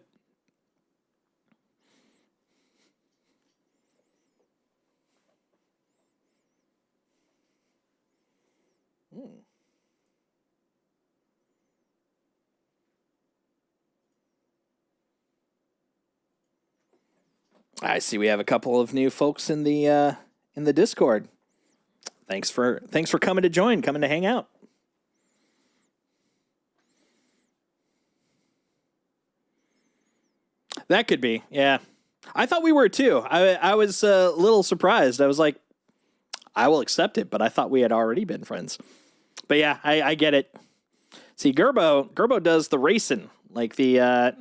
I see we have a couple of new folks in the Discord. Thanks for coming to hang out. That could be, yeah. I thought we were too. I was a little surprised. I was like, I will accept it, but I thought we had already been friends. But yeah, I get it. See, Gerbo does the racing. Like the,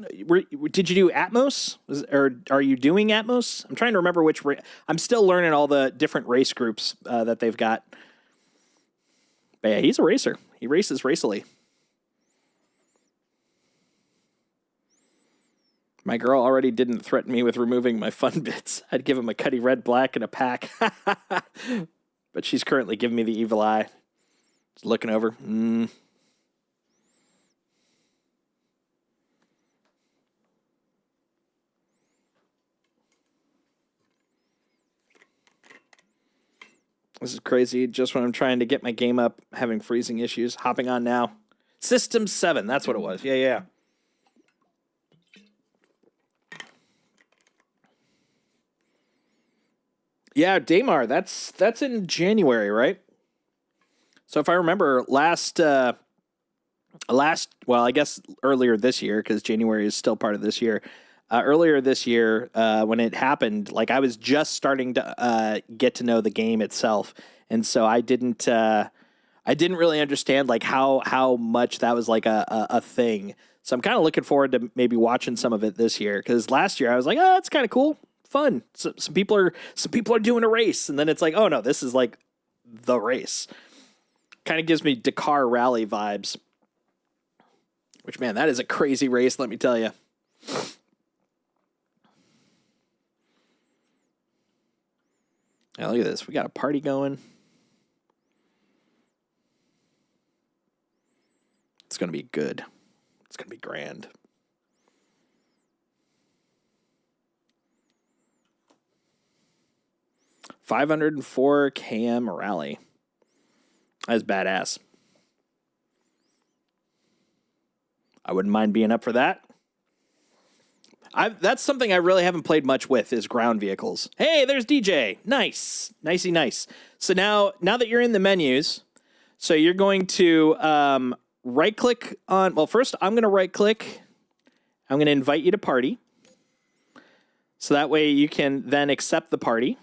did you do Atmos? Or are you doing Atmos? I'm trying to remember which. I'm still learning all the different race groups that they've got. But yeah, he's a racer. He races racily. My girl already didn't threaten me with removing my fun bits. I'd give him a Cuddy Red Black and a pack. But she's currently giving me the evil eye. Just looking over. This is crazy. Just when I'm trying to get my game up, having freezing issues. Hopping on now. System 7. That's what it was. Yeah. Yeah, Daymar, that's in January, right? So if I remember well, I guess earlier this year, because January is still part of this year. Earlier this year, when it happened, like I was just starting to get to know the game itself, and so I didn't really understand like how much that was like a thing. So I'm kind of looking forward to maybe watching some of it this year, because last year I was like, oh, that's kind of cool, fun. So, some people are doing a race, and then it's like, oh no, this is like the race. Kind of gives me Dakar Rally vibes. Which, man, that is a crazy race, let me tell you. Now look at this. We got a party going. It's going to be good. It's going to be grand. $504 km rally. That's badass. I wouldn't mind being up for that. That's something I really haven't played much with, is ground vehicles. Hey, there's DJ. Nice. Nicey nice. So now that you're in the menus, so you're going to right-click on... Well, first, I'm going to right-click. I'm going to invite you to party. So that way you can then accept the party.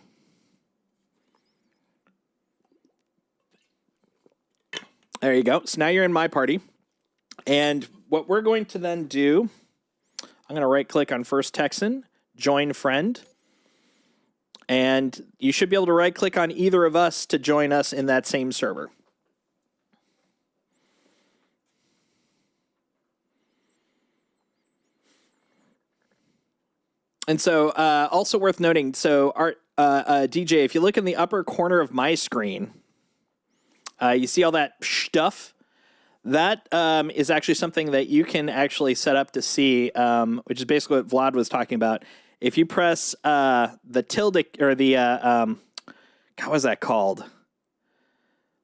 There you go. So now you're in my party. And what we're going to then do... I'm going to right-click on First Texan, join friend, and you should be able to right-click on either of us to join us in that same server. And so, also worth noting, so our DJ, if you look in the upper corner of my screen, you see all that stuff. That is actually something that you can actually set up to see, which is basically what Vlad was talking about. If you press the tilde, or the, what was that called?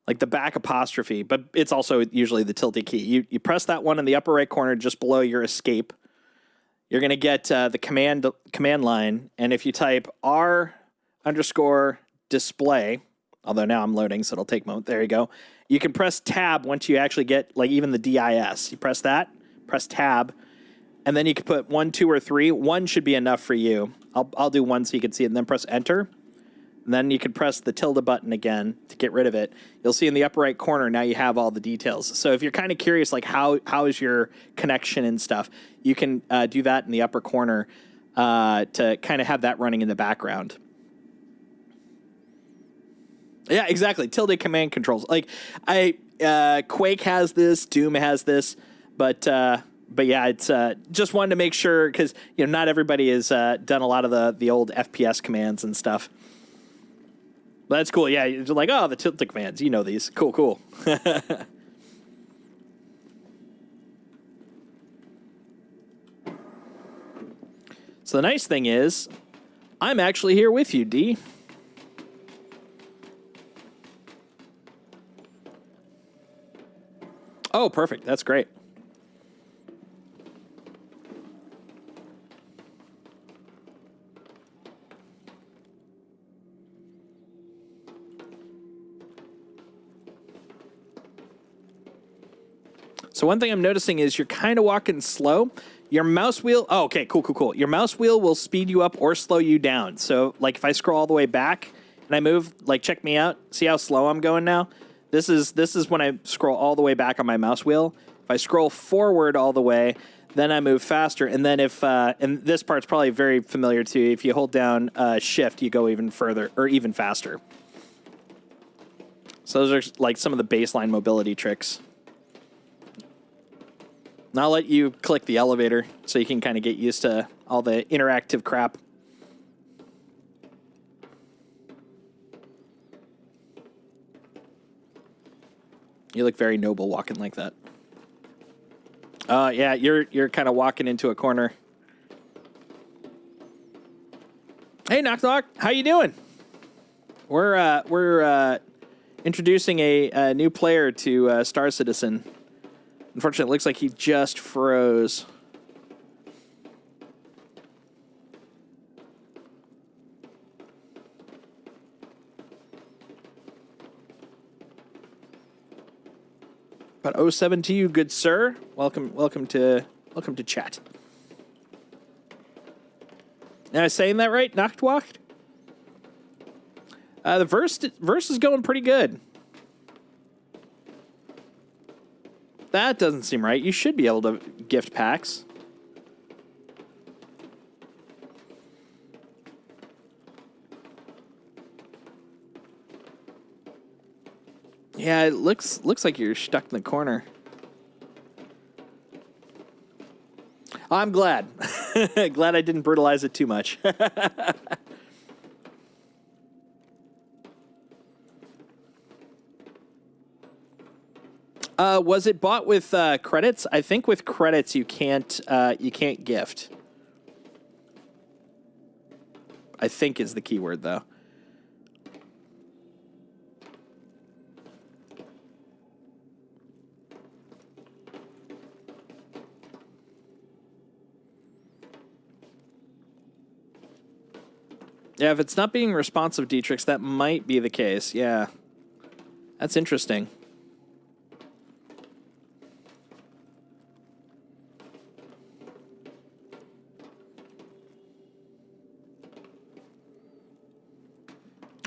Like the back apostrophe, but it's also usually the tilde key. You press that one in the upper right corner just below your escape. You're going to get the command line, and if you type R_display, although now I'm loading, so it'll take a moment. There you go. You can press tab once you actually get, like, even the DIS. You press that, press tab, and then you can put 1, 2, or 3. 1 should be enough for you. I'll do 1 so you can see it, and then press enter. And then you can press the tilde button again to get rid of it. You'll see in the upper right corner, now you have all the details. So if you're kind of curious, like, how is your connection and stuff, you can do that in the upper corner to kind of have that running in the background. Yeah, exactly. Tilde command controls. Like, Quake has this, Doom has this, but yeah, it's just wanted to make sure, because not everybody has done a lot of the old FPS commands and stuff. But that's cool. Yeah, you're like, oh, the tilde commands. You know these. Cool. So the nice thing is, I'm actually here with you, D. Oh, perfect. That's great. So one thing I'm noticing is you're kind of walking slow. Your mouse wheel... Oh, okay, cool. Your mouse wheel will speed you up or slow you down. So, like, if I scroll all the way back and I move, like, check me out. See how slow I'm going now? This is when I scroll all the way back on my mouse wheel. If I scroll forward all the way, then I move faster. And then if... and this part's probably very familiar to you. If you hold down Shift, you go even further or even faster. So those are, like, some of the baseline mobility tricks. And I'll let you click the elevator so you can kind of get used to all the interactive crap. You look very noble walking like that. Yeah, you're kind of walking into a corner. Hey, Knock Knock, how you doing? We're introducing a new player to Star Citizen. Unfortunately, it looks like he just froze. But 07 to you, good sir. Welcome to chat. Am I saying that right? Nachtwacht? The verse is going pretty good. That doesn't seem right. You should be able to gift packs. Yeah, it looks like you're stuck in the corner. I'm glad. Glad I didn't brutalize it too much. Was it bought with credits? I think with credits you can't gift. I think is the keyword though. Yeah, if it's not being responsive, Dietrich, that might be the case. Yeah. That's interesting.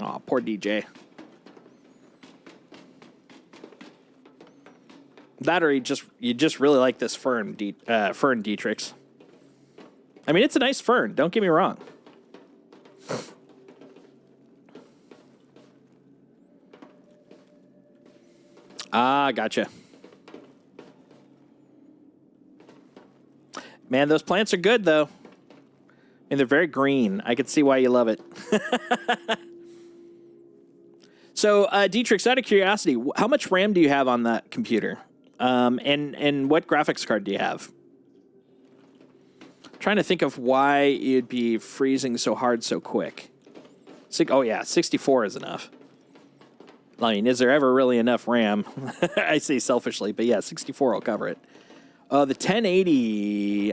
Oh, poor DJ. That or you just really like this fern, Dietrich. I mean, it's a nice fern. Don't get me wrong. Ah, gotcha. Man, those plants are good, though. And they're very green. I can see why you love it. So, Dietrich, out of curiosity, how much RAM do you have on that computer? And what graphics card do you have? Trying to think of why you'd be freezing so hard so quick. Oh, yeah, 64 is enough. I mean, is there ever really enough RAM? I say selfishly, but yeah, 64 will cover it. The 1080,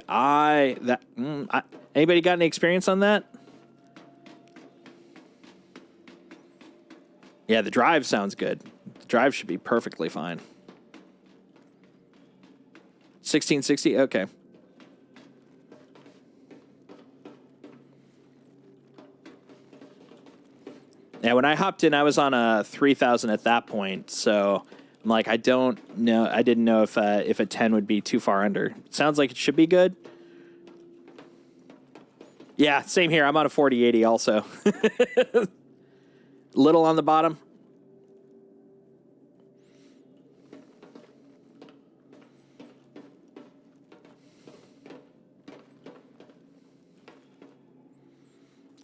anybody got any experience on that? Yeah, the drive sounds good. The drive should be perfectly fine. 1660, okay. Yeah, when I hopped in, I was on a 3000 at that point, so I'm like, I don't know. I didn't know if a 10 would be too far under. Sounds like it should be good. Yeah, same here. I'm on a 4080 also. Little on the bottom.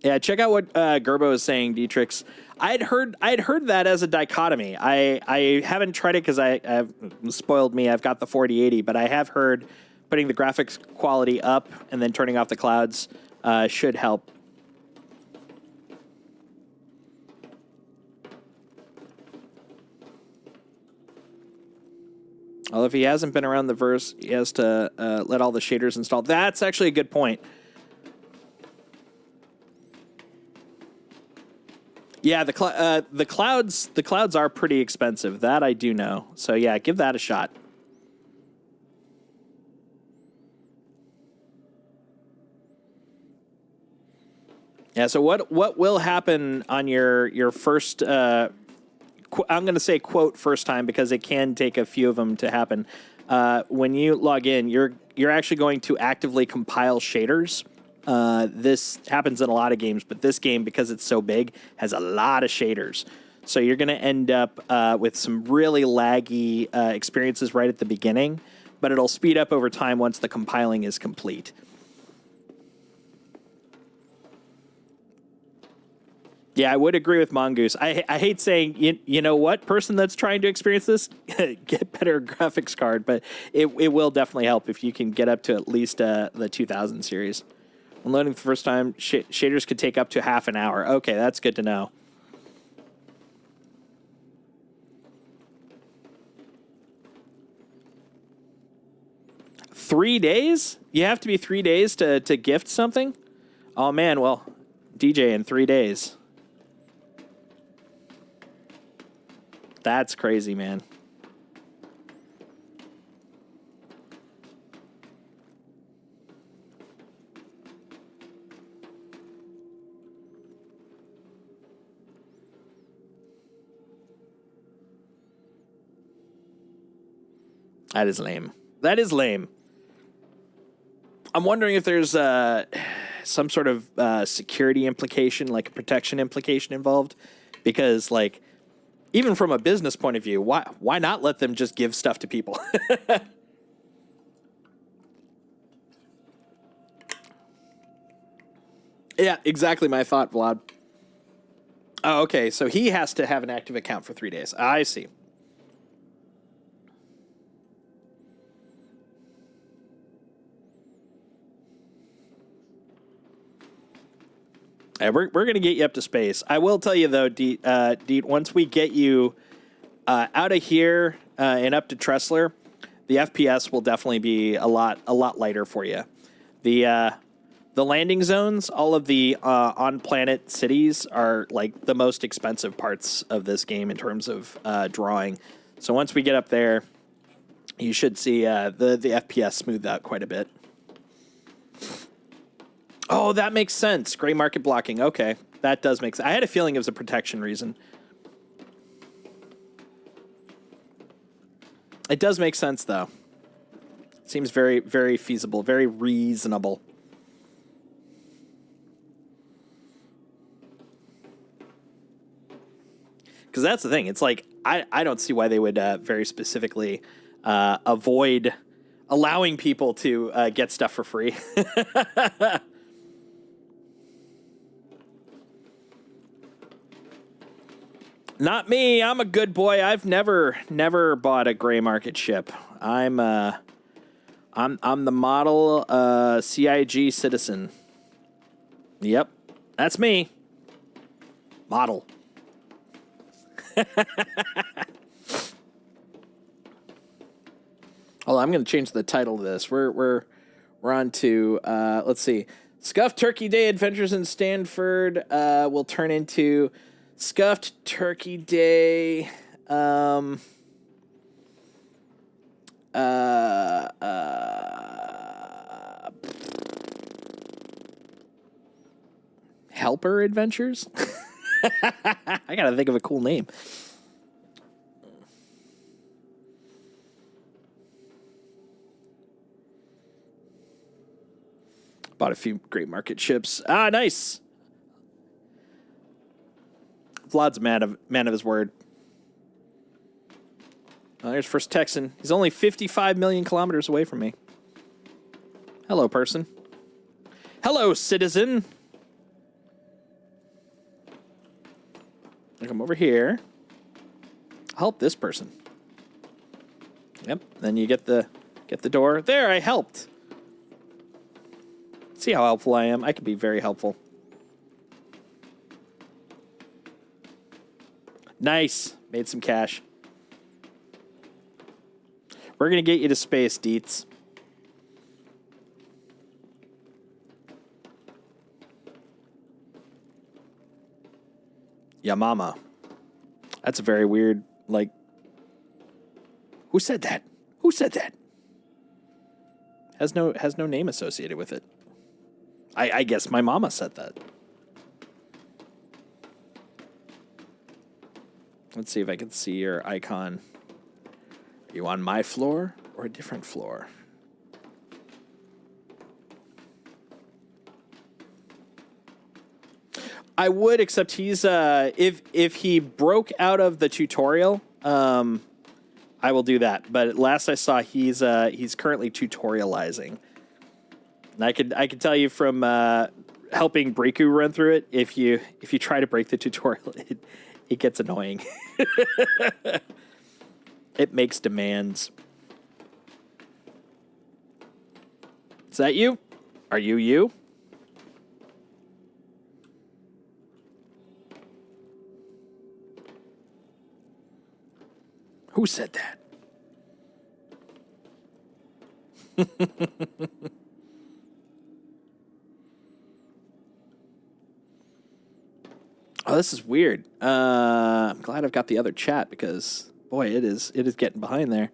Yeah, check out what Gerbo is saying, Dietrich. I'd heard that as a dichotomy. I haven't tried it because I've spoiled me. I've got the 4080, but I have heard putting the graphics quality up and then turning off the clouds should help. Well, if he hasn't been around the verse, he has to let all the shaders install. That's actually a good point. Yeah, the clouds are pretty expensive. That I do know. So yeah, give that a shot. Yeah. So what will happen on your first? I'm going to say quote first time because it can take a few of them to happen. When you log in, you're actually going to actively compile shaders. This happens in a lot of games, but this game, because it's so big, has a lot of shaders. So you're going to end up with some really laggy experiences right at the beginning, but it'll speed up over time once the compiling is complete. Yeah, I would agree with Mongoose. I hate saying, you know what, person that's trying to experience this, get better graphics card, but it will definitely help if you can get up to at least the 2000 series. When loading the first time, shaders could take up to half an hour. Okay, that's good to know. $3 days? You have to be 3 days to gift something? Oh, man, well, DJ in 3 days. That's crazy, man. That is lame. That is lame. I'm wondering if there's some sort of security implication, like a protection implication involved, because like even from a business point of view, why not let them just give stuff to people? Yeah, exactly my thought, Vlad. Oh, okay, so he has to have an active account for 3 days. I see. We're going to get you up to space. I will tell you, though, Deet, once we get you out of here and up to Tressler, the FPS will definitely be a lot lighter for you. The landing zones, all of the on-planet cities are like the most expensive parts of this game in terms of drawing. So once we get up there, you should see the FPS smooth out quite a bit. Oh, that makes sense. Gray market blocking. Okay, that does make sense. I had a feeling it was a protection reason. It does make sense, though. Seems very, very feasible, very reasonable. Because that's the thing. It's like, I don't see why they would very specifically avoid allowing people to get stuff for free. Not me. I'm a good boy. I've never bought a gray market ship. I'm the model CIG citizen. Yep, that's me. Model. Oh, I'm going to change the title of this. We're on to let's see. Scuffed Turkey Day Adventures in Stanford will turn into Scuffed Turkey Day Helper Adventures. I gotta think of a cool name. Bought a few great market ships. Ah, nice. Vlad's a man of his word. Oh, there's first Texan. He's only 55 million kilometers away from me. Hello, person. Hello, citizen. I come over here. I'll help this person. Yep. Then you get the door. There, I helped. See how helpful I am? I can be very helpful. Nice. Made some cash. We're going to get you to space, Deets. Ya mama. That's a very weird, like... Who said that? Who said that? Has no name associated with it. I guess my mama said that. Let's see if I can see your icon. Are you on my floor or a different floor? I would, except he's if he broke out of the tutorial, I will do that. But last I saw, he's currently tutorializing. And I could tell you from helping Briku run through it, if you try to break the tutorial, it gets annoying. It makes demands. Is that you? Are you you? Who said that? Oh, this is weird. I'm glad I've got the other chat because, boy, it is getting behind there.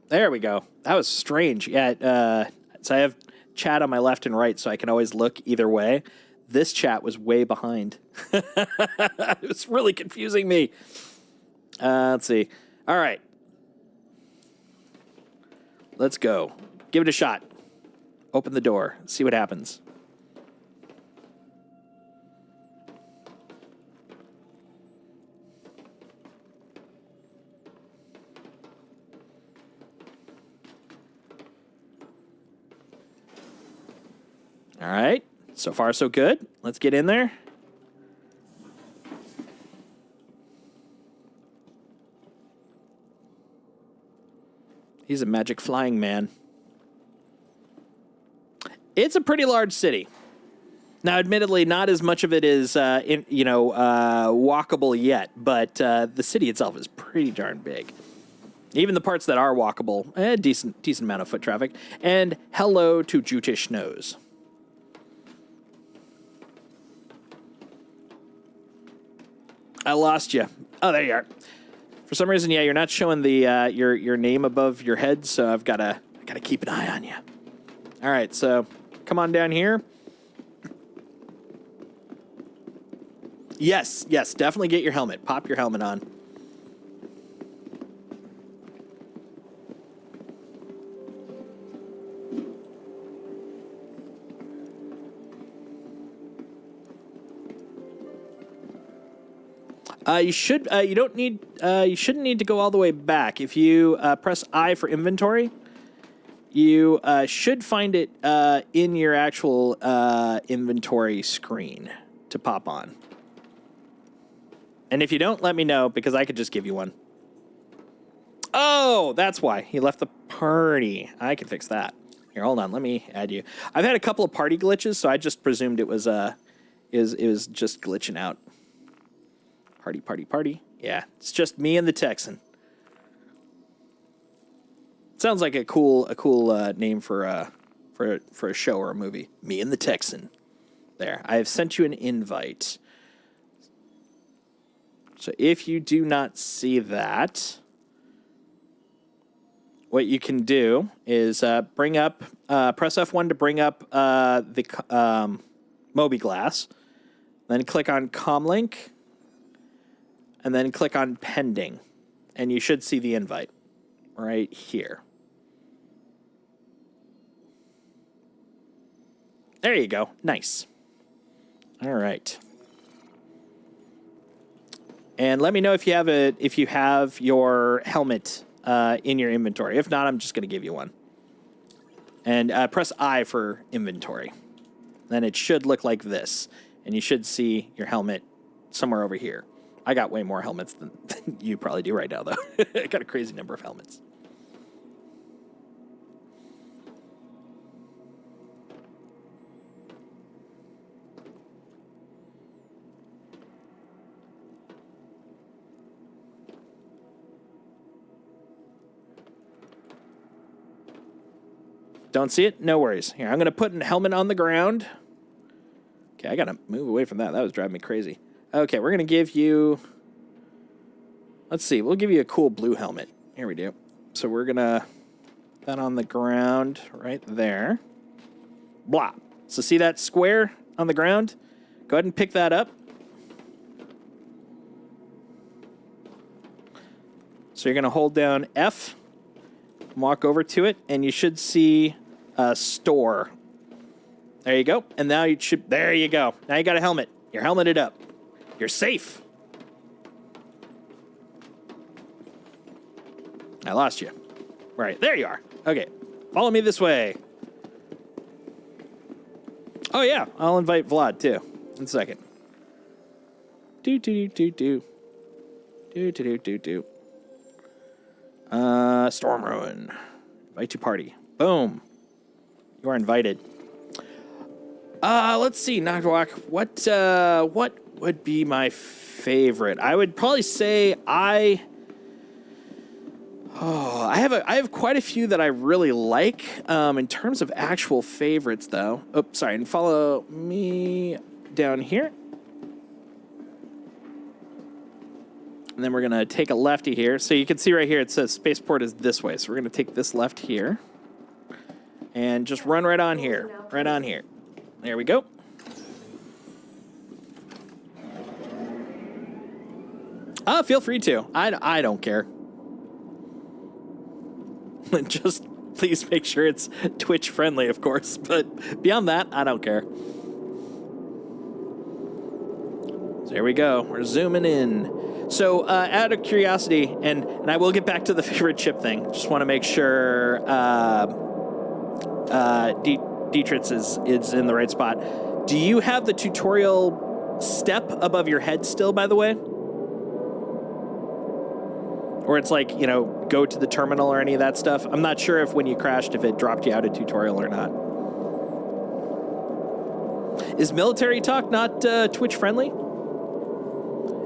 There we go. That was strange. Yeah, so I have chat on my left and right, so I can always look either way. This chat was way behind. It was really confusing me. Let's see. All right. Let's go. Give it a shot. Open the door. See what happens. All right. So far, so good. Let's get in there. He's a magic flying man. It's a pretty large city. Now, admittedly, not as much of it is, walkable yet, but the city itself is pretty darn big. Even the parts that are walkable, decent amount of foot traffic. And hello to Jutish Nose. I lost you. Oh, there you are. For some reason, yeah, you're not showing the your name above your head, so I gotta keep an eye on you. All right, so come on down here. Yes, definitely get your helmet. Pop your helmet on. You shouldn't need to go all the way back. If you press I for inventory, you should find it in your actual inventory screen to pop on. And if you don't, let me know, because I could just give you one. Oh, that's why. He left the party. I can fix that. Here, hold on. Let me add you. I've had a couple of party glitches, so I just presumed it was just glitching out. Party. Yeah, it's just me and the Texan. Sounds like a cool name for a show or a movie. Me and the Texan. There, I have sent you an invite. So if you do not see that, what you can do is bring up, press F1 to bring up the Moby-Glass, then click on Comlink, and then click on Pending, and you should see the invite right here. There you go. Nice. All right. And let me know if you have your helmet in your inventory. If not, I'm just going to give you one. And press I for inventory. Then it should look like this, and you should see your helmet somewhere over here. I got way more helmets than you probably do right now, though. I got a crazy number of helmets. Don't see it? No worries. Here, I'm going to put a helmet on the ground. Okay, I got to move away from that. That was driving me crazy. Okay, we're going to give you... Let's see. We'll give you a cool blue helmet. Here we do. So we're going to... put that on the ground right there. Blah. So see that square on the ground? Go ahead and pick that up. So you're going to hold down F, walk over to it, and you should see store. There you go. And now there you go. Now you got a helmet. You're helmeted up. You're safe. I lost you. Right, there you are. Okay, follow me this way. Oh yeah, I'll invite Vlad too. In a second. Storm Ruin. Invite to party. Boom. You are invited. Let's see, Nagwak. What would be my favorite? I would probably say I have quite a few that I really like. In terms of actual favorites, though. Oh, sorry, and follow me down here. And then we're gonna take a lefty here. So you can see right here it says spaceport is this way. So we're gonna take this left here. And just run right on here. Right on here. There we go. Feel free to. I don't care. Just please make sure it's Twitch friendly, of course. But beyond that, I don't care. So here we go. We're zooming in. So out of curiosity, and I will get back to the favorite chip thing. Just want to make sure Dietrich is in the right spot. Do you have the tutorial step above your head still, by the way? Or it's like, you know, go to the terminal or any of that stuff. I'm not sure if when you crashed, if it dropped you out of tutorial or not. Is military talk not Twitch friendly?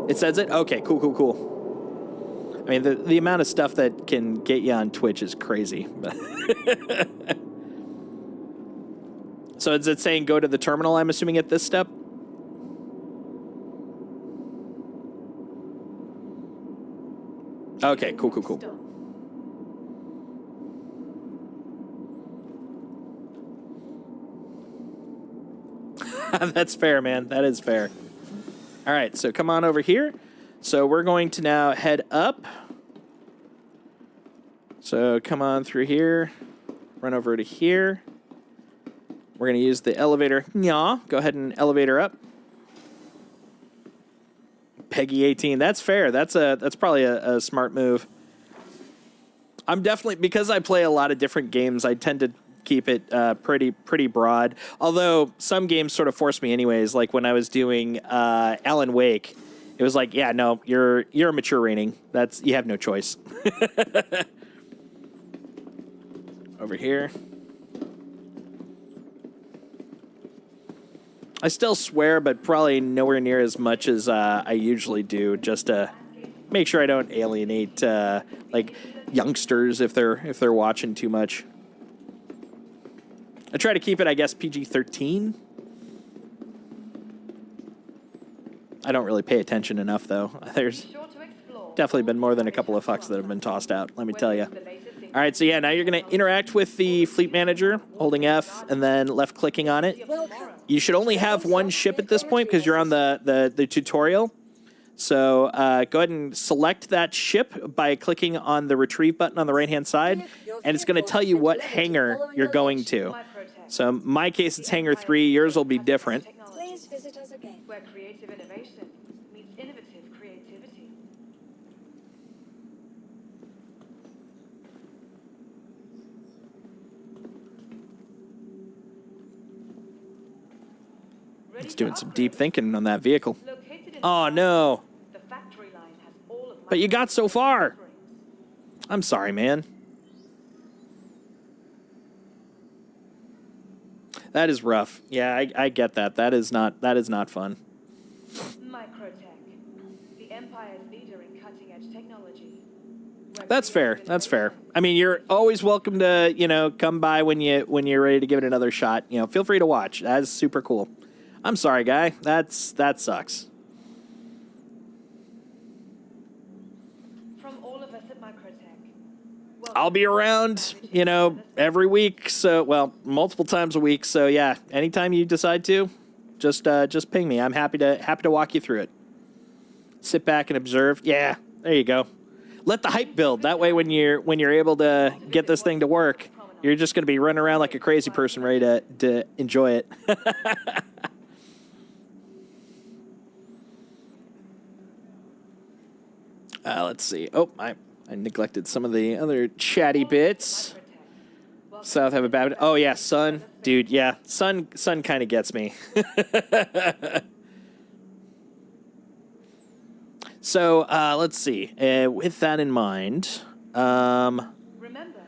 It says it? Okay, cool. I mean, the amount of stuff that can get you on Twitch is crazy. So is it saying go to the terminal, I'm assuming, at this step? Okay, cool. That's fair, man. That is fair. All right, so come on over here. So we're going to now head up. So come on through here. Run over to here. We're going to use the elevator. Nya. Go ahead and elevator up. Peggy 18. That's fair. That's probably a smart move. I'm definitely, because I play a lot of different games, I tend to keep it pretty broad. Although some games sort of force me anyways. Like when I was doing Alan Wake, it was like, yeah, no, you're a mature rating. You have no choice. Over here. I still swear, but probably nowhere near as much as I usually do, just to make sure I don't alienate like youngsters if they're watching too much. I try to keep it, I guess, PG-13. I don't really pay attention enough, though. There's definitely been more than a couple of fucks that have been tossed out, let me tell you. All right, so yeah, now you're going to interact with the fleet manager, holding F and then left-clicking on it. You should only have one ship at this point because you're on the tutorial. So go ahead and select that ship by clicking on the retrieve button on the right-hand side, and it's going to tell you what hangar you're going to. So in my case, it's hangar 3. Yours will be different. Please visit us again. Where creative innovation meets innovative creativity. It's doing some deep thinking on that vehicle. Oh, no. The factory line has all of But you got so far. I'm sorry, man. That is rough. Yeah, I get that. That is not fun. Microtech, the empire's leader in cutting-edge technology. That's fair. That's fair. I mean, you're always welcome to, come by when you're ready to give it another shot. Feel free to watch. That is super cool. I'm sorry, guy. That sucks. From all of us at Microtech. I'll be around, every week. So, well, multiple times a week. So yeah, anytime you decide to, just ping me. I'm happy to walk you through it. Sit back and observe. Yeah, there you go. let the hype build. That way, when you're able to get this thing to work, you're just going to be running around like a crazy person, ready to enjoy it. Let's see. Oh, I neglected some of the other chatty bits. South have a bad. Oh yeah, sun, dude. Yeah, sun kind of gets me. So let's see. With that in mind, Remember,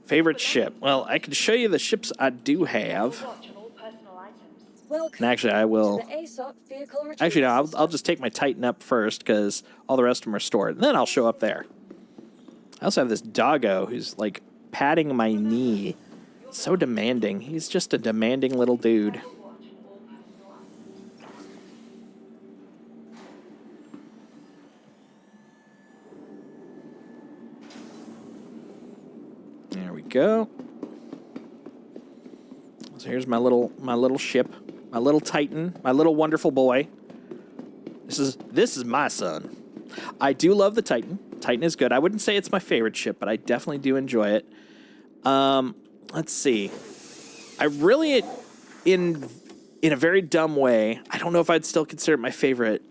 favorite ship. Well, I can show you the ships I do have. watch on all personal items. Welcome And actually, I will. to the ASOP vehicle retrieval Actually, no. system. I'll just take my Titan up first because all the rest of them are stored. And then I'll show up there. I also have this doggo who's like patting my knee. So demanding. He's just a demanding little dude. Watch on all personal items. There we go. So here's my little ship, my little Titan, my little wonderful boy. This is my son. I do love the Titan. Titan is good. I wouldn't say it's my favorite ship, but I definitely do enjoy it. Let's see. I really, in a very dumb way, I don't know if I'd still consider it my favorite.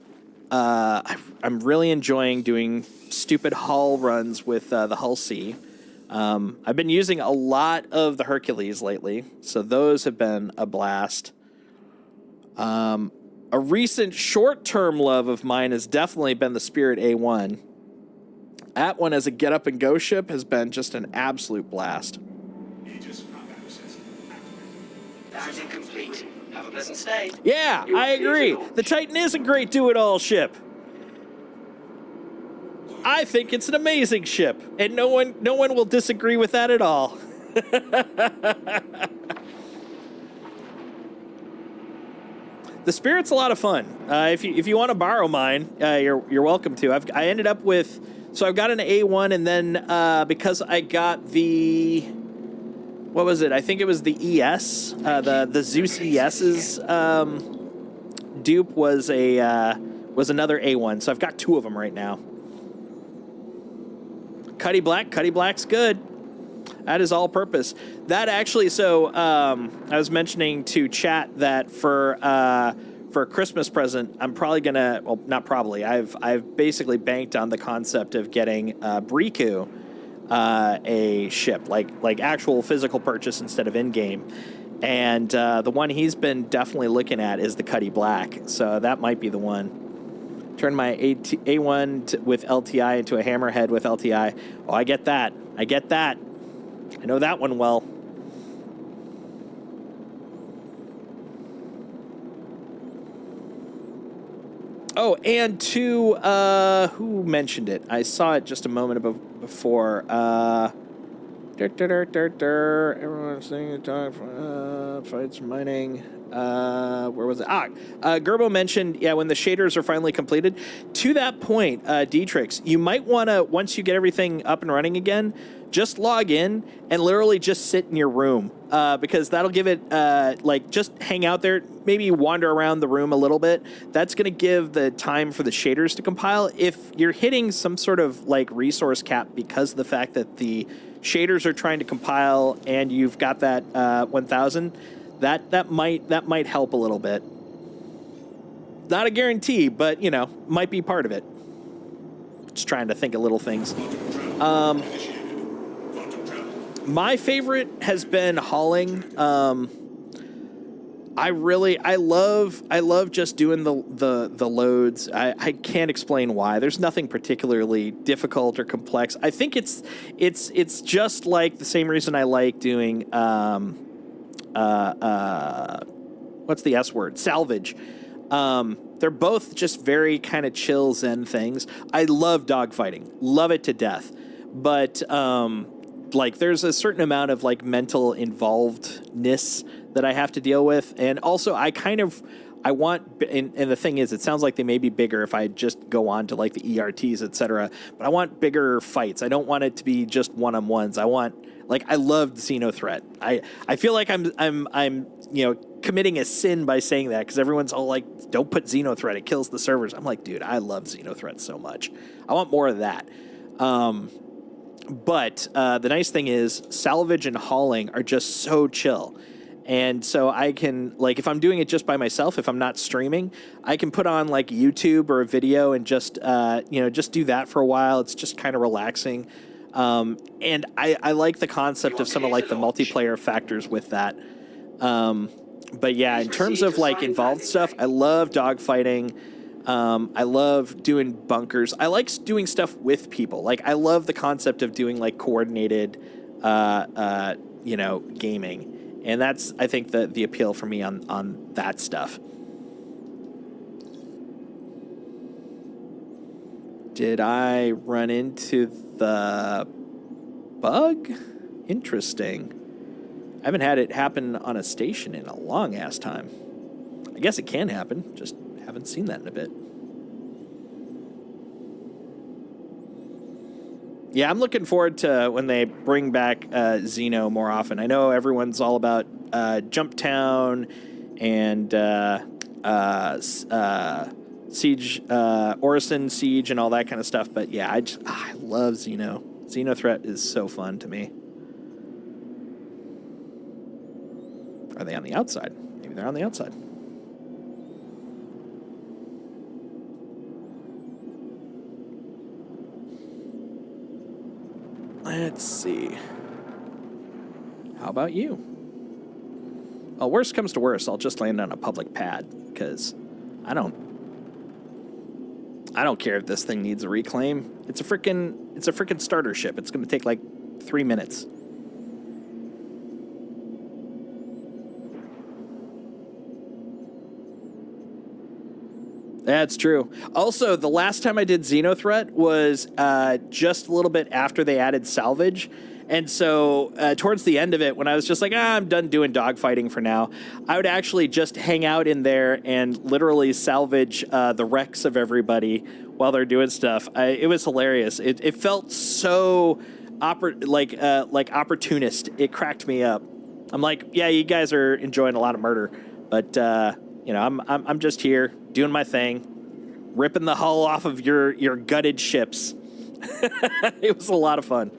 I'm really enjoying doing stupid hull runs with the Hull C. I've been using a lot of the Hercules lately, so those have been a blast. A recent short-term love of mine has definitely been the Spirit A1. That one as a get-up-and-go ship has been just an absolute blast. Parenting complete. Have a pleasant stay. Yeah, I agree. The Titan is a great do-it-all ship. I think it's an amazing ship, and no one will disagree with that at all. The Spirit's a lot of fun. If you want to borrow mine, you're welcome to. I ended up with, so I've got an A1, and then because I got the, what was it? I think it was the ES, the Zeus ES's dupe was another A1. So I've got two of them right now. Cuddy Black's good. That is all purpose. That actually, so I was mentioning to chat that for a Christmas present, I'm probably gonna, well, not probably. I've basically banked on the concept of getting Briku a ship, like actual physical purchase instead of in-game. And the one he's been definitely looking at is the Cuddy Black. So that might be the one. Turn my A1 with LTI into a Hammerhead with LTI. Oh, I get that. I know that one well. Oh, and to, who mentioned it? I saw it just a moment before. Everyone's singing the talk, fights mining. Where was it? Gerbo mentioned, when the shaders are finally completed. To that point, Dietrich, you might want to, once you get everything up and running again, just log in and literally just sit in your room, because that'll give it, just hang out there, maybe wander around the room a little bit. That's going to give the time for the shaders to compile. If you're hitting some sort of resource cap because of the fact that the shaders are trying to compile and you've got that 1000, that might help a little bit. Not a guarantee, but might be part of it. Just trying to think of little things. My favorite has been hauling. I love just doing the loads. I can't explain why. There's nothing particularly difficult or complex. I think it's just like the same reason I like doing what's the S word? Salvage. They're both just very kind of chill zen things. I love dogfighting. Love it to death. But there's a certain amount of mental involvedness that I have to deal with. And also I want, and the thing is, it sounds like they may be bigger if I just go on to the ERTs, etc. But I want bigger fights. I don't want it to be just one-on-ones. I want, I love Xenothreat. I feel like I'm committing a sin by saying that, because everyone's all don't put Xenothreat, it kills the servers. I'm like, dude, I love Xenothreat so much. I want more of that. But the nice thing is salvage and hauling are just so chill. And so I can, like, if I'm doing it just by myself, if I'm not streaming, I can put on like YouTube or a video and just, just do that for a while. It's just kind of relaxing. And I like the concept of some of like the multiplayer factors with that. But yeah, in terms of like involved stuff, I love dogfighting. I love doing bunkers. I like doing stuff with people. Like, I love the concept of doing like coordinated, gaming. And that's, I think, the appeal for me on that stuff. Did I run into the bug? Interesting. I haven't had it happen on a station in a long ass time. I guess it can happen, just haven't seen that in a bit. Yeah, I'm looking forward to when they bring back Xeno more often. I know everyone's all about Jumptown and Siege, Orison Siege and all that kind of stuff. But yeah, I love Xeno. Xeno Threat is so fun to me. Are they on the outside? Maybe they're on the outside. Let's see. How about you? Well, worst comes to worst, I'll just land on a public pad because I don't care if this thing needs a reclaim. It's a freaking starter ship. It's going to take like 3 minutes. That's true. Also, the last time I did Xenothreat was just a little bit after they added salvage. And so towards the end of it, when I was just like, I'm done doing dogfighting for now, I would actually just hang out in there and literally salvage the wrecks of everybody while they're doing stuff. It was hilarious. It felt so opportunist. It cracked me up. I'm like, yeah, you guys are enjoying a lot of murder, but I'm just here doing my thing, ripping the hull off of your gutted ships. It was a lot of fun.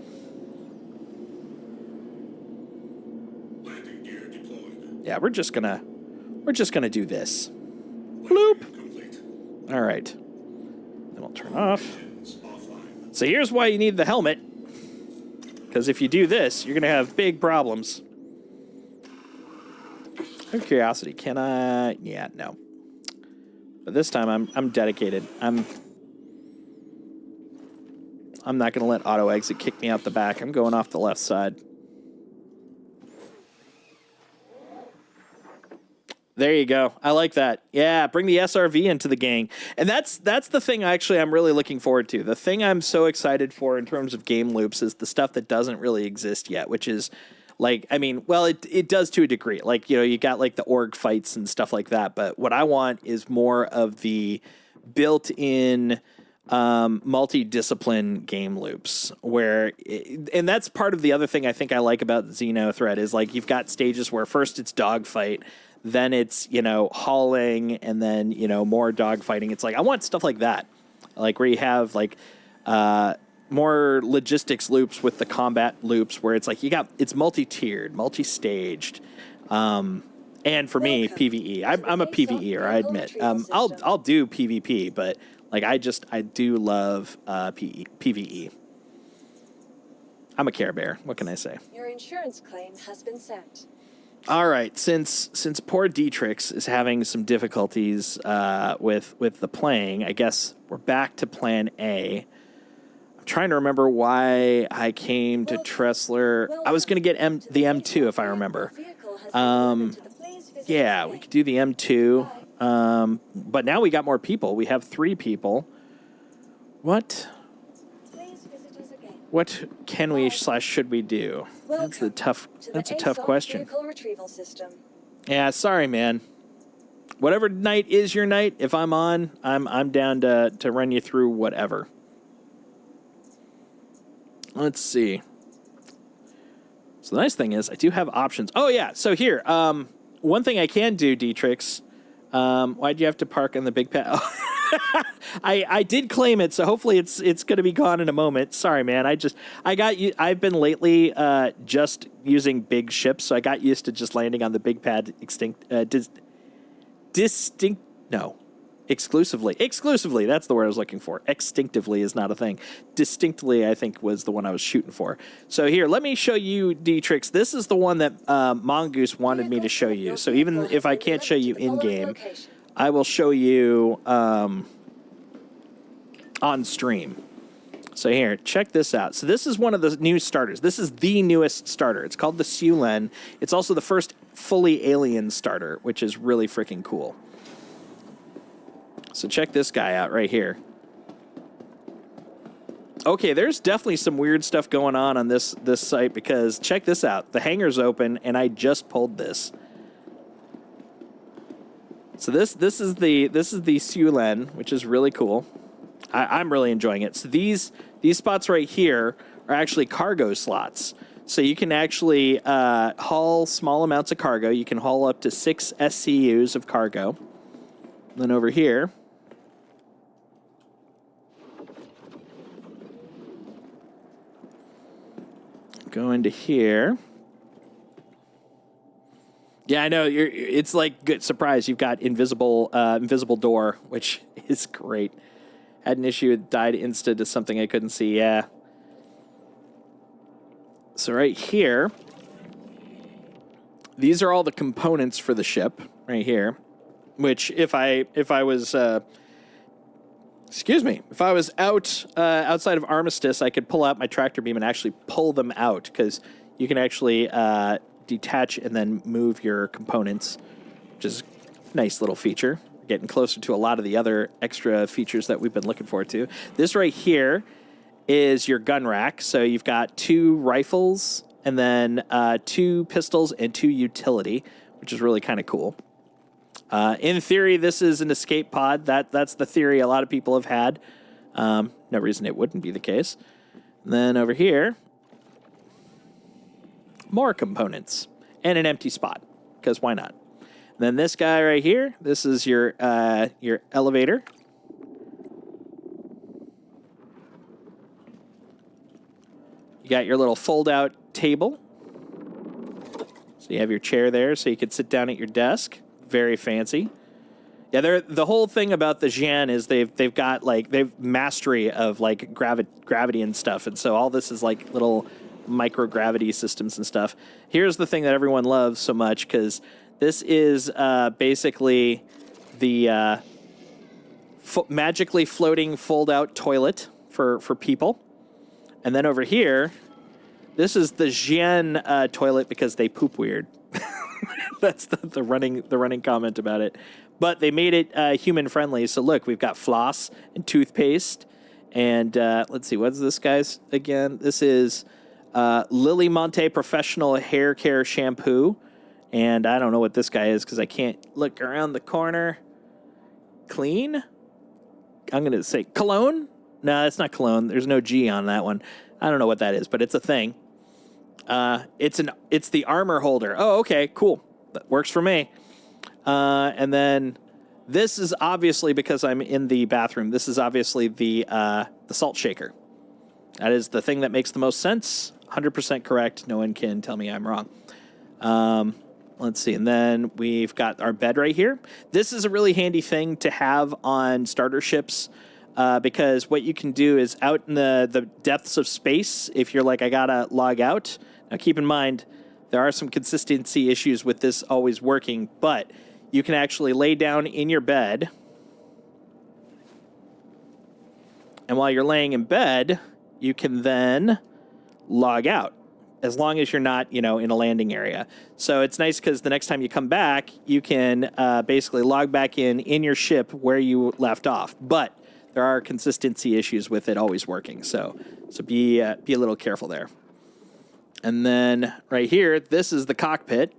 Landing gear deployed. Yeah, we're just gonna do this. Bloop. Complete. All right. Then we'll turn off. Offline. So here's why you need the helmet. Because if you do this, you're gonna have big problems. Out of curiosity, can I? Yeah, no. But this time I'm dedicated. I'm not gonna let auto exit kick me out the back. I'm going off the left side. There you go. I like that. Yeah, bring the SRV into the gang. And that's the thing actually I'm really looking forward to. The thing I'm so excited for in terms of game loops is the stuff that doesn't really exist yet, which is like, I mean, well, it does to a degree. Like, you got like the org fights and stuff like that. But what I want is more of the built-in multi-discipline game loops and that's part of the other thing I think I like about Xenothreat is like you've got stages where first it's dogfight, then it's, hauling, and then, more dogfighting. It's like, I want stuff like that. Like where you have like, more logistics loops with the combat loops where it's like it's multi-tiered, multi-staged. And for me, PvE. I'm a PvEer, I admit. I'll do PvP, but like I do love PvE. I'm a Care Bear. What can I say? Your insurance claim has been sent. All right, since poor Dietrich is having some difficulties with the playing, I guess we're back to Plan A. I'm trying to remember why I came to Tressler. I was going to get the M2 if I remember. Yeah, we could do the M2, but now we got more people. We have 3 people. What can we / should we do? That's a tough question. Yeah, sorry, man. Whatever night is your night, if I'm on, I'm down to run you through whatever. Let's see. So the nice thing is I do have options. Oh yeah, so here, one thing I can do, Dietrich. Why'd you have to park on the big pad? I did claim it, so hopefully it's going to be gone in a moment. Sorry, man. I've been lately just using big ships, so I got used to just landing on the big pad exclusively. That's the word I was looking for. Extinctively is not a thing. Distinctly, I think, was the one I was shooting for. So here, let me show you D-Trix. This is the one that Mongoose wanted me to show you. So even if I can't show you in-game, I will show you on stream. So here, check this out. So this is one of the new starters. This is the newest starter. It's called the Sulen. It's also the first fully alien starter, which is really freaking cool. So check this guy out right here. Okay, there's definitely some weird stuff going on this site, because check this out. The hangar's open, and I just pulled this. So this is the Sulen, which is really cool. I'm really enjoying it. So these spots right here are actually cargo slots. So you can actually haul small amounts of cargo. You can haul up to 6 SCUs of cargo. And then over here, go into here. Yeah, I know. It's like good surprise. You've got invisible door, which is great. Had an issue. It died insta to something I couldn't see. Yeah. So right here, these are all the components for the ship right here. Which if I was if I was outside of Armistice, I could pull out my tractor beam and actually pull them out, because you can actually detach and then move your components, which is a nice little feature. Getting closer to a lot of the other extra features that we've been looking forward to. This right here is your gun rack. So you've got 2 rifles and then 2 pistols and 2 utility, which is really kind of cool. In theory, this is an escape pod. That's the theory a lot of people have had. No reason it wouldn't be the case. And then over here, more components and an empty spot, because why not? And then this guy right here, this is your elevator. You got your little fold-out table. So you have your chair there, so you can sit down at your desk. Very fancy. Yeah, the whole thing about the Xi'an is they've got they've mastery of gravity and stuff, and so all this is like little microgravity systems and stuff. Here's the thing that everyone loves so much, because this is basically the magically floating fold-out toilet for people. And then over here, this is the Xi'an toilet, because they poop weird. That's the running comment about it. But they made it human friendly. So look, we've got floss and toothpaste, and let's see, what's this guy's again? This is Lily Monte Professional Hair Care Shampoo, and I don't know what this guy is because I can't look around the corner. Clean? I'm gonna say cologne. No, that's not cologne. There's no G on that one. I don't know what that is, but it's a thing. It's the armor holder. Oh, okay, cool. That works for me. And then this is obviously, because I'm in the bathroom, this is obviously the salt shaker. That is the thing that makes the most sense. 100% correct. No one can tell me I'm wrong. Let's see. And then we've got our bed right here. This is a really handy thing to have on starter ships, because what you can do is out in the depths of space, if you're like, I gotta log out. Now, keep in mind, there are some consistency issues with this always working, but you can actually lay down in your bed, and while you're laying in bed, you can then log out, as long as you're not, in a landing area. So it's nice because the next time you come back, you can basically log back in your ship where you left off. But there are consistency issues with it always working, so be a little careful there. And then right here, this is the cockpit.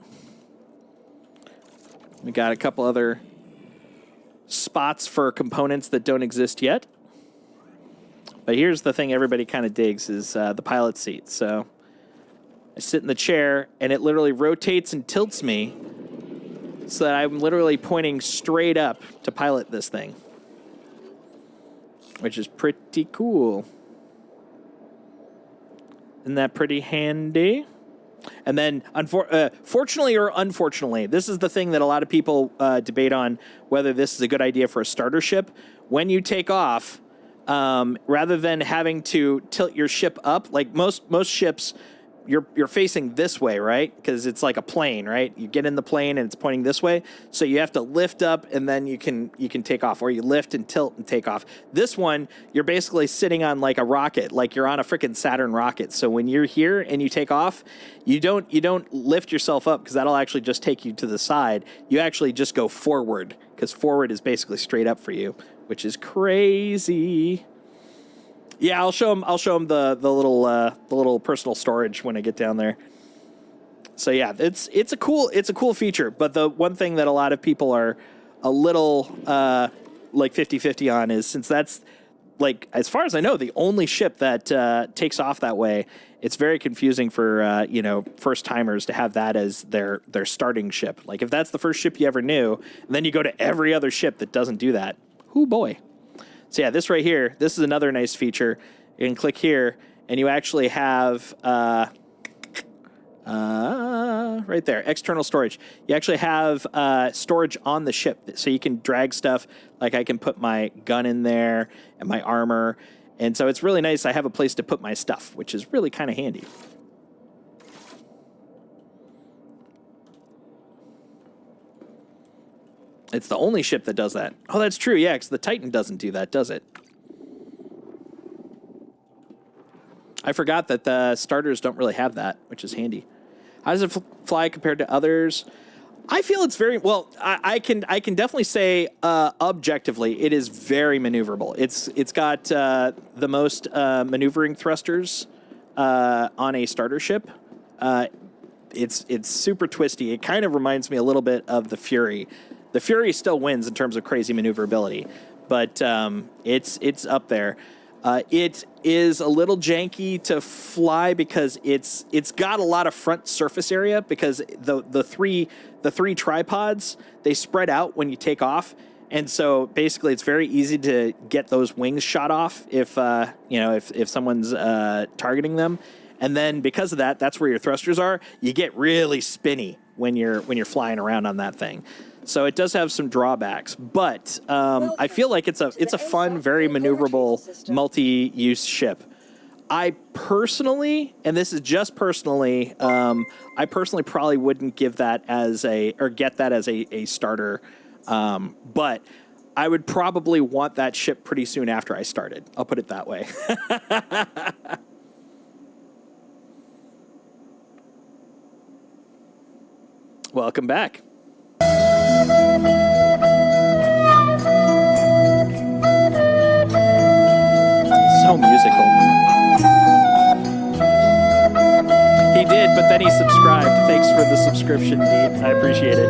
We got a couple other spots for components that don't exist yet. But here's the thing everybody kind of digs is the pilot seat. So I sit in the chair, and it literally rotates and tilts me so that I'm literally pointing straight up to pilot this thing. which is pretty cool. Isn't that pretty handy? And then, fortunately or unfortunately, this is the thing that a lot of people debate on whether this is a good idea for a starter ship. When you take off, rather than having to tilt your ship up, like most ships, you're facing this way, right? Because it's like a plane, right? You get in the plane and it's pointing this way, so you have to lift up and then you can take off, or you lift and tilt and take off. This one, you're basically sitting on like a rocket, like you're on a freaking Saturn rocket. So when you're here and you take off, you don't lift yourself up, because that'll actually just take you to the side. You actually just go forward, because forward is basically straight up for you, which is crazy. Yeah, I'll show him the little personal storage when I get down there. So yeah, it's a cool feature. But the one thing that a lot of people are a little like 50-50 on is, since that's, like, as far as I know, the only ship that takes off that way, it's very confusing for first timers to have that as their starting ship. Like, if that's the first ship you ever knew, and then you go to every other ship that doesn't do that. Hoo boy. So yeah, this right here, this is another nice feature. You can click here, and you actually have right there, external storage. You actually have storage on the ship, so you can drag stuff. Like, I can put my gun in there and my armor, and so it's really nice. I have a place to put my stuff, which is really kind of handy. It's the only ship that does that. Oh, that's true. Yeah, because the Titan doesn't do that, does it? I forgot that the starters don't really have that, which is handy. How does it fly compared to others? I feel it's very well. I can definitely say objectively, it is very maneuverable. It's got the most maneuvering thrusters on a starter ship. It's super twisty. It kind of reminds me a little bit of the Fury. The Fury still wins in terms of crazy maneuverability, but it's up there. It is a little janky to fly because it's got a lot of front surface area, because the three tripods, they spread out when you take off, and so basically it's very easy to get those wings shot off if someone's targeting them. And then because of that, that's where your thrusters are. You get really spinny when you're flying around on that thing. So it does have some drawbacks, but I feel like it's a fun, very maneuverable, multi-use ship. I personally, and this is just personally, I personally probably wouldn't give that get that as a starter, but I would probably want that ship pretty soon after I started. I'll put it that way. Welcome back. So musical. He did, but then he subscribed. Thanks for the subscription, Dean. I appreciate it.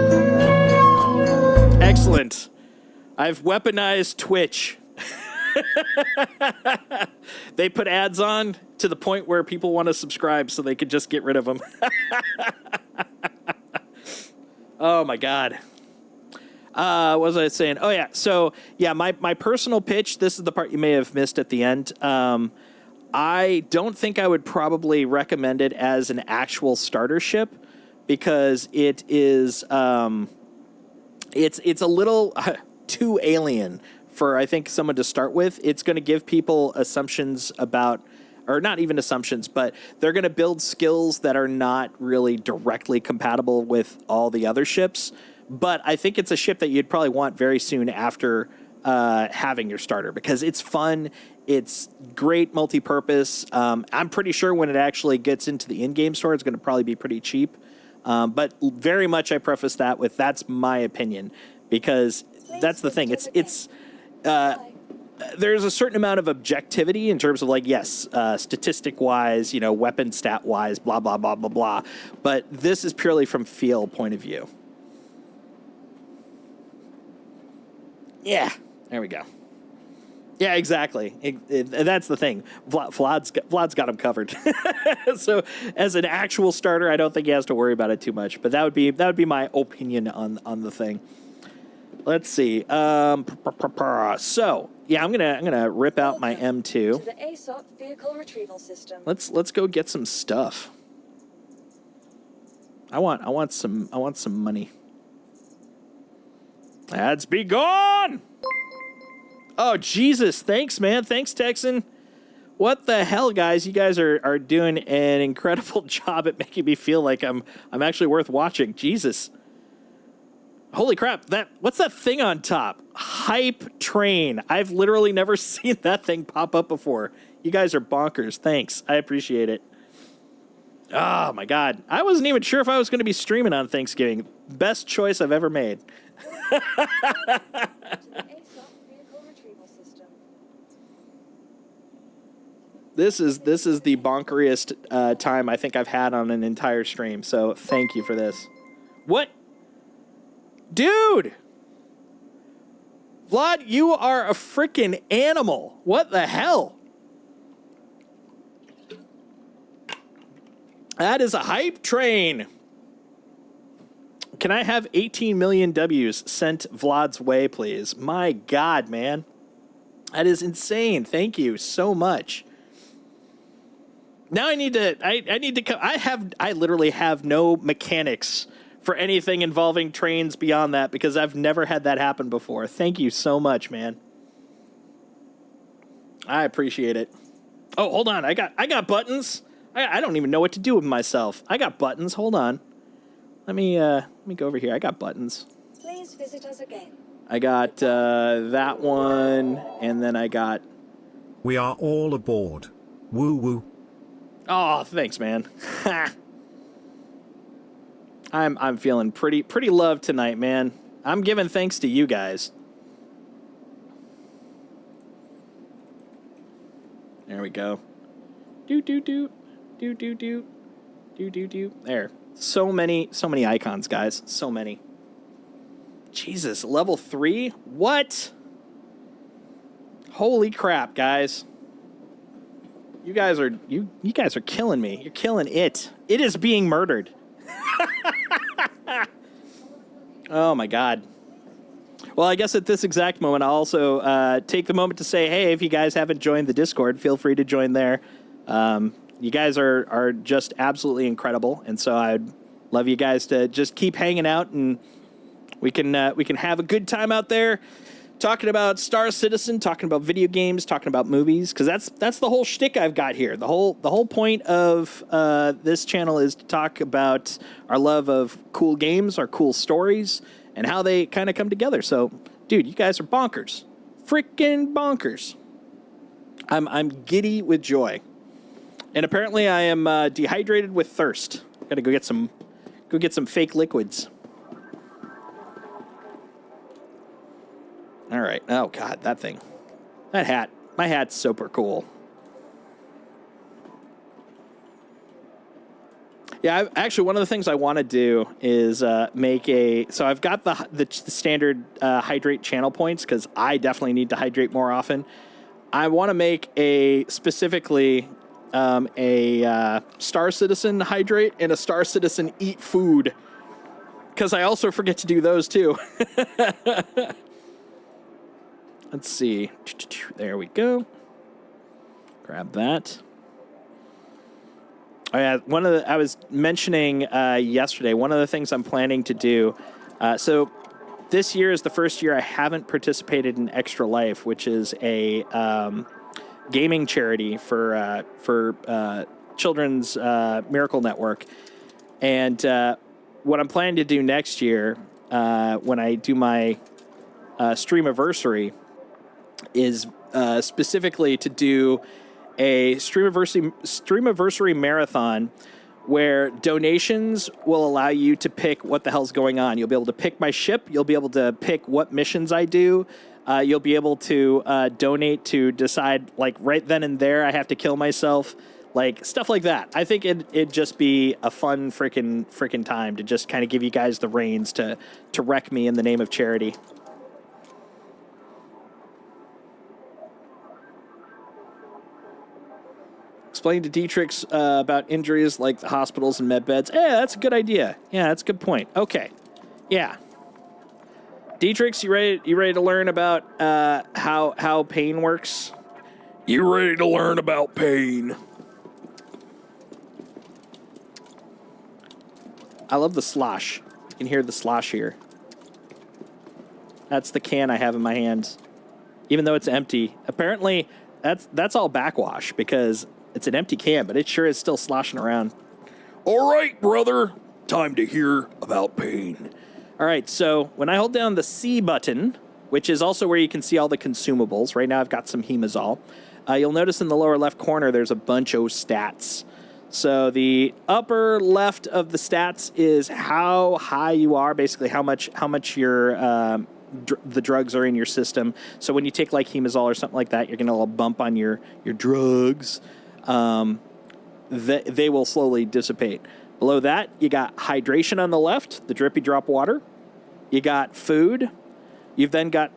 Excellent. I've weaponized Twitch. They put ads on to the point where people want to subscribe so they could just get rid of them. Oh my God. What was I saying? Oh yeah. So yeah, my personal pitch, this is the part you may have missed at the end. I don't think I would probably recommend it as an actual starter ship, because it is, it's a little too alien for, I think, someone to start with. It's going to give people assumptions about, or not even assumptions, but they're going to build skills that are not really directly compatible with all the other ships. But I think it's a ship that you'd probably want very soon after having your starter, because it's fun. It's great multi-purpose. I'm pretty sure when it actually gets into the in-game store, it's going to probably be pretty cheap. But very much I preface that with, that's my opinion, because that's the thing. It's there's a certain amount of objectivity in terms of, like, yes, statistic-wise, weapon stat-wise, blah, blah, blah, blah, blah. But this is purely from feel point of view. Yeah, there we go. Yeah, exactly. That's the thing. Vlad's got him covered. So as an actual starter, I don't think he has to worry about it too much. But that would be my opinion on the thing. let's see. So yeah, I'm gonna rip out my Welcome M2. to the ASOP vehicle retrieval system. Let's go get some stuff. I want some money. Ads be gone. Oh Jesus, thanks man, thanks Texan. What the hell, guys? You guys are doing an incredible job at making me feel like I'm actually worth watching. Jesus. Holy crap, what's that thing on top? Hype train. I've literally never seen that thing pop up before. You guys are bonkers. Thanks. I appreciate it. Oh my god. I wasn't even sure if I was going to be streaming on Thanksgiving. Best choice I've ever made. To the ASOP vehicle retrieval system. This is the bonkeriest time I think I've had on an entire stream. So thank you for this. What? Dude! Vlad, you are a freaking animal. What the hell? That is a hype train. Can I have 18 million W's sent Vlad's way, please? My God, man. That is insane. Thank you so much. Now I need to come. I literally have no mechanics for anything involving trains beyond that because I've never had that happen before. Thank you so much, man. I appreciate it. Oh, hold on. I got buttons. I don't even know what to do with myself. I got buttons. Hold on. Let me go over here. I got buttons. Please visit us again. I got that one, and then I got. We are all aboard. Woo woo. Oh, thanks, man. I'm feeling pretty loved tonight, man. I'm giving thanks to you guys. There we go. Do. There. So many icons, guys. So many. Jesus, level 3? What? Holy crap, guys. You guys are killing me. You're killing it. It is being murdered. Oh my God. Well, I guess at this exact moment, I'll also take the moment to say, hey, if you guys haven't joined the Discord, feel free to join there. You guys are just absolutely incredible, and so I'd love you guys to just keep hanging out, and we can have a good time out there, talking about Star Citizen, talking about video games, talking about movies, because that's the whole shtick I've got here. The whole point of this channel is to talk about our love of cool games, our cool stories, and how they kind of come together. So, dude, you guys are bonkers, freaking bonkers. I'm giddy with joy, and apparently I am dehydrated with thirst. Gotta go get some fake liquids. All right. Oh, God, that thing. That hat. My hat's super cool. Yeah, actually, one of the things I want to do is make a... So I've got the standard hydrate channel points because I definitely need to hydrate more often. I want to make specifically a Star Citizen hydrate and a Star Citizen eat food because I also forget to do those, too. Let's see. There we go. Grab that. Oh yeah, I was mentioning yesterday, one of the things I'm planning to do. So this year is the first year I haven't participated in Extra Life, which is a gaming charity for Children's Miracle Network. And what I'm planning to do next year, when I do my Streamiversary, is specifically to do a Streamiversary marathon where donations will allow you to pick what the hell's going on. You'll be able to pick my ship. You'll be able to pick what missions I do. You'll be able to donate to decide, like, right then and there I have to kill myself. Like, stuff like that. I think it'd just be a fun freaking time to just kind of give you guys the reins to wreck me in the name of charity. Explain to Dietrich's about injuries like the hospitals and med beds. Yeah, that's a good idea. Yeah, that's a good point. Okay. Yeah. Dietrich, you ready to learn about how pain works? You ready to learn about pain? I love the slosh. You can hear the slosh here. That's the can I have in my hands. Even though it's empty. Apparently, that's all backwash because it's an empty can, but it sure is still sloshing around. All right, brother. Time to hear about pain. All right, so when I hold down the C button, which is also where you can see all the consumables. Right now I've got some Hemazol. You'll notice in the lower left corner there's a bunch of stats. So the upper left of the stats is how high you are, basically how much your the drugs are in your system. So when you take like Hemazol or something like that, you're going to bump on your drugs. They will slowly dissipate. Below that, you got hydration on the left, the drippy drop water. You got food. You've then got,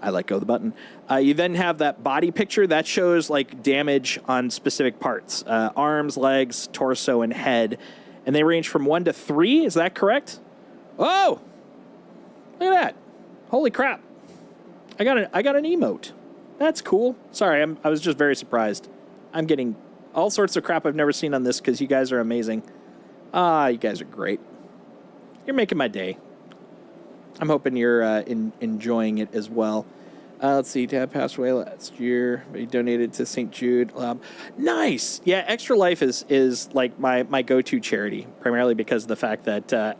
I let go of the button. You then have that body picture that shows like damage on specific parts, arms, legs, torso, and head. And they range from 1 to 3. Is that correct? Oh, look at that. Holy crap. I got an emote. That's cool. Sorry, I was just very surprised. I'm getting all sorts of crap I've never seen on this because you guys are amazing. You guys are great. You're making my day. I'm hoping you're enjoying it as well. Let's see. Dad passed away last year, but he donated to St. Jude. Nice. Yeah, Extra Life is like my go-to charity, primarily because of the fact that,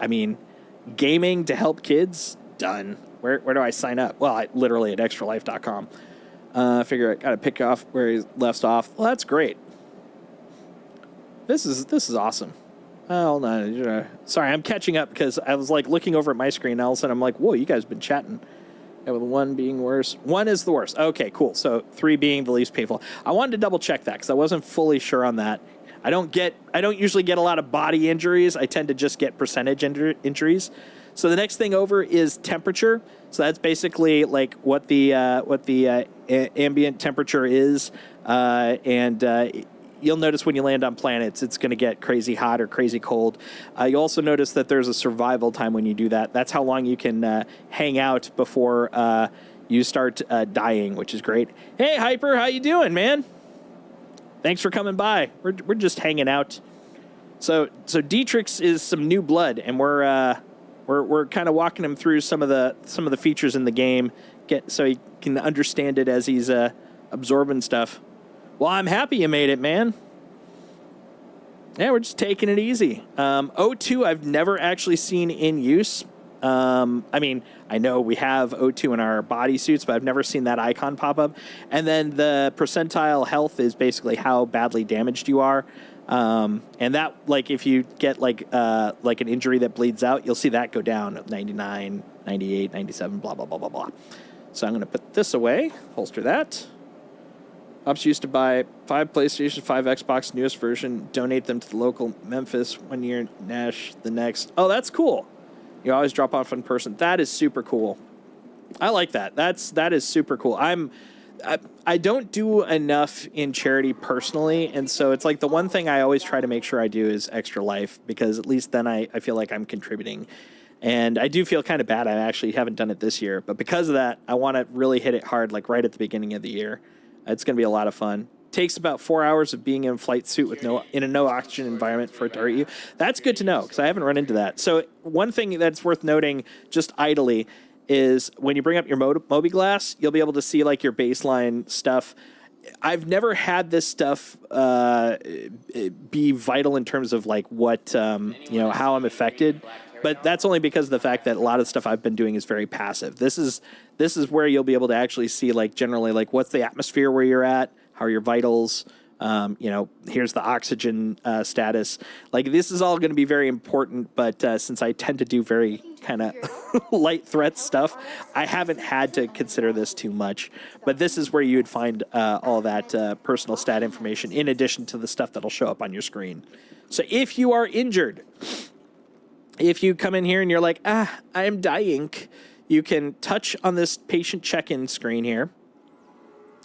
gaming to help kids, done. Where do I sign up? Well, literally at extralife.com. I figure I got to pick off where he left off. Well, that's great. This is awesome. Hold on. Sorry, I'm catching up because I was like looking over at my screen. And all of a sudden, I'm like, whoa, you guys have been chatting. Yeah, with 1 being worse. 1 is the worst. Okay, cool. So 3 being the least painful. I wanted to double check that because I wasn't fully sure on that. I don't usually get a lot of body injuries. I tend to just get percentage injuries. So the next thing over is temperature. So that's basically like what the ambient temperature is, and you'll notice when you land on planets, it's going to get crazy hot or crazy cold. You also notice that there's a survival time when you do that. That's how long you can hang out before you start dying, which is great. Hey, Hyper, how you doing, man? Thanks for coming by. We're just hanging out. So Dietrich's is some new blood, and we're kind of walking him through some of the features in the game, so he can understand it as he's absorbing stuff. Well, I'm happy you made it, man. Yeah, we're just taking it easy. O2 I've never actually seen in use. I know we have O2 in our bodysuits, but I've never seen that icon pop up. And then the percentile health is basically how badly damaged you are. And that, like, if you get like an injury that bleeds out, you'll see that go down at 99, 98, 97, blah, blah, blah, blah, blah. So I'm going to put this away, holster that. Ops used to buy 5 PlayStation, 5 Xbox, newest version, donate them to the local Memphis 1 year, Nash the next. Oh, that's cool. You always drop off in person. That is super cool. I like that. That is super cool. I don't do enough in charity personally, and so it's like the one thing I always try to make sure I do is Extra Life, because at least then I feel like I'm contributing. And I do feel kind of bad I actually haven't done it this year, but because of that, I want to really hit it hard, like right at the beginning of the year. It's going to be a lot of fun. Takes about 4 hours of being in a flight suit in a no oxygen environment for it to hurt you. That's good to know because I haven't run into that. So one thing that's worth noting just idly is when you bring up your Moby Glass, you'll be able to see like your baseline stuff. I've never had this stuff be vital in terms of like what how I'm affected. But that's only because of the fact that a lot of the stuff I've been doing is very passive. This is where you'll be able to actually see like generally like what's the atmosphere where you're at, how are your vitals, here's the oxygen status. Like this is all going to be very important, but since I tend to do very kind of light threat stuff, I haven't had to consider this too much. But this is where you would find all that personal stat information in addition to the stuff that'll show up on your screen. So if you are injured, if you come in here and you're like, I am dying, you can touch on this patient check-in screen here.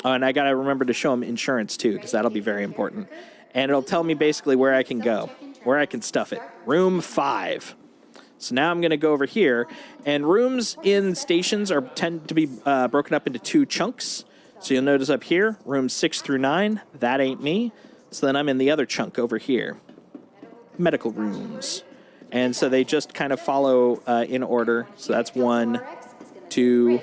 Oh, and I got to remember to show them insurance, too, because that'll be very important. And it'll tell me basically where I can go, where I can stuff it. Room 5. So now I'm going to go over here, and rooms in stations tend to be broken up into 2 chunks. So you'll notice up here, rooms 6 through 9, that ain't me. So then I'm in the other chunk over here, medical rooms. And so they just kind of follow in order. So that's 1, 2.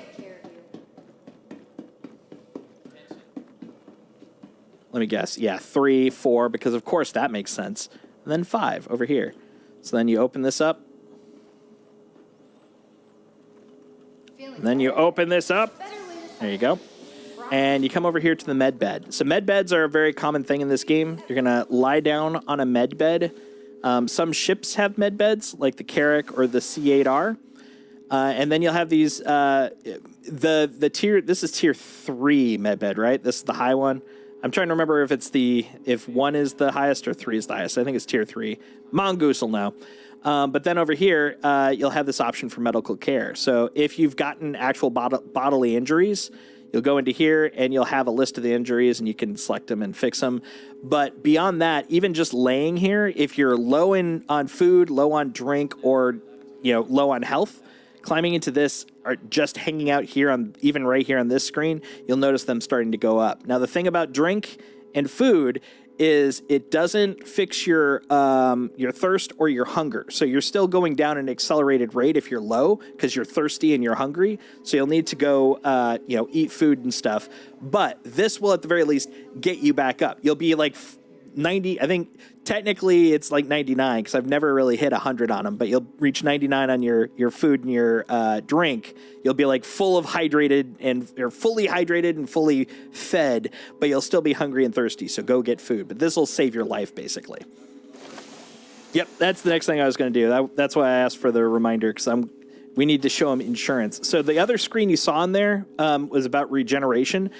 Let me guess. Yeah, 3, 4, because of course that makes sense. And then 5 over here. So then you open this up. And then you open this up. There you go. And you come over here to the med bed. So med beds are a very common thing in this game. You're going to lie down on a med bed. Some ships have med beds, like the Carrack or the C8R. And then you'll have these, the tier, this is tier 3 med bed, right? This is the high one. I'm trying to remember if 1 is the highest or 3 is the highest. I think it's tier 3. Mongoose will know. But then over here, you'll have this option for medical care. So if you've gotten actual bodily injuries, you'll go into here and you'll have a list of the injuries and you can select them and fix them. But beyond that, even just laying here, if you're low on food, low on drink, or low on health, climbing into this or just hanging out here even right here on this screen, you'll notice them starting to go up. Now the thing about drink and food is it doesn't fix your thirst or your hunger. So you're still going down an accelerated rate if you're low because you're thirsty and you're hungry. So you'll need to go, eat food and stuff. But this will at the very least get you back up. You'll be like 90, I think technically it's like 99 because I've never really hit 100 on them, but you'll reach 99 on your food and your drink. You'll be like fully hydrated and fully fed, but you'll still be hungry and thirsty. So go get food, but this will save your life basically. Yep, that's the next thing I was going to do. That's why I asked for the reminder because we need to show them insurance. So the other screen you saw in there was about regeneration.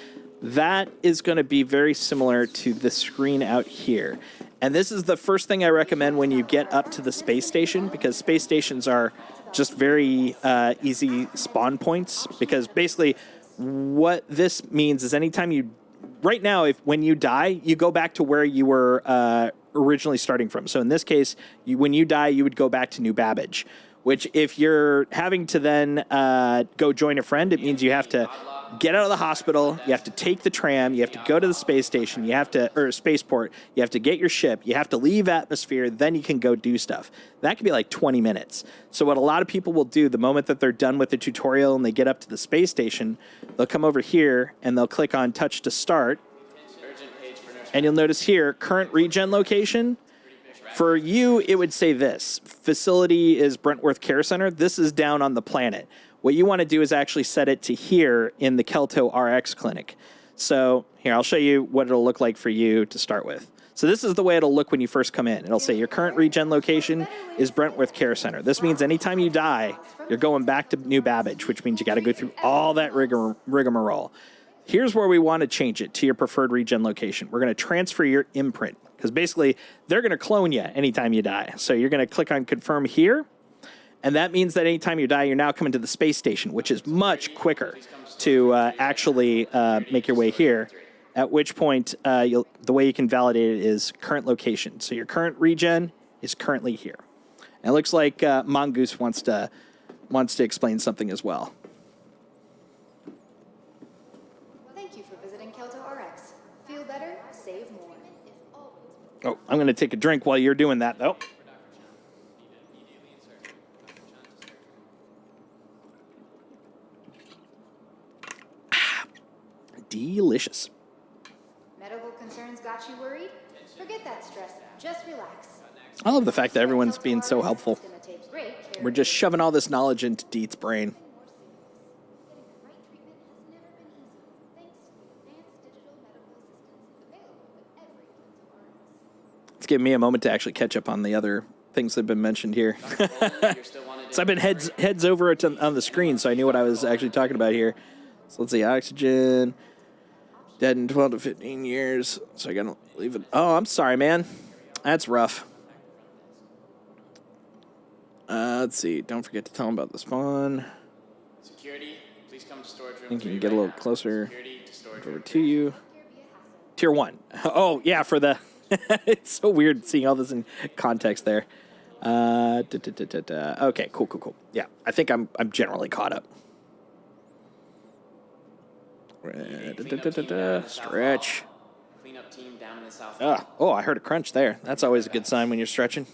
That is going to be very similar to the screen out here. And this is the first thing I recommend when you get up to the space station, because space stations are just very easy spawn points. Because basically what this means is anytime right now, when you die, you go back to where you were originally starting from. So in this case, when you die, you would go back to New Babbage, which if you're having to then go join a friend, it means you have to get out of the hospital, you have to take the tram, you have to go to the space station, or spaceport, you have to get your ship, you have to leave atmosphere, then you can go do stuff. That could be like 20 minutes. So what a lot of people will do the moment that they're done with the tutorial and they get up to the space station, they'll come over here and they'll click on touch to start. And you'll notice here, current regen location. For you, it would say this. Facility is Brentworth Care Center. This is down on the planet. What you want to do is actually set it to here in the Kelto RX clinic. So here, I'll show you what it'll look like for you to start with. So this is the way it'll look when you first come in. It'll say your current regen location is Brentworth Care Center. This means anytime you die, you're going back to New Babbage, which means you got to go through all that rigmarole. Here's where we want to change it to your preferred regen location. We're going to transfer your imprint because basically they're going to clone you anytime you die. So you're going to click on confirm here. And that means that anytime you die, you're now coming to the space station, which is much quicker to actually make your way here. At which point, the way you can validate it is current location. So your current regen is currently here. And it looks like Mongoose wants to explain something as well. Thank you for visiting Kelto RX. Feel better, save more. Oh, I'm going to take a drink while you're doing that, though. Delicious. Medical concerns got you worried? Forget that stress. Just relax. I love the fact that everyone's being so helpful. We're just shoving all this knowledge into Deet's brain. It's giving me a moment to actually catch up on the other things that have been mentioned here. So I've been heads over on the screen, so I knew what I was actually talking about here. So let's see, oxygen, dead in 12 to 15 years. So I gotta leave it. Oh, I'm sorry, man. That's rough. Let's see. Don't forget to tell them about the spawn. Security, please come to storage room. I think you can get a little closer over to you. Tier 1. Oh, yeah, for the... It's so weird seeing all this in context there. Okay, cool. Yeah, I think I'm generally caught up. Stretch. Cleanup team down in the south. Oh, I heard a crunch there. That's always a good sign when you're stretching.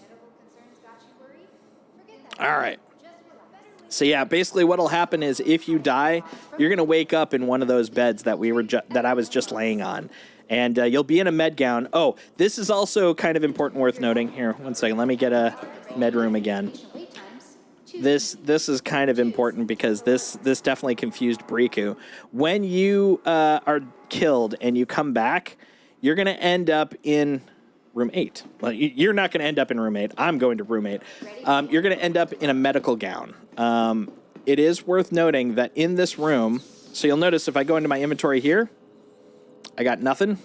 All right. So yeah, basically what'll happen is if you die, you're gonna wake up in one of those beds that that I was just laying on, and you'll be in a med gown. Oh, this is also kind of important, worth noting. Here, one second. Let me get a med room again. This is kind of important because this definitely confused Briku. When you are killed and you come back, you're gonna end up in room 8. Well, you're not going to end up in room 8. I'm going to room 8. You're going to end up in a medical gown. It is worth noting that in this room, so you'll notice if I go into my inventory here, I got nothing.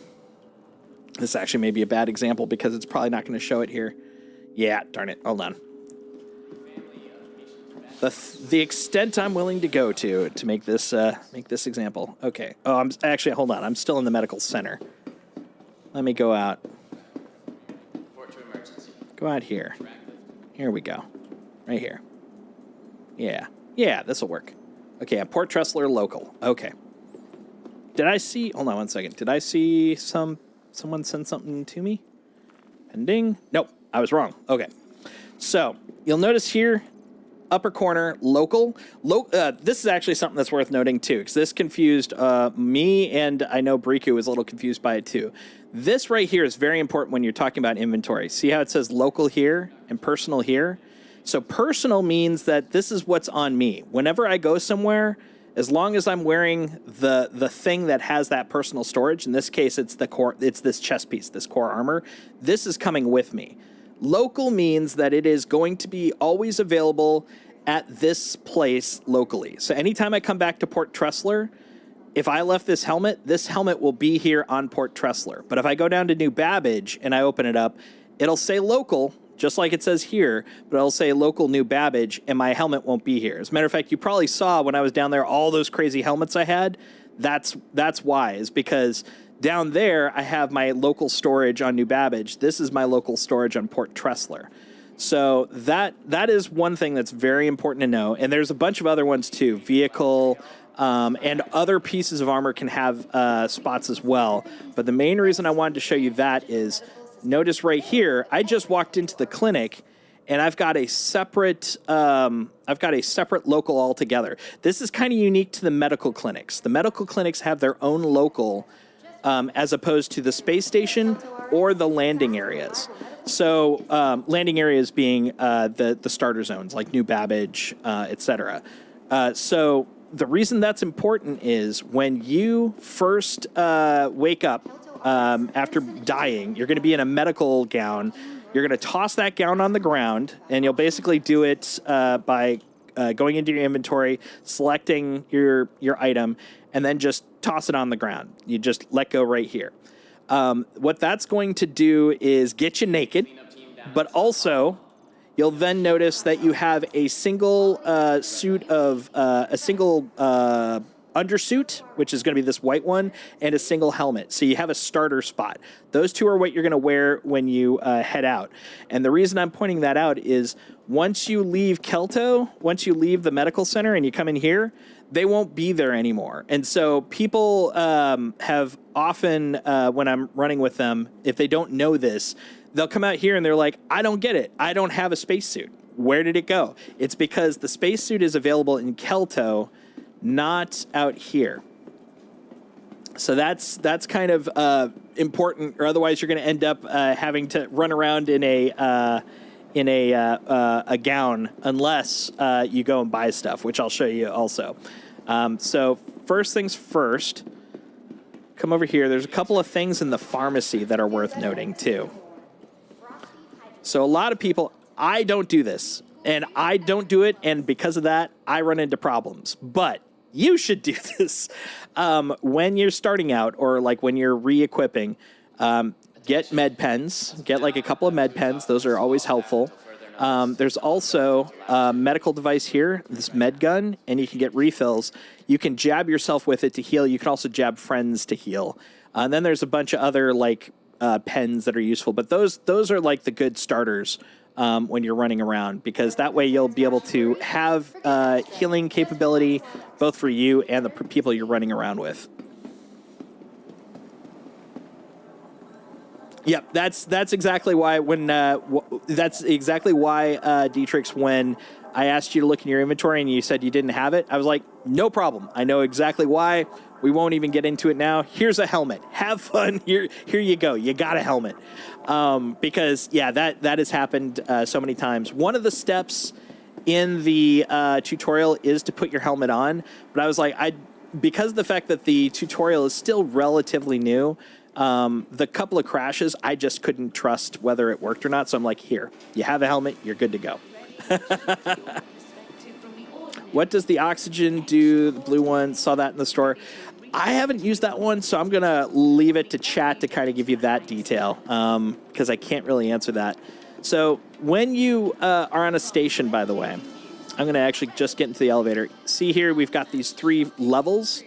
This actually may be a bad example because it's probably not going to show it here. Yeah, darn it. Hold on. The extent I'm willing to go to make this example. Okay. Oh, hold on. I'm still in the medical center. Let me go out. Go out here. Here we go. Right here. Yeah, this will work. Okay, I'm Port Tressler local. Okay. Did I see... Hold on one second. Did I see someone send something to me? Pending? Nope, I was wrong. Okay. So, you'll notice here, upper corner, local. This is actually something that's worth noting, too, because this confused me, and I know Briku was a little confused by it, too. This right here is very important when you're talking about inventory. See how it says local here and personal here? So personal means that this is what's on me. Whenever I go somewhere, as long as I'm wearing the thing that has that personal storage, in this case it's the core, it's this chest piece, this core armor, this is coming with me. Local means that it is going to be always available at this place locally. So anytime I come back to Port Tressler, if I left this helmet will be here on Port Tressler. But if I go down to New Babbage and I open it up, it'll say local, just like it says here, but it'll say local New Babbage, and my helmet won't be here. As a matter of fact, you probably saw when I was down there all those crazy helmets I had. That's why, is because down there I have my local storage on New Babbage. This is my local storage on Port Tressler. So that is one thing that's very important to know. And there's a bunch of other ones too. Vehicle, and other pieces of armor can have spots as well. But the main reason I wanted to show you that is, notice right here, I just walked into the clinic and I've got a separate local altogether. This is kind of unique to the medical clinics. The medical clinics have their own local as opposed to the space station or the landing areas. So landing areas being the starter zones like New Babbage, etc. So the reason that's important is when you first wake up after dying, you're going to be in a medical gown. You're going to toss that gown on the ground, and you'll basically do it by going into your inventory, selecting your item, and then just toss it on the ground. You just let go right here. What that's going to do is get you naked, but also you'll then notice that you have a single undersuit, which is going to be this white one, and a single helmet. So you have a starter spot. Those two are what you're going to wear when you head out. And the reason I'm pointing that out is once you leave Kelto, once you leave the medical center and you come in here, they won't be there anymore. And so people have often, when I'm running with them, if they don't know this, they'll come out here and they're like, I don't get it. I don't have a spacesuit. Where did it go? It's because the spacesuit is available in Kelto, not out here. So that's kind of important, or otherwise you're going to end up having to run around in a gown unless you go and buy stuff, which I'll show you also. So first things first, come over here. There's a couple of things in the pharmacy that are worth noting too. So a lot of people, I don't do this, and I don't do it, and because of that, I run into problems. But you should do this when you're starting out, or like when you're re-equipping. Get med pens. Get like a couple of med pens. Those are always helpful. There's also a medical device here, this med gun, and you can get refills. You can jab yourself with it to heal. You can also jab friends to heal. And then there's a bunch of other like pens that are useful, but those are like the good starters when you're running around, because that way you'll be able to have healing capability both for you and the people you're running around with. Yep, that's exactly why Dietrich, when I asked you to look in your inventory and you said you didn't have it, I was like, no problem. I know exactly why. We won't even get into it now. Here's a helmet. Have fun. Here you go. You got a helmet. Because, yeah, that has happened so many times. One of the steps in the tutorial is to put your helmet on. But I was like, because of the fact that the tutorial is still relatively new, the couple of crashes, I just couldn't trust whether it worked or not. So I'm like, here, you have a helmet. You're good to go. What does the oxygen do? The blue one, saw that in the store. I haven't used that one, so I'm going to leave it to chat to kind of give you that detail, because I can't really answer that. So when you are on a station, by the way, I'm going to actually just get into the elevator. See here, we've got these 3 levels.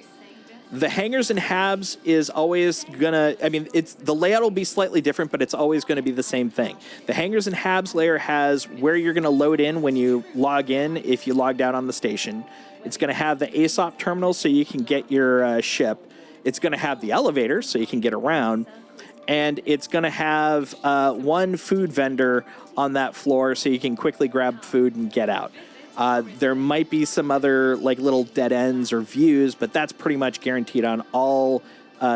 The hangars and habs is always gonna, the layout will be slightly different, but it's always gonna be the same thing. The hangars and habs layer has where you're gonna load in when you log in, if you logged out on the station. It's gonna have the ASOP terminal so you can get your ship. It's gonna have the elevator so you can get around. And it's gonna have one food vendor on that floor so you can quickly grab food and get out. There might be some other like little dead ends or views, but that's pretty much guaranteed on all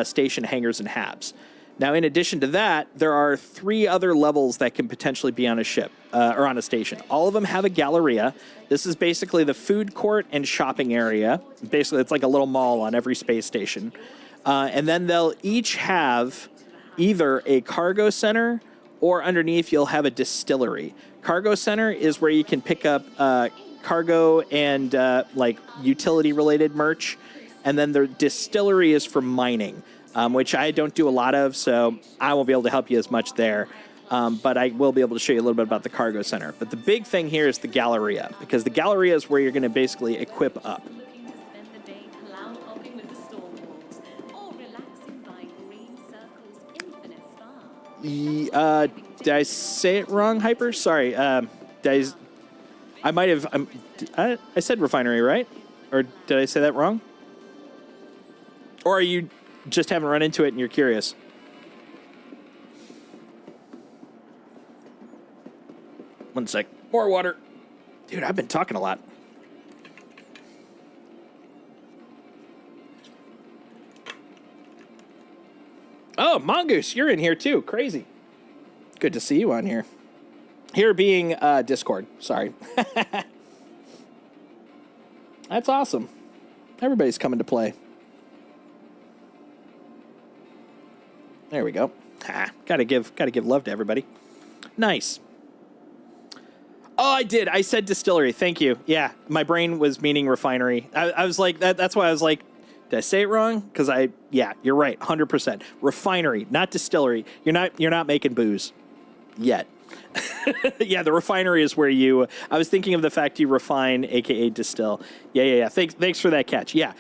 station hangars and habs. Now, in addition to that, there are 3 other levels that can potentially be on a ship or on a station. All of them have a galleria. This is basically the food court and shopping area. Basically, it's like a little mall on every space station. And then they'll each have either a cargo center or underneath you'll have a distillery. Cargo center is where you can pick up cargo and like utility-related merch, and then the distillery is for mining, which I don't do a lot of, so I won't be able to help you as much there. But I will be able to show you a little bit about the cargo center. But the big thing here is the galleria, because the galleria is where you're going to basically equip up. Did I say it wrong, Hyper? Sorry. I might have. I said refinery, right? Or did I say that wrong? Or are you just haven't run into it and you're curious? One sec. More water. Dude, I've been talking a lot. Oh, Mongoose, you're in here too. Crazy. Good to see you on here. Here being Discord. Sorry. That's awesome. Everybody's coming to play. There we go. Gotta give love to everybody. Nice. Oh, I did. I said distillery. Thank you. Yeah, my brain was meaning refinery. I was like, that's why I was like, did I say it wrong? Because yeah, you're right. 100%. Refinery, not distillery. You're not making booze yet. Yeah, the refinery is where I was thinking of the fact you refine, aka distill. Yeah. Thanks for that catch. Yeah.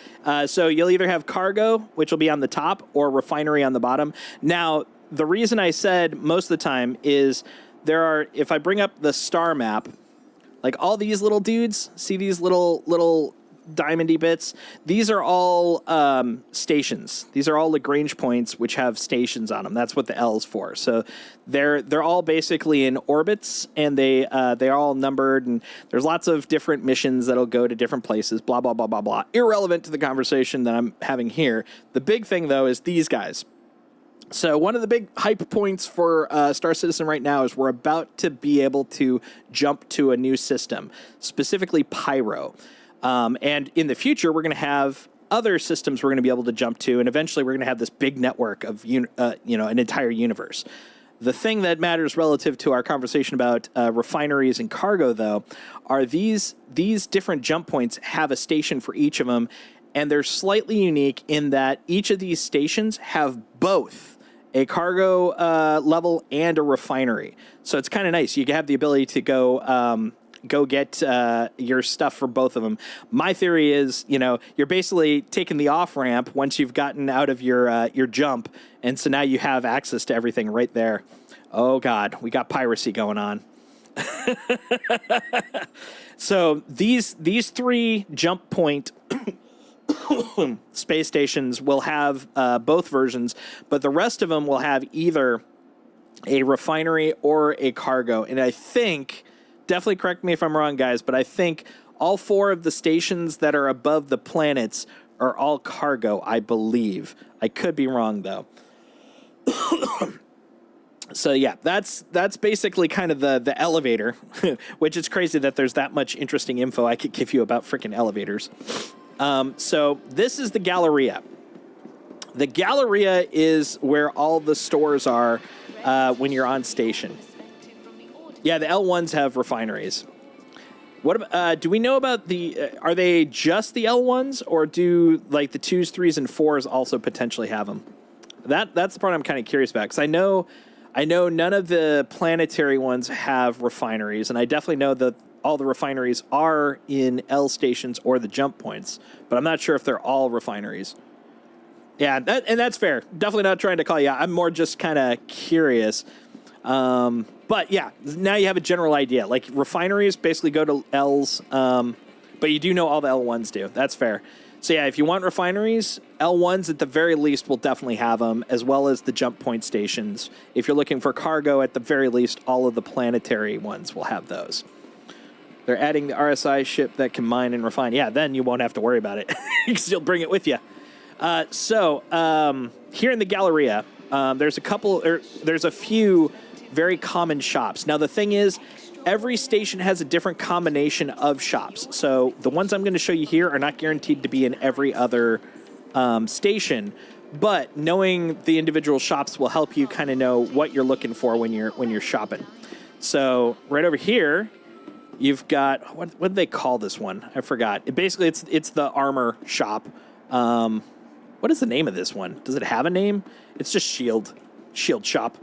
So you'll either have cargo, which will be on the top, or refinery on the bottom. Now, the reason I said most of the time is if I bring up the star map, like all these little dudes, see these little diamondy bits? These are all stations. These are all Lagrange points which have stations on them. That's what the L is for. So they're all basically in orbits, and they're all numbered, and there's lots of different missions that'll go to different places, blah, blah, blah, blah, blah. Irrelevant to the conversation that I'm having here. The big thing, though, is these guys. So one of the big hype points for Star Citizen right now is we're about to be able to jump to a new system, specifically Pyro. And in the future, we're going to have other systems we're going to be able to jump to, and eventually we're going to have this big network of an entire universe. The thing that matters relative to our conversation about refineries and cargo, though, are these different jump points have a station for each of them, and they're slightly unique in that each of these stations have both a cargo level and a refinery. So it's kind of nice. You have the ability to go get your stuff for both of them. My theory is, you're basically taking the off-ramp once you've gotten out of your jump, and so now you have access to everything right there. Oh, God, we got piracy going on. So these three jump point space stations will have both versions, but the rest of them will have either a refinery or a cargo. And I think, definitely correct me if I'm wrong, guys, but I think all 4 of the stations that are above the planets are all cargo, I believe. I could be wrong, though. So yeah, that's basically kind of the elevator, which is crazy that there's that much interesting info I could give you about freaking elevators. So this is the Galleria. The Galleria is where all the stores are when you're on station. Yeah, the L1s have refineries. What do we know about are they just the L1s, or do like the 2s, 3s, and 4s also potentially have them? That's the part I'm kind of curious about, because I know none of the planetary ones have refineries, and I definitely know that all the refineries are in L stations or the jump points, but I'm not sure if they're all refineries. Yeah, that's fair. Definitely not trying to call you out. I'm more just kind of curious. But yeah, now you have a general idea. Like, refineries basically go to L's, but you do know all the L1s do. That's fair. So yeah, if you want refineries, L1s at the very least will definitely have them, as well as the jump point stations. If you're looking for cargo, at the very least, all of the planetary ones will have those. They're adding the RSI ship that can mine and refine. Yeah, then you won't have to worry about it, because you'll bring it with you. So here in the Galleria, there's a few very common shops. Now, the thing is, every station has a different combination of shops. So the ones I'm going to show you here are not guaranteed to be in every other station, but knowing the individual shops will help you kind of know what you're looking for when you're shopping. So right over here, you've got, what do they call this one? I forgot. Basically, it's the armor shop. What is the name of this one? Does it have a name? It's just Shield shop.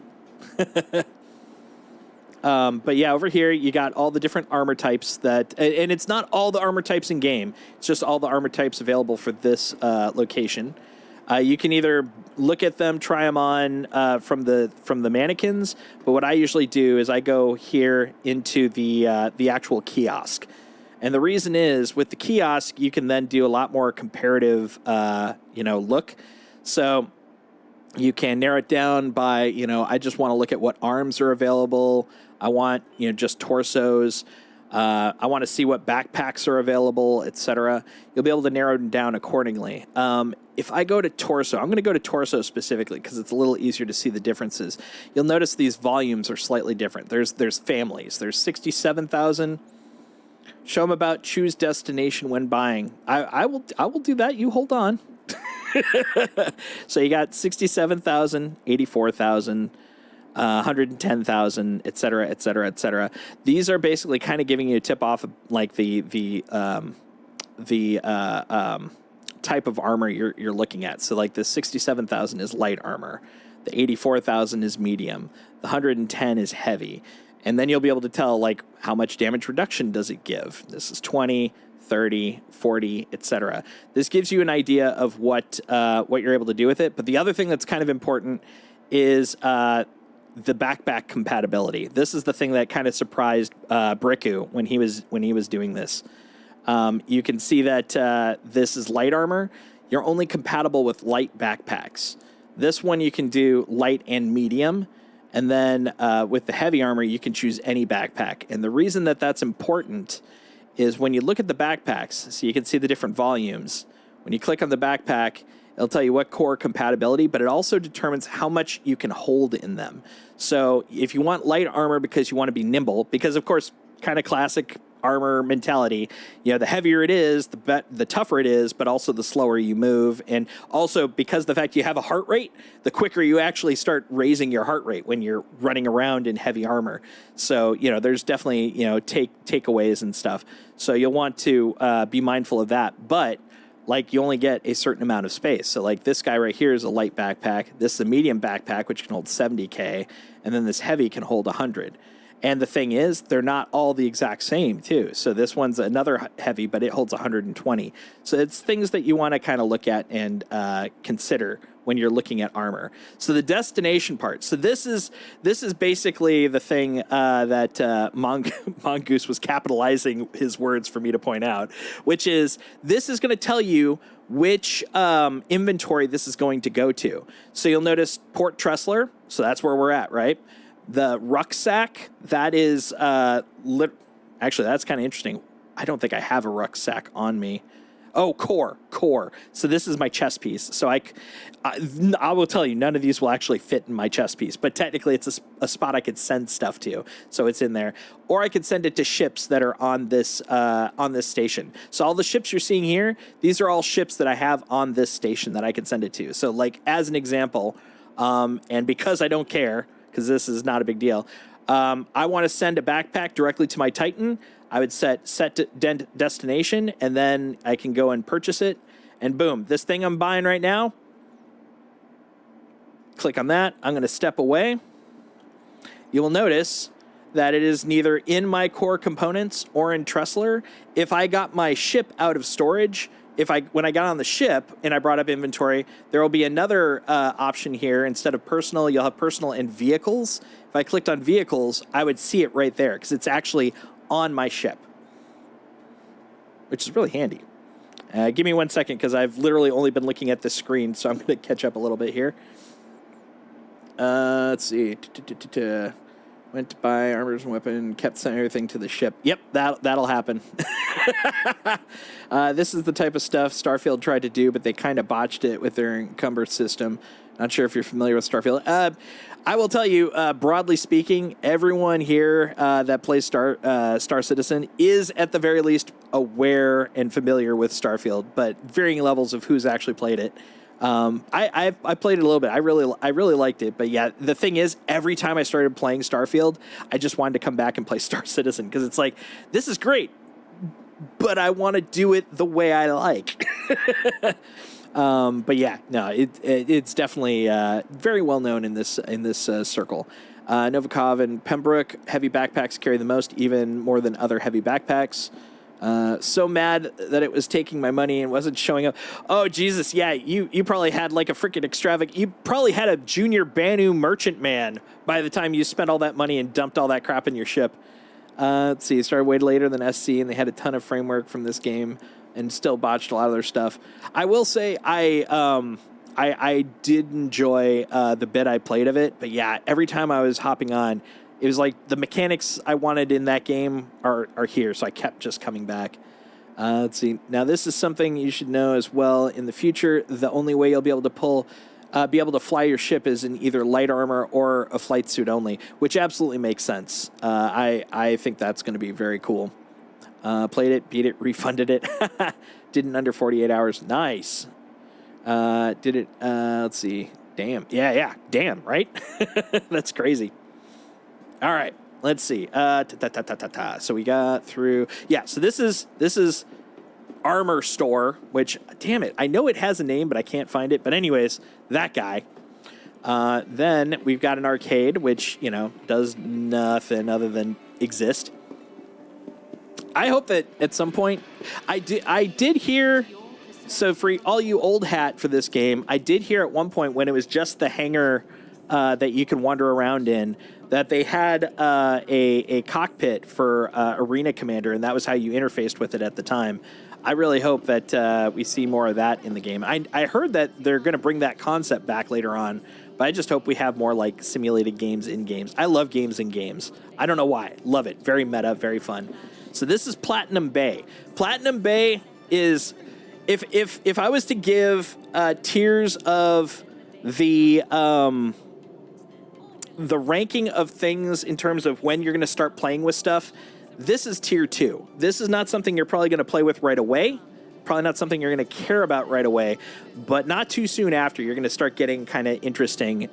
But yeah, over here you got all the different armor types and it's not all the armor types in game. It's just all the armor types available for this location. You can either look at them, try them on from the mannequins, but what I usually do is I go here into the actual kiosk. And the reason is, with the kiosk, you can then do a lot more comparative, look. So you can narrow it down by, I just want to look at what arms are available. I want, just torsos. I want to see what backpacks are available, etc. You'll be able to narrow them down accordingly. If I go to torso, I'm going to go to torso specifically because it's a little easier to see the differences. You'll notice these volumes are slightly different. There's families. There's 67,000. Show them about choose destination when buying. I will do that. You hold on. So you got 67,000, 84,000, 110,000, et cetera, et cetera, et cetera. These are basically kind of giving you a tip off of like the type of armor you're looking at. So like the 67,000 is light armor, the 84,000 is medium, the 110 is heavy. And then you'll be able to tell, like, how much damage reduction does it give? This is 20, 30, 40, etc. This gives you an idea of what you're able to do with it. But the other thing that's kind of important is the backpack compatibility. This is the thing that kind of surprised Briku when he was doing this. You can see that this is light armor. You're only compatible with light backpacks. This one you can do light and medium. And then with the heavy armor, you can choose any backpack. And the reason that that's important is when you look at the backpacks, so you can see the different volumes. When you click on the backpack, it'll tell you what core compatibility, but it also determines how much you can hold in them. So if you want light armor because you want to be nimble, because of course, kind of classic armor mentality, the heavier it is, the tougher it is, but also the slower you move. And also because the fact you have a heart rate, the quicker you actually start raising your heart rate when you're running around in heavy armor. So, there's definitely, takeaways and stuff. So you'll want to be mindful of that. But like, you only get a certain amount of space. So like this guy right here is a light backpack. This is a medium backpack, which can hold 70K. And then this heavy can hold 100. And the thing is, they're not all the exact same, too. So this one's another heavy, but it holds 120. So it's things that you want to kind of look at and consider when you're looking at armor. So the destination part. So this is basically the thing that Mongoose was capitalizing his words for me to point out, which is this is going to tell you which inventory this is going to go to. So you'll notice Port Tressler. So that's where we're at, right? The rucksack, that is actually, that's kind of interesting. I don't think I have a rucksack on me. Oh, core. So this is my chest piece. So I will tell you, none of these will actually fit in my chest piece, but technically it's a spot I could send stuff to. So it's in there. Or I could send it to ships that are on this station. So all the ships you're seeing here, these are all ships that I have on this station that I can send it to. So like as an example, and because I don't care, because this is not a big deal, I want to send a backpack directly to my Titan. I would set destination, and then I can go and purchase it. And boom, this thing I'm buying right now, click on that. I'm going to step away. You will notice that it is neither in my core components or in Tressler. If I got my ship out of storage, when I got on the ship and I brought up inventory, there will be another option here. Instead of personal, you'll have personal and vehicles. If I clicked on vehicles, I would see it right there because it's actually on my ship, which is really handy. Give me 1 second because I've literally only been looking at this screen, so I'm going to catch up a little bit here. Let's see. Went to buy armors and weapon, kept sending everything to the ship. Yep, that'll happen. This is the type of stuff Starfield tried to do, but they kind of botched it with their encumber system. Not sure if you're familiar with Starfield. I will tell you, broadly speaking, everyone here that plays Star Citizen is at the very least aware and familiar with Starfield, but varying levels of who's actually played it. I played it a little bit. I really liked it. But yeah, the thing is, every time I started playing Starfield, I just wanted to come back and play Star Citizen because it's like, this is great, but I want to do it the way I like. But yeah, no, it's definitely very well known in this circle. Novikov and Pembroke heavy backpacks carry the most, even more than other heavy backpacks. So mad that it was taking my money and wasn't showing up. Oh, Jesus, yeah, you probably had like a freaking extravagant... You probably had a junior Banu merchantman by the time you spent all that money and dumped all that crap in your ship. Let's see, it started way later than SC, and they had a ton of framework from this game and still botched a lot of their stuff. I will say I did enjoy the bit I played of it, but yeah, every time I was hopping on, it was like the mechanics I wanted in that game are here, so I kept just coming back. Let's see. Now, this is something you should know as well. In the future, the only way you'll be able to fly your ship is in either light armor or a flight suit only, which absolutely makes sense. I think that's going to be very cool. Played it, beat it, refunded it. Did it in under 48 hours. Nice. Did it, let's see. Damn. Yeah. Damn, right? That's crazy. All right, let's see. So we got through. Yeah, so this is Armor Store, which, damn it, I know it has a name, but I can't find it. But anyways, that guy. Then we've got an arcade, which, does nothing other than exist. I hope that at some point, I did hear, so for all you old hat for this game, I did hear at one point when it was just the hangar that you can wander around in, that they had a cockpit for Arena Commander, and that was how you interfaced with it at the time. I really hope that we see more of that in the game. I heard that they're going to bring that concept back later on, but I just hope we have more like simulated games in games. I love games in games. I don't know why. Love it. Very meta, very fun. So this is Platinum Bay. Platinum Bay is, if I was to give tiers of the ranking of things in terms of when you're going to start playing with stuff, this is tier 2. This is not something you're probably going to play with right away. Probably not something you're going to care about right away, but not too soon after. You're going to start getting kind of interested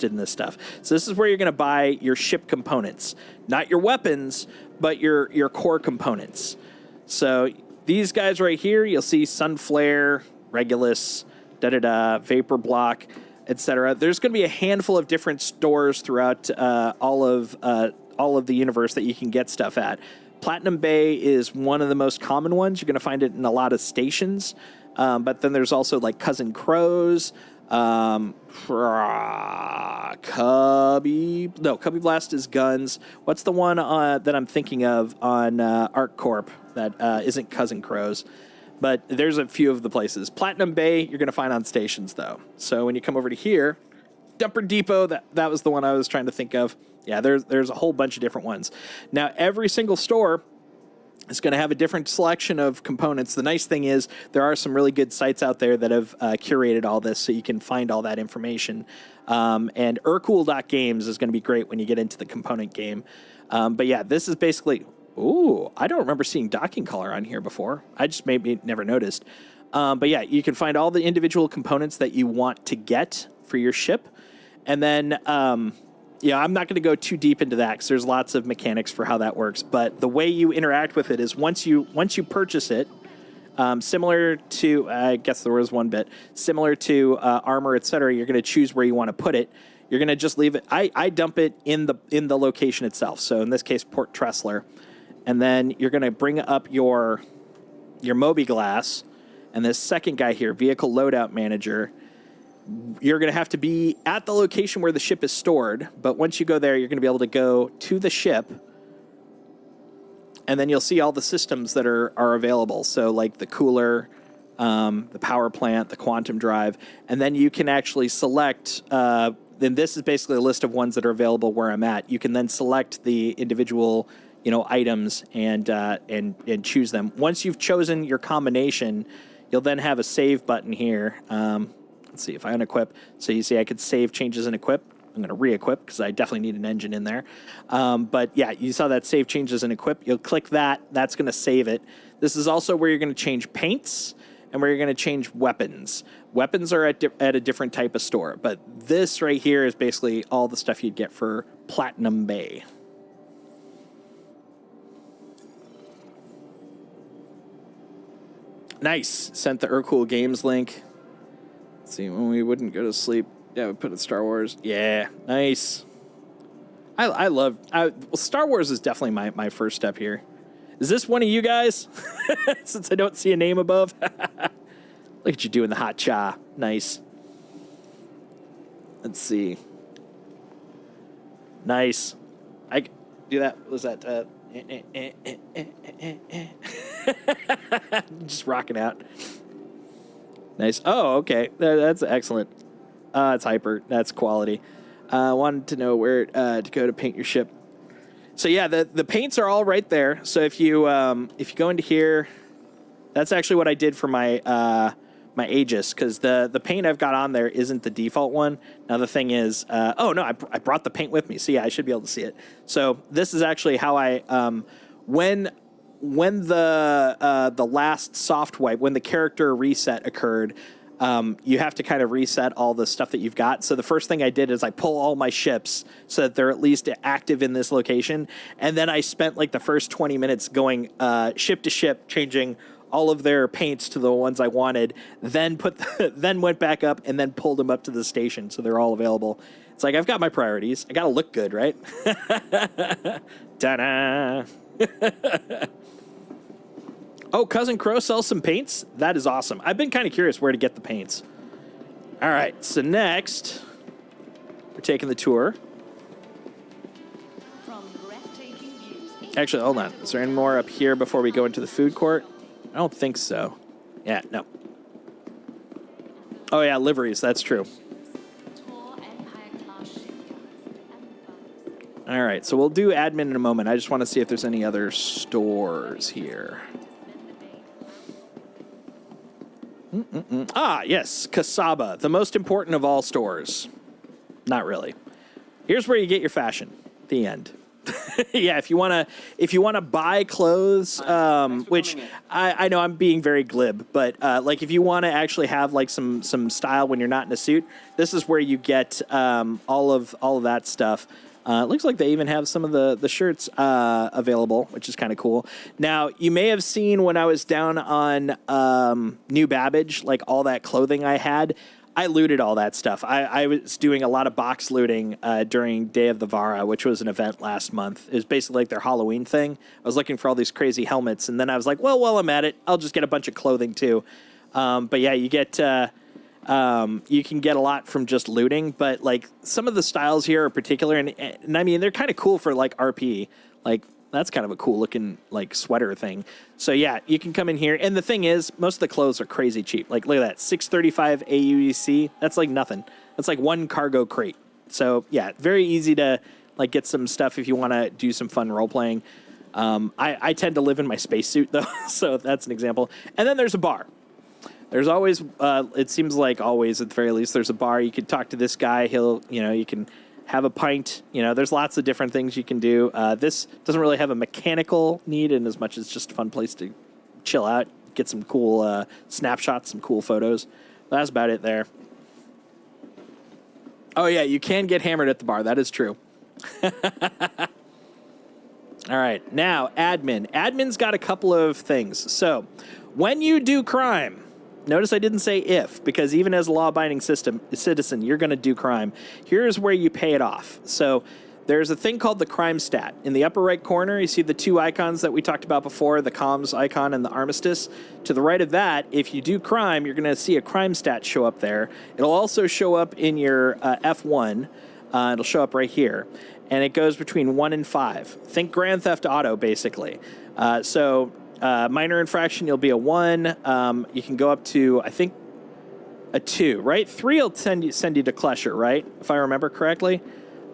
in this stuff. So this is where you're going to buy your ship components, not your weapons, but your core components. So these guys right here, you'll see Sunflare, Regulus, Vapor Block, etc. There's going to be a handful of different stores throughout all of the universe that you can get stuff at. Platinum Bay is one of the most common ones. You're going to find it in a lot of stations. But then there's also like Cousin Crows, Cubby Blast is guns. What's the one that I'm thinking of on Arc Corp that isn't Cousin Crow's? But there's a few of the places. Platinum Bay, you're going to find on stations, though. So when you come over to here, Dumper Depot, that was the one I was trying to think of. Yeah, there's a whole bunch of different ones. Now, every single store is going to have a different selection of components. The nice thing is there are some really good sites out there that have curated all this so you can find all that information. And Urcool.games is going to be great when you get into the component game. But yeah, this is basically... Ooh, I don't remember seeing docking color on here before. I just maybe never noticed. But yeah, you can find all the individual components that you want to get for your ship. And then... yeah, I'm not going to go too deep into that because there's lots of mechanics for how that works. But the way you interact with it is once you purchase it, similar to, I guess there was one bit, similar to armor, etc., you're going to choose where you want to put it. You're going to just leave it. I dump it in the location itself. So in this case, Port Tressler. And then you're going to bring up your Moby Glass. And this second guy here, Vehicle Loadout Manager, you're going to have to be at the location where the ship is stored, but once you go there, you're going to be able to go to the ship, and then you'll see all the systems that are available. So like the cooler, the power plant, the quantum drive, and then you can actually select, then this is basically a list of ones that are available where I'm at. You can then select the individual, items and choose them. Once you've chosen your combination, you'll then have a save button here. Let's see if I unequip. So you see I could save changes and equip. I'm going to re-equip because I definitely need an engine in there. But yeah, you saw that save changes and equip. You'll click that. That's going to save it. This is also where you're going to change paints and where you're going to change weapons. Weapons are at a different type of store. But this right here is basically all the stuff you'd get for Platinum Bay. Nice. Sent the Urcool Games link. See, when we wouldn't go to sleep, yeah, we put it Star Wars. Yeah, nice. I love... Star Wars is definitely my first step here. Is this one of you guys? Since I don't see a name above. Look at you doing the hot cha. Nice. Let's see. Nice. I do that. Was that... just rocking out. Nice. Oh, okay. That's excellent. It's hyper. That's quality. Wanted to know where to go to paint your ship. So yeah, the paints are all right there. So if you go into here, that's actually what I did for my my Aegis, because the paint I've got on there isn't the default one. Now the thing is, oh no, I brought the paint with me. So yeah, I should be able to see it. So this is actually how I when the last soft wipe, when the character reset occurred, you have to kind of reset all the stuff that you've got. So the first thing I did is I pull all my ships so that they're at least active in this location. And then I spent like the first 20 minutes going ship to ship, changing all of their paints to the ones I wanted, then then went back up and then pulled them up to the station so they're all available. It's like, I've got my priorities. I got to look good, right? Ta-da! Oh, Cousin Crow sells some paints? That is awesome. I've been kind of curious where to get the paints. All right, so next, we're taking the tour. Actually, hold on. Is there any more up here before we go into the food court? I don't think so. Yeah, no. Oh, yeah, liveries. That's true. All right, so we'll do admin in a moment. I just want to see if there's any other stores here. Ah, yes, Kasaba, the most important of all stores. Not really. Here's where you get your fashion. The end. Yeah, if you wanna buy clothes, which I know I'm being very glib, but like if you want to actually have like some style when you're not in a suit, this is where you get all of that stuff. It looks like they even have some of the shirts available, which is kind of cool. Now, you may have seen when I was down on New Babbage, like all that clothing I had, I looted all that stuff. I was doing a lot of box looting during Day of the Vara, which was an event last month. It was basically like their Halloween thing. I was looking for all these crazy helmets, and then I was like, well, while I'm at it, I'll just get a bunch of clothing too. But yeah, you get... You can get a lot from just looting, but like some of the styles here are particular, and I mean they're kind of cool for like RP. Like that's kind of a cool looking like sweater thing. So yeah, you can come in here, and the thing is, most of the clothes are crazy cheap. Like look at that, $635 AUEC. That's like nothing. That's like one cargo crate. So yeah, very easy to like get some stuff if you want to do some fun role playing. I tend to live in my spacesuit though, so that's an example. And then there's a bar. There's always, it seems like always at the very least, there's a bar. You can talk to this guy. You can have a pint. There's lots of different things you can do. This doesn't really have a mechanical need in as much as just a fun place to chill out, get some cool snapshots, some cool photos. That's about it there. Oh yeah, you can get hammered at the bar. That is true. All right, now admin. Admin's got a couple of things. So when you do crime, notice I didn't say if, because even as a law-abiding citizen, you're going to do crime. Here's where you pay it off. So there's a thing called the crime stat. In the upper right corner, you see the two icons that we talked about before, the comms icon and the armistice. To the right of that, if you do crime, you're going to see a crime stat show up there. It'll also show up in your F1. It'll show up right here. And it goes between 1 and 5. Think Grand Theft Auto, basically. Minor infraction, you'll be a 1. You can go up to, I think, a 2, right? 3 will send you to Klesher, right? If I remember correctly.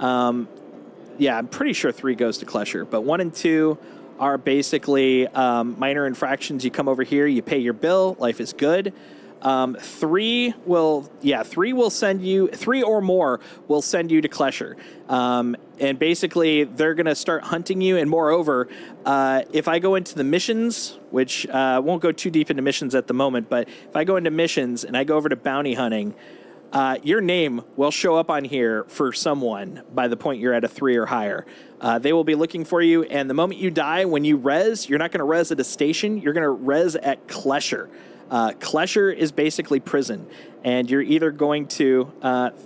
Yeah, I'm pretty sure 3 goes to Klesher. But 1 and 2 are basically minor infractions. You come over here, you pay your bill, life is good. 3 will send you, 3 or more will send you to Klesher. And basically they're going to start hunting you. And moreover, if I go into the missions, which won't go too deep into missions at the moment, but if I go into missions and I go over to bounty hunting, your name will show up on here for someone by the point you're at a 3 or higher. They will be looking for you. And the moment you die, when you res, you're not going to res at a station. You're going to res at Klesher. Klesher is basically prison, and you're either going to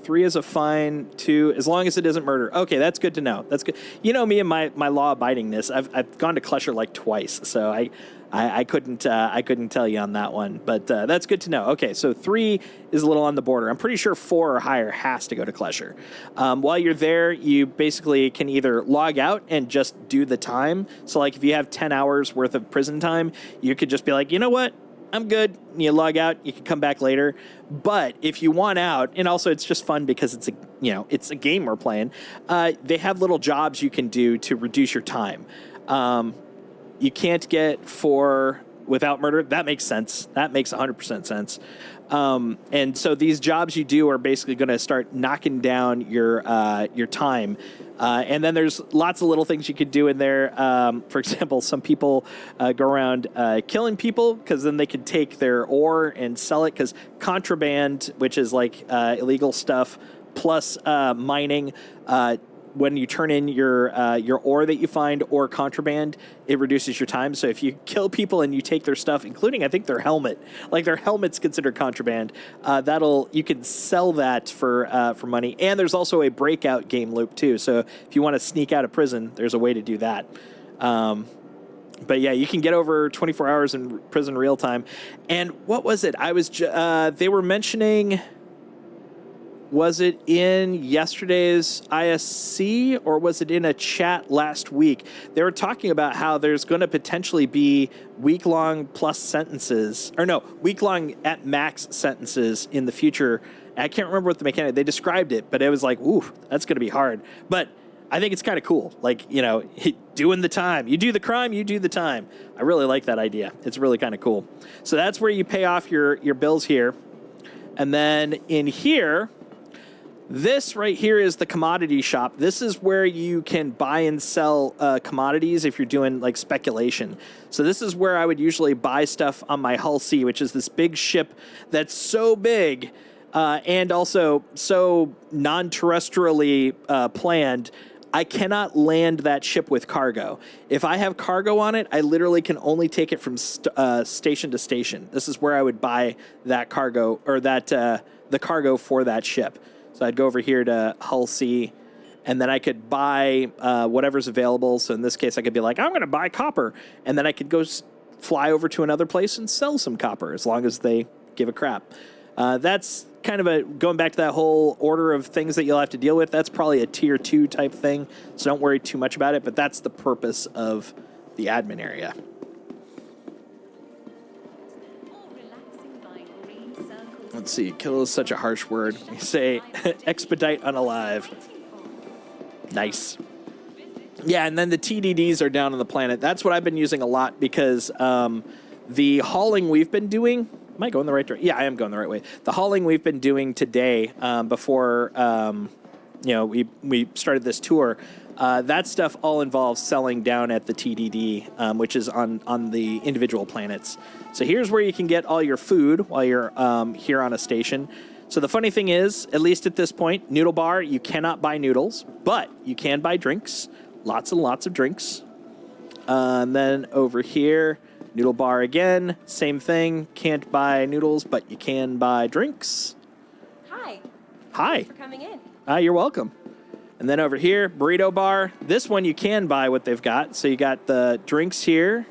3 is a fine, 2 as long as it isn't murder. Okay, that's good to know. That's good. You know me and my law abidingness. I've gone to Klesher like twice, so I couldn't tell you on that one, but that's good to know. Okay, so 3 is a little on the border. I'm pretty sure 4 or higher has to go to Klesher. While you're there, you basically can either log out and just do the time. So like if you have 10 hours worth of prison time, you could just be like, you know what? I'm good. You log out. You can come back later. But if you want out, and also it's just fun because it's a game we're playing. They have little jobs you can do to reduce your time. You can't get 4 without murder. That makes sense. That makes 100% sense. And so these jobs you do are basically going to start knocking down your time. And then there's lots of little things you could do in there. For example, some people go around killing people because then they could take their ore and sell it, because contraband, which is like illegal stuff, plus mining, when you turn in your ore that you find or contraband, it reduces your time. So if you kill people and you take their stuff, including I think their helmet, like their helmet's considered contraband, you can sell that for money. And there's also a breakout game loop too. So if you want to sneak out of prison, there's a way to do that. But yeah, you can get over 24 hours in prison real time. And what was it? They were mentioning. Was it in yesterday's ISC or was it in a chat last week? They were talking about how there's going to potentially be week-long plus sentences, or no, week-long at max sentences in the future. I can't remember what the mechanic, they described it, but it was like, ooh, that's going to be hard. But I think it's kind of cool. Like, doing the time. You do the crime, you do the time. I really like that idea. It's really kind of cool. So that's where you pay off your bills here. And then in here, this right here is the commodity shop. This is where you can buy and sell commodities if you're doing like speculation. So this is where I would usually buy stuff on my Hull C, which is this big ship that's so big and also so non-terrestrially planned. I cannot land that ship with cargo. If I have cargo on it, I literally can only take it from station to station. This is where I would buy that cargo, or that the cargo for that ship. So I'd go over here to Hull C, and then I could buy whatever's available. So in this case, I could be like, I'm going to buy copper. And then I could go fly over to another place and sell some copper, as long as they give a crap. That's kind of going back to that whole order of things that you'll have to deal with. That's probably a tier 2 type thing, so don't worry too much about it, but that's the purpose of the admin area. Let's see, kill is such a harsh word. We say expedite unalive. Nice. Yeah, and then the TDDs are down on the planet. That's what I've been using a lot because the hauling we've been doing... Am I going the right direction? Yeah, I am going the right way. The hauling we've been doing today before we started this tour, that stuff all involves selling down at the TDD, which is on the individual planets. So here's where you can get all your food while you're here on a station. So the funny thing is, at least at this point, Noodle Bar, you cannot buy noodles, but you can buy drinks. Lots and lots of drinks. And then over here... Noodle Bar again, same thing. Can't buy noodles, but you can buy drinks. Hi. Hi. Thanks for coming in. You're welcome. And then over here, Burrito Bar. This one you can buy what they've got. So you got the drinks here.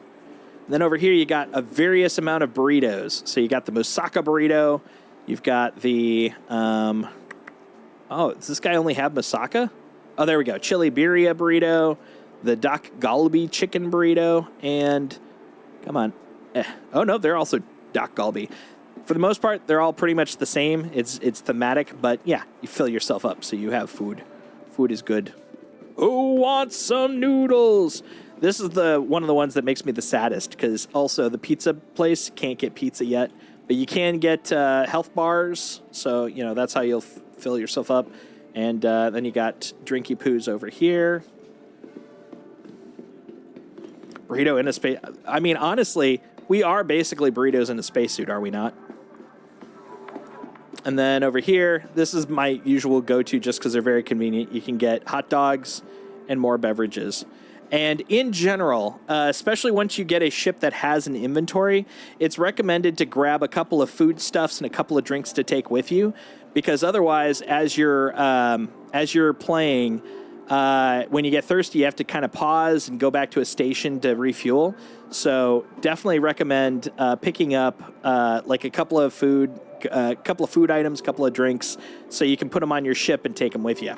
And then over here you got a various amount of burritos. So you got the Moussaka burrito. You've got the... does this guy only have Moussaka? Oh, there we go. Chili birria burrito. The Dak Galbi chicken burrito. And... Come on. Oh, no, they're also Dak Galbi. For the most part, they're all pretty much the same. It's thematic, but yeah, you fill yourself up so you have food. Food is good. Who wants some noodles? This is one of the ones that makes me the saddest because also the pizza place can't get pizza yet, but you can get health bars, so, that's how you'll fill yourself up. And then you got Drinky Poos over here. Burrito in a space... I mean, honestly, we are basically burritos in a spacesuit, are we not? And then over here, this is my usual go-to just because they're very convenient. You can get hot dogs and more beverages. And in general, especially once you get a ship that has an inventory, it's recommended to grab a couple of foodstuffs and a couple of drinks to take with you, because otherwise, as you're playing... when you get thirsty, you have to kind of pause and go back to a station to refuel. So definitely recommend picking up like a couple of food items, a couple of drinks, so you can put them on your ship and take them with you.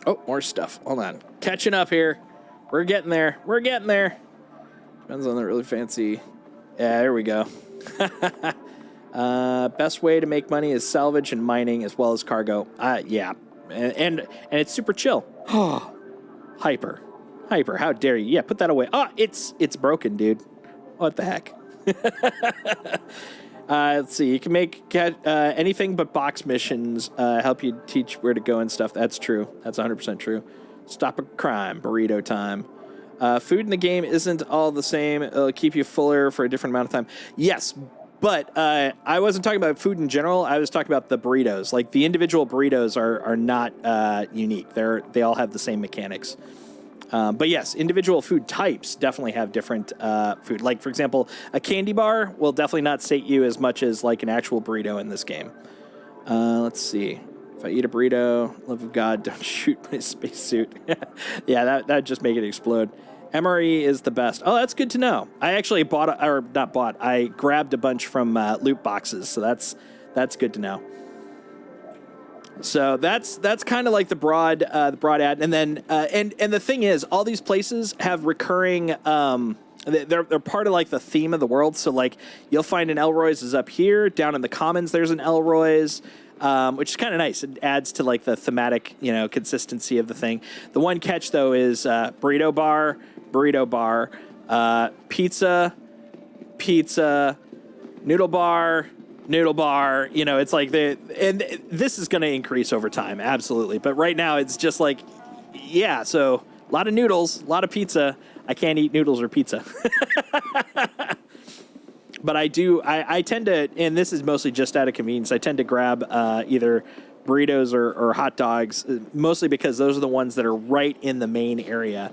Oh, more stuff. Hold on. Catching up here. We're getting there. Depends on the really fancy. Yeah, there we go. Best way to make money is salvage and mining as well as cargo. Yeah. And it's super chill. Hyper. How dare you? Yeah, put that away. It's broken, dude. What the heck? Let's see. You can make anything but box missions help you teach where to go and stuff. That's true. That's 100% true. Stop a crime. Burrito time. Food in the game isn't all the same. It'll keep you fuller for a different amount of time. Yes, but I wasn't talking about food in general. I was talking about the burritos. Like, the individual burritos are not unique. They all have the same mechanics. But yes, individual food types definitely have different food. Like, for example, a candy bar will definitely not sate you as much as like an actual burrito in this game. Let's see. If I eat a burrito, love of God, don't shoot my spacesuit. Yeah, that'd just make it explode. MRE is the best. Oh, that's good to know. I actually I grabbed a bunch from loot boxes, so that's good to know. So that's kind of like the broad ad, and then and the thing is, all these places have recurring. They're part of like the theme of the world. So like you'll find an Elroy's is up here. Down in the Commons, there's an Elroy's, which is kind of nice. It adds to like the thematic, consistency of the thing. The one catch though is burrito bar, pizza, noodle bar. It's like and this is going to increase over time, absolutely. But right now it's just like, yeah, so a lot of noodles, a lot of pizza. I can't eat noodles or pizza. But I tend to, and this is mostly just out of convenience, I tend to grab either burritos or hot dogs, mostly because those are the ones that are right in the main area.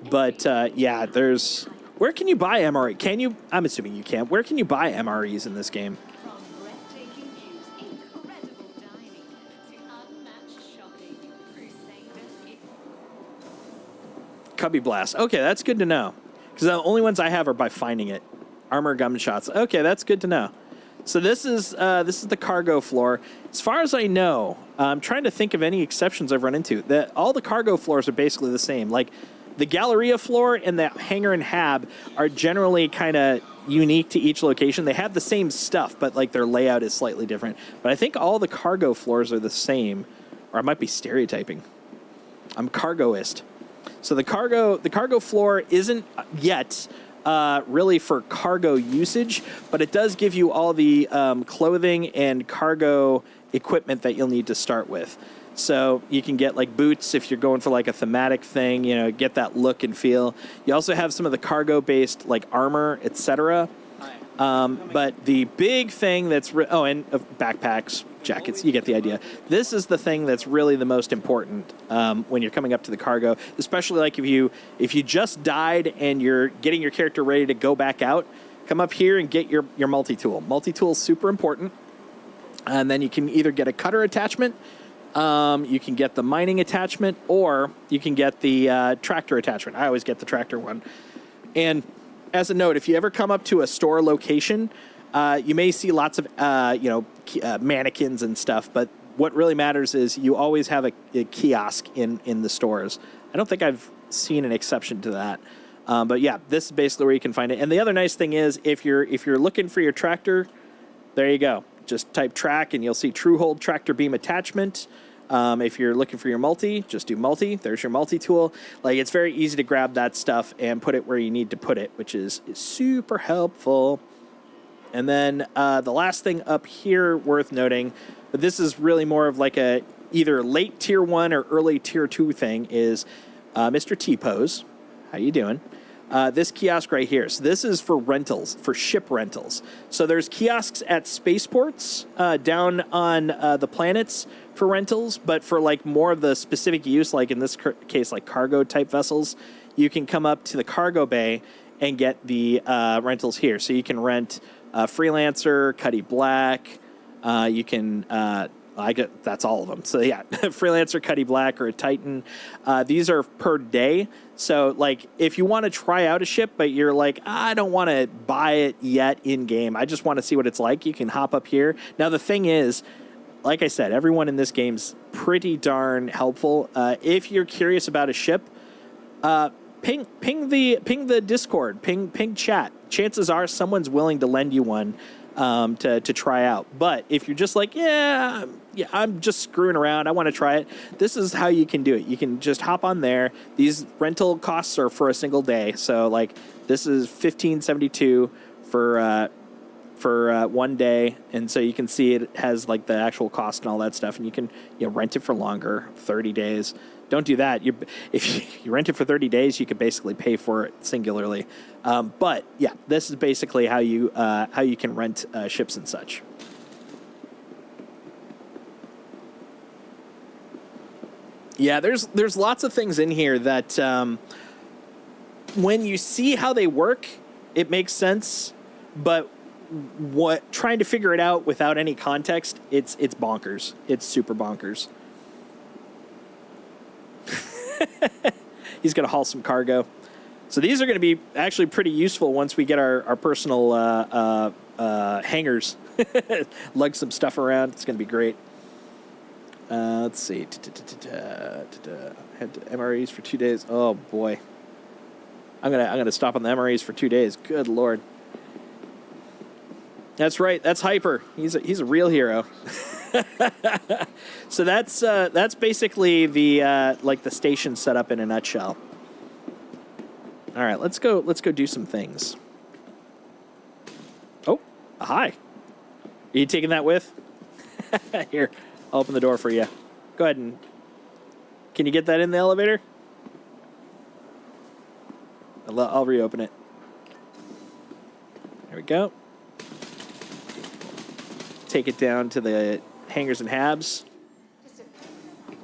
But yeah, where can you buy MRE? I'm assuming you can. Where can you buy MREs in this game? Cubby Blast. Okay, that's good to know. Because the only ones I have are by finding it. Armor gunshots. Okay, that's good to know. So this is the cargo floor. As far as I know, I'm trying to think of any exceptions I've run into. All the cargo floors are basically the same. Like the Galleria floor and the hangar and hab are generally kind of unique to each location. They have the same stuff, but like their layout is slightly different. But I think all the cargo floors are the same, or I might be stereotyping. I'm cargoist. So the cargo floor isn't yet really for cargo usage, but it does give you all the clothing and cargo equipment that you'll need to start with. So you can get like boots if you're going for like a thematic thing, you know, get that look and feel. You also have some of the cargo-based like armor, etc. But the big thing that's and backpacks, jackets, you get the idea. This is the thing that's really the most important when you're coming up to the cargo, especially like if you just died and you're getting your character ready to go back out, come up here and get your multi-tool. Multi-tool is super important. And then you can either get a cutter attachment, you can get the mining attachment, or you can get the tractor attachment. I always get the tractor one. And as a note, if you ever come up to a store location, you may see lots of, mannequins and stuff, but what really matters is you always have a kiosk in the stores. I don't think I've seen an exception to that. But yeah, this is basically where you can find it. And the other nice thing is if you're looking for your tractor, there you go. Just type track and you'll see True Hold tractor beam attachment. If you're looking for your multi, just do multi. There's your multi-tool. Like, it's very easy to grab that stuff and put it where you need to put it, which is super helpful. And then the last thing up here worth noting, but this is really more of like a either late tier 1 or early tier 2 thing, is Mr. T-Pose. How you doing? This kiosk right here. So this is for rentals, for ship rentals. So there's kiosks at spaceports down on the planets for rentals, but for like more of the specific use, like in this case, like cargo type vessels, you can come up to the cargo bay and get the rentals here. So you can rent Freelancer, Cuddy Black. You can that's all of them. So yeah, Freelancer, Cuddy Black, or a Titan. These are per day. So like if you want to try out a ship, but you're like, I don't want to buy it yet in game, I just want to see what it's like, you can hop up here. Now the thing is, like I said, everyone in this game's pretty darn helpful. If you're curious about a ship, ping the Discord, ping chat. Chances are someone's willing to lend you one to try out. But if you're just like, yeah, I'm just screwing around, I want to try it, this is how you can do it. You can just hop on there. These rental costs are for a single day. So like this is $15.72 for 1 day, and so you can see it has like the actual cost and all that stuff, and you can rent it for longer, 30 days. Don't do that. If you rent it for 30 days, you could basically pay for it singularly. But yeah, this is basically how you can rent ships and such. Yeah, there's lots of things in here that when you see how they work, it makes sense. But trying to figure it out without any context, it's bonkers. It's super bonkers. He's going to haul some cargo. So these are going to be actually pretty useful once we get our personal hangars. Lug some stuff around. It's going to be great. Let's see. Had MREs for 2 days. Oh boy. I'm gonna stop on the MREs for 2 days. Good Lord. That's right. That's Hyper. He's a real hero. So that's basically the like the station setup in a nutshell. All right, let's go do some things. Oh, hi. Are you taking that with? Here, I'll open the door for you. Go ahead and can you get that in the elevator? I'll reopen it. There we go. Take it down to the hangars and habs.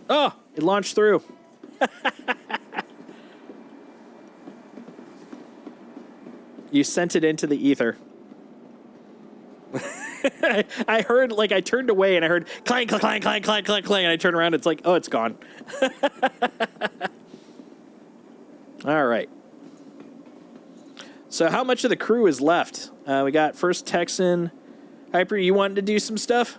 Oh, it launched through. You sent it into the ether. I heard, like, I turned away and I heard clang, clang, clang, clang, clang, clang, clang, and I turned around and it's like, oh, it's gone. All right. So how much of the crew is left? We got first Texan. Hyper, you wanting to do some stuff?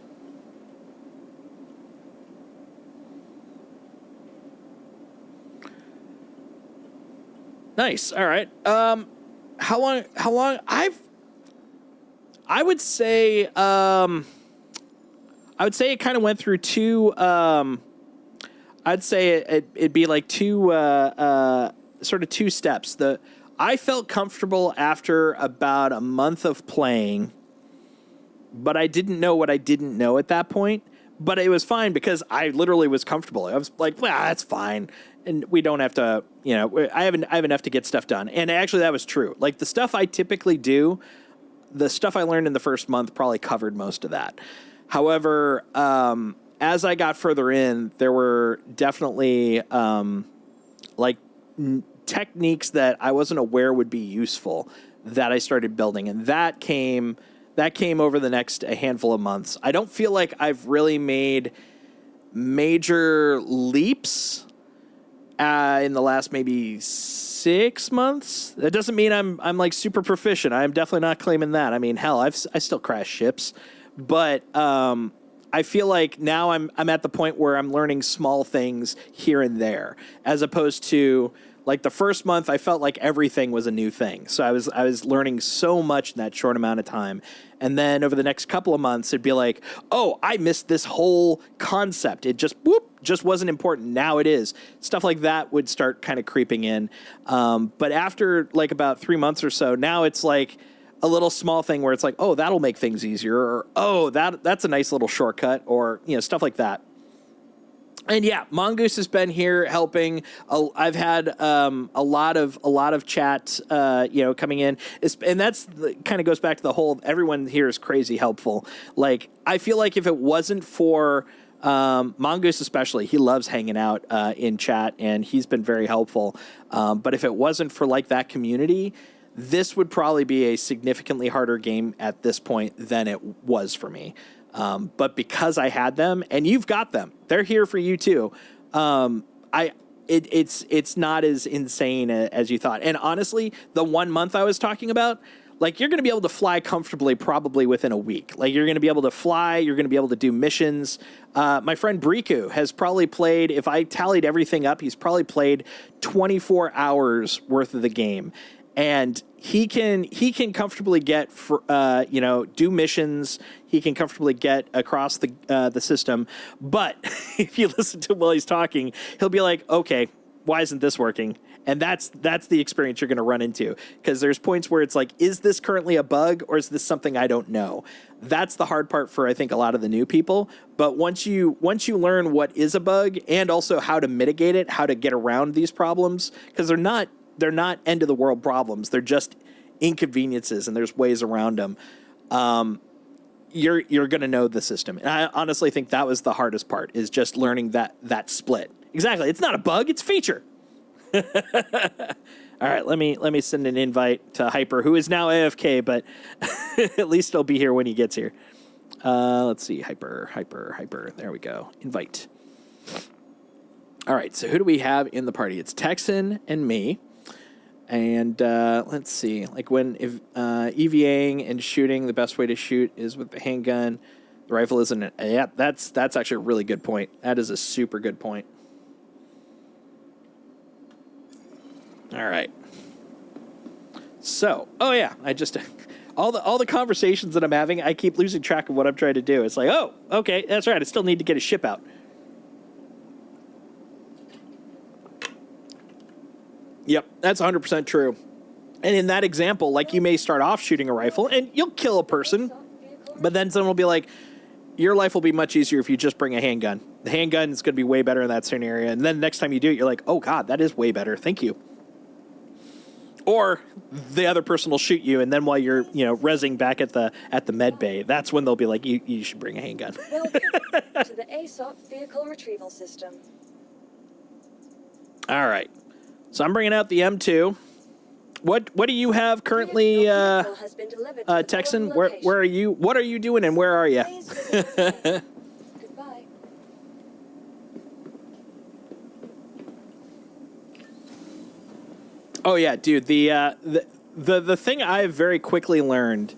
Nice. All right. How long I would say it kind of went through two I'd say it'd be like two sort of two steps. I felt comfortable after about a month of playing, but I didn't know what I didn't know at that point. But it was fine because I literally was comfortable. I was like, well, that's fine. And we don't have to, I have enough to get stuff done. And actually that was true. Like the stuff I typically do, the stuff I learned in the first month probably covered most of that. However, as I got further in, there were definitely techniques that I wasn't aware would be useful that I started building. And that came over the next a handful of months. I don't feel like I've really made major leaps in the last maybe 6 months. That doesn't mean I'm like super proficient. I'm definitely not claiming that. I mean, hell, I still crash ships, but I feel like now I'm at the point where I'm learning small things here and there, as opposed to like the first month, I felt like everything was a new thing. So I was learning so much in that short amount of time. And then over the next couple of months, it'd be like, oh, I missed this whole concept. It just wasn't important. Now it is. Stuff like that would start kind of creeping in. But after like about 3 months or so, now it's like a little small thing where it's like, oh, that'll make things easier. Or, oh, that's a nice little shortcut, or, stuff like that. And yeah, Mongoose has been here helping. I've had a lot of chat, coming in, and that's kind of goes back to the whole. Everyone here is crazy helpful. Like I feel like if it wasn't for Mongoose, especially, he loves hanging out in chat, and he's been very helpful. But if it wasn't for like that community, this would probably be a significantly harder game at this point than it was for me. But because I had them, and you've got them, they're here for you too. It's not as insane as you thought. And honestly, the 1 month I was talking about, like you're going to be able to fly comfortably probably within a week. Like you're going to be able to fly, you're going to be able to do missions. My friend Briku has probably played, if I tallied everything up, he's probably played 24 hours worth of the game. And he can comfortably get do missions. He can comfortably get across the system. But if you listen to him while he's talking, he'll be like, "Okay, why isn't this working?" And that's the experience you're going to run into, because there's points where it's like, is this currently a bug or is this something I don't know? That's the hard part for I think a lot of the new people. But once you learn what is a bug and also how to mitigate it, how to get around these problems, because they're not end of the world problems. They're just inconveniences, and there's ways around them. You're going to know the system. And I honestly think that was the hardest part, is just learning that split. Exactly. It's not a bug, it's a feature. All right, let me send an invite to Hyper, who is now AFK, but at least he'll be here when he gets here. Let's see, Hyper. There we go. Invite. All right, so who do we have in the party? It's Texan and me. And let's see, like if EVAing and shooting, the best way to shoot is with the handgun. The rifle isn't. Yeah, that's actually a really good point. That is a super good point. All right. So, oh yeah, I just all the conversations that I'm having, I keep losing track of what I'm trying to do. It's like, oh, okay, that's right. I still need to get a ship out. Yep, that's 100% true. And in that example, like you may start off shooting a rifle and you'll kill a person, but then someone will be like, your life will be much easier if you just bring a handgun. The handgun is going to be way better in that scenario. And then next time you do it, you're like, oh God, that is way better. Thank you. Or the other person will shoot you, and then while you're, rezzing back at the med bay, that's when they'll be like, you should bring a handgun. Welcome to the ASOP vehicle retrieval system. All right. So I'm bringing out the M2. What do you have currently, Texan? Where are you? What are you doing, and where are you? Goodbye. Oh yeah, dude. The thing I've very quickly learned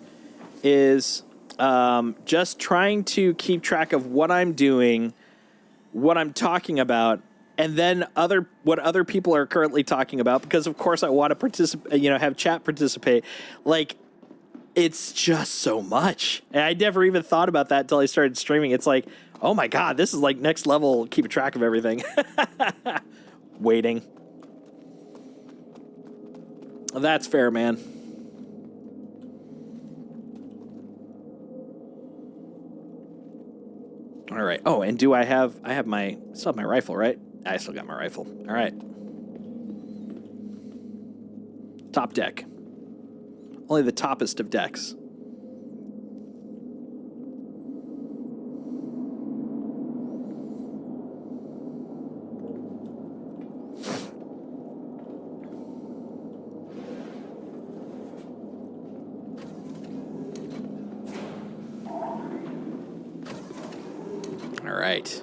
is Just trying to keep track of what I'm doing, what I'm talking about, and then what other people are currently talking about, because of course I want to participate, have chat participate. Like, it's just so much. And I never even thought about that until I started streaming. It's like, oh my God, this is like next level keeping track of everything. Waiting. That's fair, man. All right. Oh, and do I have still have my rifle, right? I still got my rifle. All right. Top deck. Only the toppest of decks. All right.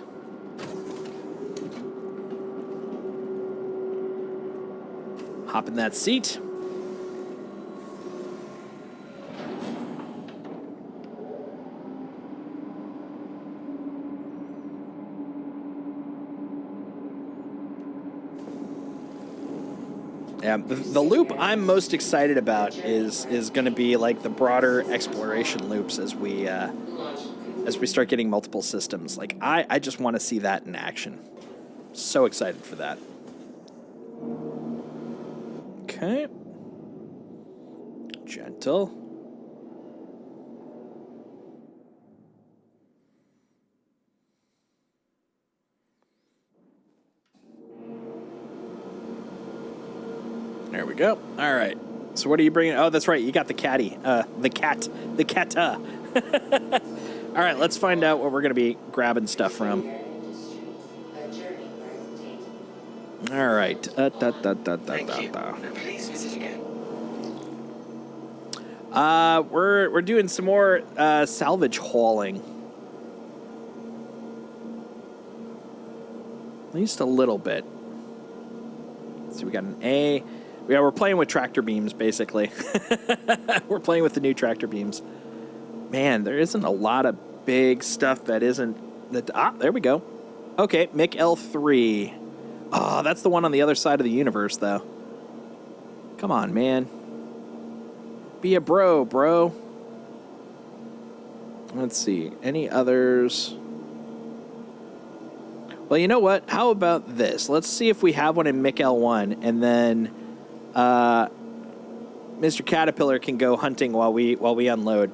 Hop in that seat. Yeah, the loop I'm most excited about is going to be like the broader exploration loops as we start getting multiple systems. Like I just want to see that in action. So excited for that. Okay. Gentle. There we go. All right. So what are you bringing? Oh, that's right. You got the caddy. The cat. All right. Let's find out what we're going to be grabbing stuff from. All right. Please visit again. We're doing some more salvage hauling. At least a little bit. So we got an A. Yeah, we're playing with tractor beams, basically. We're playing with the new tractor beams. Man, there isn't a lot of big stuff that isn't... there we go. Okay, MiC L3. Oh, that's the one on the other side of the universe, though. Come on, man. Be a bro. Let's see. Any others? Well, you know what? How about this? Let's see if we have one in MiC L1, and then Mr. Caterpillar can go hunting while we unload.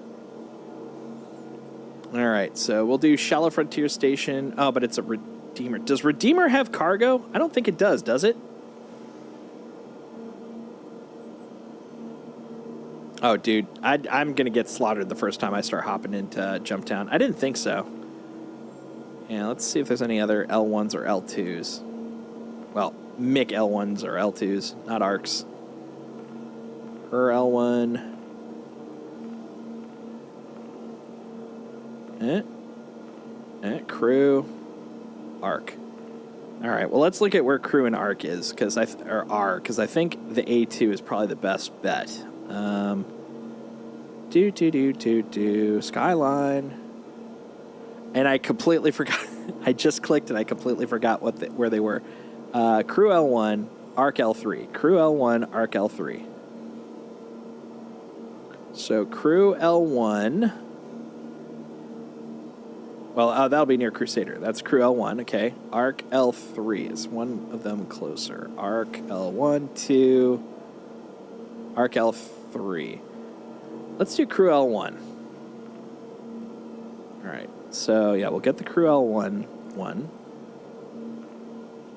All right, so we'll do Shallow Frontier Station. Oh, but it's a Redeemer. Does Redeemer have cargo? I don't think it does it? Oh, dude, I'm going to get slaughtered the first time I start hopping into Jumptown. I didn't think so. Yeah, let's see if there's any other L1s or L2s. Well, MiC L1s or L2s, not ARCs. Her L1. Crew. ARC. All right, well, let's look at where crew and ARC is, because I think the A2 is probably the best bet. Skyline. And I completely forgot. I just clicked and I completely forgot where they were. Crew L1, ARC L3. Crew L1, ARC L3. So Crew L1. Well, that'll be near Crusader. That's Crew L1, okay. ARC L3 is one of them closer. ARC L1, 2. ARC L3. Let's do Crew L1. All right. So, yeah, we'll get the Crew L1 one.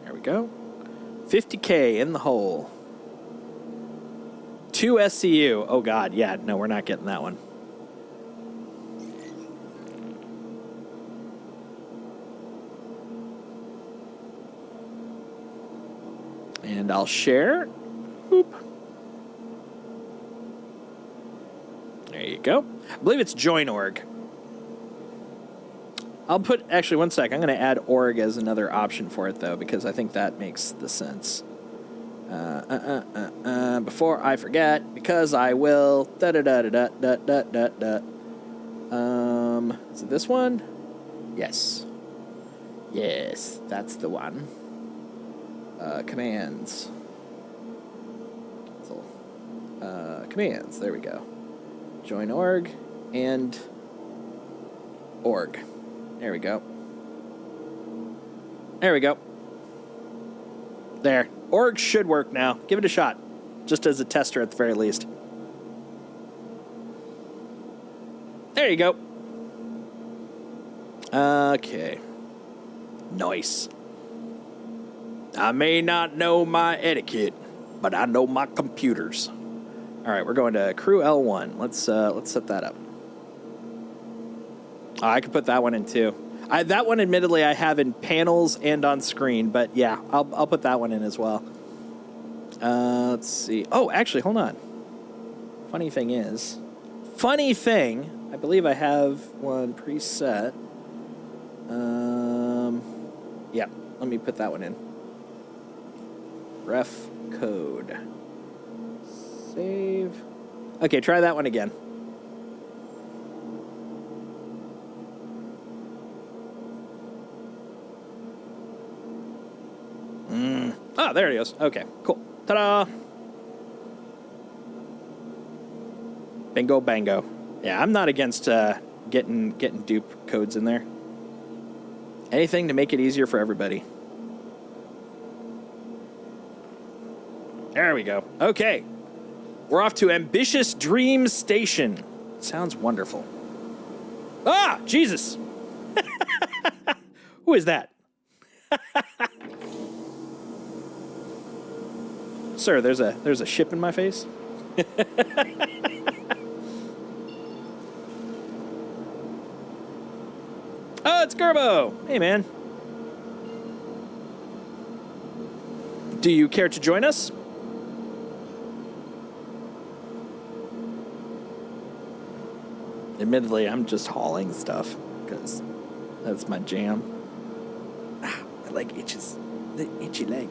There we go. 50K in the hole. 2 SCU. Oh, God. Yeah, no, we're not getting that one. And I'll share. Boop. There you go. I believe it's joinorg. I'll put, actually, one sec. I'm going to add org as another option for it, though, because I think that makes the sense. Before I forget, because I will. Is it this one? Yes. Yes, that's the one. Commands. Cancel. Commands, there we go. Join org and org. There we go. There we go. There. Org should work now. Give it a shot. Just as a tester at the very least. There you go. Okay. Nice. I may not know my etiquette, but I know my computers. All right, we're going to crew L1. Let's set that up. Oh, I could put that one in too. That one, admittedly, I have in panels and on screen, but yeah, I'll put that one in as well. Let's see. Oh, actually, hold on. Funny thing, I believe I have one preset. Yeah, let me put that one in. Ref code. Save. Okay, try that one again. Oh, there it goes. Okay, cool. Ta-da! Bingo, bango. Yeah, I'm not against getting dupe codes in there. Anything to make it easier for everybody. There we go. Okay. We're off to Ambitious Dream Station. Sounds wonderful. Ah, Jesus. Who is that? Sir, there's a ship in my face. Oh, it's Gerbo. Hey, man. Do you care to join us? Admittedly, I'm just hauling stuff because that's my jam. Ah, my leg itches. The itchy leg.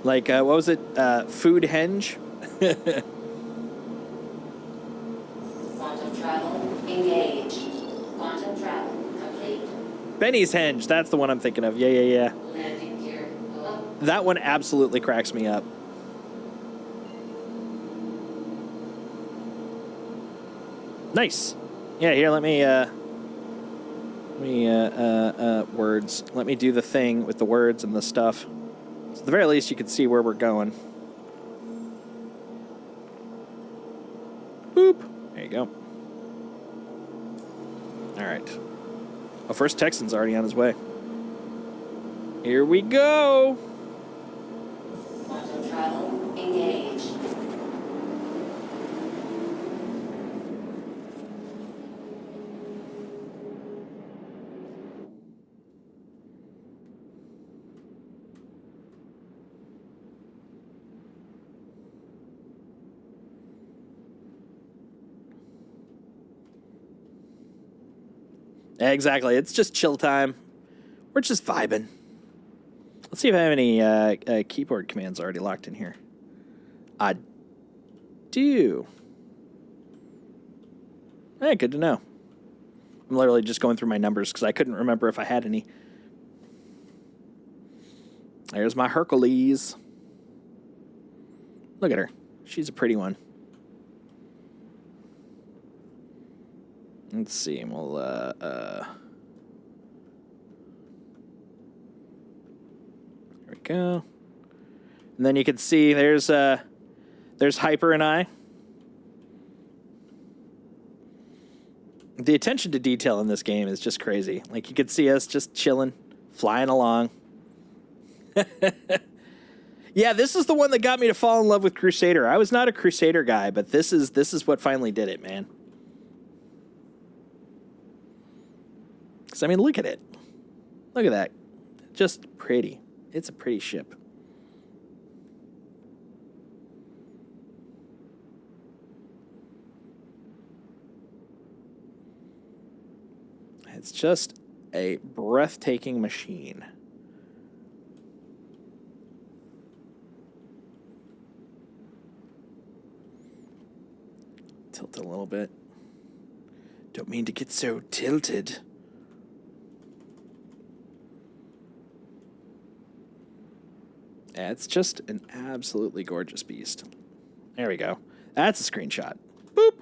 Like, what was it? Food henge? Quantum travel engaged. Quantum travel complete. Benny's henge. That's the one I'm thinking of. Yeah. Landing gear below. That one absolutely cracks me up. Nice. Yeah, here, let me words. Let me do the thing with the words and the stuff. So at the very least, you can see where we're going. Boop. There you go. All right. Oh, first Texan's already on his way. Here we go. Quantum travel engaged. Exactly. It's just chill time. We're just vibing. Let's see if I have any keyboard commands already locked in here. I do. Hey, good to know. I'm literally just going through my numbers because I couldn't remember if I had any. There's my Hercules. Look at her. She's a pretty one. Let's see. We'll, there we go. And then you can see there's Hyper and I. The attention to detail in this game is just crazy. Like, you could see us just chilling, flying along. Yeah, this is the one that got me to fall in love with Crusader. I was not a Crusader guy, but this is what finally did it, man. Because, I mean, look at it. Look at that. Just pretty. It's a pretty ship. It's just a breathtaking machine. tilt a little bit. Don't mean to get so tilted. Yeah, it's just an absolutely gorgeous beast. There we go. That's a screenshot. Boop.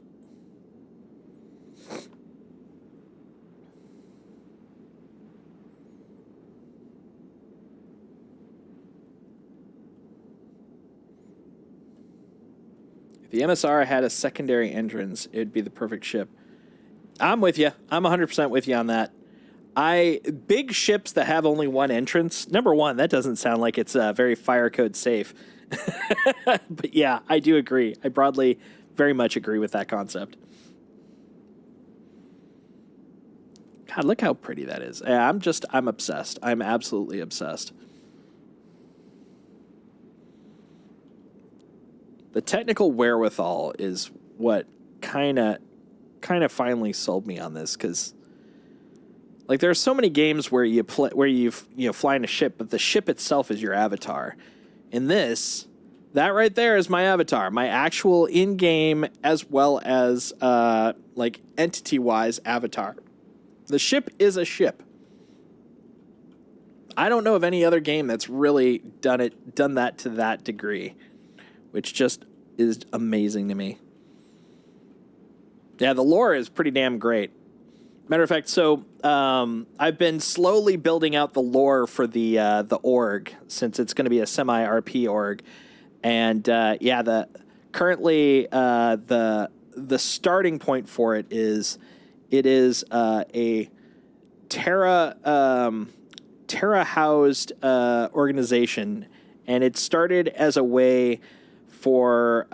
If the MSR had a secondary entrance, it would be the perfect ship. I'm with you. I'm 100% with you on that. Big ships that have only one entrance, number one, that doesn't sound like it's very fire code safe. But yeah, I do agree. I broadly very much agree with that concept. God, look how pretty that is. Yeah, I'm obsessed. I'm absolutely obsessed. The technical wherewithal is what kind of finally sold me on this, because like there are so many games where you fly in a ship, but the ship itself is your avatar. In this, that right there is my avatar, my actual in-game as well as like entity-wise avatar. The ship is a ship. I don't know of any other game that's really done that to that degree, which just is amazing to me. Yeah, the lore is pretty damn great. Matter of fact, so I've been slowly building out the lore for the org, since it's going to be a semi-RP org, and currently the starting point for it is a Terra housed organization, and it started as a way for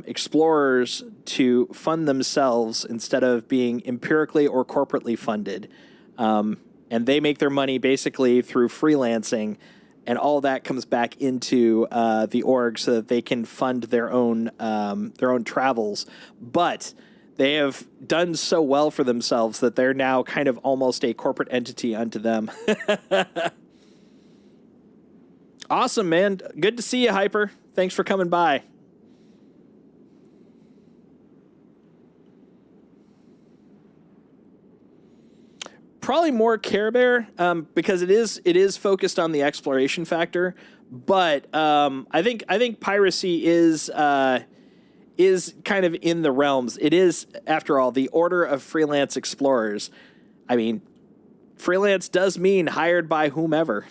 explorers to fund themselves instead of being empirically or corporately funded. And they make their money basically through freelancing, and all that comes back into the org so that they can fund their own travels. But they have done so well for themselves that they're now kind of almost a corporate entity unto them. Awesome, man. Good to see you, Hyper. Thanks for coming by. Probably more Care Bear, because it is focused on the exploration factor, but I think piracy is kind of in the realms. It is, after all, the Order of Freelance Explorers. I mean, freelance does mean hired by whomever.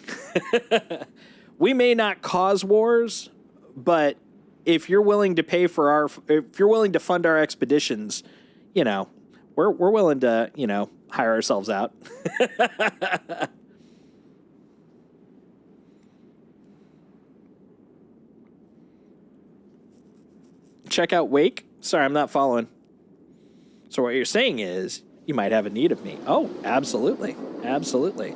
We may not cause wars, but if you're willing to if you're willing to fund our expeditions, we're willing to, hire ourselves out. Check out Wake. Sorry, I'm not following. So what you're saying is you might have a need of me. Oh, absolutely. Absolutely.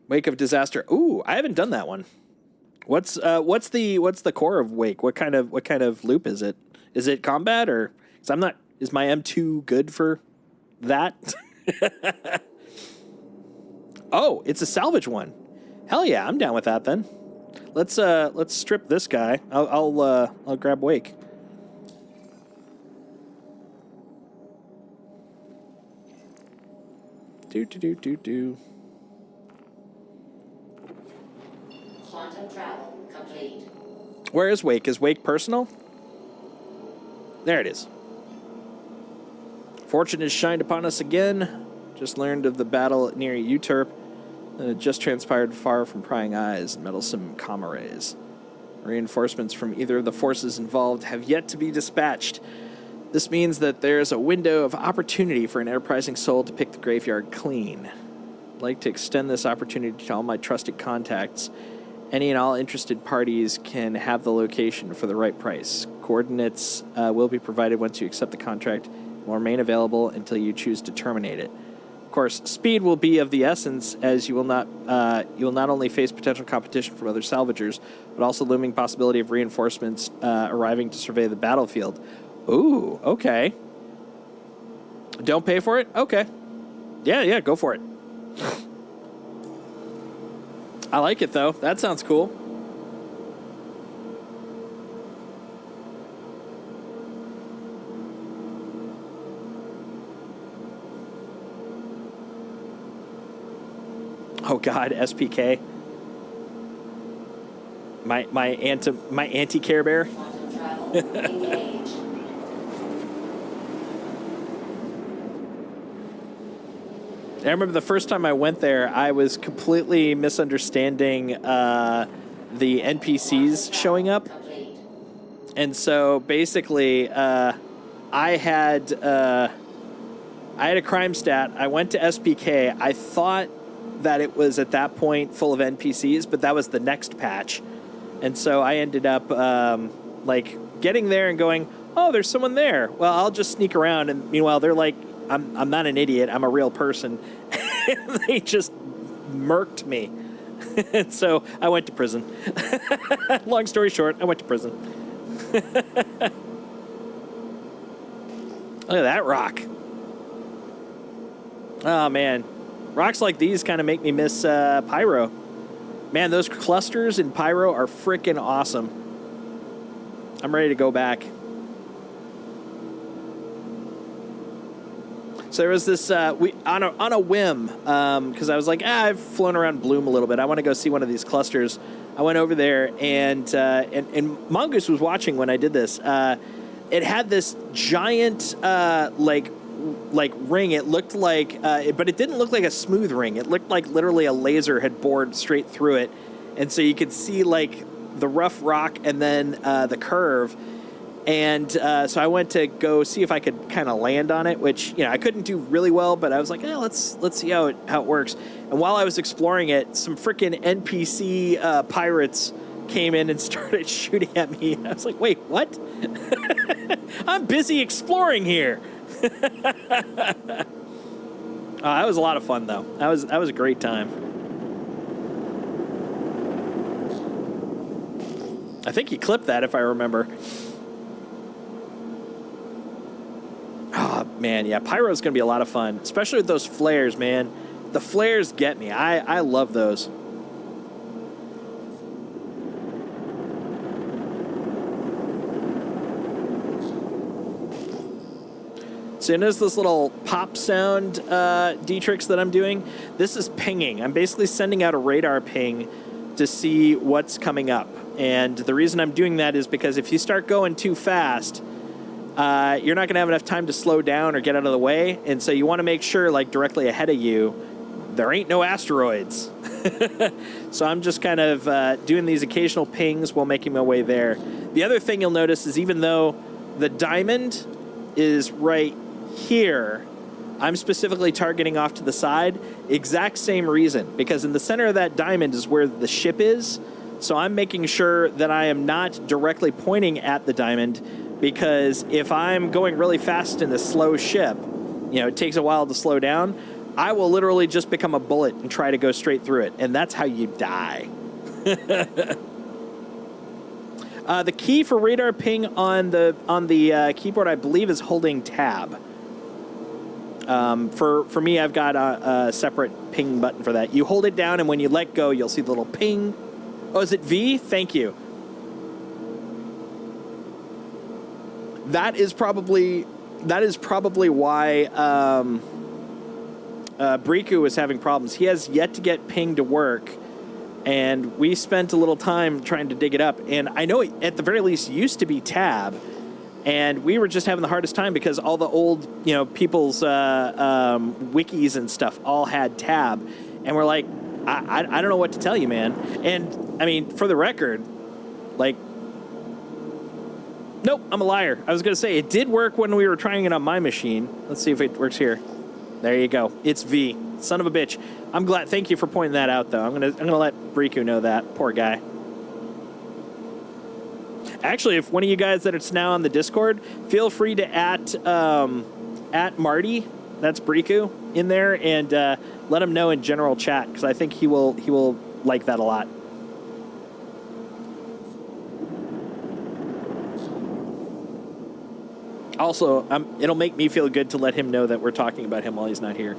Wake of Disaster. Ooh, I haven't done that one. What's the core of Wake? What kind of loop is it? Is it combat, or is my M2 good for that? Oh, it's a salvage one. Hell yeah, I'm down with that then. Let's strip this guy. I'll grab Wake. Do. Quantum travel complete. Where is Wake? Is Wake personal? There it is. Fortune has shined upon us again. Just learned of the battle near Euterpe. It just transpired far from prying eyes and meddlesome comrades. Reinforcements from either of the forces involved have yet to be dispatched. This means that there is a window of opportunity for an enterprising soul to pick the graveyard clean. I'd like to extend this opportunity to all my trusted contacts. Any and all interested parties can have the location for the right price. Coordinates will be provided once you accept the contract and will remain available until you choose to terminate it. Of course, speed will be of the essence, as you will not only face potential competition from other salvagers, but also looming possibility of reinforcements arriving to survey the battlefield. Ooh, okay. Don't pay for it? Okay. Yeah, go for it. I like it, though. That sounds cool. Oh God, SPK. My anti Care Bear. Quantum travel engaged. I remember the first time I went there, I was completely misunderstanding the NPCs showing up. Complete. And so basically, I had a crime stat. I went to SPK. I thought that it was at that point full of NPCs, but that was the next patch. And so I ended up like getting there and going, oh, there's someone there. Well, I'll just sneak around. And meanwhile, they're like, I'm not an idiot. I'm a real person. And they just murked me. And so I went to prison. Long story short, I went to prison. Look at that rock. Oh, man. Rocks like these kind of make me miss Pyro. Man, those clusters in Pyro are freaking awesome. I'm ready to go back. So there was this on a whim, because I was like, I've flown around Bloom a little bit. I want to go see one of these clusters. I went over there, and Mongoose was watching when I did this. It had this giant like ring. It looked like, but it didn't look like a smooth ring. It looked like literally a laser had bored straight through it, and so you could see like the rough rock and then the curve. And so I went to go see if I could kind of land on it, which, you know, I couldn't do really well, but I was like, let's see how it works. And while I was exploring it, some freaking NPC pirates came in and started shooting at me. I was like, wait, what? I'm busy exploring here. That was a lot of fun, though. That was a great time. I think he clipped that, if I remember. Oh, man, yeah, Pyro's going to be a lot of fun, especially with those flares, man. The flares get me. I love those. So notice this little pop sound D-Trix that I'm doing? This is pinging. I'm basically sending out a radar ping to see what's coming up. And the reason I'm doing that is because if you start going too fast, you're not going to have enough time to slow down or get out of the way. And so you want to make sure, like, directly ahead of you, there ain't no asteroids. So I'm just kind of doing these occasional pings while making my way there. The other thing you'll notice is even though the diamond is right here, I'm specifically targeting off to the side. Exact same reason, because in the center of that diamond is where the ship is. So I'm making sure that I am not directly pointing at the diamond, because if I'm going really fast in a slow ship, you know, it takes a while to slow down, I will literally just become a bullet and try to go straight through it. And that's how you die. The key for radar ping on the keyboard, I believe, is holding tab. For me, I've got a separate ping button for that. You hold it down, and when you let go, you'll see the little ping. Oh, is it V? Thank you. That is probably why Briku was having problems. He has yet to get ping to work, and we spent a little time trying to dig it up. And I know it, at the very least, used to be tab, and we were just having the hardest time because all the old, you know, people's wikis and stuff all had tab, and we're like, I don't know what to tell you, man. And I mean, for the record, like, nope, I'm a liar. I was going to say, it did work when we were trying it on my machine. Let's see if it works here. There you go. It's V. Son of a bitch. I'm glad. Thank you for pointing that out, though. I'm gonna let Briku know that. Poor guy. Actually, if one of you guys that are now on the Discord, feel free to at Marty, that's Briku, in there, and let him know in general chat, because I think he will like that a lot. Also, it'll make me feel good to let him know that we're talking about him while he's not here.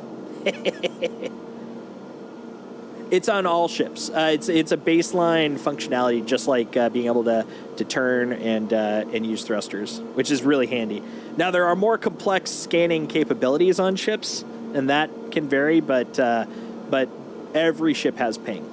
It's on all ships. It's a baseline functionality, just like being able to turn and use thrusters, which is really handy. Now, there are more complex scanning capabilities on ships, and that can vary, but Every ship has ping.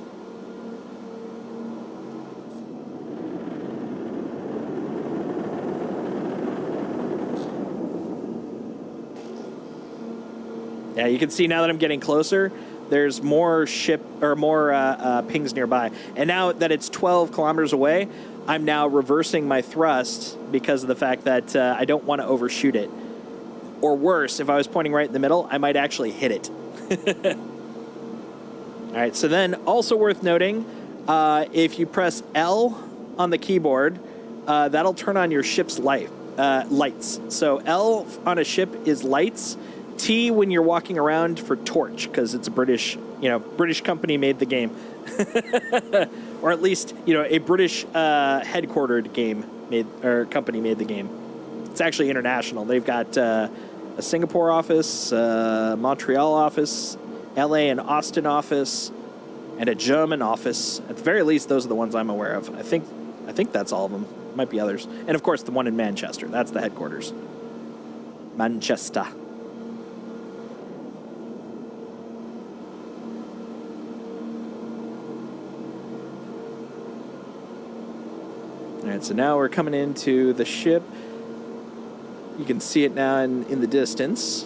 Yeah, you can see now that I'm getting closer, there's more ship or more pings nearby. And now that it's 12 kilometers away, I'm now reversing my thrust because of the fact that I don't want to overshoot it. Or worse, if I was pointing right in the middle, I might actually hit it. All right, so then also worth noting, if you press L on the keyboard, that'll turn on your ship's lights. So L on a ship is lights. T when you're walking around for torch, because it's a British company made the game. Or at least, a British headquartered company made the game. It's actually international. They've got a Singapore office, Montreal office, LA and Austin office, and a German office. At the very least, those are the ones I'm aware of. I think that's all of them. Might be others. And of course, the one in Manchester. That's the headquarters. Manchester. All right, so now we're coming into the ship. You can see it now in the distance.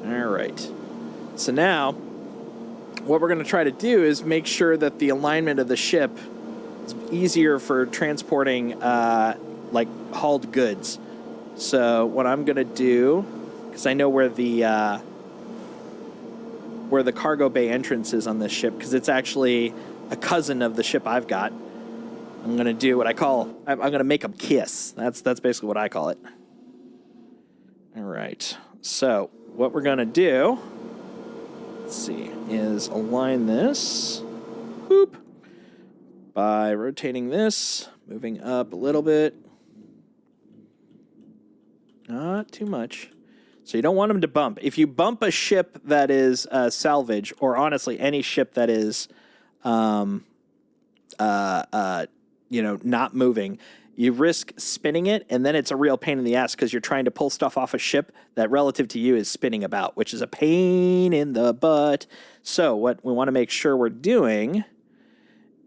All right. So now, what we're going to try to do is make sure that the alignment of the ship is easier for transporting, like, hauled goods. So what I'm going to do, because I know where the cargo bay entrance is on this ship, because it's actually a cousin of the ship I've got. I'm going to do what I'm going to make them kiss. That's basically what I call it. All right. So what we're going to do, let's see, is align this, boop, by rotating this, moving up a little bit. Not too much. So you don't want them to bump. If you bump a ship that is salvage, or honestly any ship that is, not moving, you risk spinning it, and then it's a real pain in the ass because you're trying to pull stuff off a ship that relative to you is spinning about, which is a pain in the butt. So what we want to make sure we're doing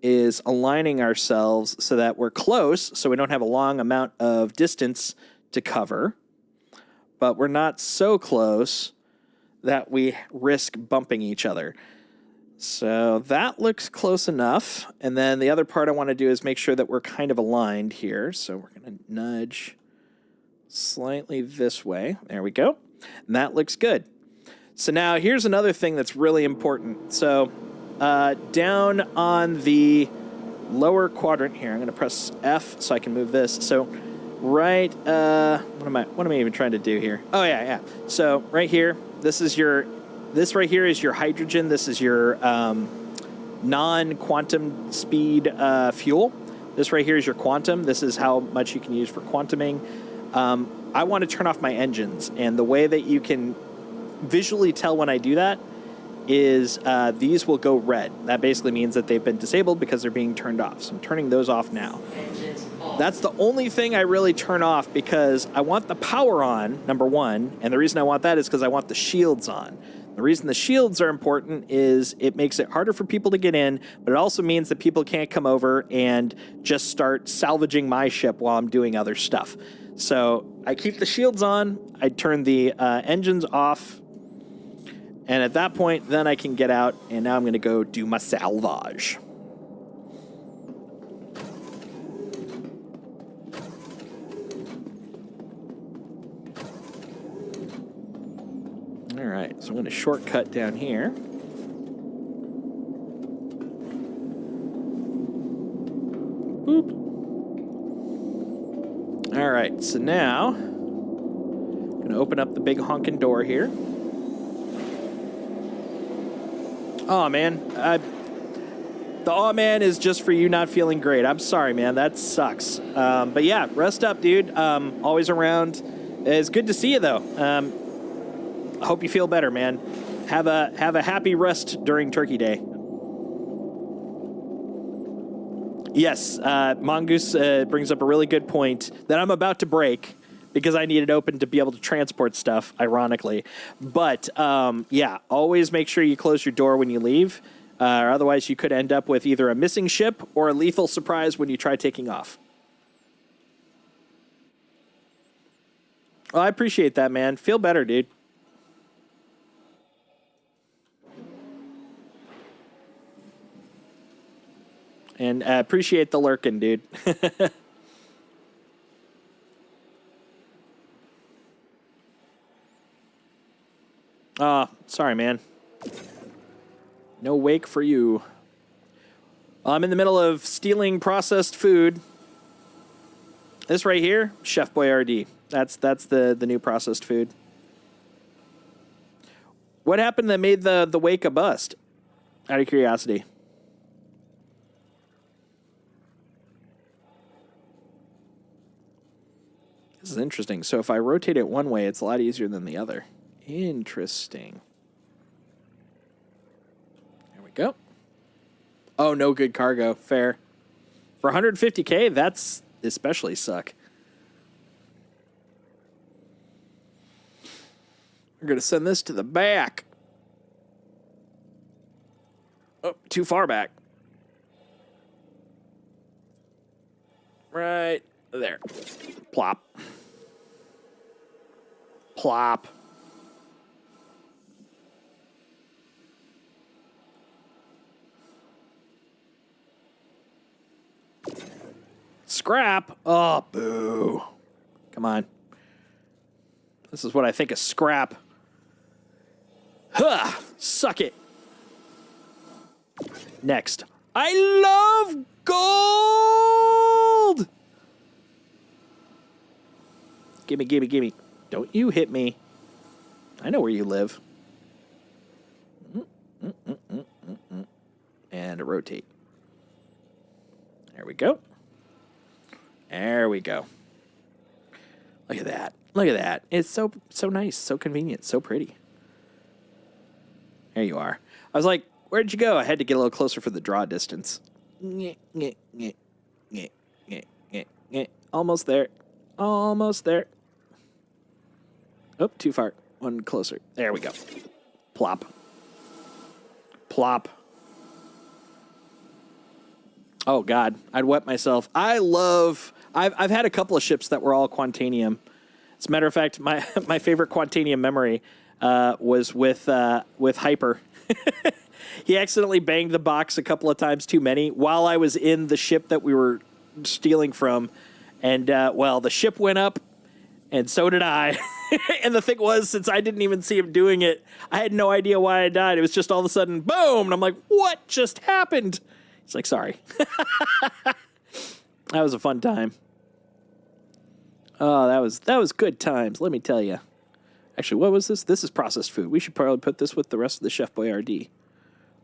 is aligning ourselves so that we're close, so we don't have a long amount of distance to cover, but we're not so close that we risk bumping each other. So that looks close enough. And then the other part I want to do is make sure that we're kind of aligned here. So we're going to nudge slightly this way. There we go. And that looks good. So now here's another thing that's really important. So down on the lower quadrant here, I'm going to press F so I can move this. So right, what am I even trying to do here? Oh yeah. So right here, this right here is your hydrogen. This is your non-quantum speed fuel. This right here is your quantum. This is how much you can use for quantuming. I want to turn off my engines, and the way that you can visually tell when I do that is these will go red. That basically means that they've been disabled because they're being turned off. So I'm turning those off now. That's the only thing I really turn off because I want the power on, number one, and the reason I want that is because I want the shields on. The reason the shields are important is it makes it harder for people to get in, but it also means that people can't come over and just start salvaging my ship while I'm doing other stuff. So I keep the shields on, I turn the engines off, and at that point, then I can get out, and now I'm going to go do my salvage. All right, so I'm going to shortcut down here. Boop. All right, so now I'm going to open up the big honking door here. Oh, man. The aw man is just for you not feeling great. I'm sorry, man. That sucks. But yeah, rest up, dude. Always around. It's good to see you, though. I hope you feel better, man. Have a happy rest during Turkey Day. Yes, Mongoose brings up a really good point that I'm about to break because I need it open to be able to transport stuff, ironically. But, yeah, always make sure you close your door when you leave, or otherwise you could end up with either a missing ship or a lethal surprise when you try taking off. Well, I appreciate that, man. Feel better, dude. And appreciate the lurking, dude. Sorry, man. No wake for you. I'm in the middle of stealing processed food. This right here, Chef Boyardee. That's the new processed food. What happened that made the wake a bust? Out of curiosity. This is interesting. So if I rotate it one way, it's a lot easier than the other. Interesting. There we go. Oh, no good cargo. Fair. For 150K, that's especially suck. We're going to send this to the back. Oh, too far back. Right there. Plop. Plop. Scrap. Oh, boo. Come on. This is what I think of scrap. Huh. Suck it. Next. I love gold. Gimme, gimme, gimme. Don't you hit me. I know where you live. And a rotate. There we go. There we go. Look at that. Look at that. It's so nice, so convenient, so pretty. There you are. I was like, where'd you go? I had to get a little closer for the draw distance. Almost there. Almost there. Oh, too far. One closer. There we go. Plop. Plop. Oh, God. I'd wet myself. I've had a couple of ships that were all Quantanium. As a matter of fact, my favorite Quantanium memory was with Hyper. He accidentally banged the box a couple of times too many while I was in the ship that we were stealing from. And, well, the ship went up, and so did I. And the thing was, since I didn't even see him doing it, I had no idea why I died. It was just all of a sudden, boom! And I'm like, what just happened? He's like, sorry. That was a fun time. Oh, that was good times, let me tell you. Actually, what was this? This is processed food. We should probably put this with the rest of the Chef Boyardee.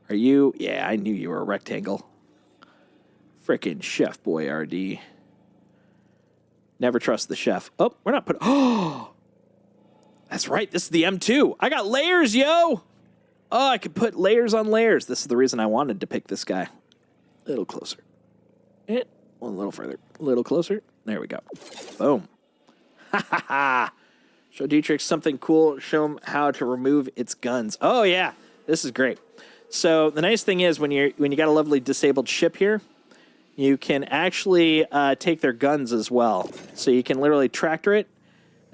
Are you? Yeah, I knew you were a rectangle. Frickin' Chef Boyardee. Never trust the chef. Oh, we're not putting... Oh! That's right, this is the M2. I got layers, yo! Oh, I could put layers on layers. This is the reason I wanted to pick this guy. A little closer. And a little further. A little closer. There we go. Boom. Ha ha ha. Show Dietrich something cool. Show him how to remove its guns. Oh, yeah. This is great. So the nice thing is when you got a lovely disabled ship here, you can actually take their guns as well. So you can literally tractor it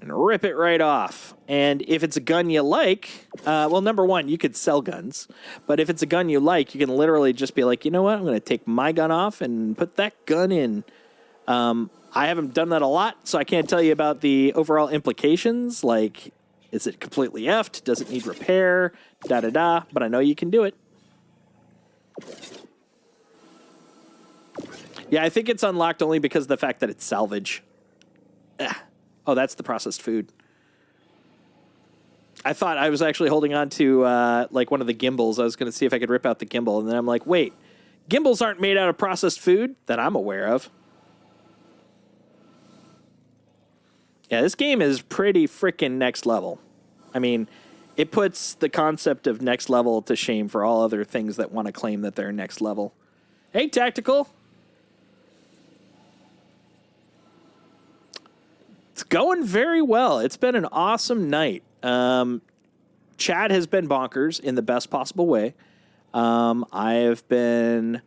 and rip it right off. And if it's a gun you like, well, number one, you could sell guns. But if it's a gun you like, you can literally just be like, you know what? I'm going to take my gun off and put that gun in. I haven't done that a lot, so I can't tell you about the overall implications. Like, is it completely effed? Does it need repair? Da-da-da. But I know you can do it. Yeah, I think it's unlocked only because of the fact that it's salvage. Ugh. Oh, that's the processed food. I thought I was actually holding on to like one of the gimbals. I was going to see if I could rip out the gimbal, and then I'm like, wait, gimbals aren't made out of processed food that I'm aware of. Yeah, this game is pretty freaking next level. I mean, it puts the concept of next level to shame for all other things that want to claim that they're next level. Hey, Tactical. going very well. It's been an awesome night. Chad has been bonkers in the best possible way. I have been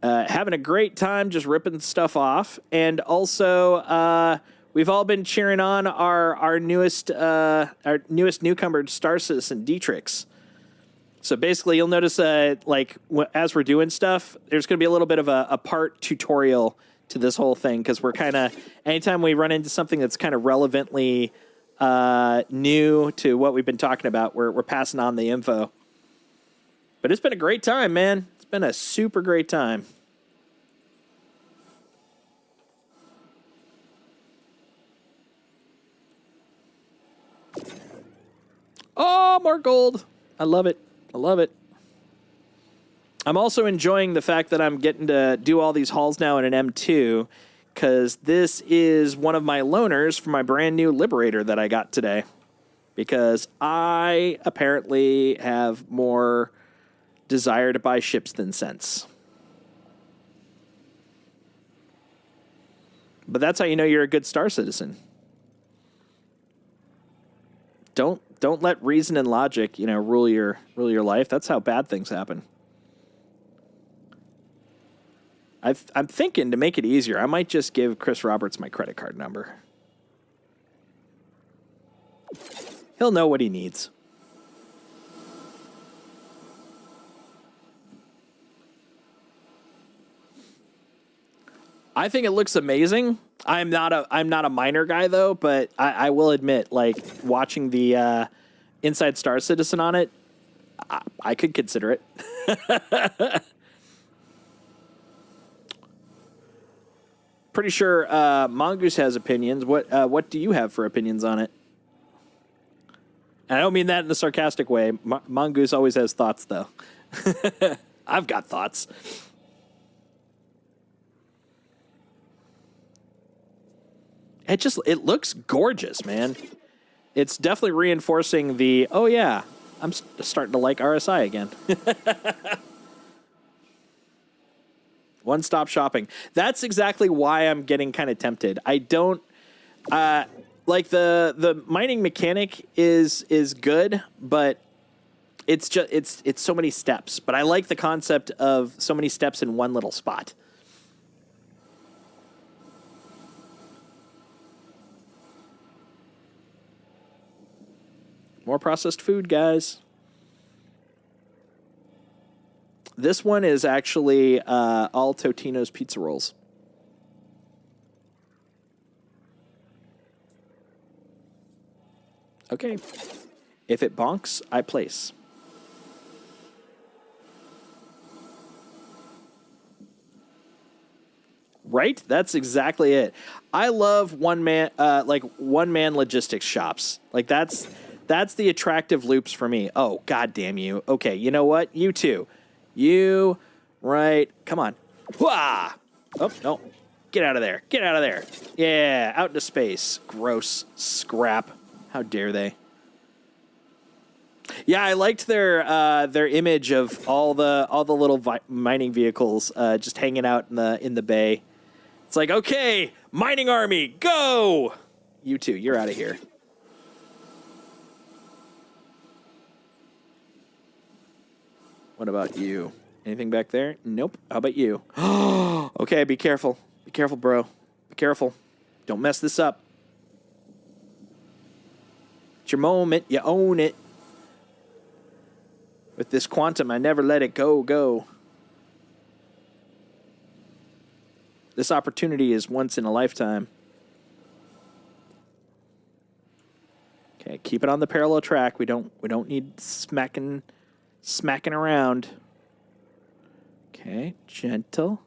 having a great time just ripping stuff off. And also, we've all been cheering on our newest newcomer, Star Citizen Dietrix. So basically, you'll notice as we're doing stuff, there's going to be a little bit of a part tutorial to this whole thing, because we're kind of, anytime we run into something that's kind of relevantly new to what we've been talking about, we're passing on the info. But it's been a great time, man. It's been a super great time. Oh, more gold. I love it. I love it. I'm also enjoying the fact that I'm getting to do all these hauls now in an M2, because this is one of my loaners for my brand new Liberator that I got today. Because I apparently have more desire to buy ships than sense. But that's how you know you're a good Star Citizen. Don't let reason and logic, rule your life. That's how bad things happen. I'm thinking, to make it easier, I might just give Chris Roberts my credit card number. He'll know what he needs. I think it looks amazing. I'm not a miner guy though, but I will admit, watching the Inside Star Citizen on it, I could consider it. Pretty sure Mongoose has opinions. What do you have for opinions on it? And I don't mean that in a sarcastic way. Mongoose always has thoughts, though. I've got thoughts. It looks gorgeous, man. It's definitely reinforcing oh yeah, I'm starting to like RSI again. One-stop shopping. That's exactly why I'm getting kind of tempted. I don't the mining mechanic is good, but it's so many steps. But I like the concept of so many steps in one little spot. More processed food, guys. This one is actually all Totino's pizza rolls. Okay. If it bonks, I place. Right? That's exactly it. I love one-man logistics shops. That's the attractive loops for me. Oh, God damn you. Okay, you know what? You too. You, right. Come on. Wah! Oh, no. Get out of there. Get out of there. Yeah, out into space. Gross. Scrap. How dare they? Yeah, I liked their image of all the little mining vehicles just hanging out in the bay. It's like, okay, mining army, go! You two, you're out of here. What about you? Anything back there? Nope. How about you? Okay, be careful. Be careful, bro. Be careful. Don't mess this up. It's your moment. You own it. With this quantum, I never let it go. This opportunity is once in a lifetime. Okay, keep it on the parallel track. We don't need smacking around. Okay, gentle.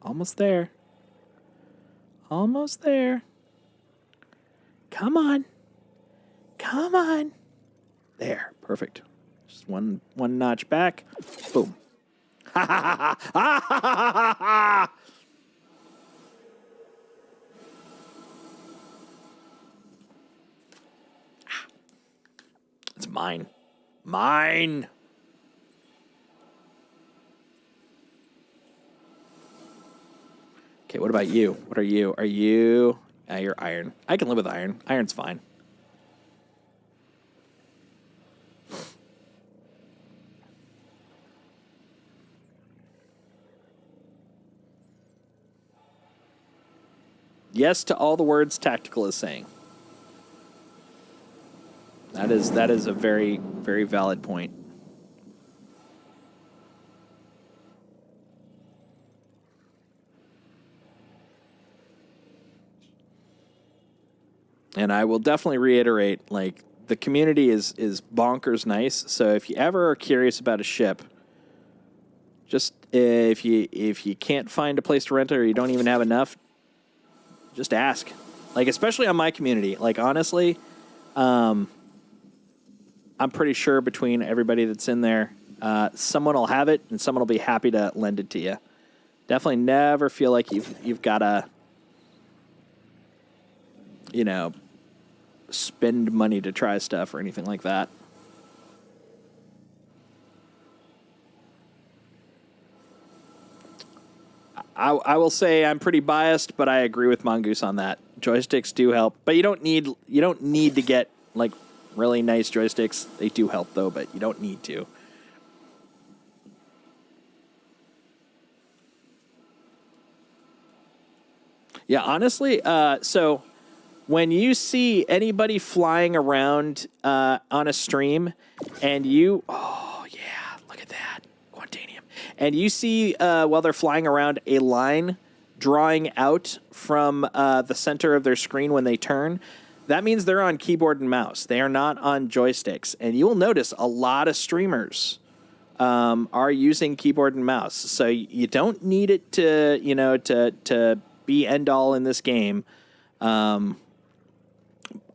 Almost there. Come on. There, perfect. Just one notch back. Boom. Ha ha ha ha ha ha ha. It's mine. Okay, what about you? What are you? Are you... you're iron. I can live with iron. Iron's fine. Yes to all the words Tactical is saying. That is a very, very valid point. And I will definitely reiterate, like, the community is bonkers nice. So if you ever are curious about a ship, just if you can't find a place to rent it or you don't even have enough, just ask. Like, especially on my community. Like, honestly, I'm pretty sure between everybody that's in there, someone will have it and someone will be happy to lend it to you. Definitely never feel like you've got to, spend money to try stuff or anything like that. I will say I'm pretty biased, but I agree with Mongoose on that. Joysticks do help, but you don't need to get like really nice joysticks. They do help though, but you don't need to. Yeah, honestly, so when you see anybody flying around on a stream and oh yeah, look at that, Quantanium. And you see while they're flying around a line drawing out from the center of their screen when they turn, that means they're on keyboard and mouse. They are not on joysticks. And you will notice a lot of streamers are using keyboard and mouse. So you don't need it to be end all in this game.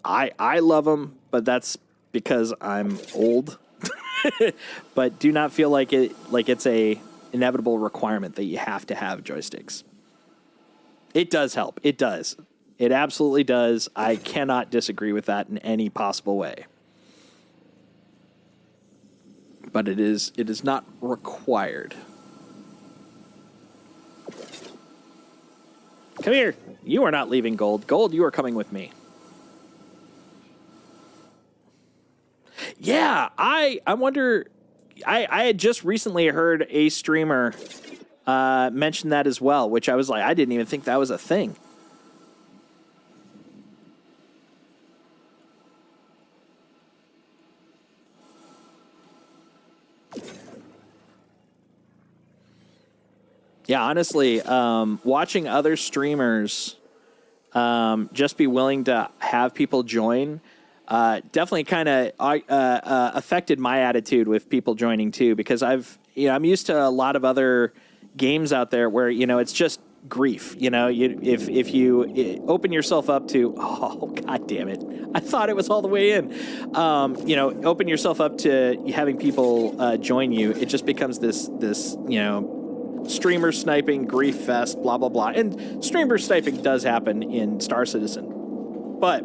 I love them, but that's because I'm old. But do not feel like it's a inevitable requirement that you have to have joysticks. It does help. It does. It absolutely does. I cannot disagree with that in any possible way. But it is not required. Come here. You are not leaving Gold. Gold, you are coming with me. Yeah, I wonder... I had just recently heard a streamer mention that as well, which I was like, I didn't even think that was a thing. Yeah, honestly, watching other streamers just be willing to have people join definitely kind of affected my attitude with people joining too, because I'm used to a lot of other games out there where it's just grief. If you open yourself up to god damn it, I thought it was all the way in. Open yourself up to having people join you, it just becomes this streamer sniping grief fest, blah blah blah. And streamer sniping does happen in Star Citizen, but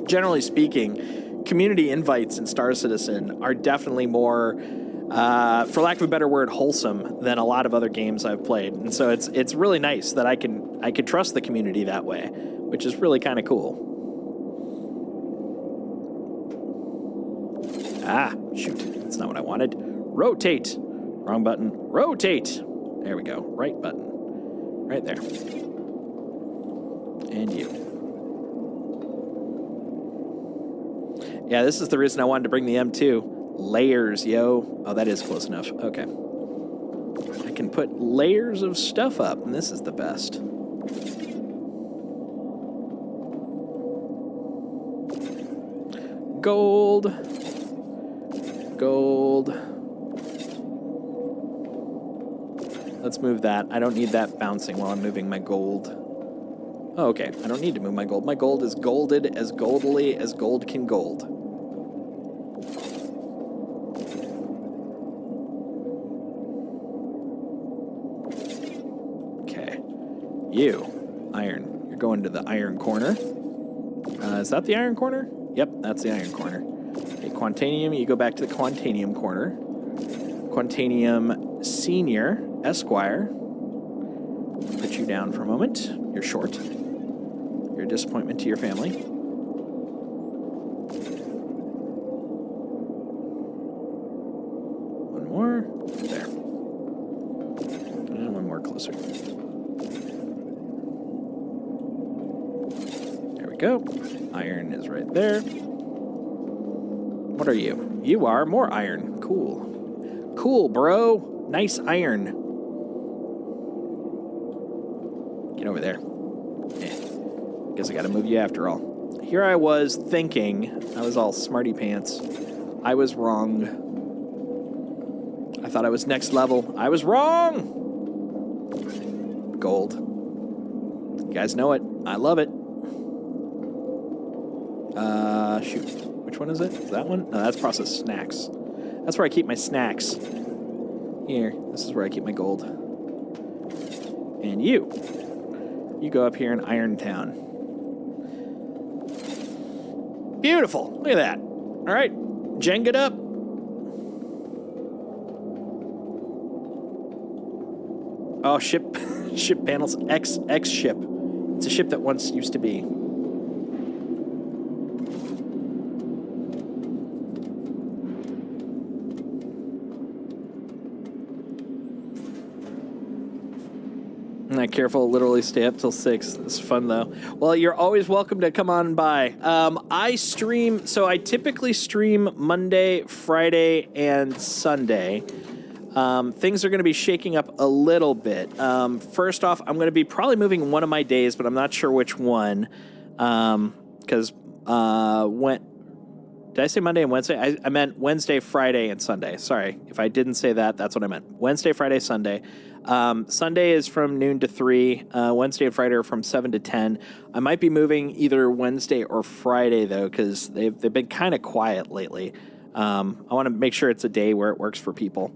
generally speaking, community invites in Star Citizen are definitely more, for lack of a better word, wholesome than a lot of other games I've played. And so it's really nice that I can trust the community that way, which is really kind of cool. Ah, shoot. That's not what I wanted. Rotate. Wrong button. Rotate. There we go. Right button. Right there. And you. Yeah, this is the reason I wanted to bring the M2. Layers, yo. Oh, that is close enough. Okay. I can put layers of stuff up, and this is the best. Gold. Gold. Let's move that. I don't need that bouncing while I'm moving my gold. Oh, okay. I don't need to move my gold. My gold is golded as goldily as gold can gold. Okay. You, iron. You're going to the iron corner. Is that the iron corner? Yep, that's the iron corner. Okay, Quantanium, you go back to the Quantanium corner. Quantanium Senior, Esquire. Put you down for a moment. You're short. You're a disappointment to your family. One more. There. And one more closer. There we go. Iron is right there. What are you? You are more iron. Cool. Cool, bro. Nice iron. Get over there. Guess I gotta move you after all. Here I was thinking, I was all smarty pants. I was wrong. I thought I was next level. I was wrong! Gold. You guys know it. I love it. Shoot. Which one is it? Is that one? No, that's processed snacks. That's where I keep my snacks. Here. This is where I keep my gold. And you. You go up here in Irontown. Beautiful. Look at that. All right. Jenga it up. Oh, ship panels. X ship. It's a ship that once used to be. Not careful, literally stay up till 6. It's fun though. Well, you're always welcome to come on by. I stream, so I typically stream Monday, Friday, and Sunday. Things are going to be shaking up a little bit. First off, I'm going to be probably moving one of my days, but I'm not sure which one. Because did I say Monday and Wednesday? I meant Wednesday, Friday, and Sunday. Sorry. If I didn't say that, that's what I meant. Wednesday, Friday, Sunday. Sunday is from noon to 3. Wednesday and Friday are from 7 to 10. I might be moving either Wednesday or Friday, though, because they've been kind of quiet lately. I want to make sure it's a day where it works for people.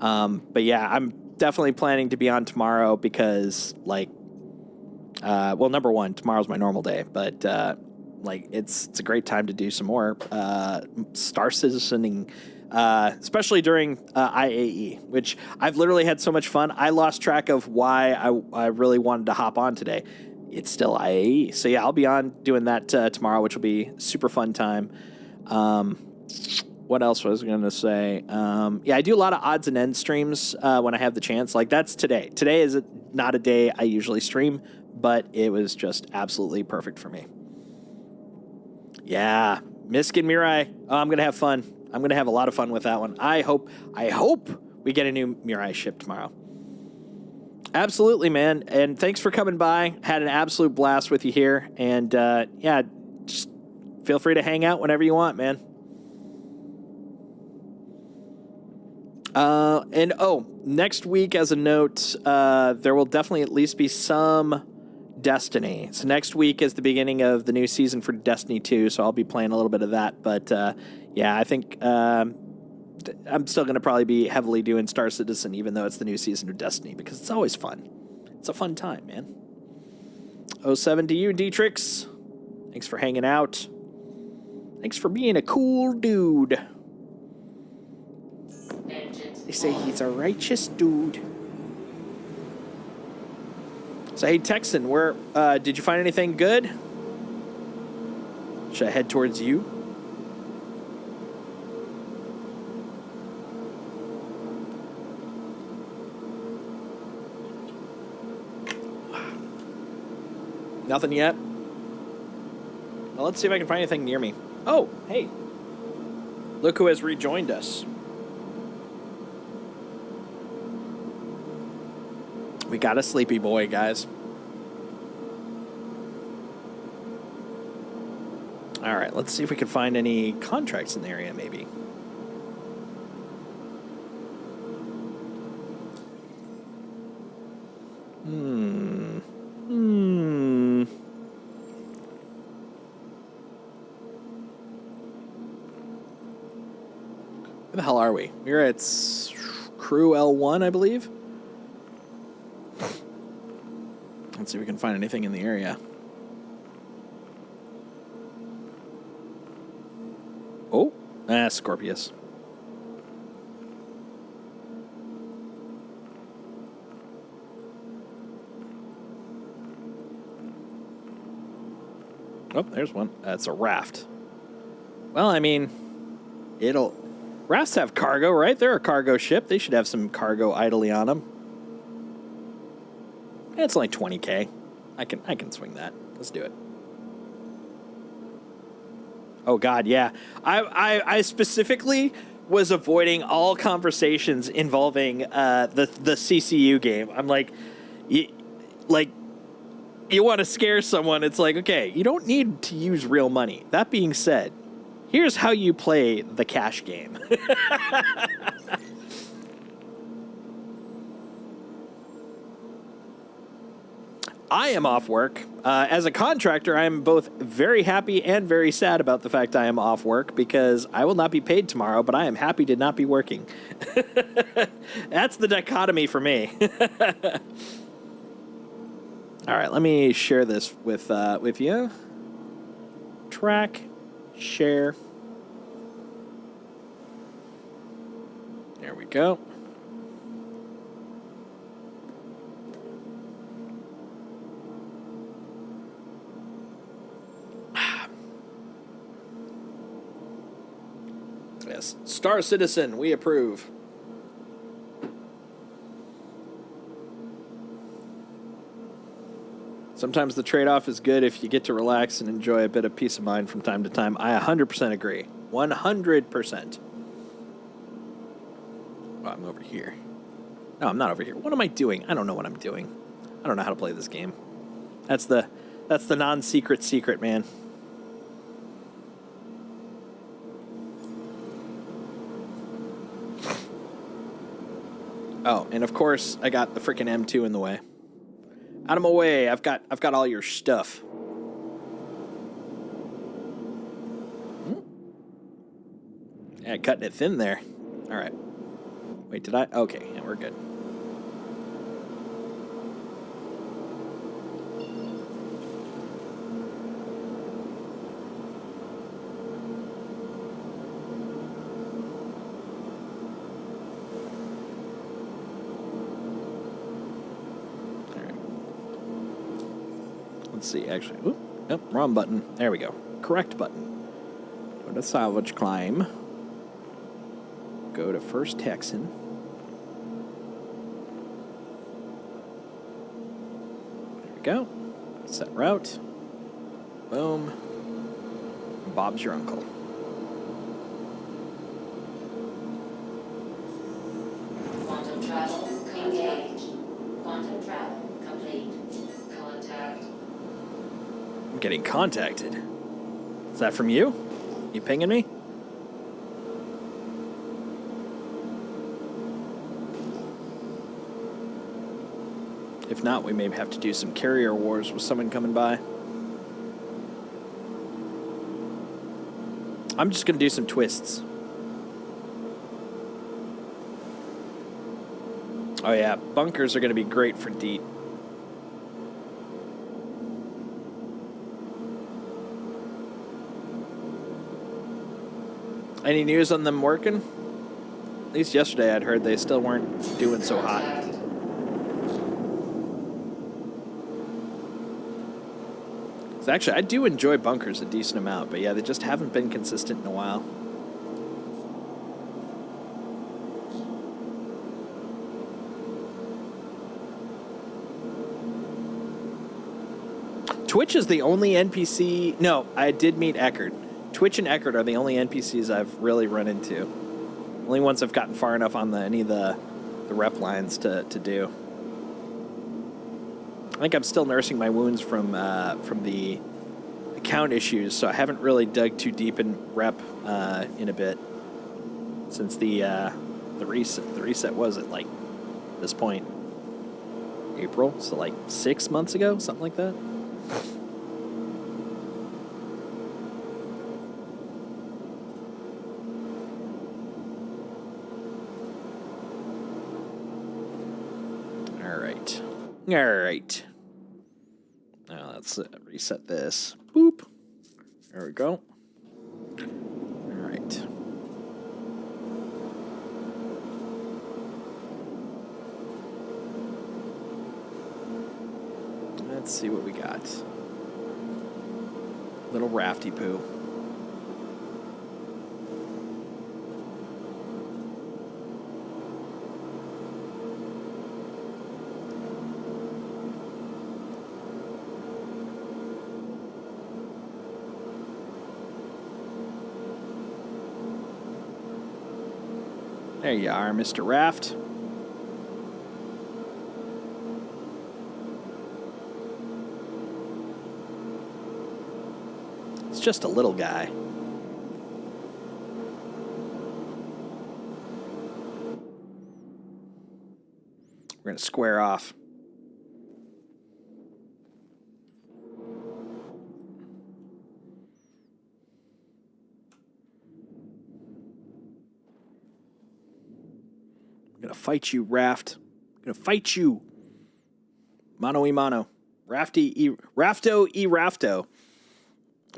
But yeah, I'm definitely planning to be on tomorrow because, like, well, number one, tomorrow's my normal day, but like it's a great time to do some more Star Citizening, especially during IAE, which I've literally had so much fun. I lost track of why I really wanted to hop on today. It's still IAE, so yeah, I'll be on doing that tomorrow, which will be super fun time. What else was I going to say? Yeah, I do a lot of odds and ends streams when I have the chance. Like, that's today. Today is not a day I usually stream, but it was just absolutely perfect for me. Yeah, Misk and Mirai. Oh, I'm going to have fun. I'm going to have a lot of fun with that one. I hope we get a new Mirai ship tomorrow. Absolutely, man. And thanks for coming by. Had an absolute blast with you here. And, yeah, just feel free to hang out whenever you want, man. Next week, as a note, there will definitely at least be some Destiny. So next week is the beginning of the new season for Destiny 2, so I'll be playing a little bit of that. But, yeah, I think I'm still going to probably be heavily doing Star Citizen, even though it's the new season of Destiny, because it's always fun. It's a fun time, man. 07 to you, Dietrix. Thanks for hanging out. Thanks for being a cool dude. They say he's a righteous dude. So, hey, Texan, where did you find anything good? Should I head towards you? Nothing yet? Well, let's see if I can find anything near me. Oh, hey. Look who has rejoined us. We got a sleepy boy, guys. All right, let's see if we can find any contracts in the area, maybe. Where the hell are we? We're at Crew L1, I believe. Let's see if we can find anything in the area. Oh, Scorpius. Oh, there's one. That's a raft. Well, I mean, rafts have cargo, right? They're a cargo ship. They should have some cargo idly on them. It's only 20K. I can swing that. Let's do it. Oh God, yeah. I specifically was avoiding all conversations involving the CCU game. I'm like, you want to scare someone. It's like, okay, you don't need to use real money. That being said, here's how you play the cash game. I am off work. As a contractor, I am both very happy and very sad about the fact I am off work because I will not be paid tomorrow, but I am happy to not be working. That's the dichotomy for me. All right, let me share this with you. Track, share. There we go. Yes, Star Citizen, we approve. Sometimes the trade-off is good if you get to relax and enjoy a bit of peace of mind from time to time. I 100% agree. 100%. Oh, I'm over here. No, I'm not over here. What am I doing? I don't know what I'm doing. I don't know how to play this game. That's the non-secret secret, man. Oh, and of course, I got the freaking M2 in the way. Out of my way, I've got all your stuff. Yeah, cutting it thin there. All right. Wait, did I? Okay, yeah, we're good. Let's see, actually. Oop, nope, wrong button. There we go. Correct button. Go to salvage climb. Go to first Texan. There we go. Set route. Boom. Bob's your uncle. Quantum travel engaged. Quantum travel complete. Contact. I'm getting contacted. Is that from you? You pinging me? If not, we may have to do some carrier wars with someone coming by. I'm just going to do some twists. Oh yeah, bunkers are going to be great for DEET. Any news on them working? At least yesterday I'd heard they still weren't doing so hot. So actually, I do enjoy bunkers a decent amount, but yeah, they just haven't been consistent in a while. Twitch is the only NPC... No, I did meet Eckert. Twitch and Eckert are the only NPCs I've really run into. Only ones I've gotten far enough on any of the rep lines to do. I think I'm still nursing my wounds from the account issues, so I haven't really dug too deep in rep in a bit since the reset. The reset was at like this point April, so like 6 months ago, something like that. All right. Now let's reset this. Boop. There we go. All right. Let's see what we got. Little rafty poo. There you are, Mr. Raft. It's just a little guy. We're going to square off. I'm gonna fight you, Raft. I'm gonna fight you. Mano y mano. Rafto y Rafto.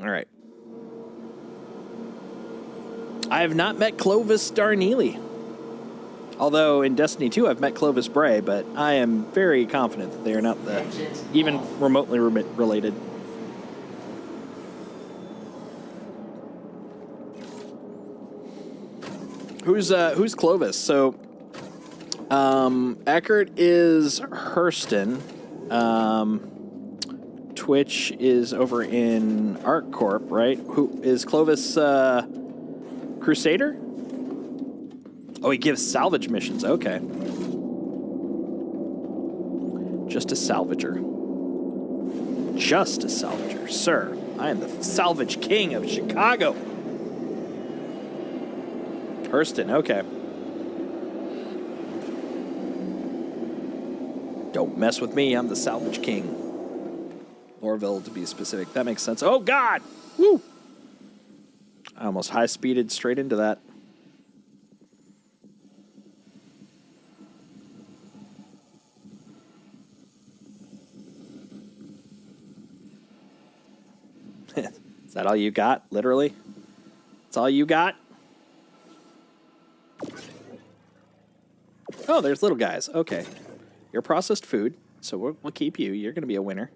All right. I have not met Clovis Darneely. Although in Destiny 2 I've met Clovis Bray, but I am very confident that they are not even remotely related. Who's Clovis? So Eckert is Hurston. Twitch is over in ArcCorp, right? Who is Clovis? Crusader? Oh, he gives salvage missions. Okay. Just a salvager. Just a salvager, sir. I am the salvage king of Chicago. Hurston, okay. Don't mess with me, I'm the salvage king. Lorville, to be specific. That makes sense. Oh, God! Woo! I almost high-speeded straight into that. Is that all you got, literally? That's all you got? Oh, there's little guys. Okay. You're processed food, so we'll keep you. You're going to be a winner.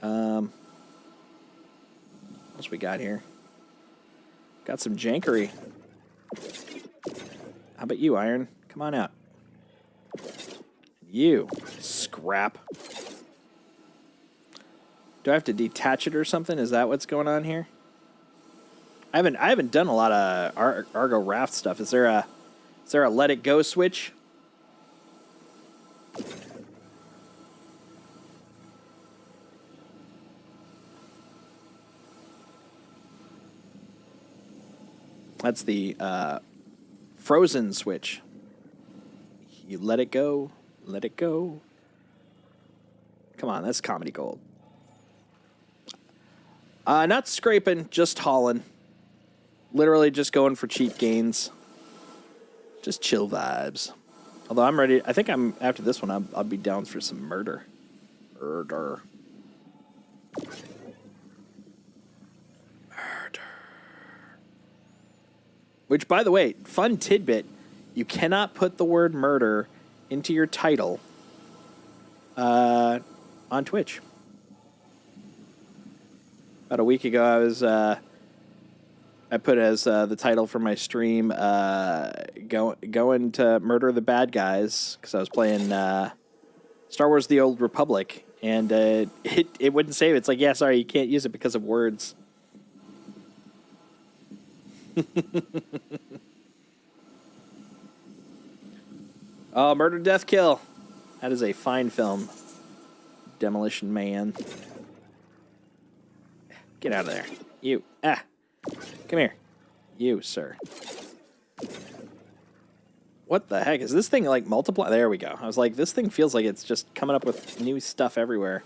What else we got here? Got some jankery. How about you, Iron? Come on out. You, scrap. Do I have to detach it or something? Is that what's going on here? I haven't done a lot of Argo Raft stuff. Is there a let it go switch? That's the frozen switch. You let it go. Let it go. Come on, that's comedy gold. Not scraping, just hauling. Literally just going for cheap gains. Just chill vibes. Although I'm ready. I think after this one, I'll be down for some murder. Murder. Which, by the way, fun tidbit, you cannot put the word murder into your title on Twitch. About a week ago, I put as the title for my stream, going to murder the bad guys, because I was playing Star Wars The Old Republic, and it wouldn't save it. It's like, yeah, sorry, you can't use it because of words. Oh, Murder, Death, Kill. That is a fine film. Demolition Man. Get out of there. You. Come here. You, sir. What the heck? Is this thing like multiply? There we go. I was like, this thing feels like it's just coming up with new stuff everywhere.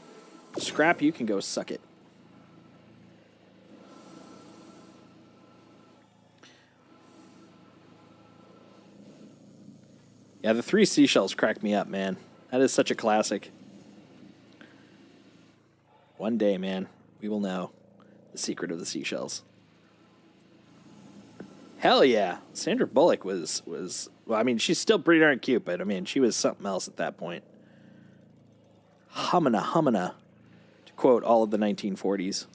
Scrap, you can go suck it. Yeah, the 3 seashells cracked me up, man. That is such a classic. One day, man, we will know the secret of the seashells. Hell yeah. Sandra Bullock was well, I mean, she's still pretty darn cute, but I mean, she was something else at that point. Humana, to quote all of the 1940s.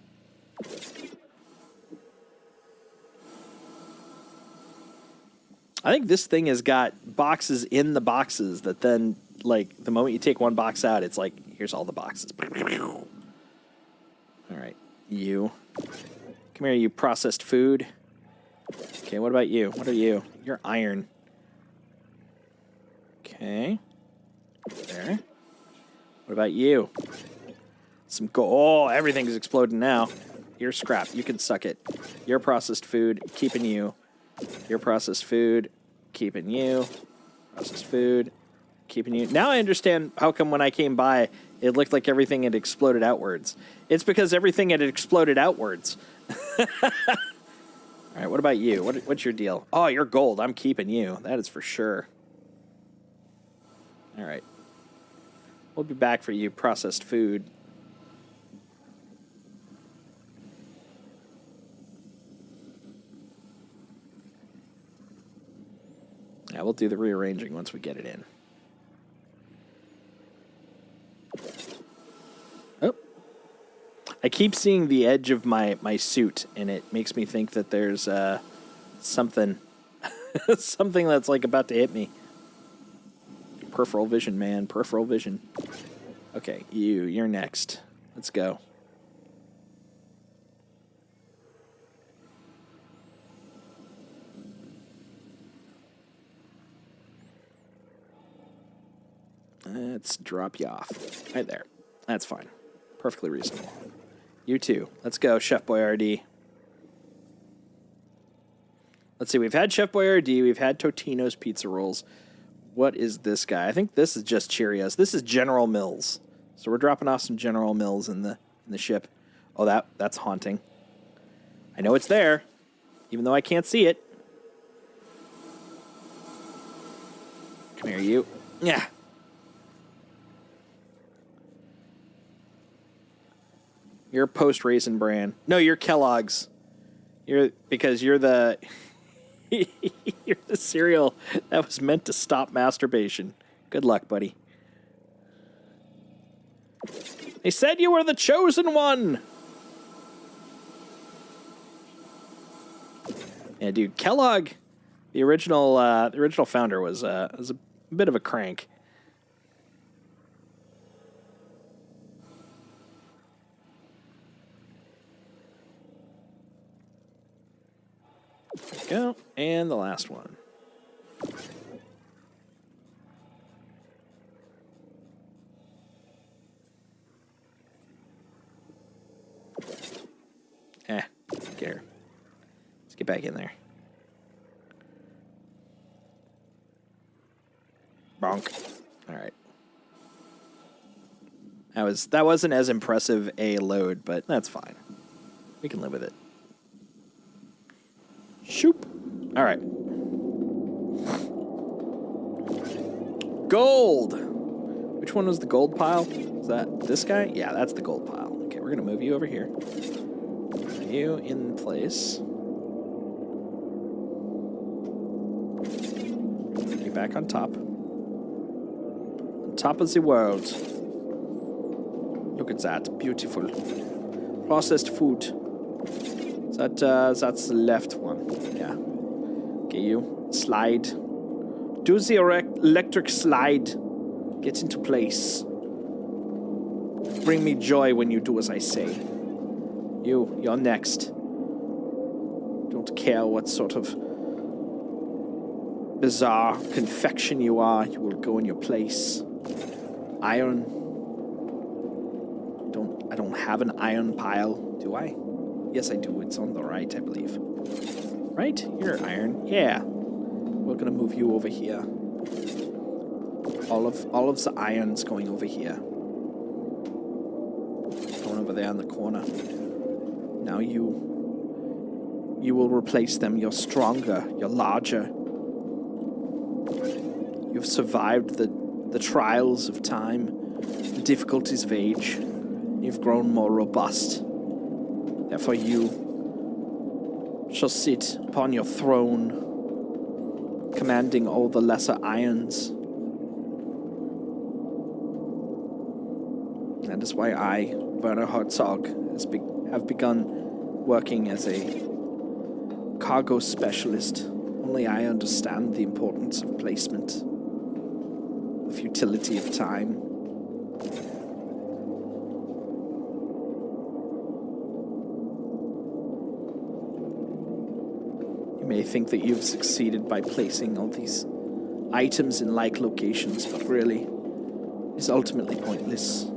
I think this thing has got boxes in the boxes that then, like, the moment you take one box out, it's like, here's all the boxes. All right, you. Come here, you processed food. Okay, what about you? What are you? You're iron. Okay. There. What about you? Some oh, everything's exploding now. You're scrap. You can suck it. You're processed food. Keeping you. You're processed food. Keeping you. Processed food. Keeping you. Now I understand how come when I came by, it looked like everything had exploded outwards. It's because everything had exploded outwards. All right, what about you? What's your deal? Oh, you're gold. I'm keeping you. That is for sure. All right. We'll be back for you, processed food. Yeah, we'll do the rearranging once we get it in. Oh. I keep seeing the edge of my suit, and it makes me think that there's something something that's like about to hit me. Peripheral vision, man. Peripheral vision. Okay, you're next. Let's go. Let's drop you off. Right there. That's fine. Perfectly reasonable. You too. Let's go, Chef Boyardee. Let's see. We've had Chef Boyardee. We've had Totino's Pizza Rolls. What is this guy? I think this is just Cheerios. This is General Mills. So we're dropping off some General Mills in the ship. Oh, that's haunting. I know it's there, even though I can't see it. Come here, you. Yeah. You're post-Raisin Bran. No, you're Kellogg's. Because you're the you're the cereal that was meant to stop masturbation. Good luck, buddy. They said you were the chosen one. Yeah, dude, Kellogg, the original founder was a bit of a crank. There we go. And the last one. Don't care. Let's get back in there. Bonk. All right. That wasn't as impressive a load, but that's fine. We can live with it. Shoop. All right. Gold. Which one was the gold pile? Is that this guy? Yeah, that's the gold pile. Okay, we're gonna move you over here. You in place. Get you back on top. On top of the world. Look at that. Beautiful. Processed food. That's the left one. Yeah. Okay, you. Slide. Do the electric slide. Get into place. Bring me joy when you do as I say. You're next. Don't care what sort of bizarre confection you are. You will go in your place. Iron. I don't have an iron pile, do I? Yes, I do. It's on the right, I believe. Right? You're iron. Yeah. We're gonna move you over here. All of the iron's going over here. Going over there in the corner. Now you will replace them. You're stronger. You're larger. You've survived the trials of time, the difficulties of age. You've grown more robust. Therefore you shall sit upon your throne, commanding all the lesser irons. That is why I, Werner Herzog, have begun working as a cargo specialist. Only I understand the importance of placement, the futility of time. You may think that you've succeeded by placing all these items in like locations, but really, it's ultimately pointless.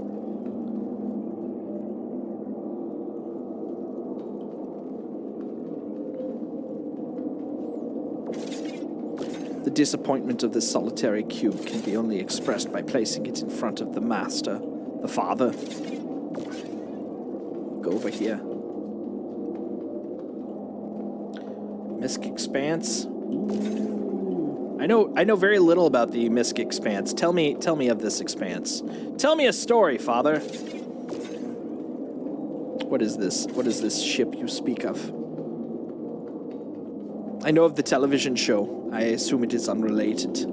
The disappointment of this solitary cube can be only expressed by placing it in front of the master, the father. Go over here. Misk Expanse. Ooh. I know very little about the Misk Expanse. Tell me of this expanse. Tell me a story, father. What is this? What is this ship you speak of? I know of the television show. I assume it is unrelated.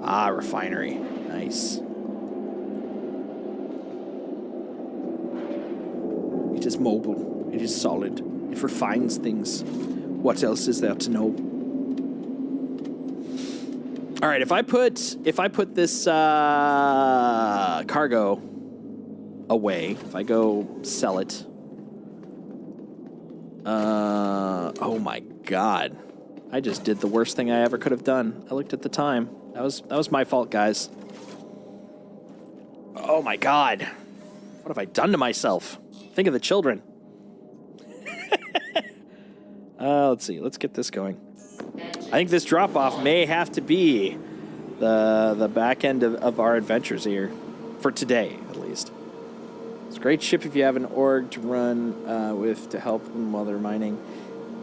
Ah, refinery. Nice. It is mobile. It is solid. It refines things. What else is there to know? All right, if I put this cargo away, if I go sell it. Oh my God. I just did the worst thing I ever could have done. I looked at the time. That was my fault, guys. Oh my God. What have I done to myself? Think of the children. Let's see. Let's get this going. I think this drop-off may have to be the back end of our adventures here. For today, at least. It's a great ship if you have an org to run with to help them while they're mining.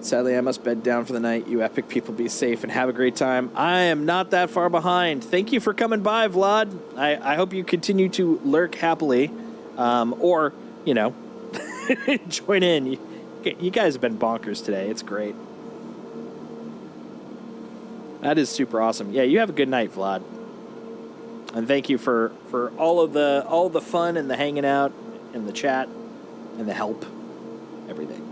Sadly, I must bed down for the night. You epic people be safe and have a great time. I am not that far behind. Thank you for coming by, Vlad. I hope you continue to lurk happily. Or, you know, join in. You guys have been bonkers today. It's great. That is super awesome. Yeah, you have a good night, Vlad. And thank you for all the fun and the hanging out and the chat and the help. Everything.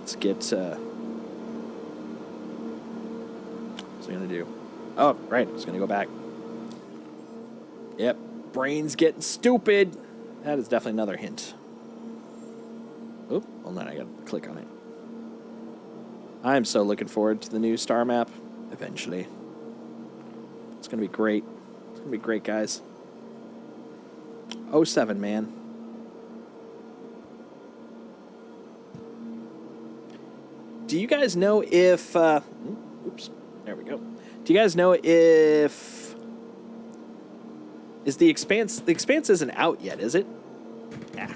Let's get, what's I gonna do? Oh, right, I was gonna go back. Yep, brain's getting stupid. That is definitely another hint. Oop, hold on, I gotta click on it. I'm so looking forward to the new star map, eventually. It's gonna be great. It's gonna be great, guys. 07, man. Do you guys know if... oops, there we go. Do you guys know if... Is the Expanse... The Expanse isn't out yet, is it? Yeah.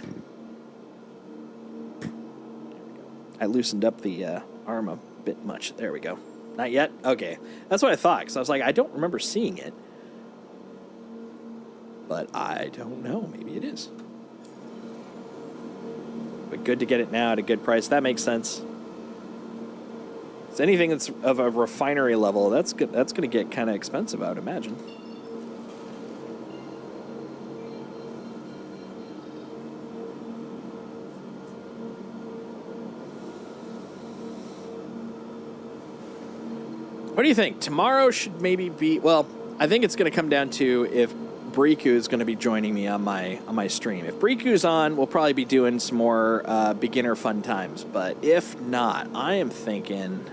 I loosened up the arm a bit much. There we go. Not yet? Okay. That's what I thought, because I was like, I don't remember seeing it. But I don't know. Maybe it is. But good to get it now at a good price. That makes sense. So anything that's of a refinery level, that's good. That's going to get kind of expensive, I would imagine. What do you think? Tomorrow should maybe be... Well, I think it's going to come down to if Briku is going to be joining me on my stream. If Briku's on, we'll probably be doing some more beginner fun times. But if not, I'm thinking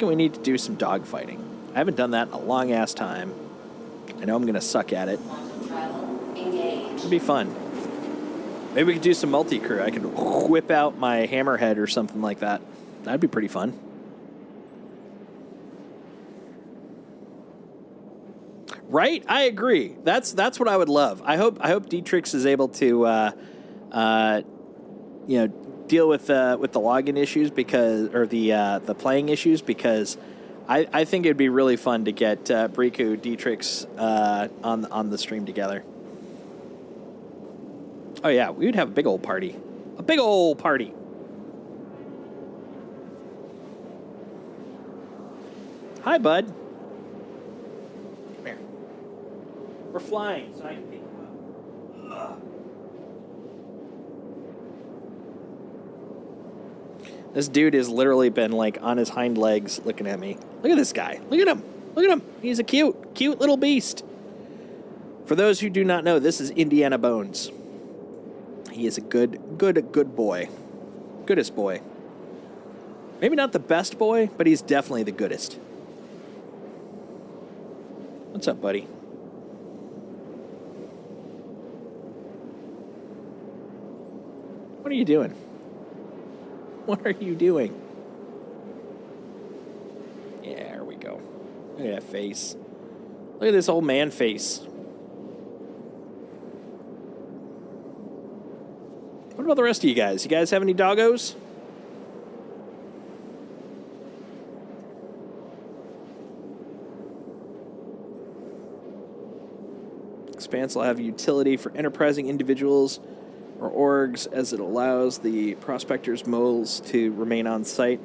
we need to do some dogfighting. I haven't done that in a long-ass time. I know I'm going to suck at it. It'll be fun. Maybe we could do some multi-crew. I could whip out my hammerhead or something like that. That'd be pretty fun. Right? I agree. That's what I would love. I hope Dietrich is able to deal with the login issues or the playing issues, because I think it'd be really fun to get Briku, Dietrich's on the stream together. Oh yeah, we would have a big old party. A big old party. Hi, bud. Come here. We're flying, so I can pick you up. This dude has literally been like on his hind legs looking at me. Look at this guy. Look at him. Look at him. He's a cute little beast. For those who do not know, this is Indiana Bones. He is a good boy. Goodest boy. Maybe not the best boy, but he's definitely the goodest. What's up, buddy? What are you doing? What are you doing? Yeah, there we go. Look at that face. Look at this old man face. What about the rest of you guys? You guys have any doggos? Expanse will have utility for enterprising individuals or orgs as it allows the prospector's moles to remain on site.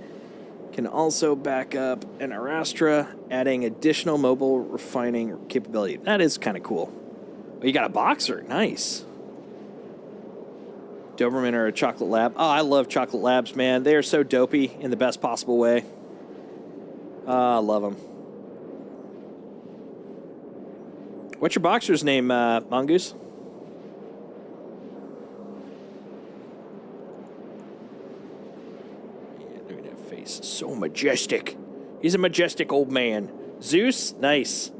Can also back up an Arastra, adding additional mobile refining capability. That is kind of cool. Oh, you got a boxer. Nice. Doberman or a chocolate lab. Oh, I love chocolate labs, man. They are so dopey in the best possible way. I love them. What's your boxer's name, Mongoose? Yeah, look at that face. So majestic. He's a majestic old man. Zeus? Nice.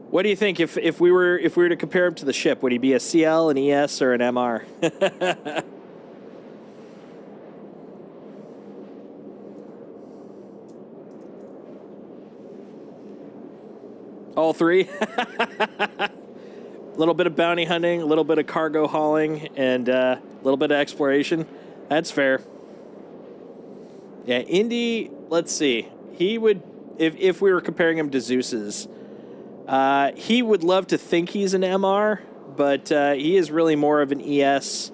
What do you think if we were to compare him to the ship? Would he be a CL, an ES, or an MR? All three? A little bit of bounty hunting, a little bit of cargo hauling, and a little bit of exploration. That's fair. Yeah, Indy, let's see. He would, if we were comparing him to Zeus's, he would love to think he's an MR, but he is really more of an ES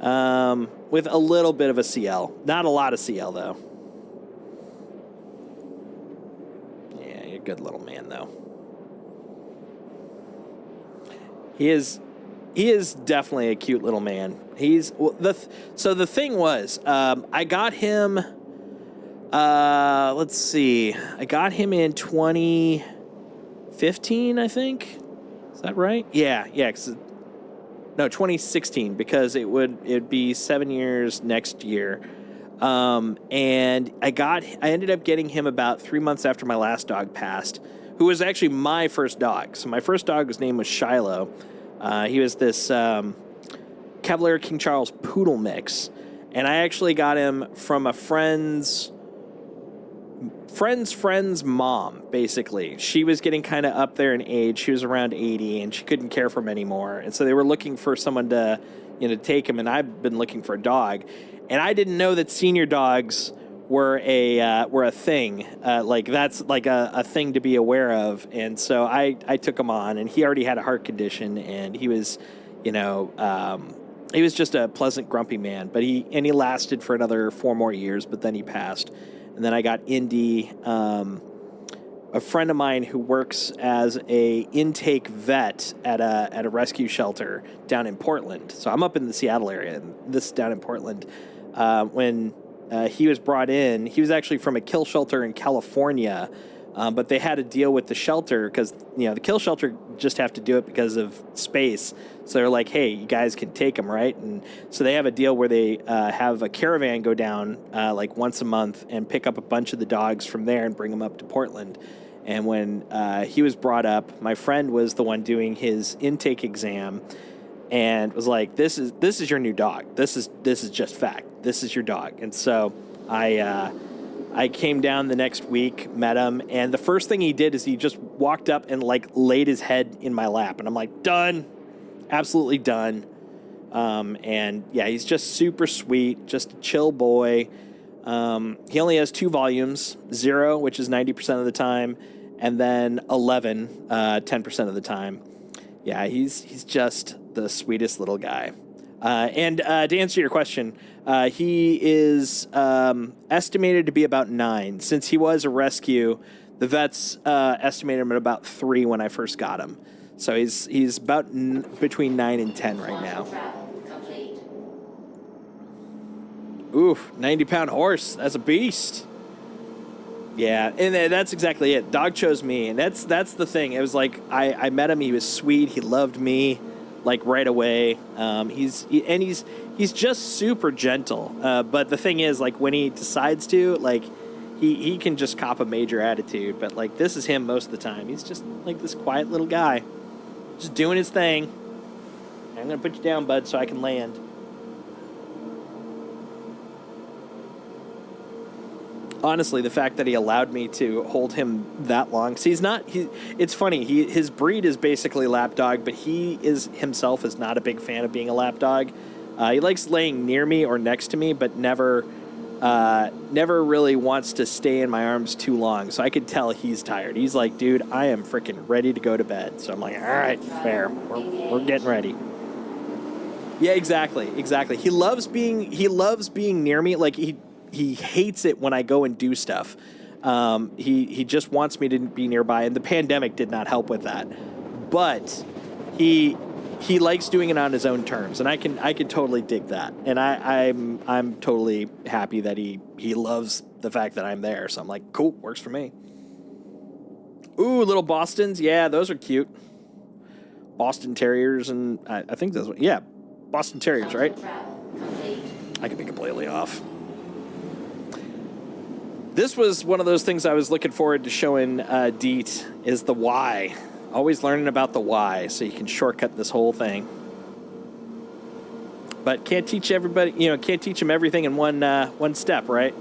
with a little bit of a CL. Not a lot of CL, though. Yeah, you're a good little man, though. He is definitely a cute little man. So the thing was, I got him. Let's see, I got him in 2015, I think. Is that right? Yeah. No, 2016, because it'd be 7 years next year. And I ended up getting him about 3 months after my last dog passed, who was actually my first dog. So my first dog's name was Shiloh. He was this Cavalier King Charles poodle mix, and I actually got him from a friend's mom, basically. She was getting kind of up there in age. She was around 80, and she couldn't care for him anymore. And so they were looking for someone to, take him, and I've been looking for a dog. And I didn't know that senior dogs were a thing. Like, that's like a thing to be aware of. And so I took him on, and he already had a heart condition, and he was, he was just a pleasant, grumpy man. But he lasted for another 4 more years, but then he passed. And then I got Indy, a friend of mine who works as a intake vet at a rescue shelter down in Portland. So I'm up in the Seattle area, and this is down in Portland. When he was brought in, he was actually from a kill shelter in California, but they had a deal with the shelter because, the kill shelter just have to do it because of space. So they're like, hey, you guys can take them, right? And so they have a deal where they have a caravan go down like once a month and pick up a bunch of the dogs from there and bring them up to Portland. And when he was brought up, my friend was the one doing his intake exam and was like, this is your new dog. This is just fact. This is your dog. And so I came down the next week, met him, and the first thing he did is he just walked up and like laid his head in my lap, and I'm like, done, absolutely done. And yeah, he's just super sweet, just a chill boy. He only has 2 volumes, 0, which is 90% of the time, and then 11, 10% of the time. Yeah, he's just the sweetest little guy. And to answer your question, he is estimated to be about 9. Since he was a rescue, the vets estimated him at about 3 when I first got him. So he's about between 9 and 10 right now. Ooh, 90-pound horse. That's a beast. Yeah, and that's exactly it. Dog chose me, and that's the thing. It was like I met him. He was sweet. He loved me, like right away. He's just super gentle. But the thing is, like when he decides to, like he can just cop a major attitude. But like this is him most of the time. He's just like this quiet little guy, just doing his thing. I'm gonna put you down, bud, so I can land. Honestly, the fact that he allowed me to hold him that long. See, it's funny. His breed is basically lapdog, but he himself is not a big fan of being a lapdog. He likes laying near me or next to me, but never really wants to stay in my arms too long. So I could tell he's tired. He's like, dude, I am freaking ready to go to bed. So I'm like, all right, fair. We're getting ready. Yeah, exactly. He loves being near me. Like he hates it when I go and do stuff. He just wants me to be nearby, and the pandemic did not help with that. But he likes doing it on his own terms, and I can totally dig that. And I'm totally happy that he loves the fact that I'm there. So I'm like, cool, works for me. Ooh, little Bostons, yeah, those are cute. Boston Terriers, and I think that's what, yeah, Boston Terriers, right? I could be completely off. This was one of those things I was looking forward to showing Deet, is the why. Always learning about the why, so you can shortcut this whole thing. But can't teach everybody, can't teach them everything in one step, right?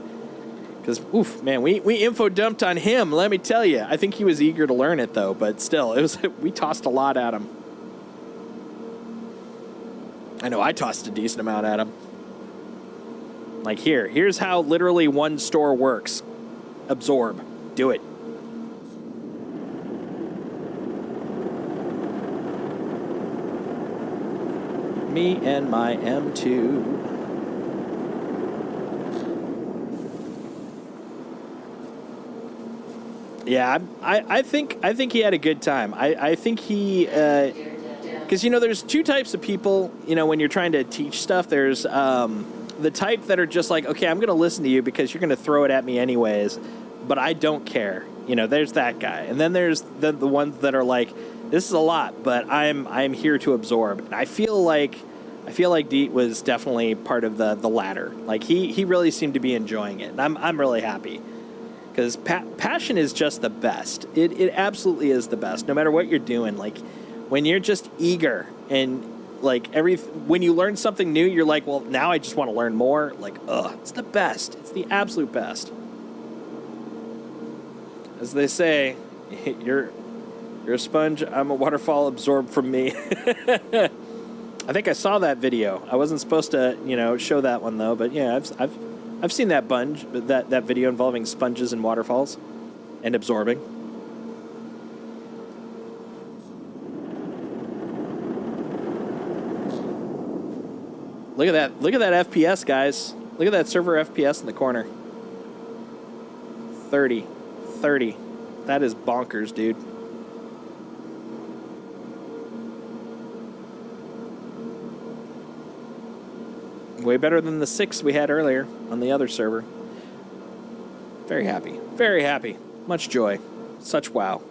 Because, oof, man, we info dumped on him, let me tell you. I think he was eager to learn it, though, but still, we tossed a lot at him. I know I tossed a decent amount at him. Like here's how literally one store works. Absorb. Do it. Me and my M2. Yeah, I think he had a good time. I think he because there's two types of people, when you're trying to teach stuff. There's the type that are just like, okay, I'm going to listen to you because you're going to throw it at me anyways, but I don't care. There's that guy. And then there's the ones that are like, this is a lot, but I'm here to absorb. And I feel like Deet was definitely part of the latter. Like he really seemed to be enjoying it. And I'm really happy because passion is just the best. It absolutely is the best. No matter what you're doing, like when you're just eager and like when you learn something new, you're like, well, now I just want to learn more. Like, it's the best. It's the absolute best. As they say, you're a sponge. I'm a waterfall. Absorbed from me. I think I saw that video. I wasn't supposed to, show that one though. But yeah, I've seen that that video involving sponges and waterfalls and absorbing. Look at that. Look at that FPS, guys. Look at that server FPS in the corner. 30. That is bonkers, dude. Way better than the 6 we had earlier on the other server. Very happy. Very happy. Much joy. Such wow.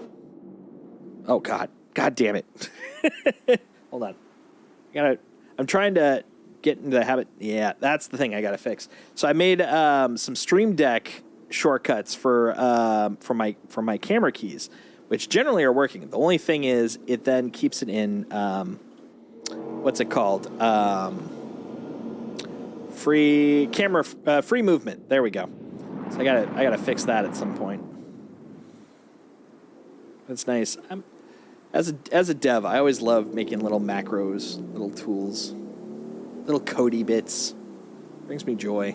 Oh, God. God damn it. Hold on. I'm trying to get into the habit. Yeah, that's the thing I got to fix. So I made some Stream Deck shortcuts for my camera keys, which generally are working. The only thing is it then keeps it in what's it called? Free camera, free movement. There we go. So I gotta fix that at some point. That's nice. As a dev, I always love making little macros, little tools, little codey bits. Brings me joy.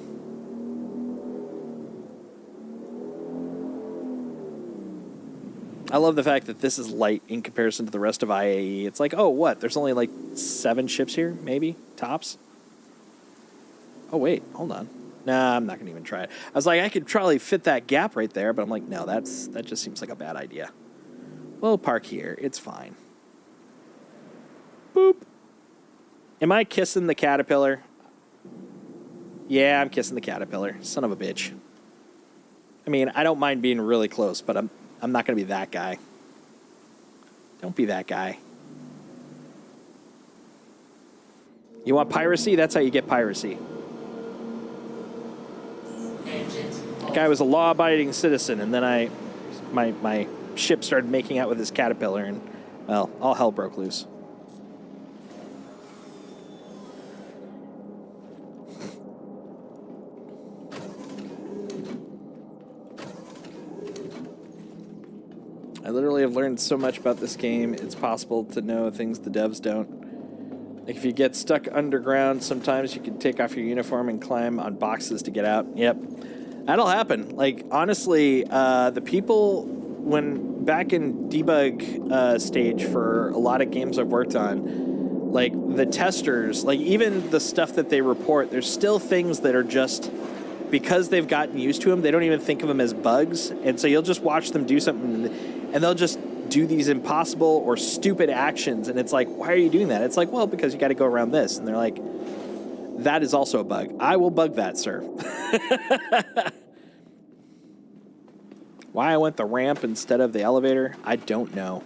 I love the fact that this is light in comparison to the rest of IAE. It's like, oh, what? There's only like 7 ships here, maybe? Tops? Oh, wait. Hold on. Nah, I'm not going to even try it. I was like, I could probably fit that gap right there, but I'm like, no, that just seems like a bad idea. We'll park here. It's fine. Boop. Am I kissing the caterpillar? Yeah, I'm kissing the caterpillar. Son of a bitch. I mean, I don't mind being really close, but I'm not going to be that guy. Don't be that guy. You want piracy? That's how you get piracy. Engines The guy was a law-abiding citizen, and then my ship started making out with his caterpillar, and, well, all hell broke loose. I literally have learned so much about this game, it's possible to know things the devs don't. Like, if you get stuck underground, sometimes you can take off your uniform and climb on boxes to get out. Yep. That'll happen. Like, honestly, the people, back in debug stage for a lot of games I've worked on, like, the testers, like, even the stuff that they report, there's still things that are just, because they've gotten used to them, they don't even think of them as bugs. And so you'll just watch them do something, and they'll just do these impossible or stupid actions, and it's like, why are you doing that? It's like, well, because you got to go around this. And they're like, that is also a bug. I will bug that, sir. Why I went the ramp instead of the elevator, I don't know.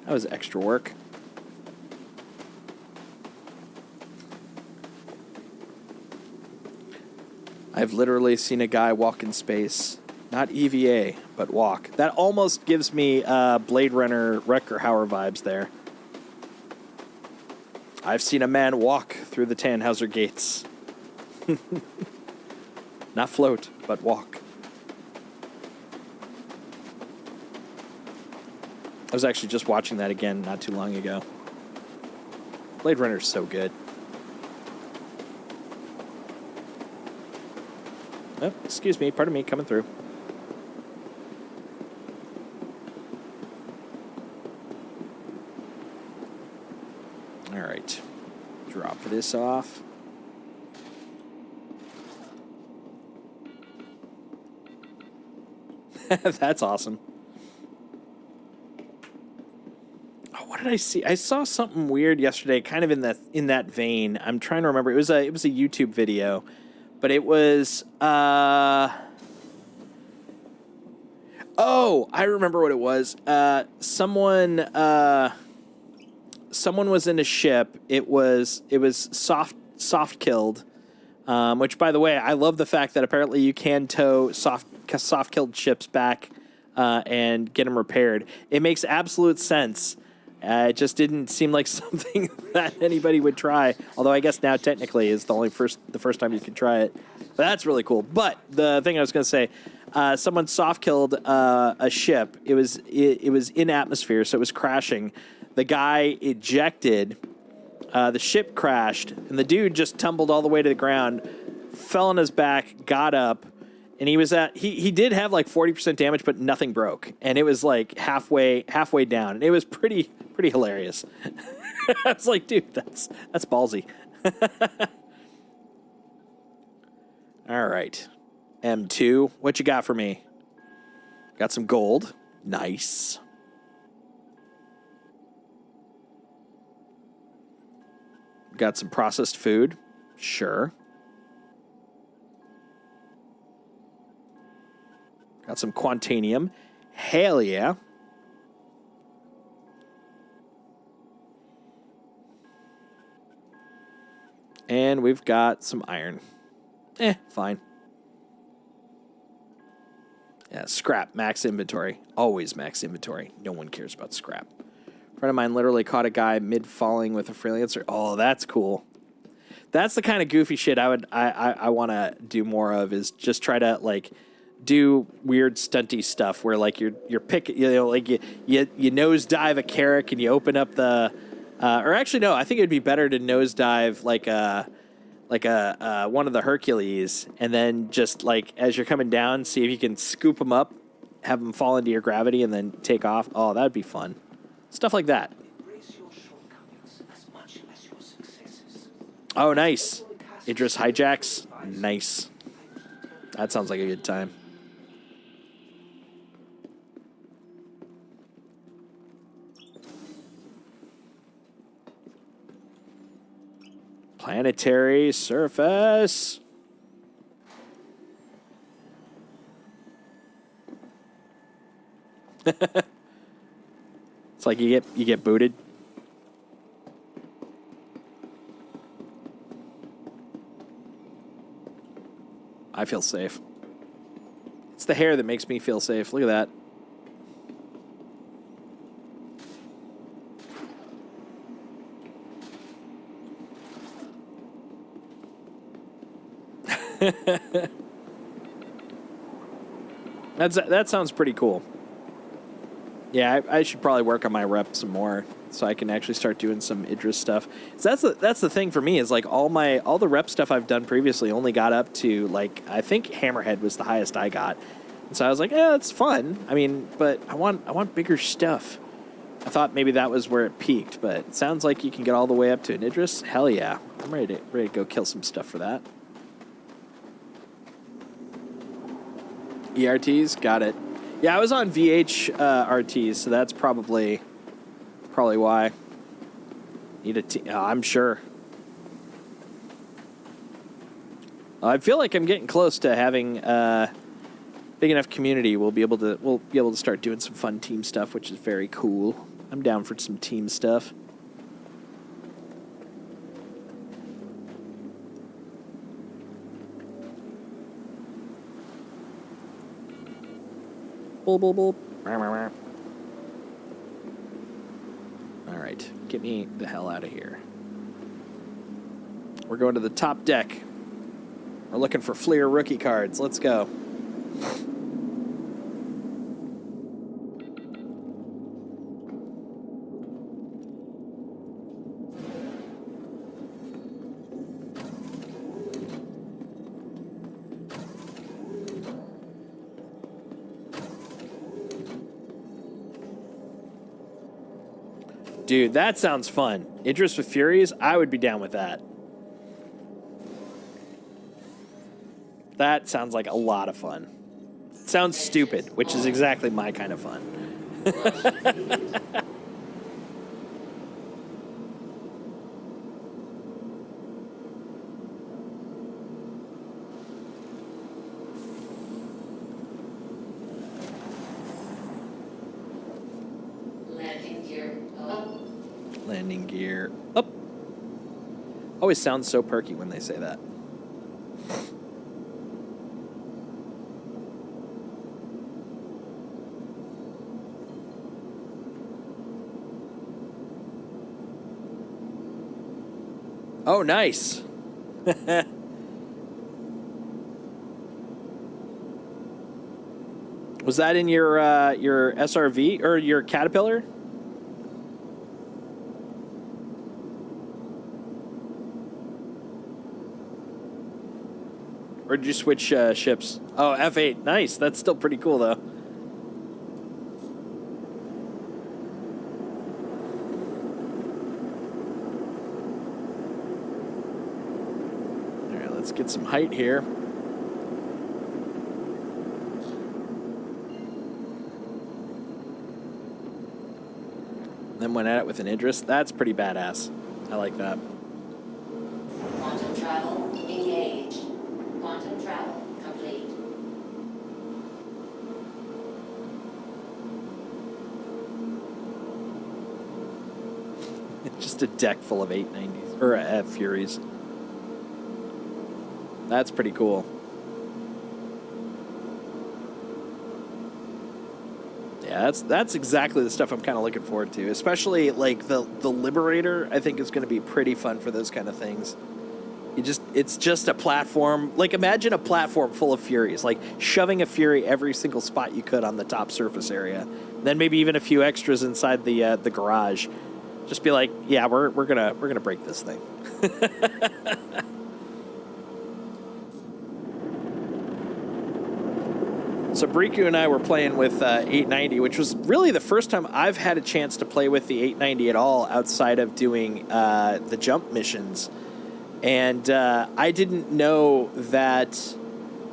That was extra work. I've literally seen a guy walk in space. Not EVA, but walk. That almost gives me Blade Runner Rutger Hauer vibes there. I've seen a man walk through the Tannhauser gates. Not float, but walk. I was actually just watching that again not too long ago. Blade Runner's so good. Oh, excuse me, pardon me, coming through. All right, drop this off. That's awesome. Oh, what did I see? I saw something weird yesterday, kind of in that vein. I'm trying to remember. It was a YouTube video. But it was, oh, I remember what it was. Someone was in a ship. It was soft killed, which, by the way, I love the fact that apparently you can tow soft killed ships back and get them repaired. It makes absolute sense. It just didn't seem like something that anybody would try. Although I guess now technically is the first time you can try it. But that's really cool. But the thing I was going to say, someone soft killed a ship. It was in atmosphere, so it was crashing. The guy ejected. The ship crashed, and the dude just tumbled all the way to the ground, fell on his back, got up, and he did have like 40% damage, but nothing broke, and it was like halfway down, and it was pretty hilarious. I was like, dude, that's ballsy. All right, M2, what you got for me? Got some gold, nice. Got some processed food, sure. Got some Quantanium. Hell yeah. And we've got some iron. Fine. Yeah, scrap, max inventory. Always max inventory. No one cares about scrap. A friend of mine literally caught a guy mid-falling with a freelancer. Oh, that's cool. That's the kind of goofy shit I want to do more of, is just try to, like, do weird stunty stuff where, like, you're pick, you know, like you nose dive a carrack and you open up the or actually no, I think it'd be better to nose dive like a one of the Hercules, and then just, like, as you're coming down, see if you can scoop them up, have them fall into your gravity, and then take off. Oh, that'd be fun. Stuff like that. Oh, nice. Idris hijacks. Nice. That sounds like a good time. Planetary surface. It's like you get booted. I feel safe. It's the hair that makes me feel safe. Look at that. That sounds pretty cool. Yeah, I should probably work on my rep some more so I can actually start doing some Idris stuff. So that's the thing for me is like all the rep stuff I've done previously only got up to like I think Hammerhead was the highest I got. And so I was like, yeah, it's fun. I mean, but I want bigger stuff. I thought maybe that was where it peaked, but it sounds like you can get all the way up to an Idris. Hell yeah. I'm ready to go kill some stuff for that. ERTs, got it. Yeah, I was on VH RTs, so that's probably why. Need a I'm sure. I feel like I'm getting close to having big enough community. We'll be able to start doing some fun team stuff, which is very cool. I'm down for some team stuff. Boop, boop, boop. All right, get me the hell out of here. We're going to the top deck. We're looking for Fleer rookie cards. Let's go. Dude, that sounds fun. Idris with Furies, I would be down with that. That sounds like a lot of fun. Sounds stupid, which is exactly my kind of fun. Landing gear up. Landing gear up. Always sounds so perky when they say that. Oh, nice. Was that in your SRV or your Caterpillar? Or did you switch ships? Oh, F8. Nice. That's still pretty cool, though. All right, let's get some height here. Then went at it with an Idris. That's pretty badass. I like that. Quantum travel engaged. Quantum travel complete. Just a deck full of 890s or Furies. That's pretty cool. Yeah, that's exactly the stuff I'm kind of looking forward to. Especially like the Liberator, I think is going to be pretty fun for those kind of things. It's just a platform. Like imagine a platform full of Furies, like shoving a Fury every single spot you could on the top surface area. Then maybe even a few extras inside the garage. Just be like, yeah, we're gonna break this thing. So Briku and I were playing with 890, which was really the first time I've had a chance to play with the 890 at all outside of doing the jump missions. And I didn't know that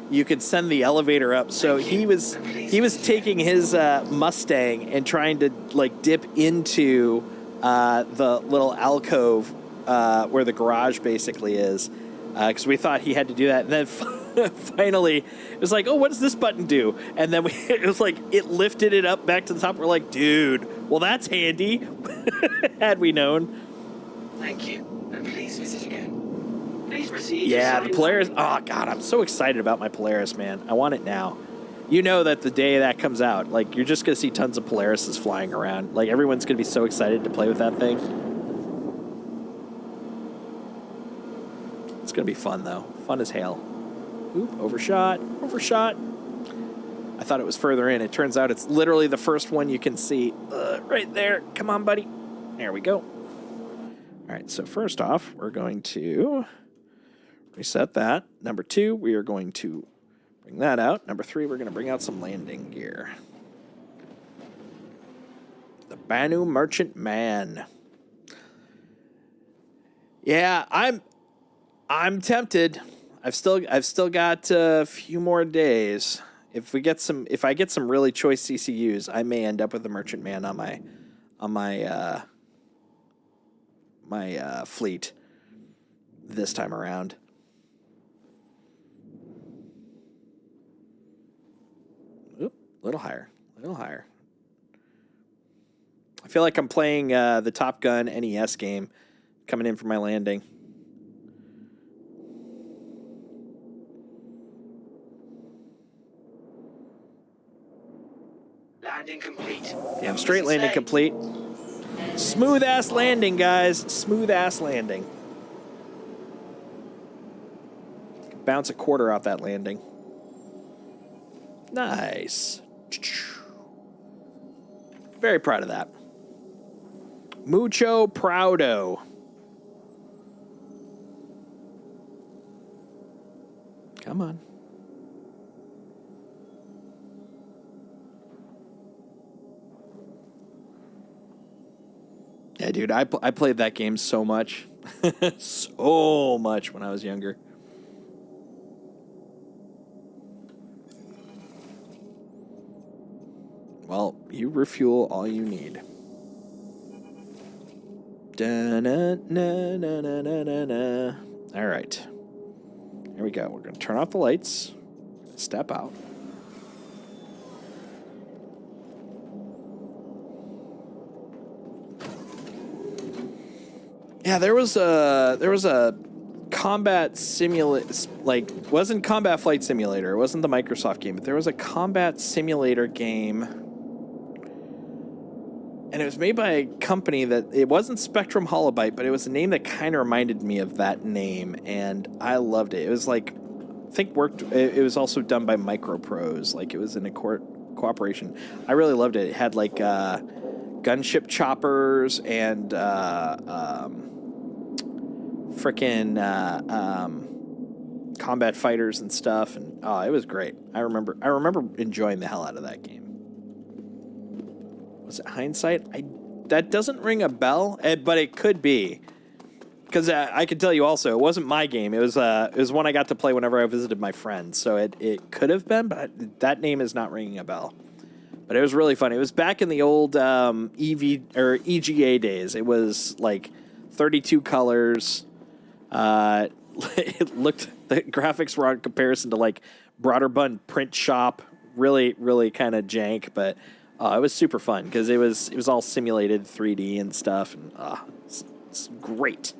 you could send the elevator up. So he was taking his Mustang and trying to like dip into the little alcove where the garage basically is, because we thought he had to do that. And then finally, it was like, oh, what does this button do? And then it was like it lifted it up back to the top. We're like, dude, well, that's handy. Had we known. Thank you. And please visit again. Please proceed. Yeah, the Polaris. Oh God, I'm so excited about my Polaris, man. I want it now. You know that the day that comes out, like, you're just gonna see tons of Polarises flying around. Like, everyone's gonna be so excited to play with that thing. It's gonna be fun though. Fun as hell. Oop, overshot. I thought it was further in. It turns out it's literally the first one you can see. Right there. Come on, buddy. There we go. All right, so first off, we're going to reset that. Number 2, we are going to bring that out. Number 3, we're going to bring out some landing gear. The Banu Merchant Man. Yeah, I'm tempted. I've still got a few more days. If I get some really choice CCUs, I may end up with the Merchant Man on my fleet this time around. Oop, little higher. I feel like I'm playing the Top Gun NES game coming in for my landing. Landing complete. Damn straight landing complete. Smooth ass landing, guys. Smooth ass landing. Bounce a quarter off that landing. Nice. Very proud of that. Mucho proudo. Come on. Yeah, dude, I played that game so much. So much when I was younger. Well, you refuel all you need. Da-na-na-na-na-na-na. All right. Here we go. We're going to turn off the lights. Step out. Yeah, there was a combat simulator, like, wasn't Combat Flight Simulator. It wasn't the Microsoft game, but there was a combat simulator game, and it was made by a company that, it wasn't Spectrum Holobyte, but it was a name that kind of reminded me of that name, and I loved it. It was like, I think it was also done by Microprose, like it was in a cooperation. I really loved it. It had like gunship choppers and frickin' combat fighters and stuff, and it was great. I remember enjoying the hell out of that game. Was it Hindsight? That doesn't ring a bell, but it could be, because I can tell you also, it wasn't my game. It was one I got to play whenever I visited my friends, so it could have been, but that name is not ringing a bell. But it was really fun. It was back in the old EGA days. It was like 32 colors. It looked, the graphics were on comparison to like Broderbund Print Shop, really, really kind of jank, but it was super fun because it was all simulated 3D and stuff, and it's great.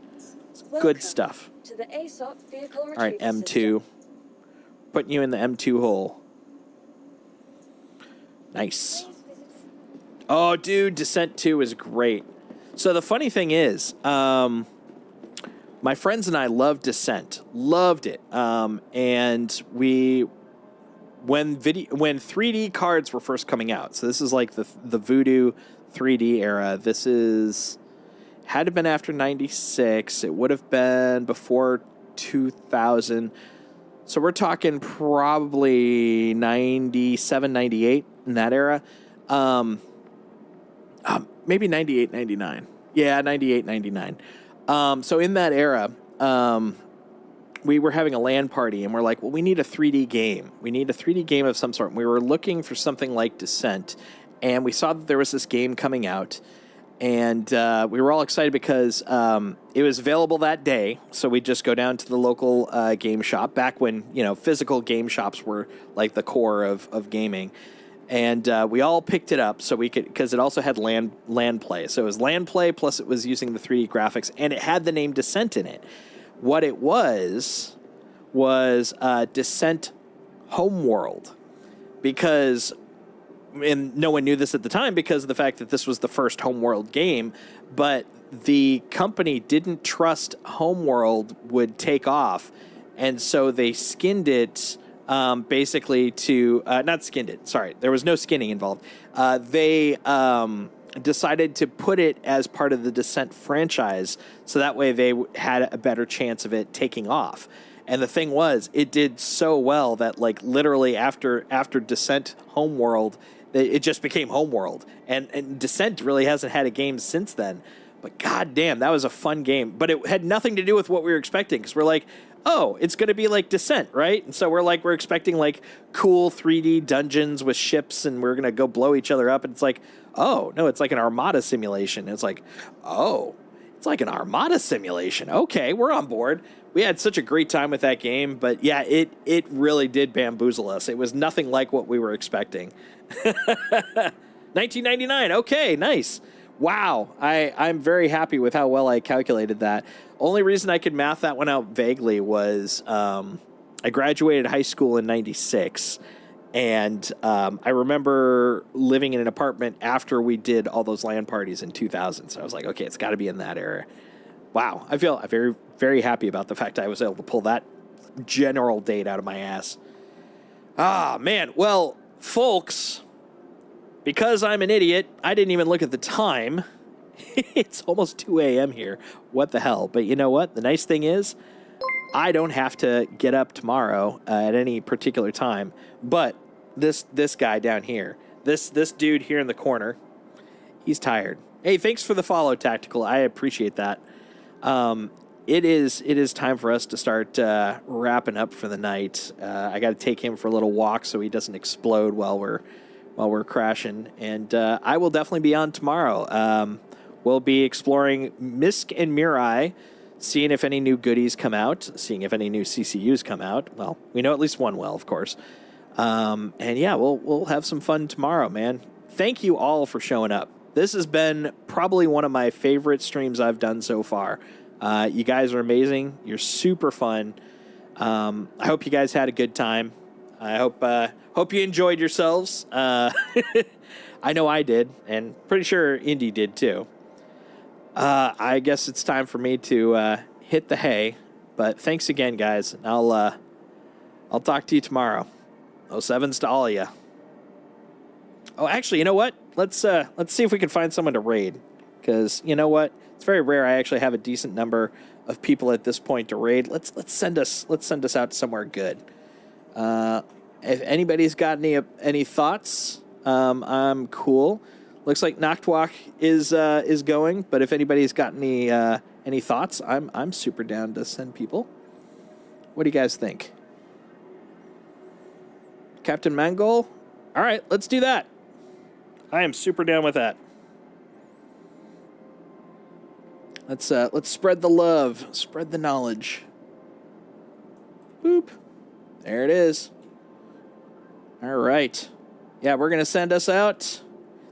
It's good stuff. To the ASOP vehicle all right, retrieval M2, system. putting you in the M2 hole. Nice. Oh, dude, Descent 2 is great. So the funny thing is, my friends and I loved Descent, loved it, and when 3D cards were first coming out, so this is like the Voodoo 3D era. This had to have been after 96. It would have been before 2000. So we're talking probably 97, 98 in that era. Maybe 98, 99. Yeah, 98, 99. So in that era, we were having a LAN party, and we're like, well, we need a 3D game. We need a 3D game of some sort. And we were looking for something like Descent, and we saw that there was this game coming out, And we were all excited because it was available that day. So we'd just go down to the local game shop back when, physical game shops were like the core of gaming. And we all picked it up so we could, because it also had land play. So it was land play, plus it was using the 3D graphics, and it had the name Descent in it. What it was Descent Homeworld, because, and no one knew this at the time because of the fact that this was the first Homeworld game, but the company didn't trust Homeworld would take off, and so they skinned it. Basically to, not skinned it, sorry, there was no skinning involved. They decided to put it as part of the Descent franchise, so that way they had a better chance of it taking off. And the thing was, it did so well that, like, literally after Descent Homeworld, it just became Homeworld. And Descent really hasn't had a game since then. But goddamn, that was a fun game. But it had nothing to do with what we were expecting, because we're like, oh, it's going to be like Descent, right? And so we're expecting like cool 3D dungeons with ships, and we're going to go blow each other up. And it's like, oh, no, it's like an Armada simulation. And it's like, oh, it's like an Armada simulation. Okay, we're on board. We had such a great time with that game. But yeah, it really did bamboozle us. It was nothing like what we were expecting. 1999. Okay, nice. Wow, I'm very happy with how well I calculated that. Only reason I could math that one out vaguely was I graduated high school in 96, and I remember living in an apartment after we did all those LAN parties in 2000. So I was like, okay, it's got to be in that era. Wow, I feel very, very happy about the fact I was able to pull that general date out of my ass. Ah, man. Well, folks, because I'm an idiot, I didn't even look at the time. It's almost 2 a.m. here. What the hell? But you know what? The nice thing is, I don't have to get up tomorrow at any particular time. But this guy down here, this dude here in the corner, he's tired. Hey, thanks for the follow, Tactical. I appreciate that. It is time for us to start wrapping up for the night. I got to take him for a little walk so he doesn't explode while we're crashing. And I will definitely be on tomorrow. We'll be exploring Misk and Mirai, seeing if any new goodies come out, seeing if any new CCUs come out. Well, we know at least one will, of course. And yeah, we'll have some fun tomorrow, man. Thank you all for showing up. This has been probably one of my favorite streams I've done so far. You guys are amazing. You're super fun. I hope you guys had a good time. I hope you enjoyed yourselves. I know I did, and pretty sure Indy did too. I guess it's time for me to hit the hay. But thanks again, guys. I'll talk to you tomorrow. 07s to all of you. Oh, actually, you know what? Let's see if we can find someone to raid. Because you know what? It's very rare I actually have a decent number of people at this point to raid. Let's send us out somewhere good. If anybody's got any thoughts, I'm cool. Looks like Nachtwalk is going, but if anybody's got any thoughts, I'm super down to send people. What do you guys think? Captain Mangol? All right, let's do that. I am super down with that. Let's spread the love, spread the knowledge. Boop. There it is. All right. Yeah, we're gonna send us out.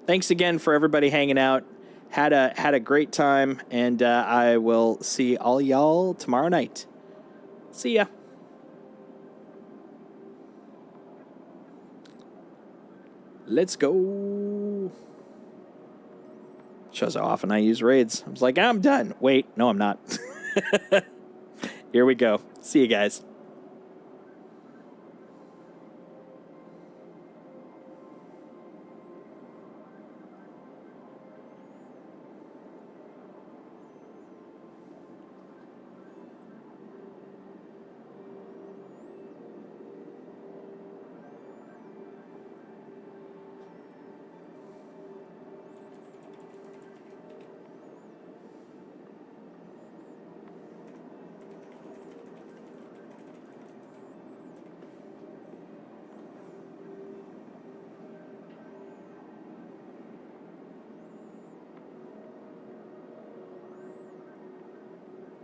Thanks again for everybody hanging out. Had a great time, and I will see all y'all tomorrow night. See ya. Let's go. Shows how often I use raids. I was like, I'm done. Wait, no, I'm not. Here we go. See you guys.